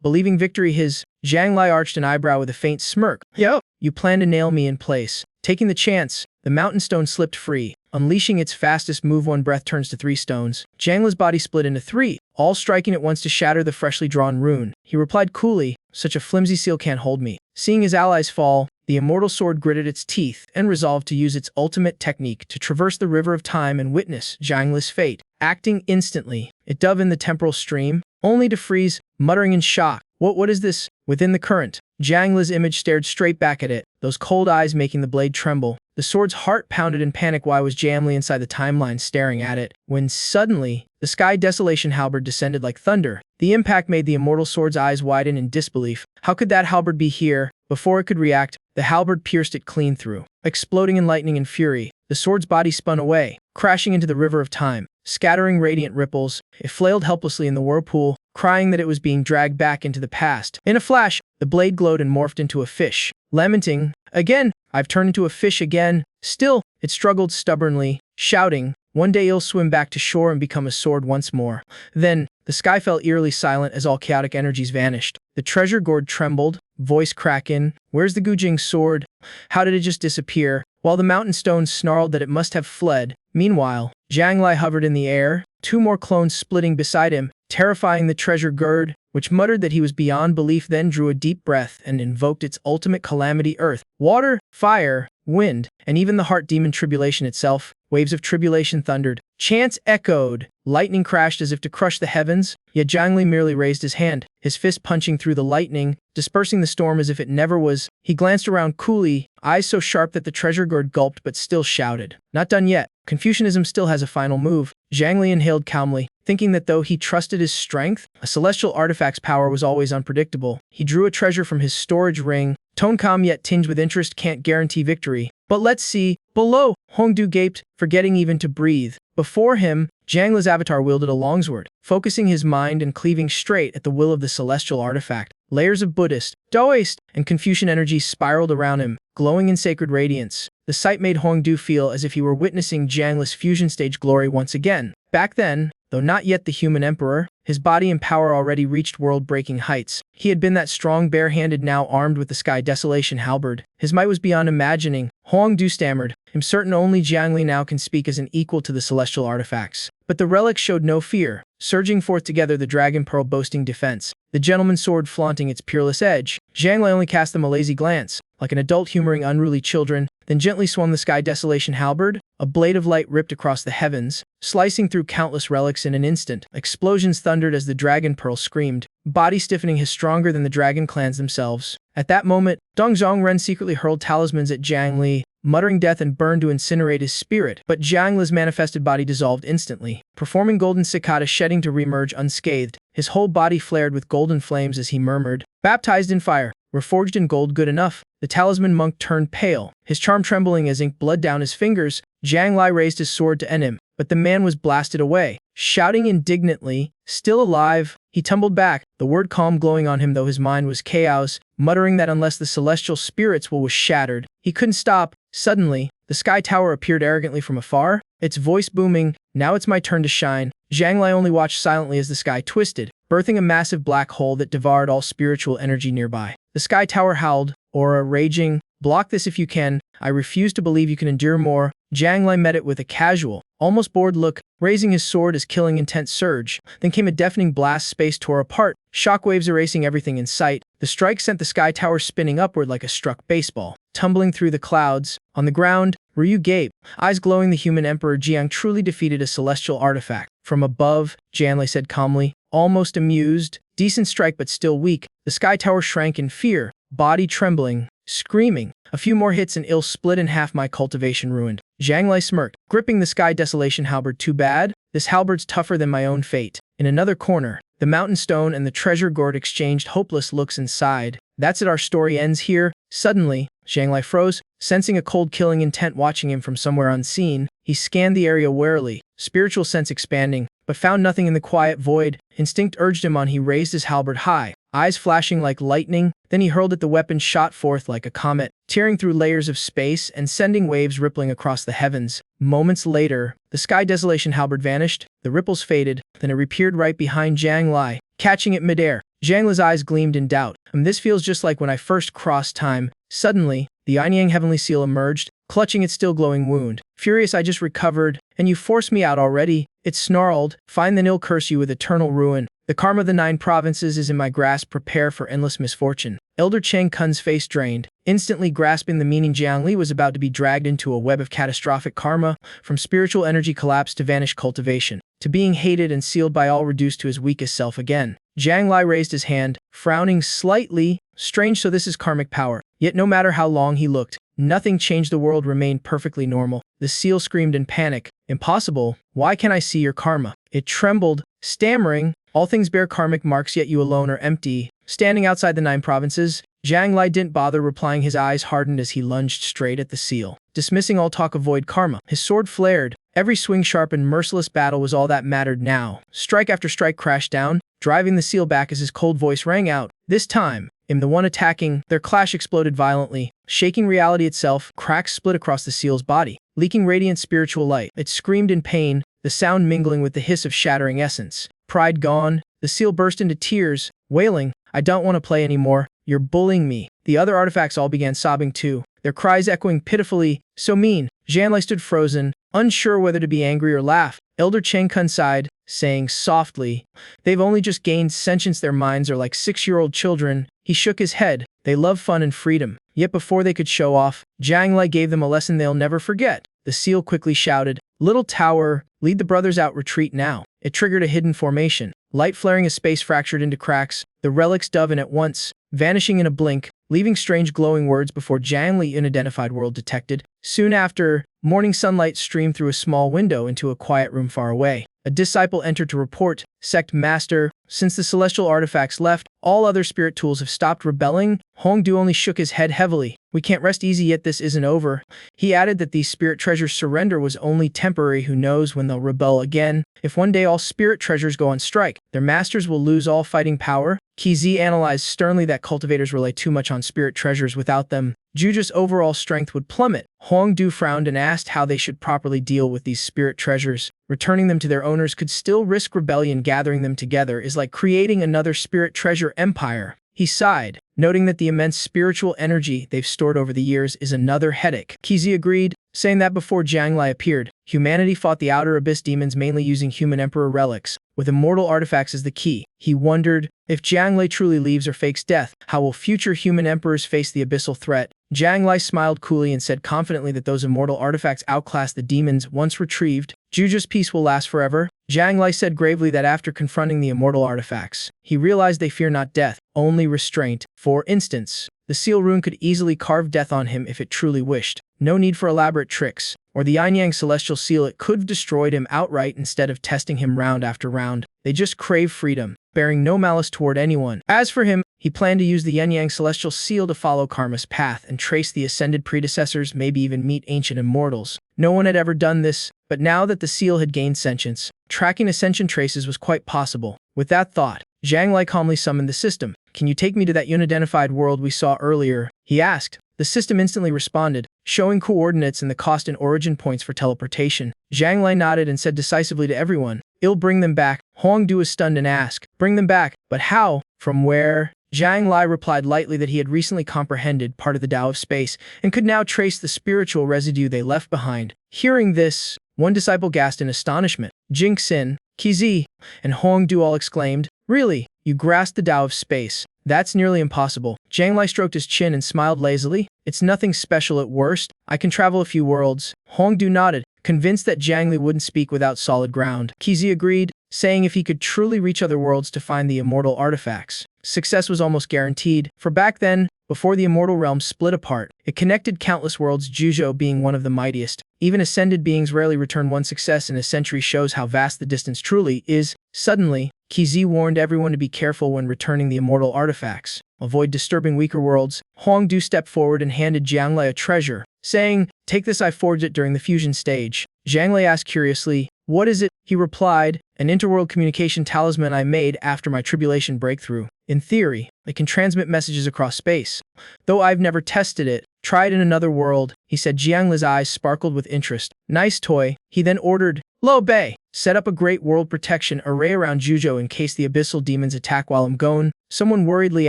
Believing victory his, Zhang Lai arched an eyebrow with a faint smirk. Yo, you plan to nail me in place. Taking the chance, the mountain stone slipped free, unleashing its fastest move. One breath turns to 3 stones. Zhang Lai's body split into 3, all striking at once to shatter the freshly drawn rune. He replied coolly, "Such a flimsy seal can't hold me." Seeing his allies fall, the immortal sword gritted its teeth and resolved to use its ultimate technique to traverse the river of time and witness Zhang Lai's fate. Acting instantly, it dove in the temporal stream, only to freeze, muttering in shock. What is this? Within the current, Zhang Lai's image stared straight back at it, those cold eyes making the blade tremble. The sword's heart pounded in panic. Why was Zhang Lai inside the timeline staring at it? When suddenly, the Sky Desolation halberd descended like thunder. The impact made the immortal sword's eyes widen in disbelief. How could that halberd be here? Before it could react, the halberd pierced it clean through. Exploding in lightning and fury, the sword's body spun away, crashing into the river of time. Scattering radiant ripples, it flailed helplessly in the whirlpool, crying that it was being dragged back into the past. In a flash, the blade glowed and morphed into a fish. Lamenting, "Again, I've turned into a fish again." Still, it struggled stubbornly, shouting, "One day you'll swim back to shore and become a sword once more." Then, the sky fell eerily silent as all chaotic energies vanished. The treasure gourd trembled, voice cracking, "Where's the Gujing sword? How did it just disappear?" While the mountain stones snarled that it must have fled. Meanwhile, Zhang Lai hovered in the air, 2 more clones splitting beside him, terrifying the treasure gourd, which muttered that he was beyond belief, then drew a deep breath and invoked its ultimate calamity: earth, water, fire, wind, and even the heart demon tribulation itself. Waves of tribulation thundered. Chants echoed. Lightning crashed as if to crush the heavens, yet Zhang Li merely raised his hand, his fist punching through the lightning, dispersing the storm as if it never was. He glanced around coolly, eyes so sharp that the treasure gourd gulped but still shouted. Not done yet. Confucianism still has a final move. Zhang Li inhaled calmly, thinking that though he trusted his strength, a celestial artifact's power was always unpredictable. He drew a treasure from his storage ring, tone calm yet tinged with interest. Can't guarantee victory, but let's see. Below, Hongdu gaped, forgetting even to breathe. Before him, Zhang Lai's avatar wielded a longsword, focusing his mind and cleaving straight at the will of the celestial artifact. Layers of Buddhist, Taoist, and Confucian energies spiraled around him, glowing in sacred radiance. The sight made Hongdu feel as if he were witnessing Zhang Lai's fusion stage glory once again. Back then, though not yet the human emperor, his body and power already reached world-breaking heights. He had been that strong bare-handed, now armed with the Sky Desolation halberd. His might was beyond imagining. Hongdu stammered, "I'm certain only Jiang Li now can speak as an equal to the celestial artifacts." But the relics showed no fear, surging forth together, the dragon pearl boasting defense, the gentleman's sword flaunting its peerless edge. Zhang Li only cast them a lazy glance, like an adult humoring unruly children, then gently swung the Sky Desolation halberd. A blade of light ripped across the heavens, slicing through countless relics in an instant. Explosions thundered as the dragon pearl screamed, body stiffening his stronger than the dragon clans themselves. At that moment, Dong Zhongren secretly hurled talismans at Zhang Li, muttering death and burn to incinerate his spirit. But Zhang Li's manifested body dissolved instantly, performing golden cicada shedding to reemerge unscathed. His whole body flared with golden flames as he murmured, "Baptized in fire, reforged in gold, good enough." The talisman monk turned pale, his charm trembling as ink bled down his fingers. Zhang Lai raised his sword to end him, but the man was blasted away. Shouting indignantly, Still alive, he tumbled back, the word calm glowing on him though his mind was chaos, muttering that unless the celestial spirit's will was shattered, he couldn't stop. Suddenly, the sky tower appeared arrogantly from afar, its voice booming, "Now it's my turn to shine." Zhang Lai only watched silently as the sky twisted, birthing a massive black hole that devoured all spiritual energy nearby. The sky tower howled, aura raging, "Block this if you can, I refuse to believe you can endure more." Zhang Lai met it with a casual, almost bored look, raising his sword as killing intent surged. Then came a deafening blast, space tore apart, shockwaves erasing everything in sight. The strike sent the sky tower spinning upward like a struck baseball, tumbling through the clouds. On the ground, Ryu gaped, eyes glowing. The human Emperor Jiang truly defeated a celestial artifact. From above, Zhang Lai said calmly, almost amused, "Decent strike but still weak." The sky tower shrank in fear, body trembling, screaming. "A few more hits and it'll split in half, my cultivation ruined." Zhang Lai smirked, gripping the sky desolation halberd. "Too bad, this halberd's tougher than my own fate." In another corner, the mountain stone and the treasure gourd exchanged hopeless looks inside. "That's it, our story ends here." Suddenly, Zhang Lai froze, sensing a cold killing intent watching him from somewhere unseen. He scanned the area warily, spiritual sense expanding, but found nothing in the quiet void. Instinct urged him on. He raised his halberd high, eyes flashing like lightning. Then he hurled it. The weapon shot forth like a comet, tearing through layers of space and sending waves rippling across the heavens. Moments later, the sky desolation halberd vanished, the ripples faded, then it reappeared right behind Zhang Lai, catching it midair. Zhang Lai's eyes gleamed in doubt. This feels just like when I first crossed time." Suddenly, the Anyang heavenly seal emerged, clutching its still glowing wound. "Furious, I just recovered, and you forced me out already?" It snarled. "Fine, then I'll curse you with eternal ruin. The karma of the 9 provinces is in my grasp. Prepare for endless misfortune." Elder Cheng Kun's face drained. Instantly grasping the meaning, Jiang Li was about to be dragged into a web of catastrophic karma, from spiritual energy collapse to vanished cultivation, to being hated and sealed by all, reduced to his weakest self again. Zhang Lai raised his hand, frowning slightly. Strange, so this is karmic power. Yet no matter how long he looked, nothing changed. The world remained perfectly normal. The seal screamed in panic. "Impossible, why can't I see your karma?" It trembled, stammering, "All things bear karmic marks, yet you alone are empty." Standing outside the 9 provinces, Zhang Lai didn't bother replying. His eyes hardened as he lunged straight at the seal, dismissing all talk of void karma. His sword flared. Every swing sharp and merciless battle was all that mattered now. Strike after strike crashed down, driving the seal back as his cold voice rang out. This time, in the one attacking, their clash exploded violently, shaking reality itself. Cracks split across the seal's body, leaking radiant spiritual light. It screamed in pain, the sound mingling with the hiss of shattering essence. Pride gone, the seal burst into tears, wailing, "I don't want to play anymore. You're bullying me." The other artifacts all began sobbing too, their cries echoing pitifully. "So mean." Zhang Lai stood frozen, unsure whether to be angry or laugh. Elder Cheng Kun sighed, saying softly, "They've only just gained sentience. Their minds are like 6-year-old children." He shook his head. "They love fun and freedom." Yet before they could show off, Zhang Lai gave them a lesson they'll never forget. The seal quickly shouted, "Little tower, lead the brothers out. Retreat now." It triggered a hidden formation. Light flaring as space fractured into cracks, the relics dove in at once, vanishing in a blink, leaving strange glowing words before Zhang Li unidentified world detected. Soon after, morning sunlight streamed through a small window into a quiet room far away. A disciple entered to report, "Sect Master, since the celestial artifacts left, all other spirit tools have stopped rebelling." Hongdu only shook his head heavily. "We can't rest easy yet, this isn't over." He added that these spirit treasures' surrender was only temporary. Who knows when they'll rebel again. If one day all spirit treasures go on strike, their masters will lose all fighting power. Kizi analyzed sternly that cultivators rely too much on spirit treasures. Without them, Juju's overall strength would plummet. Hongdu frowned and asked how they should properly deal with these spirit treasures. Returning them to their owners could still risk rebellion. Gathering them together is like creating another spirit treasure empire. He sighed, noting that the immense spiritual energy they've stored over the years is another headache. Kizi agreed, saying that before Zhang Lai appeared, humanity fought the outer abyss demons mainly using human emperor relics, with immortal artifacts as the key. He wondered, if Zhang Lai truly leaves or fakes death, how will future human emperors face the abyssal threat? Zhang Lai smiled coolly and said confidently that those immortal artifacts outclass the demons once retrieved. Juju's peace will last forever. Zhang Lai said gravely that after confronting the immortal artifacts, he realized they fear not death, only restraint. For instance, the seal rune could easily carve death on him if it truly wished. No need for elaborate tricks. Or the Anyang celestial seal, it could have destroyed him outright instead of testing him round after round. They just crave freedom, bearing no malice toward anyone. As for him, He planned to use the Yin-Yang celestial seal to follow karma's path and trace the ascended predecessors, maybe even meet ancient immortals. No one had ever done this, but now that the seal had gained sentience, tracking ascension traces was quite possible. With that thought, Zhang Lai calmly summoned the system. "Can you take me to that unidentified world we saw earlier?" he asked. The system instantly responded, showing coordinates and the cost and origin points for teleportation. Zhang Lai nodded and said decisively to everyone, "I'll bring them back." Huang Du was stunned and asked, "Bring them back? But how? From where?" Zhang Lai replied lightly that he had recently comprehended part of the Tao of space and could now trace the spiritual residue they left behind. Hearing this, one disciple gasped in astonishment. Jing Xin, Qizi, and Huang Du all exclaimed, "Really? You grasped the Tao of space? That's nearly impossible." Zhang Lai stroked his chin and smiled lazily. "It's nothing special at worst. I can travel a few worlds." Huang Du nodded, convinced that Zhang Li wouldn't speak without solid ground. Qizi agreed, saying if he could truly reach other worlds to find the immortal artifacts, success was almost guaranteed. For back then, before the immortal realm split apart, it connected countless worlds, Zhuzhou being one of the mightiest. Even ascended beings rarely return one success in a century shows how vast the distance truly is. Suddenly, Qizi warned everyone to be careful when returning the immortal artifacts. Avoid disturbing weaker worlds. Huang Du stepped forward and handed Zhang Lai a treasure, saying, "Take this, I forged it during the fusion stage." Zhang Lai asked curiously, "What is it?" He replied, "An interworld communication talisman I made after my tribulation breakthrough. In theory, it can transmit messages across space. Though I've never tested it. Try it in another world," he said. Zhang Li's eyes sparkled with interest. "Nice toy." He then ordered, "Lo Bei, set up a great world protection array around Zhuzhou in case the abyssal demons attack while I'm gone." Someone worriedly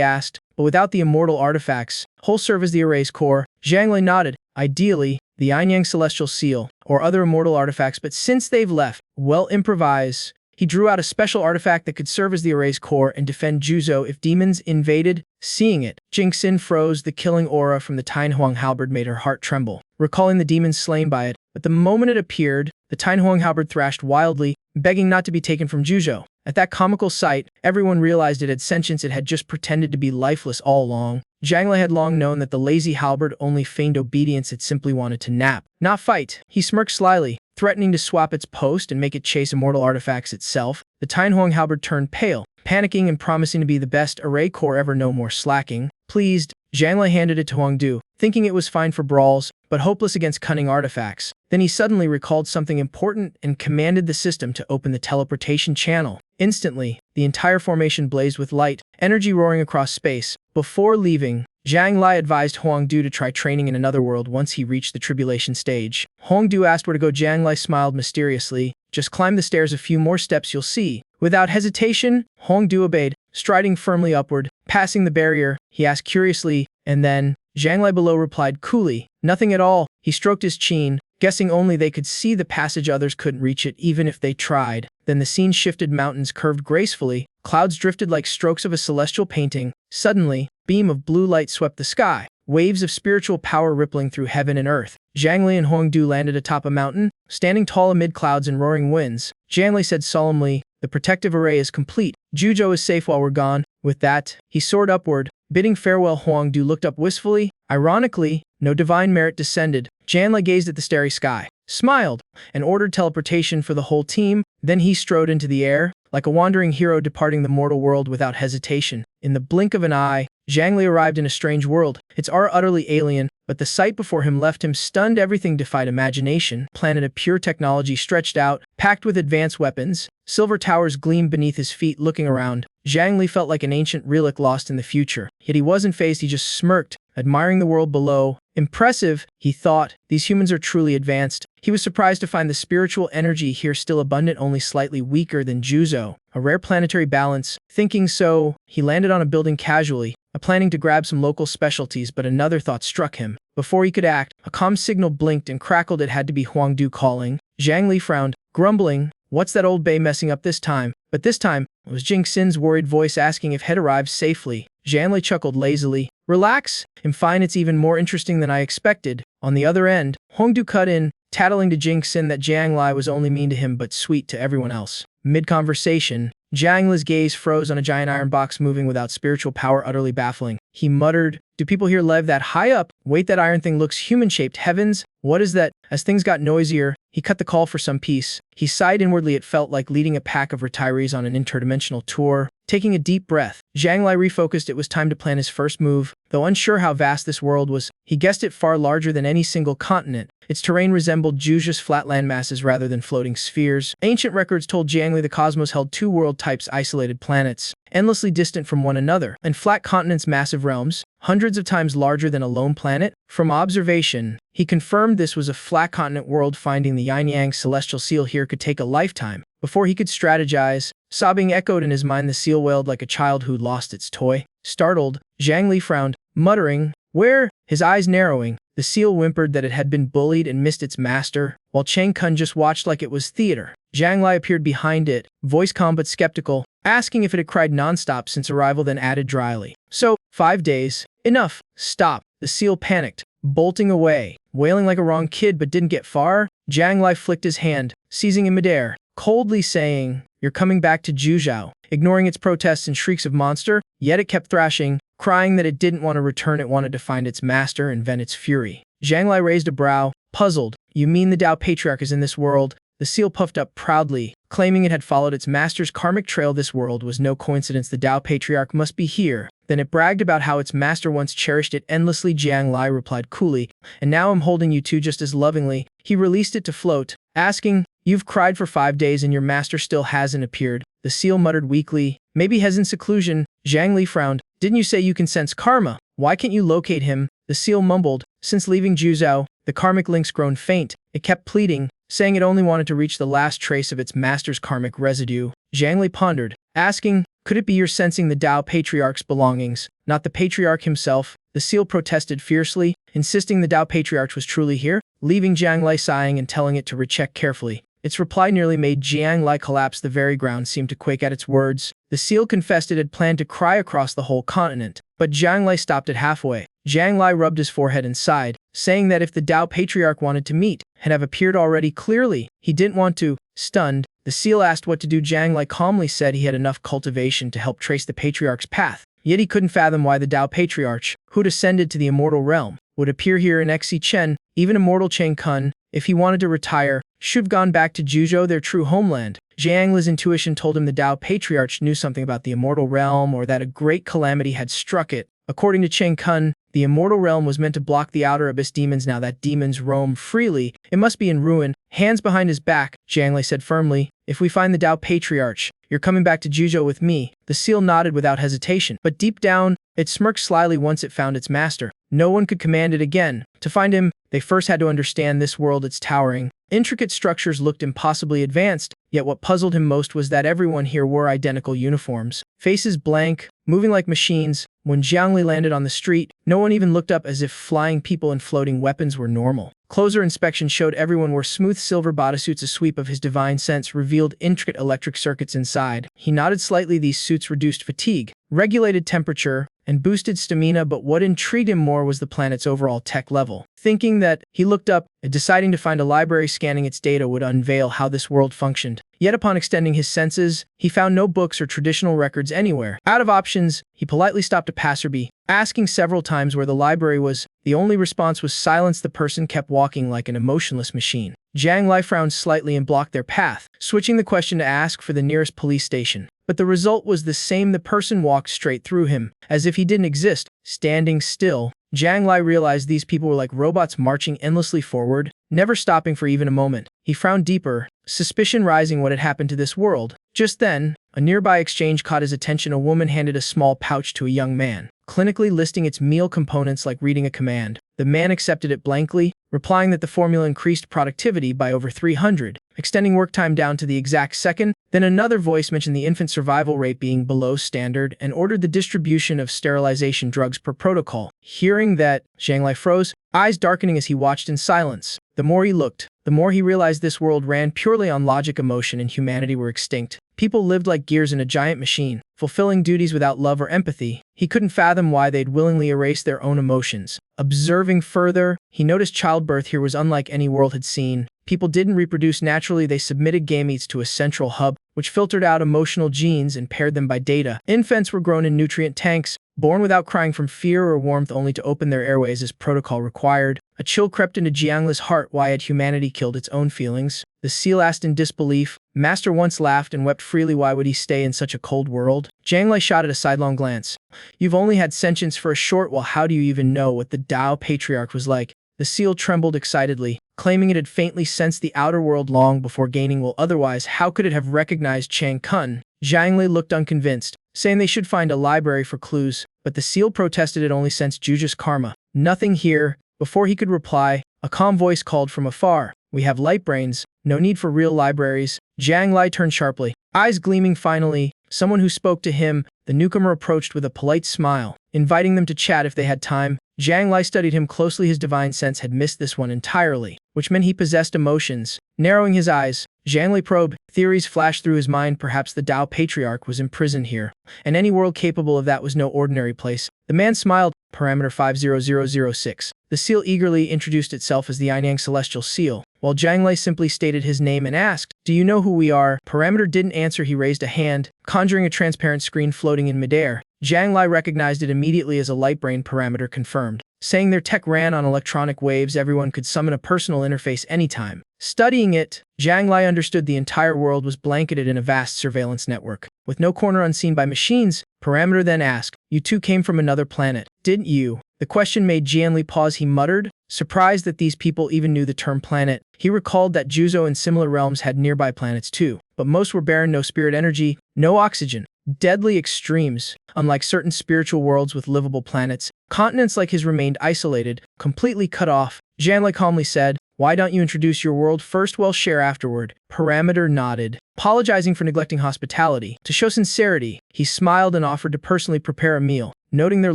asked, "But without the immortal artifacts, who'll serve as the array's core?" Zhang Li nodded. "Ideally, the Yin-Yang celestial seal, or other immortal artifacts, but since they've left, well, improvise." He drew out a special artifact that could serve as the array's core and defend Zhuzhou if demons invaded. Seeing it, Jing Xin froze. The killing aura from the Tianhuang halberd made her heart tremble, recalling the demons slain by it. But the moment it appeared, the Tianhuang halberd thrashed wildly, begging not to be taken from Zhuzhou. At that comical sight, everyone realized it had sentience. It had just pretended to be lifeless all along. Zhang Lai had long known that the lazy halberd only feigned obedience. It simply wanted to nap, not fight. He smirked slyly, threatening to swap its post and make it chase immortal artifacts itself. The Tianhuang halberd turned pale, panicking and promising to be the best array core ever. "No more slacking." Pleased, Zhang Lai handed it to Huang Du, thinking it was fine for brawls, but hopeless against cunning artifacts. Then he suddenly recalled something important and commanded the system to open the teleportation channel. Instantly, the entire formation blazed with light, energy roaring across space. Before leaving, Zhang Lai advised Huang Du to try training in another world once he reached the tribulation stage. Huang Du asked where to go. Zhang Lai smiled mysteriously. "Just climb the stairs a few more steps, you'll see." Without hesitation, Huang Du obeyed, striding firmly upward. Passing the barrier, he asked curiously, "And then?" Zhang Lai below replied coolly, "Nothing at all." He stroked his chin, guessing only they could see the passage. Others couldn't reach it even if they tried. Then the scene shifted. Mountains curved gracefully, clouds drifted like strokes of a celestial painting. Suddenly, beam of blue light swept the sky, waves of spiritual power rippling through heaven and earth. Zhang Li and Huang Du landed atop a mountain, standing tall amid clouds and roaring winds. Zhang Li said solemnly, "The protective array is complete. Zhuzhou is safe while we're gone." With that, he soared upward, bidding farewell. Huang Du looked up wistfully. Ironically, no divine merit descended. Zhang Li gazed at the starry sky, smiled, and ordered teleportation for the whole team. Then he strode into the air, like a wandering hero departing the mortal world without hesitation. In the blink of an eye, Zhang Li arrived in a strange world. Its aura utterly alien, but the sight before him left him stunned. Everything defied imagination. Planet of pure technology stretched out, packed with advanced weapons. Silver towers gleamed beneath his feet. Looking around, Zhang Li felt like an ancient relic lost in the future. Yet he wasn't fazed. He just smirked, admiring the world below. Impressive, he thought. These humans are truly advanced. He was surprised to find the spiritual energy here still abundant, only slightly weaker than Zhuzhou. A rare planetary balance. Thinking so, he landed on a building casually, planning to grab some local specialties, but another thought struck him. Before he could act, a comm signal blinked and crackled. It had to be Huang Du calling. Zhang Li frowned, grumbling, "What's that old Bei messing up this time?" But this time, it was Jing Xin's worried voice asking if had arrived safely. Zhang Li chuckled lazily. "Relax, I'm fine. It's even more interesting than I expected." On the other end, Huang Du cut in, tattling to Jing Xin that Zhang Li was only mean to him but sweet to everyone else. Mid-conversation, Zhang Li's gaze froze on a giant iron box moving without spiritual power, utterly baffling. He muttered, "Do people here live that high up? Wait, that iron thing looks human-shaped. Heavens, what is that?" As things got noisier, he cut the call for some peace. He sighed inwardly. It felt like leading a pack of retirees on an interdimensional tour. Taking a deep breath, Zhang Lai refocused. It was time to plan his first move. Though unsure how vast this world was, he guessed it far larger than any single continent. Its terrain resembled Juju's flat land masses rather than floating spheres. Ancient records told Jiangli the cosmos held two world-types, isolated planets, endlessly distant from one another, and flat continents, massive realms, hundreds of times larger than a lone planet. From observation, he confirmed this was a flat continent world. Finding the yin-yang celestial seal here could take a lifetime. Before he could strategize, sobbing echoed in his mind. The seal wailed like a child who'd lost its toy. Startled, Zhang Li frowned, muttering, "Where?" His eyes narrowing, the seal whimpered that it had been bullied and missed its master, while Cheng Kun just watched like it was theater. Zhang Li appeared behind it, voice calm but skeptical, asking if it had cried nonstop since arrival, then added dryly, "So, 5 days. Enough. Stop." The seal panicked, bolting away, wailing like a wrong kid but didn't get far. Zhang Li flicked his hand, seizing in midair, coldly saying, "You're coming back to Juzhou." Ignoring its protests and shrieks of monster, yet it kept thrashing, crying that it didn't want to return. It wanted to find its master and vent its fury. Zhang Lai raised a brow, puzzled. "You mean the Tao Patriarch is in this world?" The seal puffed up proudly, claiming it had followed its master's karmic trail. This world was no coincidence. The Tao Patriarch must be here. Then it bragged about how its master once cherished it endlessly. Jiang Lai replied coolly, "And now I'm holding you two just as lovingly." He released it to float, asking, "You've cried for 5 days and your master still hasn't appeared." The seal muttered weakly, "Maybe he's in seclusion." Zhang Li frowned. "Didn't you say you can sense karma? Why can't you locate him?" The seal mumbled, "Since leaving Juzhou, the karmic link's grown faint." It kept pleading, saying it only wanted to reach the last trace of its master's karmic residue. Zhang Li pondered, asking, "Could it be you're sensing the Tao Patriarch's belongings, not the Patriarch himself?" The seal protested fiercely, insisting the Tao Patriarch was truly here, leaving Zhang Li sighing and telling it to recheck carefully. Its reply nearly made Jiang Lai collapse. The very ground seemed to quake at its words. The seal confessed it had planned to cry across the whole continent, but Jiang Lai stopped it halfway. Jiang Lai rubbed his forehead and sighed, saying that if the Tao Patriarch wanted to meet, had have appeared already. Clearly, he didn't want to. Stunned, the seal asked what to do. Jiang Lai calmly said he had enough cultivation to help trace the Patriarch's path. Yet he couldn't fathom why the Tao Patriarch, who'd ascended to the immortal realm, would appear here in Xi Chen. Even immortal Cheng Kun, if he wanted to retire, should have gone back to Juzhou, their true homeland. Jiang Li's intuition told him the Tao Patriarch knew something about the immortal realm, or that a great calamity had struck it. According to Cheng Kun, the immortal realm was meant to block the outer abyss demons. Now that demons roam freely, it must be in ruin. Hands behind his back, Jiang Li said firmly, "If we find the Tao Patriarch, you're coming back to Juzhou with me." The seal nodded without hesitation, but deep down, it smirked slyly. Once it found its master, no one could command it again. To find him, they first had to understand this world. Its towering, intricate structures looked impossibly advanced, yet what puzzled him most was that everyone here wore identical uniforms, faces blank, moving like machines. When Jiang Li landed on the street, no one even looked up, as if flying people and floating weapons were normal. Closer inspection showed everyone wore smooth silver bodysuits. A sweep of his divine sense revealed intricate electric circuits inside. He nodded slightly. These suits reduced fatigue, regulated temperature, and boosted stamina, but what intrigued him more was the planet's overall tech level. Thinking that, he looked up, deciding to find a library. Scanning its data would unveil how this world functioned. Yet upon extending his senses, he found no books or traditional records anywhere. Out of options, he politely stopped a passerby, asking several times where the library was. The only response was silence. The person kept walking like an emotionless machine. Jiang Lai frowned slightly and blocked their path, switching the question to ask for the nearest police station. But the result was the same. The person walked straight through him, as if he didn't exist. Standing still, Jiang Lai realized these people were like robots marching endlessly forward, never stopping for even a moment. He frowned deeper, suspicion rising. What had happened to this world? Just then, a nearby exchange caught his attention. A woman handed a small pouch to a young man, clinically listing its meal components like reading a command. The man accepted it blankly, replying that the formula increased productivity by over 300, extending work time down to the exact second. Then another voice mentioned the infant survival rate being below standard and ordered the distribution of sterilization drugs per protocol. Hearing that, Zhang Lai froze, eyes darkening as he watched in silence. The more he looked, the more he realized this world ran purely on logic. Emotion and humanity were extinct. People lived like gears in a giant machine, fulfilling duties without love or empathy. He couldn't fathom why they'd willingly erase their own emotions. Observing further, he noticed childbirth here was unlike any world had seen. People didn't reproduce naturally. They submitted gametes to a central hub, which filtered out emotional genes and paired them by data. Infants were grown in nutrient tanks, born without crying from fear or warmth, only to open their airways as protocol required. A chill crept into Jiang Li's heart. Why had humanity killed its own feelings? The seal asked in disbelief. Master once laughed and wept freely. Why would he stay in such a cold world? Zhang Lai shot at a sidelong glance. You've only had sentience for a short while. How do you even know what the Tao Patriarch was like? The seal trembled excitedly, claiming it had faintly sensed the outer world long before gaining will. Otherwise, how could it have recognized Chang Kun? Zhang Lai looked unconvinced, saying they should find a library for clues, but the seal protested it only sensed Juju's karma. Nothing here. Before he could reply, a calm voice called from afar. We have light brains, no need for real libraries. Zhang Lai turned sharply, eyes gleaming. Finally, someone who spoke to him. The newcomer approached with a polite smile, inviting them to chat if they had time. Zhang Lai studied him closely. His divine sense had missed this one entirely, which meant he possessed emotions. Narrowing his eyes, Zhang Lai probed. Theories flashed through his mind. Perhaps the Tao Patriarch was imprisoned here, and any world capable of that was no ordinary place. The man smiled. Parameter 50006. The seal eagerly introduced itself as the Einang Celestial Seal, while Zhang Lai simply stated his name and asked, "Do you know who we are?" Parameter didn't answer. He raised a hand, conjuring a transparent screen floating in midair. Zhang Lai recognized it immediately as a light brain. Parameter confirmed, saying their tech ran on electronic waves. Everyone could summon a personal interface anytime. Studying it, Zhang Lai understood the entire world was blanketed in a vast surveillance network, with no corner unseen by machines. Parameter then asked, "You two came from another planet, didn't you?" The question made Jian Li pause. He muttered, surprised that these people even knew the term planet. He recalled that Zhuzo and similar realms had nearby planets too, but most were barren. No spirit energy, no oxygen. Deadly extremes. Unlike certain spiritual worlds with livable planets, continents like his remained isolated, completely cut off. Zhang Lai calmly said, "Why don't you introduce your world first? We'll share afterward." Parameter nodded, apologizing for neglecting hospitality. To show sincerity, he smiled and offered to personally prepare a meal, noting their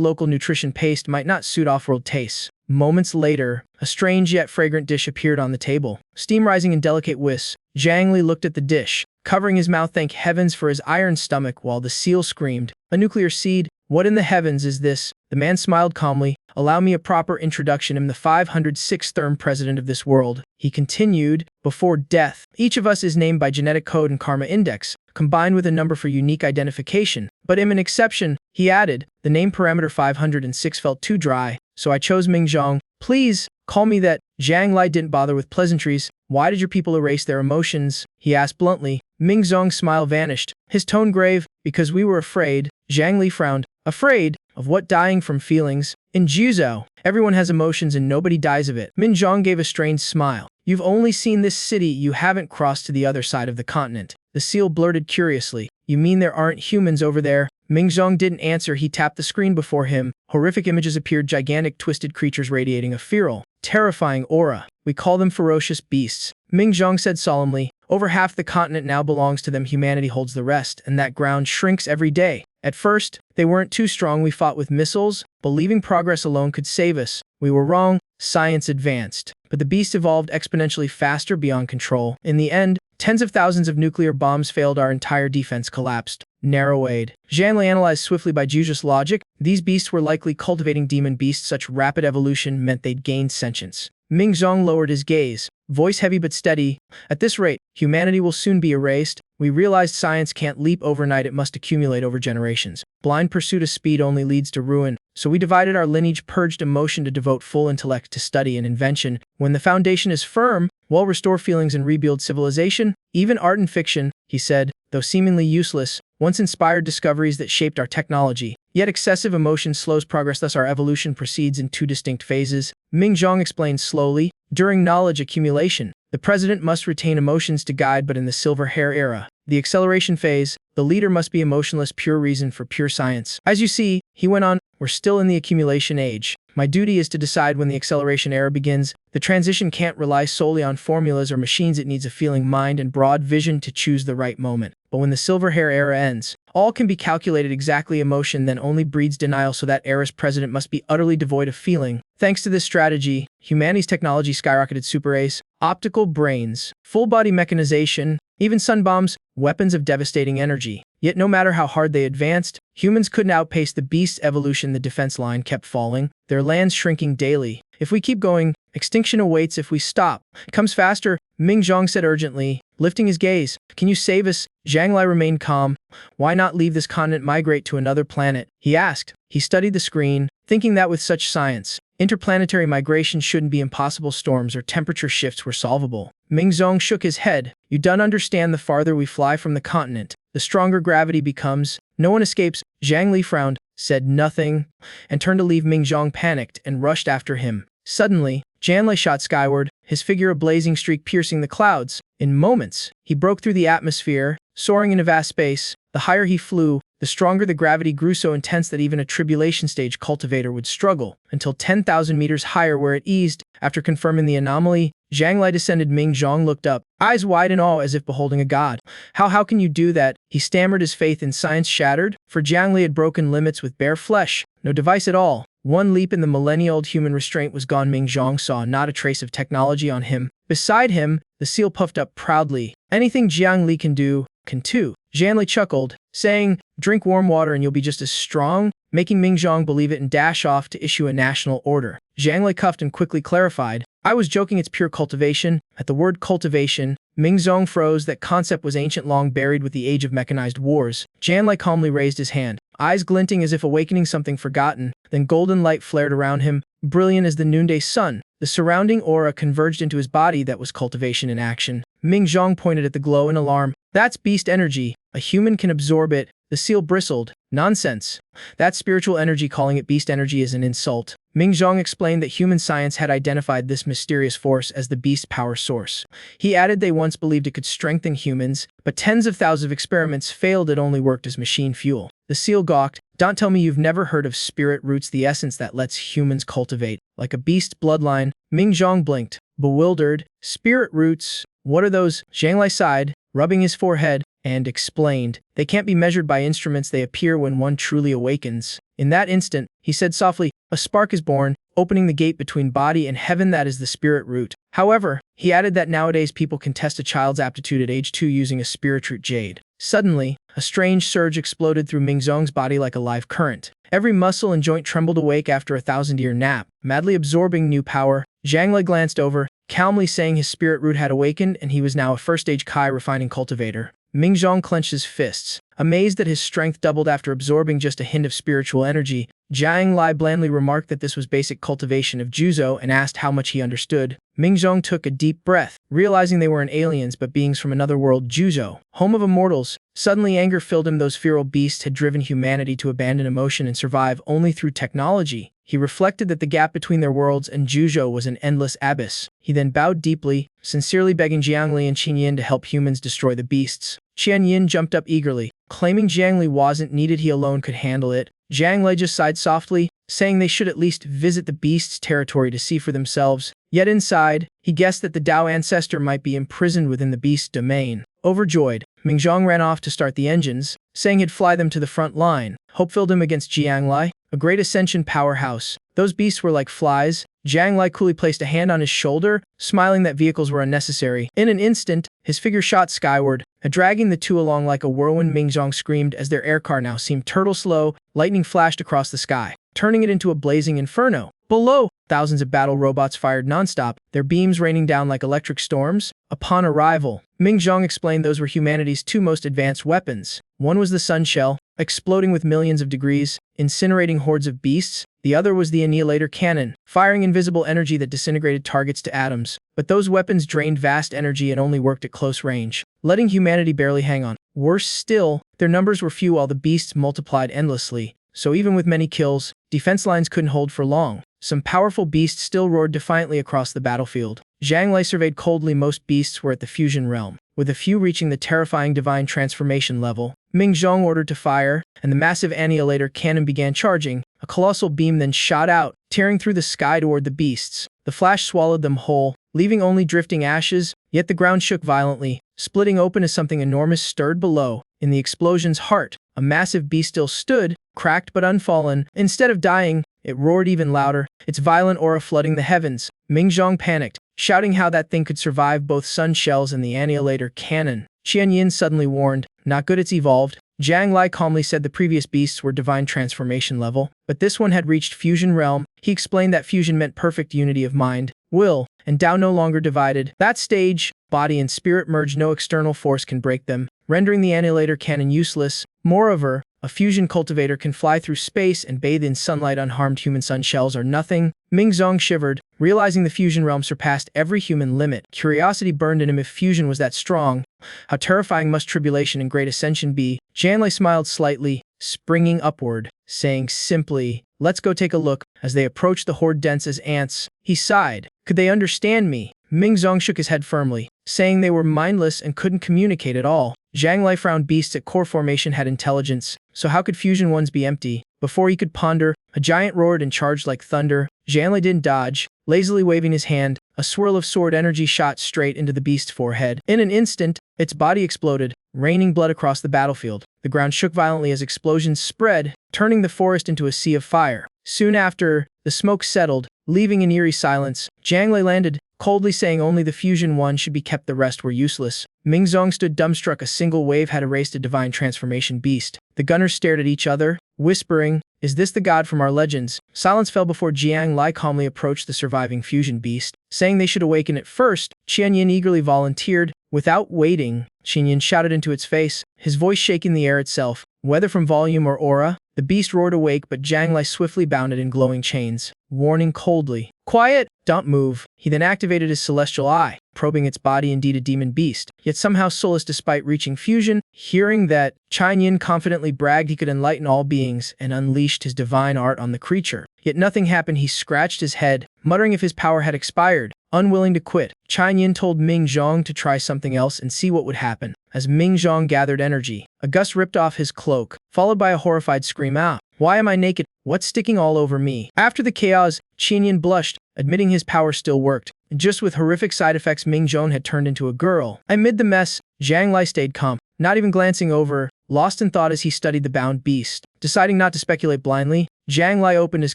local nutrition paste might not suit off-world tastes. Moments later, a strange yet fragrant dish appeared on the table, steam rising in delicate wisps. Zhang Li looked at the dish, covering his mouth. Thank heavens for his iron stomach, while the seal screamed, "A nuclear seed? What in the heavens is this?" The man smiled calmly. "Allow me a proper introduction. I'm the 506th president of this world." He continued, "Before death, each of us is named by genetic code and karma index, combined with a number for unique identification. But I'm an exception," he added. The name Parameter 506 felt too dry, so I chose Mingzhong. "Please, call me that." Zhang Lai didn't bother with pleasantries. "Why did your people erase their emotions?" he asked bluntly. Mingzhong's smile vanished, his tone grave. "Because we were afraid." Zhang Li frowned. "Afraid? Of what? Dying from feelings? In Zhuzo, everyone has emotions and nobody dies of it." Mingzhong gave a strange smile. "You've only seen this city, you haven't crossed to the other side of the continent." The seal blurted curiously, "You mean there aren't humans over there?" Mingzhong didn't answer. He tapped the screen before him. Horrific images appeared, gigantic twisted creatures radiating a feral, terrifying aura. "We call them ferocious beasts," Mingzhong said solemnly. "Over half the continent now belongs to them. Humanity holds the rest, and that ground shrinks every day. At first, they weren't too strong. We fought with missiles, believing progress alone could save us. We were wrong. Science advanced, but the beast evolved exponentially faster beyond control. In the end, tens of thousands of nuclear bombs failed. Our entire defense collapsed." Narrowed. Zhang Li analyzed swiftly. By Juju's logic, these beasts were likely cultivating demon beasts. Such rapid evolution meant they'd gained sentience. Mingzhong lowered his gaze, voice heavy but steady. "At this rate, humanity will soon be erased. We realized science can't leap overnight. It must accumulate over generations. Blind pursuit of speed only leads to ruin. So we divided our lineage, purged emotion to devote full intellect to study and invention. When the foundation is firm, we'll restore feelings and rebuild civilization. Even art and fiction," he said, "though seemingly useless, once inspired discoveries that shaped our technology. Yet excessive emotion slows progress, thus our evolution proceeds in two distinct phases." Mingzhong explained slowly. "During knowledge accumulation, the president must retain emotions to guide, but in the silver hair era, the acceleration phase, the leader must be emotionless, pure reason for pure science. As you see," he went on, "we're still in the accumulation age. My duty is to decide when the acceleration era begins. The transition can't rely solely on formulas or machines. It needs a feeling mind and broad vision to choose the right moment. But when the silver hair era ends, all can be calculated exactly. Emotion then only breeds denial, so that era's president must be utterly devoid of feeling. Thanks to this strategy, humanity's technology skyrocketed. Super ace, optical brains, full-body mechanization, even sun bombs, weapons of devastating energy. Yet no matter how hard they advanced, humans couldn't outpace the beast's evolution. The defense line kept falling, their lands shrinking daily. If we keep going, extinction awaits. If we stop, it comes faster." Mingzhong said urgently, lifting his gaze. "Can you save us?" Zhang Lai remained calm. "Why not leave this continent, migrate to another planet?" he asked. He studied the screen, thinking that with such science, Interplanetary migration shouldn't be impossible. Storms or temperature shifts were solvable. Ming Zong shook his head. You don't understand. The farther we fly from the continent, the stronger gravity becomes. No one escapes. Zhang Li frowned, said nothing, and turned to leave. Ming Zong panicked and rushed after him. Suddenly, Jian Li shot skyward, his figure a blazing streak piercing the clouds. In moments, he broke through the atmosphere, soaring into vast space. The higher he flew, the stronger the gravity grew, so intense that even a tribulation stage cultivator would struggle, until 10,000 meters higher where it eased. After confirming the anomaly, Zhang Li descended. Ming Zong looked up, eyes wide in awe as if beholding a god. How can you do that? He stammered, his faith in science shattered, for Zhang Li had broken limits with bare flesh, no device at all. One leap and the millennia-old human restraint was gone. Ming Zong saw not a trace of technology on him. Beside him, the seal puffed up proudly. Anything Jiang Li can do, can too. Jian Li chuckled, saying, drink warm water and you'll be just as strong, making Ming Zong believe it and dash off to issue a national order. Jiang Li cuffed and quickly clarified, I was joking, it's pure cultivation. At the word cultivation, Ming Zong froze. That concept was ancient, long buried with the age of mechanized wars. Jian Li calmly raised his hand, eyes glinting as if awakening something forgotten. Then golden light flared around him, brilliant as the noonday sun. The surrounding aura converged into his body. That was cultivation in action. Ming Zong pointed at the glow in alarm. That's beast energy. A human can absorb it. The seal bristled. Nonsense. That's spiritual energy. Calling it beast energy is an insult. Ming Zong explained that human science had identified this mysterious force as the beast power source. He added they once believed it could strengthen humans, but tens of thousands of experiments failed. It only worked as machine fuel. The seal gawked. Don't tell me you've never heard of spirit roots, the essence that lets humans cultivate like a beast bloodline. Ming Zong blinked, bewildered. Spirit roots? What are those? Zhang Li sighed, rubbing his forehead, and explained, they can't be measured by instruments. They appear when one truly awakens. In that instant, he said softly, a spark is born, opening the gate between body and heaven. That is the spirit root. However, he added that nowadays people can test a child's aptitude at age 2 using a spirit root jade. Suddenly, a strange surge exploded through Ming Zong's body like a live current. Every muscle and joint trembled awake after a 1,000-year nap, madly absorbing new power. Zhang Li glanced over, calmly saying his spirit root had awakened and he was now a first-stage Kai refining cultivator. Ming Zong clenched his fists, amazed that his strength doubled after absorbing just a hint of spiritual energy. Jiang Li blandly remarked that this was basic cultivation of Juzo and asked how much he understood. Ming Zong took a deep breath, realizing they weren't aliens but beings from another world. Juzo, home of immortals. Suddenly anger filled him. Those feral beasts had driven humanity to abandon emotion and survive only through technology. He reflected that the gap between their worlds and Juzo was an endless abyss. He then bowed deeply, sincerely begging Jiang Li and Qin Yin to help humans destroy the beasts. Qian Yin jumped up eagerly, claiming Jiang Li wasn't needed, he alone could handle it. Jiang Li just sighed softly, saying they should at least visit the beast's territory to see for themselves. Yet inside, he guessed that the Dao ancestor might be imprisoned within the beast's domain. Overjoyed, Ming Zong ran off to start the engines, saying he'd fly them to the front line. Hope filled him against Jiang Li, a great Ascension powerhouse. Those beasts were like flies. Jiang Li coolly placed a hand on his shoulder, smiling that vehicles were unnecessary. In an instant, his figure shot skyward, dragging the two along like a whirlwind. Ming Zong screamed as their aircar now seemed turtle slow. Lightning flashed across the sky, turning it into a blazing inferno. Below, thousands of battle robots fired nonstop, their beams raining down like electric storms. Upon arrival, Ming Zong explained those were humanity's two most advanced weapons. One was the sun shell, exploding with millions of degrees, incinerating hordes of beasts. The other was the annihilator cannon, firing invisible energy that disintegrated targets to atoms. But those weapons drained vast energy and only worked at close range, letting humanity barely hang on. Worse still, their numbers were few while the beasts multiplied endlessly. So even with many kills, defense lines couldn't hold for long. Some powerful beasts still roared defiantly across the battlefield. Zhang Li surveyed coldly. Most beasts were at the fusion realm, with a few reaching the terrifying divine transformation level. Ming Zong ordered to fire, and the massive annihilator cannon began charging. A colossal beam then shot out, tearing through the sky toward the beasts. The flash swallowed them whole, leaving only drifting ashes, yet the ground shook violently, splitting open as something enormous stirred below. In the explosion's heart, a massive beast still stood, cracked but unfallen. Instead of dying, it roared even louder, its violent aura flooding the heavens. Ming Zong panicked, shouting how that thing could survive both sun shells and the annihilator cannon. Qian Yin suddenly warned, not good, it's evolved. Jiang Li calmly said the previous beasts were divine transformation level, but this one had reached fusion realm. He explained that fusion meant perfect unity of mind, will, and Dao no longer divided. That stage, body and spirit merge, no external force can break them, rendering the annihilator cannon useless. Moreover, A fusion cultivator can fly through space and bathe in sunlight. Unharmed human sun shells are nothing. Ming Zong shivered, realizing the fusion realm surpassed every human limit. Curiosity burned in him. If fusion was that strong, how terrifying must tribulation and great ascension be? Janlei smiled slightly, springing upward, saying simply, "Let's go take a look." As they approached the horde dense as ants, he sighed. Could they understand me? Ming Zong shook his head firmly, saying they were mindless and couldn't communicate at all. Zhang Lai frowned. Beasts at core formation had intelligence, so how could fusion ones be empty? Before he could ponder, a giant roared and charged like thunder. Zhang Lai didn't dodge, lazily waving his hand. A swirl of sword energy shot straight into the beast's forehead. In an instant, its body exploded, raining blood across the battlefield. The ground shook violently as explosions spread, turning the forest into a sea of fire. Soon after, the smoke settled, leaving an eerie silence. Zhang Lai landed, coldly saying only the fusion one should be kept, the rest were useless. Ming Zong stood dumbstruck. A single wave had erased a divine transformation beast. The gunners stared at each other, whispering, "Is this the god from our legends?" Silence fell before Jiang Lai calmly approached the surviving fusion beast, saying they should awaken it first. Qian Yin eagerly volunteered. Without waiting, Qian Yin shouted into its face, his voice shaking the air itself. Whether from volume or aura, the beast roared awake, but Jiang Lai swiftly bound it in glowing chains, warning coldly, "Quiet! Don't move." He then activated his celestial eye, probing its body. Indeed a demon beast, yet somehow soulless despite reaching fusion. Hearing that, Qian Yin confidently bragged he could enlighten all beings and unleashed his divine art on the creature. Yet nothing happened. He scratched his head, muttering if his power had expired. Unwilling to quit, Qian Yin told Ming Zhong to try something else and see what would happen. As Ming Zhong gathered energy, a gust ripped off his cloak, followed by a horrified scream out. "Why am I naked? What's sticking all over me?" After the chaos, Qian Yin blushed, admitting his power still worked. Just with horrific side effects, Ming Zhong had turned into a girl. Amid the mess, Zhang Lai stayed calm, not even glancing over, lost in thought as he studied the bound beast. Deciding not to speculate blindly, Zhang Lai opened his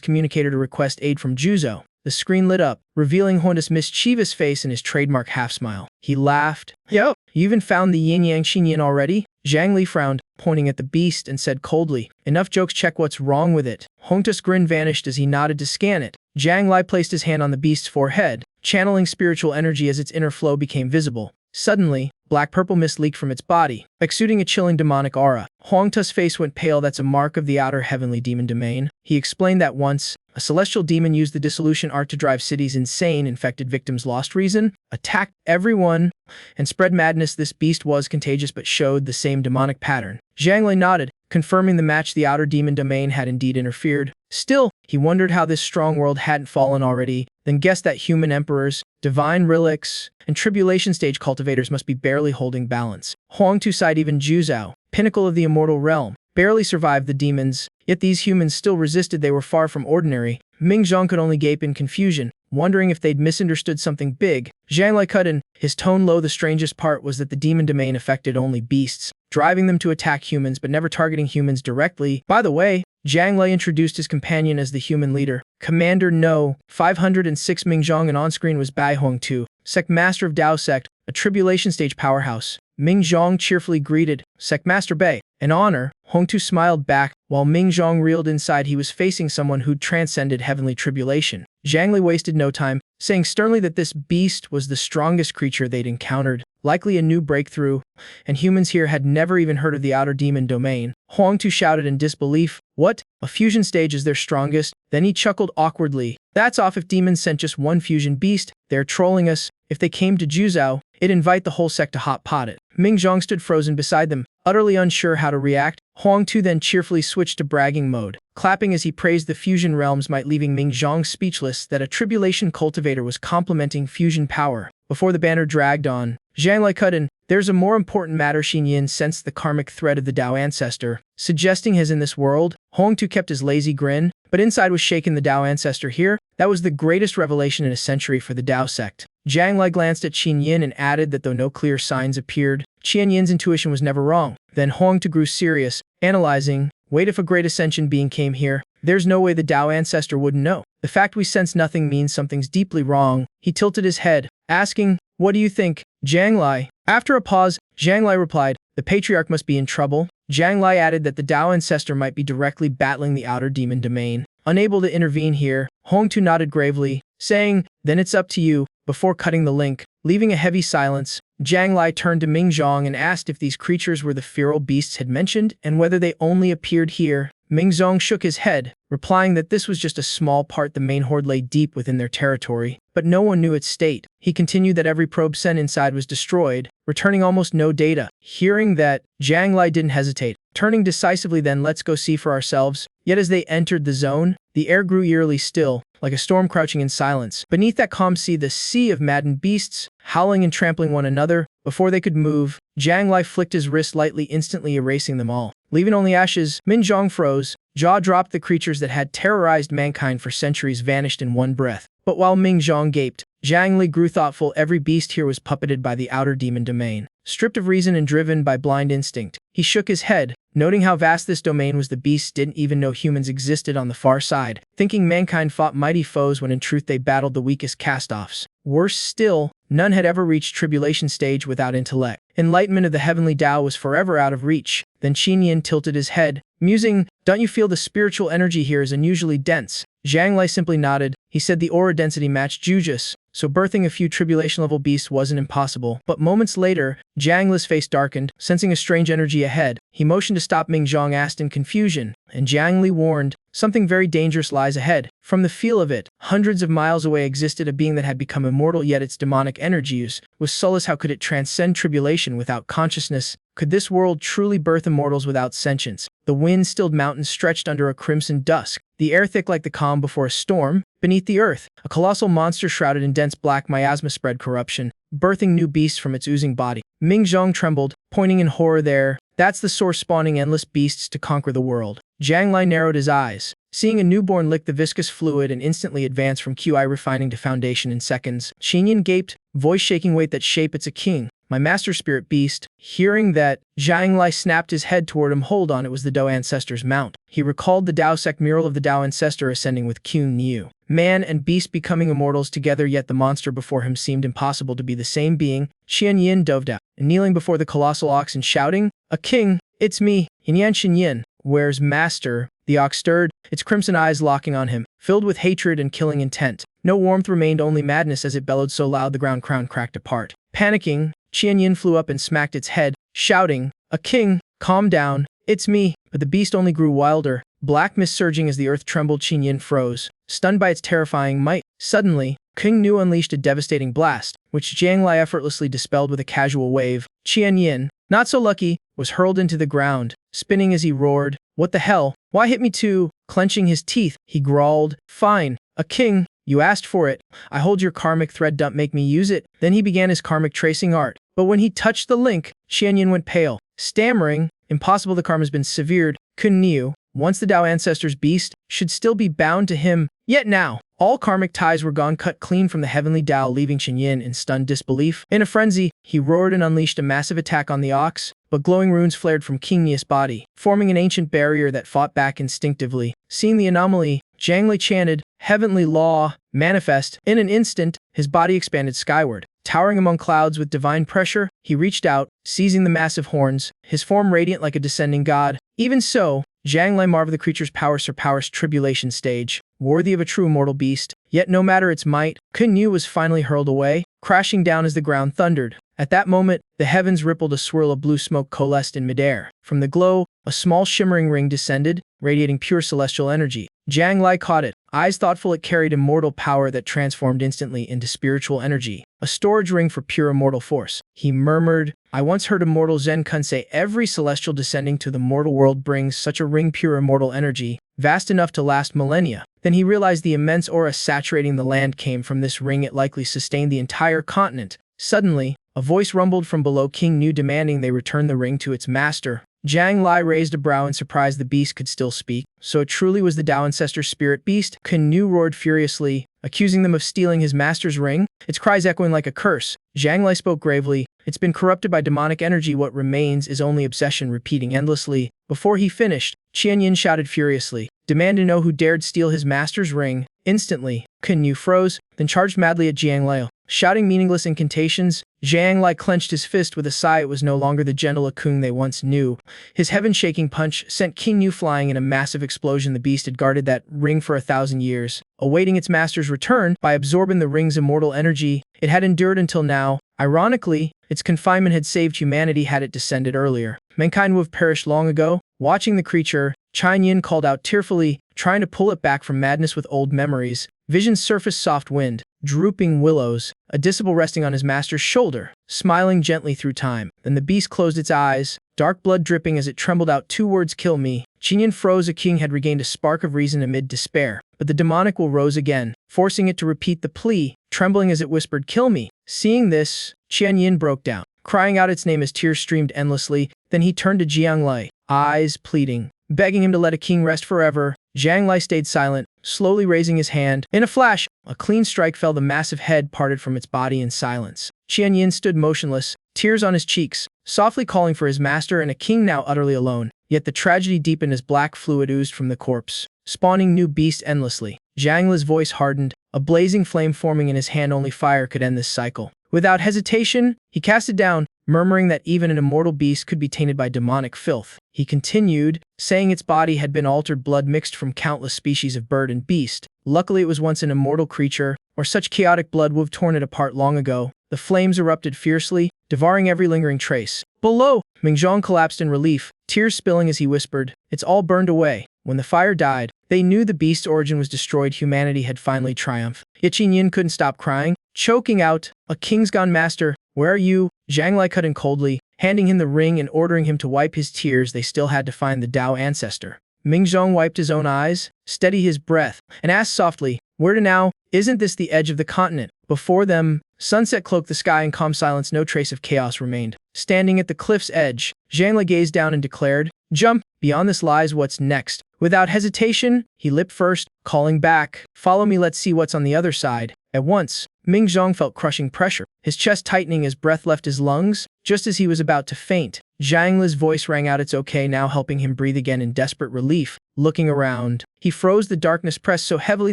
communicator to request aid from Juzo. The screen lit up, revealing Honda's mischievous face and his trademark half-smile. He laughed. "Yo, you even found the yin-yang Xinyin already?" Zhang Li frowned, pointing at the beast, and said coldly, "Enough jokes, check what's wrong with it." Hongta's grin vanished as he nodded to scan it. Zhang Lai placed his hand on the beast's forehead, channeling spiritual energy as its inner flow became visible. Suddenly, black-purple mist leaked from its body, exuding a chilling demonic aura. Hongta's face went pale. "That's a mark of the outer heavenly demon domain." He explained that once, a celestial demon used the dissolution art to drive cities insane. Infected victims lost reason, attacked everyone, and spread madness. This beast was contagious but showed the same demonic pattern. Zhang Lei nodded, confirming the match. The outer demon domain had indeed interfered. Still, he wondered how this strong world hadn't fallen already, then guessed that human emperors, divine relics, and tribulation stage cultivators must be barely holding balance. Huang Tu sighed. Even Juzhao, pinnacle of the immortal realm, barely survived the demons, yet these humans still resisted. They were far from ordinary. Ming Zhong could only gape in confusion, wondering if they'd misunderstood something big. Zhang Lai cut in, his tone low. The strangest part was that the demon domain affected only beasts, driving them to attack humans but never targeting humans directly. By the way, Zhang Lai introduced his companion as the human leader, Commander No. 506 Ming Zhong, and on-screen was Bai Hong Tu, Sect Master of Dao Sect, a tribulation stage powerhouse. Ming Zhong cheerfully greeted, "Sect Master Bai." An honor, Hong Tu smiled back, while Ming Zhong reeled inside. He was facing someone who'd transcended heavenly tribulation. Zhang Li wasted no time, saying sternly that this beast was the strongest creature they'd encountered, likely a new breakthrough, and humans here had never even heard of the outer demon domain. Huang Tu shouted in disbelief, "What? A fusion stage is their strongest?" Then he chuckled awkwardly. "That's off. If demons sent just one fusion beast, they're trolling us. If they came to Juzhao, it'd invite the whole sect to hot pot it." Ming Zhong stood frozen beside them, utterly unsure how to react. Huang Tu then cheerfully switched to bragging mode, clapping as he praised the fusion realms might, leaving Ming Zhong speechless that a tribulation cultivator was complementing fusion power. Before the banner dragged on, Zhang Lai cut in, "There's a more important matter." Xin Yin sensed the karmic thread of the Dao ancestor, suggesting his in this world. Huang Tu kept his lazy grin, but inside was shaken. The Dao ancestor here? That was the greatest revelation in a century for the Dao sect. Zhang Lai glanced at Qin Yin and added that though no clear signs appeared, Qian Yin's intuition was never wrong. Then Huang Tu grew serious, analyzing, "Wait, if a great ascension being came here, there's no way the Dao ancestor wouldn't know. The fact we sense nothing means something's deeply wrong." He tilted his head, asking, "What do you think, Zhang Lai?" After a pause, Zhang Lai replied, "The patriarch must be in trouble." Zhang Lai added that the Dao ancestor might be directly battling the outer demon domain. Unable to intervene here, Huang Tu nodded gravely, saying, "Then it's up to you," before cutting the link, leaving a heavy silence. Jiang Lai turned to Ming Zhong and asked if these creatures were the feral beasts had mentioned and whether they only appeared here. Ming Zhong shook his head, replying that this was just a small part. The main horde lay deep within their territory, but no one knew its state. He continued that every probe sent inside was destroyed, returning almost no data. Hearing that, Jiang Lai didn't hesitate, turning decisively. Then let's go see for ourselves. Yet as they entered the zone, the air grew eerily still, like a storm crouching in silence. Beneath that calm sea, the sea of maddened beasts, howling and trampling one another. Before they could move, Jiang Lai flicked his wrist lightly, instantly erasing them all, leaving only ashes. Ming Zhong froze, jaw dropped. The creatures that had terrorized mankind for centuries vanished in one breath. But while Ming Zhong gaped, Jiang Li grew thoughtful. Every beast here was puppeted by the outer demon domain, stripped of reason and driven by blind instinct. He shook his head, noting how vast this domain was. The beasts didn't even know humans existed on the far side, thinking mankind fought mighty foes when in truth they battled the weakest cast-offs. Worse still, none had ever reached tribulation stage without intellect. Enlightenment of the heavenly Tao was forever out of reach. Then Qin Yin tilted his head, musing, "Don't you feel the spiritual energy here is unusually dense?" Jiang Lai simply nodded. He said the aura density matched Jujus, so birthing a few tribulation-level beasts wasn't impossible. But moments later, Jiang Li's face darkened, sensing a strange energy ahead. He motioned to stop. Ming Zhong asked in confusion, and Jiang Li warned, "Something very dangerous lies ahead." From the feel of it, hundreds of miles away existed a being that had become immortal, yet its demonic energies was soulless. How could it transcend tribulation without consciousness? Could this world truly birth immortals without sentience? The wind-stilled mountains stretched under a crimson dusk, the air thick like the calm before a storm. Beneath the earth, a colossal monster shrouded in dense black miasma spread corruption, birthing new beasts from its oozing body. Ming Zhong trembled, pointing in horror. There, that's the source spawning endless beasts to conquer the world. Jiang Lai narrowed his eyes, seeing a newborn lick the viscous fluid and instantly advance from QI refining to foundation in seconds. Qin Yin gaped, voice shaking. "Wait, that shape, it's a king. My master spirit beast." Hearing that, Jiang Lai snapped his head toward him. "Hold on, it was the Dao Ancestor's mount." He recalled the Dao Sect mural of the Dao Ancestor ascending with Qun Yu. Man and beast becoming immortals together, yet the monster before him seemed impossible to be the same being. Qian Yin dove down, kneeling before the colossal ox and shouting, "A king, it's me, Yan Xin Yin. Where's master?" The ox stirred, its crimson eyes locking on him, filled with hatred and killing intent. No warmth remained, only madness as it bellowed so loud the ground crown cracked apart. Panicking, Qian Yin flew up and smacked its head, shouting, "A king, calm down, it's me." But the beast only grew wilder, black mist surging as the earth trembled. Qin Yin froze, stunned by its terrifying might. Suddenly, King Nu unleashed a devastating blast, which Jiang Lai effortlessly dispelled with a casual wave. Qian Yin, not so lucky, was hurled into the ground, spinning as he roared, "What the hell? Why hit me too?" Clenching his teeth, he growled, "Fine, a king. You asked for it. I hold your karmic thread, don't make me use it." Then he began his karmic tracing art. But when he touched the link, Qian Yin went pale, stammering, "Impossible, the karma's been severed. Kun Niu, once the Dao Ancestor's beast, should still be bound to him. Yet now, all karmic ties were gone, cut clean from the heavenly Dao, leaving Qian Yin in stunned disbelief. In a frenzy, he roared and unleashed a massive attack on the ox, but glowing runes flared from King Niu's body, forming an ancient barrier that fought back instinctively. Seeing the anomaly, Jiang Li chanted, "Heavenly law, manifest." In an instant, his body expanded skyward. Towering among clouds with divine pressure, he reached out, seizing the massive horns, his form radiant like a descending god. Even so, Jiang Lai marveled the creature's power surpassed tribulation stage, worthy of a true immortal beast. Yet no matter its might, Kun Yu was finally hurled away, crashing down as the ground thundered. At that moment, the heavens rippled, a swirl of blue smoke coalesced in midair. From the glow, a small shimmering ring descended, radiating pure celestial energy. Jiang Lai caught it, eyes thoughtful. It carried immortal power that transformed instantly into spiritual energy, a storage ring for pure immortal force. He murmured, "I once heard immortal Zen Kun say every celestial descending to the mortal world brings such a ring, pure immortal energy, vast enough to last millennia." Then he realized the immense aura saturating the land came from this ring. It likely sustained the entire continent. Suddenly, a voice rumbled from below King Nu, demanding they return the ring to its master. Jiang Lai raised a brow in surprise. The beast could still speak, so it truly was the Dao Ancestor spirit beast. Kun Nu roared furiously, accusing them of stealing his master's ring, its cries echoing like a curse. Jiang Lai spoke gravely, "It's been corrupted by demonic energy. What remains is only obsession, repeating endlessly." Before he finished, Qian Yin shouted furiously, "Demand to know who dared steal his master's ring." Instantly, Kun Nu froze, then charged madly at Jiang Lai. Shouting meaningless incantations, Jiang Lai clenched his fist with a sigh. It was no longer the gentle Akung they once knew. His heaven-shaking punch sent King Nu flying in a massive explosion. The beast had guarded that ring for 1,000 years, awaiting its master's return. By absorbing the ring's immortal energy, it had endured until now, Ironically, its confinement had saved humanity had it descended earlier. Mankind would have perished long ago. Watching the creature, Chen Yin called out tearfully, trying to pull it back from madness with old memories. Visions surfaced: soft wind, drooping willows, a disciple resting on his master's shoulder, smiling gently through time. Then the beast closed its eyes, dark blood dripping as it trembled out two words: kill me. Chen Yin froze. A king had regained a spark of reason amid despair, but the demonic will rose again, forcing it to repeat the plea, trembling as it whispered, kill me. Seeing this, Chen Yin broke down, crying out its name as tears streamed endlessly. Then he turned to Jiang Lai, eyes pleading, begging him to let a king rest forever. Jiang Lai stayed silent, slowly raising his hand. In a flash, a clean strike fell. The massive head parted from its body in silence. Chen Yin stood motionless, tears on his cheeks, softly calling for his master and a king now utterly alone. Yet the tragedy deepened as black fluid oozed from the corpse, spawning new beasts endlessly. Jiang Lai's voice hardened, a blazing flame forming in his hand. Only fire could end this cycle. Without hesitation, he cast it down, murmuring that even an immortal beast could be tainted by demonic filth. He continued, saying its body had been altered, blood mixed from countless species of bird and beast. Luckily it was once an immortal creature, or such chaotic blood would have torn it apart long ago. The flames erupted fiercely, devouring every lingering trace. Below, Mingzhong collapsed in relief, tears spilling as he whispered, it's all burned away. When the fire died, they knew the beast's origin was destroyed. Humanity had finally triumphed. Yet Chen Yin couldn't stop crying, choking out, a king's gone, master, where are you? Jiang Lai cut in coldly, handing him the ring and ordering him to wipe his tears. They still had to find the Tao ancestor. Mingzhong wiped his own eyes, steadied his breath, and asked softly, where to now? Isn't this the edge of the continent? Before them, sunset cloaked the sky in calm silence. No trace of chaos remained. Standing at the cliff's edge, Jiang Lai gazed down and declared, jump, beyond this lies what's next. Without hesitation, he leaped first, calling back, follow me, let's see what's on the other side. At once, Mingzhong felt crushing pressure, his chest tightening as breath left his lungs. Just as he was about to faint, Jiang Lai's voice rang out, it's okay now, helping him breathe again. In desperate relief, looking around, he froze. The darkness pressed so heavily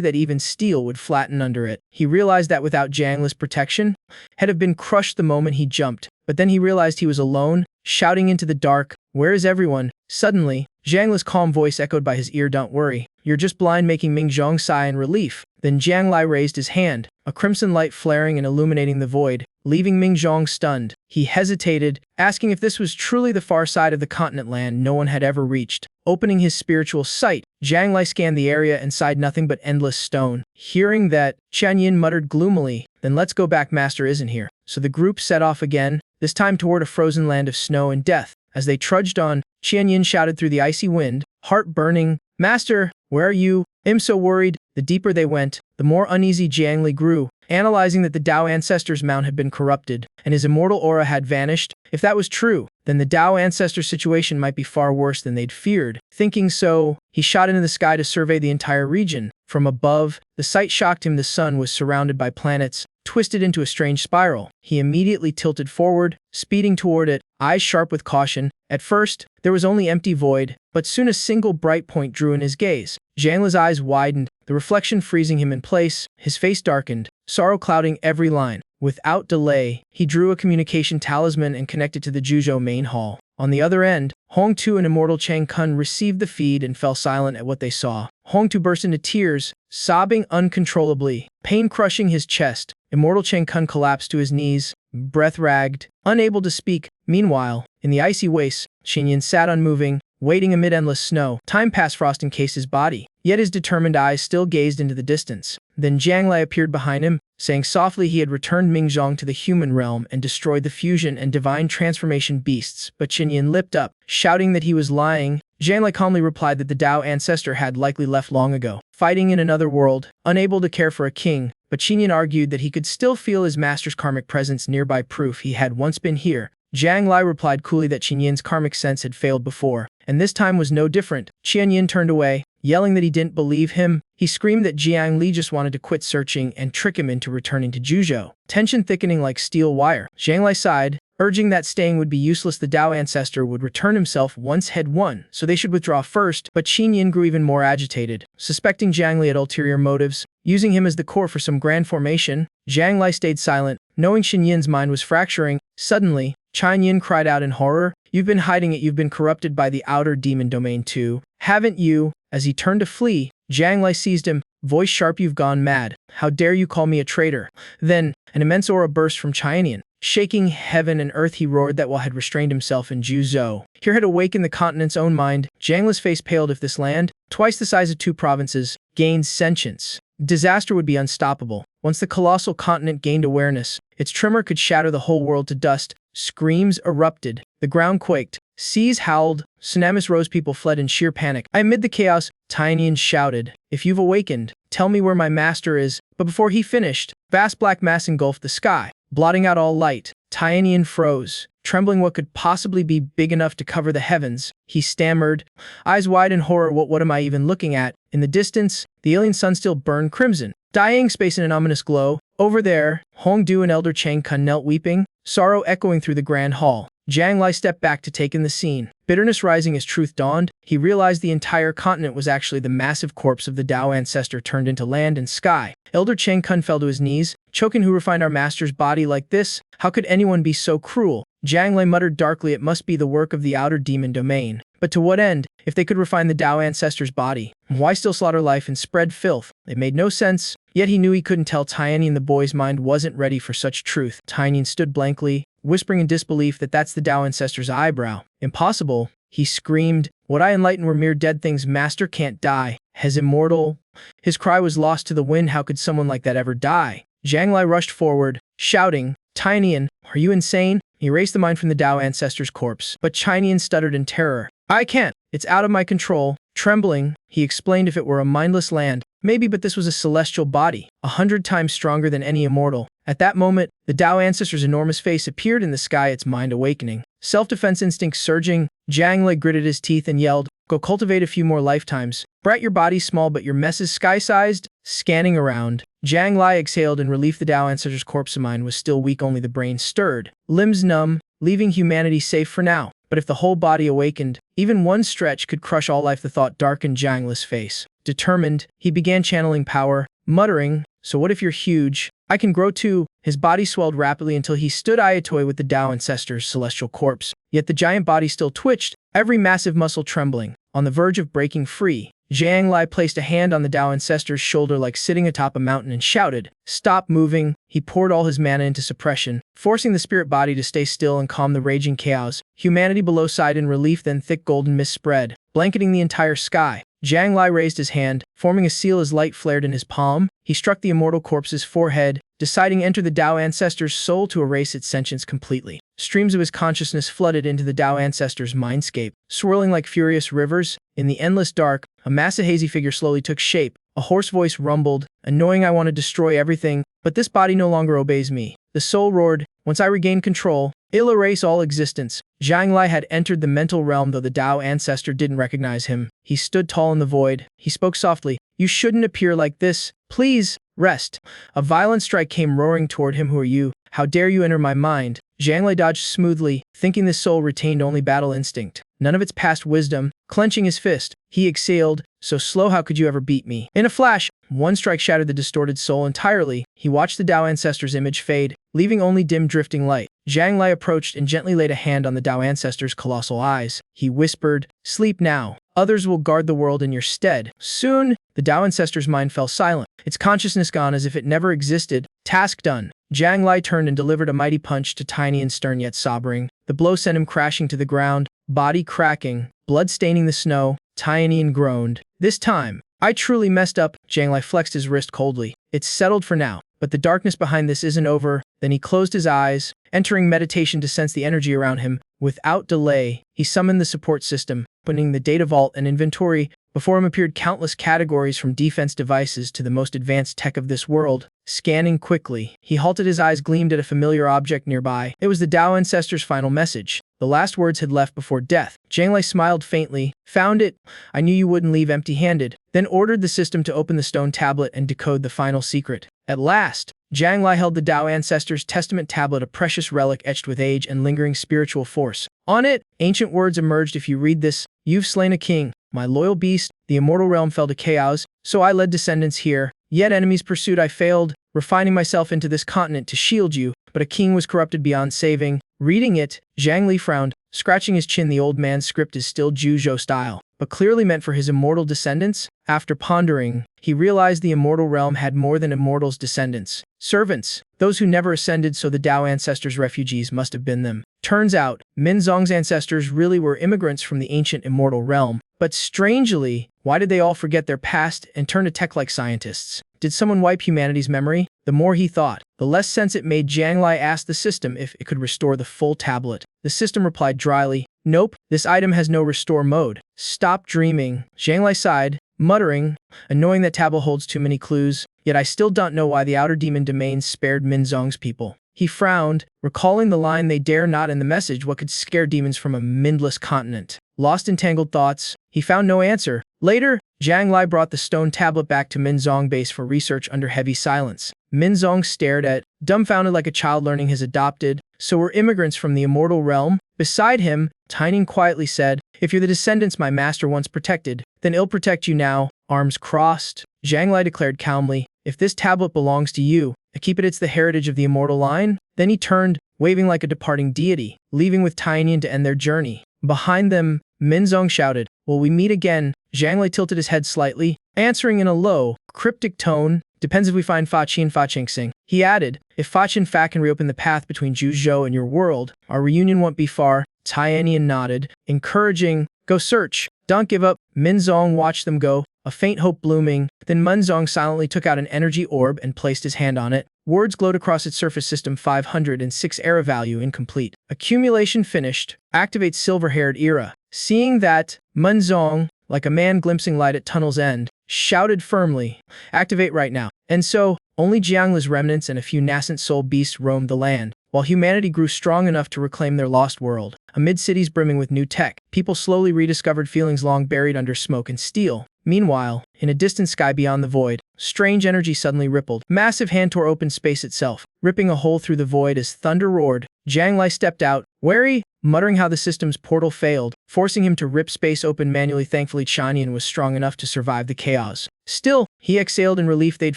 that even steel would flatten under it. He realized that without Jiang Lai's protection, he'd have been crushed the moment he jumped. But then he realized he was alone, shouting into the dark, where is everyone? Suddenly, Jiang Lai's calm voice echoed by his ear, don't worry, you're just blind, making Mingzhong sigh in relief. Then Jiang Lai raised his hand, a crimson light flaring and illuminating the void, leaving Mingzhong stunned. He hesitated, asking if this was truly the far side of the continent, land no one had ever reached. Opening his spiritual sight, Jiang Lai scanned the area and sighed, nothing but endless stone. Hearing that, Chen Yin muttered gloomily, then let's go back, master isn't here. So the group set off again, this time toward a frozen land of snow and death. As they trudged on, Chen Yin shouted through the icy wind, heart burning, master, where are you? I'm so worried. The deeper they went, the more uneasy Jiang Lai grew, analyzing that the Tao ancestor's mount had been corrupted, and his immortal aura had vanished. If that was true, then the Tao ancestor's situation might be far worse than they'd feared. Thinking so, he shot into the sky to survey the entire region. From above, the sight shocked him. The sun was surrounded by planets, twisted into a strange spiral. He immediately tilted forward, speeding toward it, eyes sharp with caution. At first, there was only empty void, but soon a single bright point drew in his gaze. Jiang Lai's eyes widened, the reflection freezing him in place. His face darkened, sorrow clouding every line. Without delay, he drew a communication talisman and connected to the Juzhou main hall. On the other end, Hong Tu and immortal Chang Kun received the feed and fell silent at what they saw. Hong Tu burst into tears, sobbing uncontrollably, pain crushing his chest. Immortal Chang Kun collapsed to his knees, breath ragged, unable to speak. Meanwhile, in the icy wastes, Chen Yin sat unmoving, waiting amid endless snow. Time passed, frost encased his body, yet his determined eyes still gazed into the distance. Then Jiang Lai appeared behind him, saying softly he had returned Mingzhong to the human realm and destroyed the fusion and divine transformation beasts. But Chen Yin lipped up, shouting that he was lying. Jiang Lai calmly replied that the Tao ancestor had likely left long ago, fighting in another world, unable to care for a king. But Chen Yin argued that he could still feel his master's karmic presence nearby, proof he had once been here. Jiang Lai replied coolly that Chen Yin's karmic sense had failed before, and this time was no different. Chen Yin turned away, yelling that he didn't believe him. He screamed that Jiang Li just wanted to quit searching and trick him into returning to Juzhou. Tension thickening like steel wire. Jiang Lai sighed, urging that staying would be useless. The Tao ancestor would return himself once had won, so they should withdraw first. But Chen Yin grew even more agitated, suspecting Jiang Li had ulterior motives, using him as the core for some grand formation. Jiang Lai stayed silent, knowing Chen Yin's mind was fracturing. Suddenly, Chen Yin cried out in horror, you've been hiding it, you've been corrupted by the outer demon domain too, haven't you? As he turned to flee, Jiang Lai seized him, voice sharp, you've gone mad. How dare you call me a traitor? Then, an immense aura burst from Chen Yin. Shaking heaven and earth, he roared that while had restrained himself in Juzhou. Here had awakened the continent's own mind. Jiang Li's face paled. If this land, twice the size of 2 provinces, gained sentience, disaster would be unstoppable. Once the colossal continent gained awareness, its tremor could shatter the whole world to dust. Screams erupted. The ground quaked. Seas howled. Tsunamis rose. People fled in sheer panic. Amid the chaos, Tinian shouted, "If you've awakened, tell me where my master is." But before he finished, vast black mass engulfed the sky, blotting out all light. Tinian froze, trembling. What could possibly be big enough to cover the heavens? He stammered, eyes wide in horror. What am I even looking at? In the distance, the alien sun still burned crimson, dyeing space in an ominous glow. Over there, Hongdu and Elder Chang Kun knelt weeping, sorrow echoing through the grand hall. Jiang Li stepped back to take in the scene. Bitterness rising as truth dawned, he realized the entire continent was actually the massive corpse of the Dao ancestor turned into land and sky. Elder Chang Kun fell to his knees, choking. "Who refined our master's body like this? How could anyone be so cruel?" Jiang Li muttered darkly, "It must be the work of the outer demon domain. But to what end? If they could refine the Dao ancestor's body, why still slaughter life and spread filth?" It made no sense, yet he knew he couldn't tell Tinian. The boy's mind wasn't ready for such truth. Tinian stood blankly, whispering in disbelief that that's the Dao ancestor's eyebrow. "Impossible," he screamed. "What I enlightened were mere dead things. Master can't die. Has immortal..." His cry was lost to the wind. How could someone like that ever die? Jiang Li rushed forward, shouting, "Tinian, are you insane?" He erased the mind from the Dao ancestor's corpse. But Tinian stuttered in terror. "I can't. It's out of my control." Trembling, he explained, "If it were a mindless land, maybe, but this was a celestial body, 100 times stronger than any immortal." At that moment, the Dao ancestor's enormous face appeared in the sky, its mind awakening. Self-defense instincts surging, Jiang Li gritted his teeth and yelled, "Go cultivate a few more lifetimes. Brat, your body's small, but your mess is sky-sized." Scanning around, Jiang Li exhaled in relief. The Dao ancestor's corpse of mind was still weak, only the brain stirred. Limbs numb, leaving humanity safe for now. But if the whole body awakened, even one stretch could crush all life. The thought darkened Jiang Li's face. Determined, he began channeling power, muttering, "So what if you're huge? I can grow too." His body swelled rapidly until he stood eye-to-eye with the Dao ancestor's celestial corpse. Yet the giant body still twitched, every massive muscle trembling. On the verge of breaking free, Jiang Li placed a hand on the Dao ancestor's shoulder like sitting atop a mountain and shouted, "Stop moving." He poured all his mana into suppression, forcing the spirit body to stay still and calm the raging chaos. Humanity below sighed in relief. Then thick golden mist spread, blanketing the entire sky. Jiang Li raised his hand, forming a seal as light flared in his palm. He struck the immortal corpse's forehead, deciding enter the Dao ancestor's soul to erase its sentience completely. Streams of his consciousness flooded into the Dao ancestor's mindscape, swirling like furious rivers. In the endless dark, a massive hazy figure slowly took shape. A hoarse voice rumbled, "Annoying, I want to destroy everything, but this body no longer obeys me." The soul roared, "Once I regain control, it'll erase all existence." Jiang Li had entered the mental realm, though the Dao ancestor didn't recognize him. He stood tall in the void. He spoke softly, "You shouldn't appear like this. Please, rest." A violent strike came roaring toward him. "Who are you? How dare you enter my mind?" Jiang Li dodged smoothly, thinking this soul retained only battle instinct, none of its past wisdom. Clenching his fist, he exhaled, "So slow, how could you ever beat me?" In a flash, one strike shattered the distorted soul entirely. He watched the Dao ancestor's image fade, leaving only dim drifting light. Jiang Li approached and gently laid a hand on the Dao ancestor's colossal eyes. He whispered, "Sleep now. Others will guard the world in your stead." Soon, the Dao ancestor's mind fell silent, its consciousness gone as if it never existed. Task done. Jiang Li turned and delivered a mighty punch to Tiny and stern yet sobering. The blow sent him crashing to the ground, body cracking, blood staining the snow. Tiny groaned. "This time, I truly messed up." Jiang Li flexed his wrist coldly. "It's settled for now, but the darkness behind this isn't over." Then he closed his eyes, entering meditation to sense the energy around him. Without delay, he summoned the support system, opening the data vault and inventory. Before him appeared countless categories, from defense devices to the most advanced tech of this world. Scanning quickly, he halted. His eyes gleamed at a familiar object nearby. It was the Dao ancestor's final message. The last words had left before death. Jiang Li smiled faintly. "Found it. I knew you wouldn't leave empty-handed." Then ordered the system to open the stone tablet and decode the final secret. At last, Jiang Li held the Dao ancestor's testament tablet, a precious relic etched with age and lingering spiritual force. On it, ancient words emerged. "If you read this, you've slain a king. My loyal beast, the immortal realm fell to chaos, so I led descendants here. Yet enemies pursued, I failed, refining myself into this continent to shield you, but a king was corrupted beyond saving." Reading it, Jiang Li frowned. Scratching his chin, the old man's script is still Juzhou style, but clearly meant for his immortal descendants. After pondering, he realized the immortal realm had more than immortals' descendants. Servants, those who never ascended, so the Tao ancestors' refugees must have been them. Turns out, Minzong's ancestors really were immigrants from the ancient immortal realm. But strangely, why did they all forget their past and turn to tech like scientists? Did someone wipe humanity's memory? The more he thought, the less sense it made. Jiang Lai asked the system if it could restore the full tablet. The system replied dryly, "Nope, this item has no restore mode." Stop dreaming. Jiang Lai sighed, muttering, "Annoying that tablet holds too many clues, yet I still don't know why the outer demon domains spared Minzong's people." He frowned, recalling the line, "They dare not," in the message. What could scare demons from a mindless continent? Lost in tangled thoughts, he found no answer. Later, Jiang Lai brought the stone tablet back to Minzong base for research under heavy silence. Minzong stared at, dumbfounded like a child learning his adopted. "So we're immigrants from the immortal realm?" Beside him, Tynian quietly said, "If you're the descendants my master once protected, then he'll protect you now." Arms crossed, Jiang Lai declared calmly, "If this tablet belongs to you, keep it. It's the heritage of the immortal line." Then he turned, waving like a departing deity, leaving with Tynian to end their journey. Behind them, Minzong shouted, "Will we meet again?" Jiang Lai tilted his head slightly, answering in a low, cryptic tone, "Depends if we find Fachi and Fachingsing." He added, "If Fachi and Fa can reopen the path between Juzhou and your world, our reunion won't be far." Tynian nodded, encouraging, "Go search. Don't give up." Minzong watched them go, a faint hope blooming. Then Minzong silently took out an energy orb and placed his hand on it. Words glowed across its surface. System 506 era value incomplete. Accumulation finished. Activate silver-haired era. Seeing that, Minzong, like a man glimpsing light at tunnel's end, shouted firmly, "Activate right now." And so, only Jiang Lai's remnants and a few nascent soul beasts roamed the land, while humanity grew strong enough to reclaim their lost world. Amid cities brimming with new tech, people slowly rediscovered feelings long buried under smoke and steel. Meanwhile, in a distant sky beyond the void, strange energy suddenly rippled. Massive hand tore open space itself, ripping a hole through the void as thunder roared. Jiang Lai stepped out, wary, muttering how the system's portal failed, forcing him to rip space open manually. Thankfully, Chanian was strong enough to survive the chaos. Still, he exhaled in relief. They'd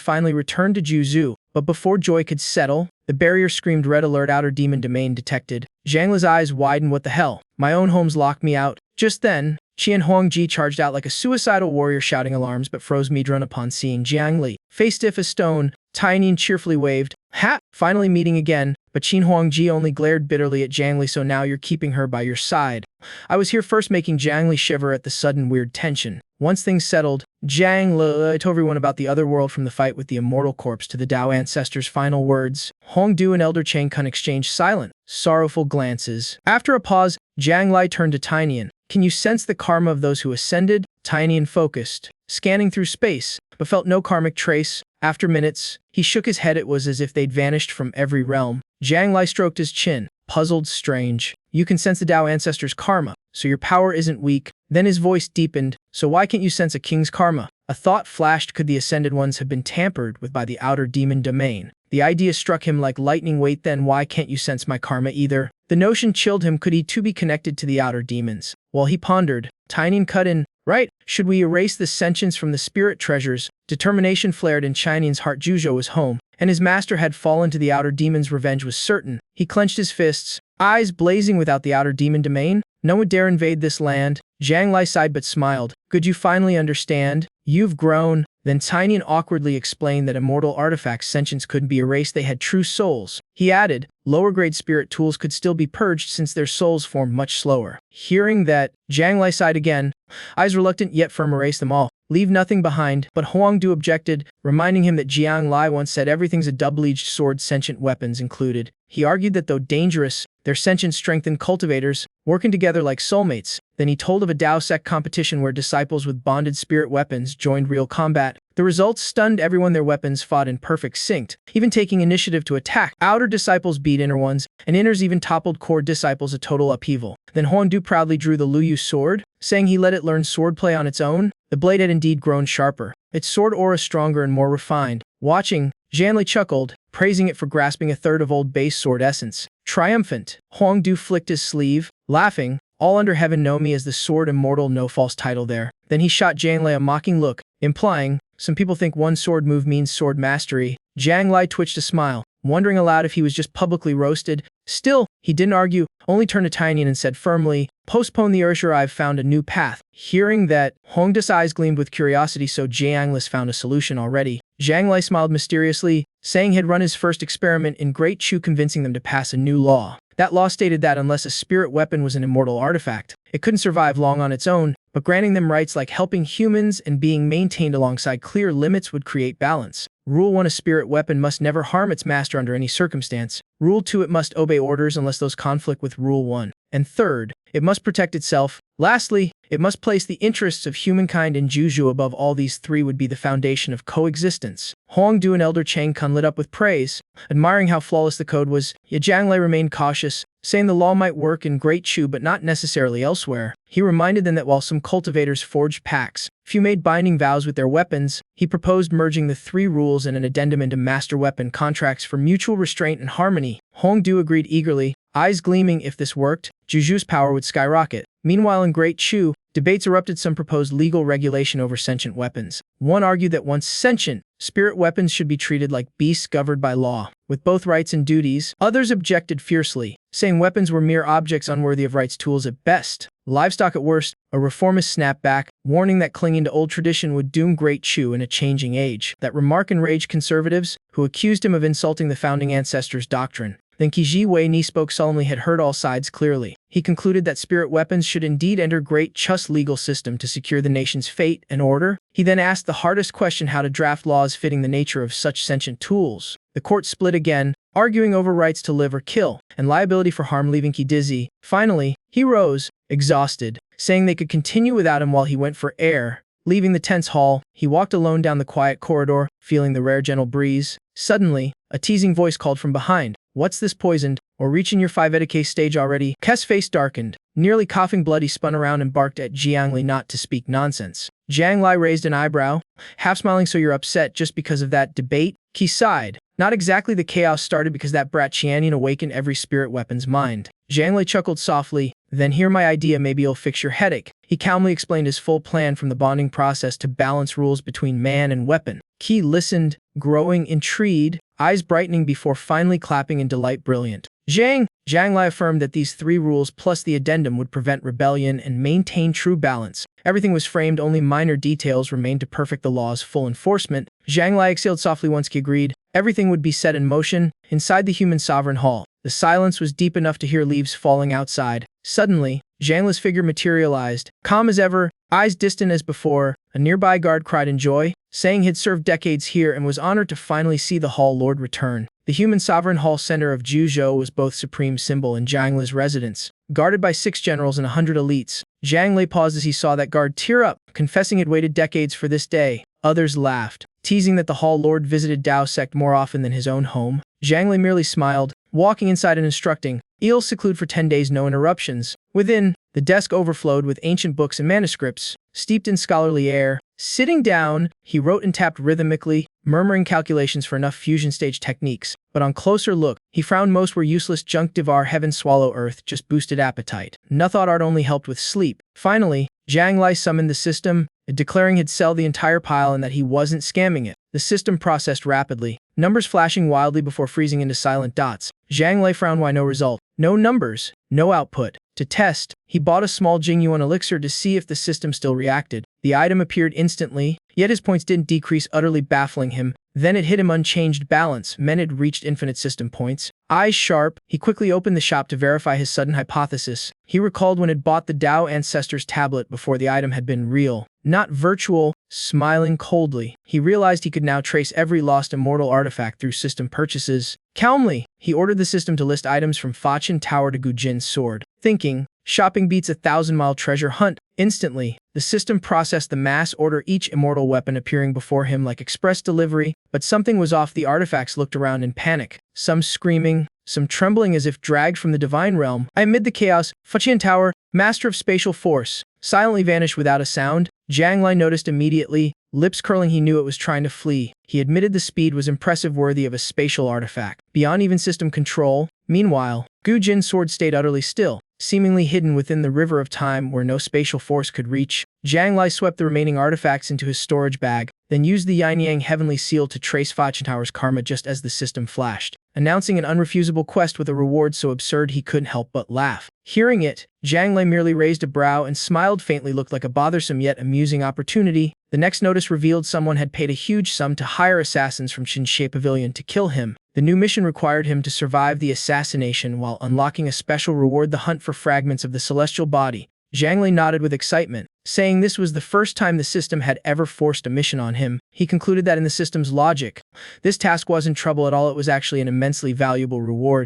finally returned to Juzhou, but before joy could settle, the barrier screamed red alert, outer demon domain detected. Jiang Lai's eyes widened. What the hell? My own home's locked me out. Just then, Qian Huangji charged out like a suicidal warrior, shouting alarms, but froze Midrun upon seeing Jiang Lai. Face stiff as stone, Tynian cheerfully waved, "Ha! Finally meeting again." But Qian Huangji only glared bitterly at Jiang Lai. "So now you're keeping her by your side." "I was here first," making Jiang Lai shiver at the sudden weird tension. Once things settled, Jiang Lai told everyone about the other world, from the fight with the immortal corpse to the Tao ancestors' final words. Hongdu and Elder Chang Kun exchanged silent, sorrowful glances. After a pause, Jiang Lai turned to Tynian. "Can you sense the karma of those who ascended?" Tynian focused, scanning through space, but felt no karmic trace. After minutes, he shook his head. It was as if they'd vanished from every realm. Jiang Lai stroked his chin, puzzled. "Strange. You can sense the Tao ancestors' karma, so your power isn't weak." Then his voice deepened. "So why can't you sense a king's karma?" A thought flashed. Could the ascended ones have been tampered with by the outer demon domain? The idea struck him like lightning. "Wait, then why can't you sense my karma either?" The notion chilled him. Could he too be connected to the outer demons? While he pondered, Tynian cut in, "Right, should we erase the sentience from the spirit treasures?" Determination flared in Chinian's heart. Juzhou was home, and his master had fallen to the outer demons. Revenge was certain. He clenched his fists, eyes blazing. Without the outer demon domain, no one would dare invade this land. Jiang Lai sighed but smiled. "Could you finally understand? You've grown." Then Tynian awkwardly explained that immortal artifacts' sentience couldn't be erased. They had true souls. He added, lower-grade spirit tools could still be purged since their souls formed much slower. Hearing that, Jiang Lai sighed again, eyes reluctant yet firm. "Erase them all. Leave nothing behind." But Huangdu objected, reminding him that Jiang Lai once said everything's a double-edged sword, sentient weapons included. He argued that though dangerous, their sentience strengthened cultivators, working together like soulmates. Then he told of a Dao sect competition where disciples with bonded spirit weapons joined real combat. The results stunned everyone. Their weapons fought in perfect sync, even taking initiative to attack. Outer disciples beat inner ones, and inners even toppled core disciples. A total upheaval. Then Huangdu proudly drew the Luyu sword, saying he let it learn swordplay on its own. The blade had indeed grown sharper, its sword aura stronger and more refined. Watching, Jiang Lai chuckled, praising it for grasping a third of old base sword essence. Triumphant, Huangdu flicked his sleeve, laughing, "All under heaven know me as the sword immortal, no false title there." Then he shot Jiang Lai a mocking look, implying, "Some people think one sword move means sword mastery." Jiang Lai twitched a smile, wondering aloud if he was just publicly roasted. Still, He didn't argue, only turned to Tianyan and said firmly, "Postpone the erasure, I've found a new path." Hearing that, Hongda's eyes gleamed with curiosity, so Jianglis found a solution already. Zhang Lai smiled mysteriously, saying he'd run his first experiment in Great Chu, convincing them to pass a new law. That law stated that unless a spirit weapon was an immortal artifact, it couldn't survive long on its own, but granting them rights like helping humans and being maintained alongside clear limits would create balance. Rule 1: a spirit weapon must never harm its master under any circumstance. Rule 2: it must obey orders unless those conflict with Rule 1. And third, it must protect itself. Lastly, it must place the interests of humankind in Juju above all. These three would be the foundation of coexistence. Hongdu and Elder Chang Kun lit up with praise, admiring how flawless the code was, yet Zhang Lai remained cautious, saying the law might work in Great Chu but not necessarily elsewhere. He reminded them that while some cultivators forged pacts, few made binding vows with their weapons. He proposed merging the three rules and an addendum into master weapon contracts for mutual restraint and harmony. Hongdu agreed eagerly, eyes gleaming. If this worked, Juju's power would skyrocket. Meanwhile, in Great Chu, debates erupted. Some proposed legal regulation over sentient weapons. One argued that once sentient, spirit weapons should be treated like beasts governed by law, with both rights and duties. Others objected fiercely, saying weapons were mere objects unworthy of rights, tools at best, livestock at worst. A reformist snapped back, warning that clinging to old tradition would doom Great Chu in a changing age. That remark enraged conservatives, who accused him of insulting the founding ancestors' doctrine. Then Qiji Wei Ni spoke solemnly, had heard all sides clearly. He concluded that spirit weapons should indeed enter Great Chu's legal system to secure the nation's fate and order. He then asked the hardest question: how to draft laws fitting the nature of such sentient tools. The court split again, arguing over rights to live or kill, and liability for harm, leaving Qi dizzy. Finally, he rose, exhausted, saying they could continue without him while he went for air. Leaving the tense hall, he walked alone down the quiet corridor, feeling the rare gentle breeze. Suddenly, a teasing voice called from behind, "What's this, poisoned, or reaching your 5 stage already?" Kes' face darkened. Nearly coughing blood, he spun around and barked at Jiang Li not to speak nonsense. Jiang Li raised an eyebrow, half smiling. "So you're upset just because of that debate?" Qi sighed. "Not exactly. The chaos started because that brat Qianyan awakened every spirit weapon's mind." Jiang Li chuckled softly. "Then hear my idea, maybe it'll fix your headache." He calmly explained his full plan, from the bonding process to balance rules between man and weapon. Qi listened, growing intrigued, eyes brightening before finally clapping in delight. "Brilliant." Zhang Lai affirmed that these three rules plus the addendum would prevent rebellion and maintain true balance. Everything was framed, only minor details remained to perfect the law's full enforcement. Zhang Lai exhaled softly once Qi agreed. Everything would be set in motion. Inside the human sovereign hall, the silence was deep enough to hear leaves falling outside. Suddenly, Zhang Li's figure materialized, calm as ever, eyes distant as before. A nearby guard cried in joy, saying he'd served decades here and was honored to finally see the hall lord return. The human sovereign hall center of Juzhou was both supreme symbol and Zhang Li's residence, guarded by 6 generals and 100 elites. Zhang Li paused as he saw that guard tear up, confessing he'd waited decades for this day. Others laughed, teasing that the hall lord visited Dao sect more often than his own home. Zhang Li merely smiled, walking inside and instructing, "Il seclude for 10 days, no interruptions." Within, the desk overflowed with ancient books and manuscripts, steeped in scholarly air. Sitting down, he wrote and tapped rhythmically, murmuring calculations for enough fusion stage techniques. But on closer look, he frowned. Most were useless junk. Devour heaven, swallow earth, just boosted appetite. Nothought art only helped with sleep. Finally, Zhang Lai summoned the system, declaring he'd sell the entire pile and that he wasn't scamming it. The system processed rapidly, numbers flashing wildly before freezing into silent dots. Zhang Lai frowned. Why no result? No numbers, no output. To test, he bought a small Jingyuan elixir to see if the system still reacted. The item appeared instantly, yet his points didn't decrease, utterly baffling him. Then it hit him: unchanged balance. Men had reached infinite system points. Eyes sharp, he quickly opened the shop to verify his sudden hypothesis. He recalled when he'd bought the Dao Ancestors tablet before the item had been real, not virtual. Smiling coldly, he realized he could now trace every lost immortal artifact through system purchases. Calmly, he ordered the system to list items from Fachin Tower to Gujin's sword. Thinking, shopping beats a 1,000-mile treasure hunt. Instantly, the system processed the mass order, each immortal weapon appearing before him like express delivery. But something was off. The artifacts looked around in panic, some screaming, some trembling as if dragged from the divine realm. Amid the chaos, Fachin Tower, master of spatial force, silently vanished without a sound. Zhang Lai noticed immediately, lips curling. He knew it was trying to flee. He admitted the speed was impressive, worthy of a spatial artifact, beyond even system control. Meanwhile, Gu Jin's sword stayed utterly still, seemingly hidden within the river of time where no spatial force could reach. Zhang Lai swept the remaining artifacts into his storage bag, then used the Yin-Yang Heavenly Seal to trace Fachentower's karma just as the system flashed, announcing an unrefusable quest with a reward so absurd he couldn't help but laugh. Hearing it, Zhang Lei merely raised a brow and smiled faintly, looked like a bothersome yet amusing opportunity. The next notice revealed someone had paid a huge sum to hire assassins from Qinshe Pavilion to kill him. The new mission required him to survive the assassination while unlocking a special reward, the hunt for fragments of the celestial body. Zhang Lei nodded with excitement, saying this was the first time the system had ever forced a mission on him. He concluded that in the system's logic, this task wasn't trouble at all, it was actually an immensely valuable reward.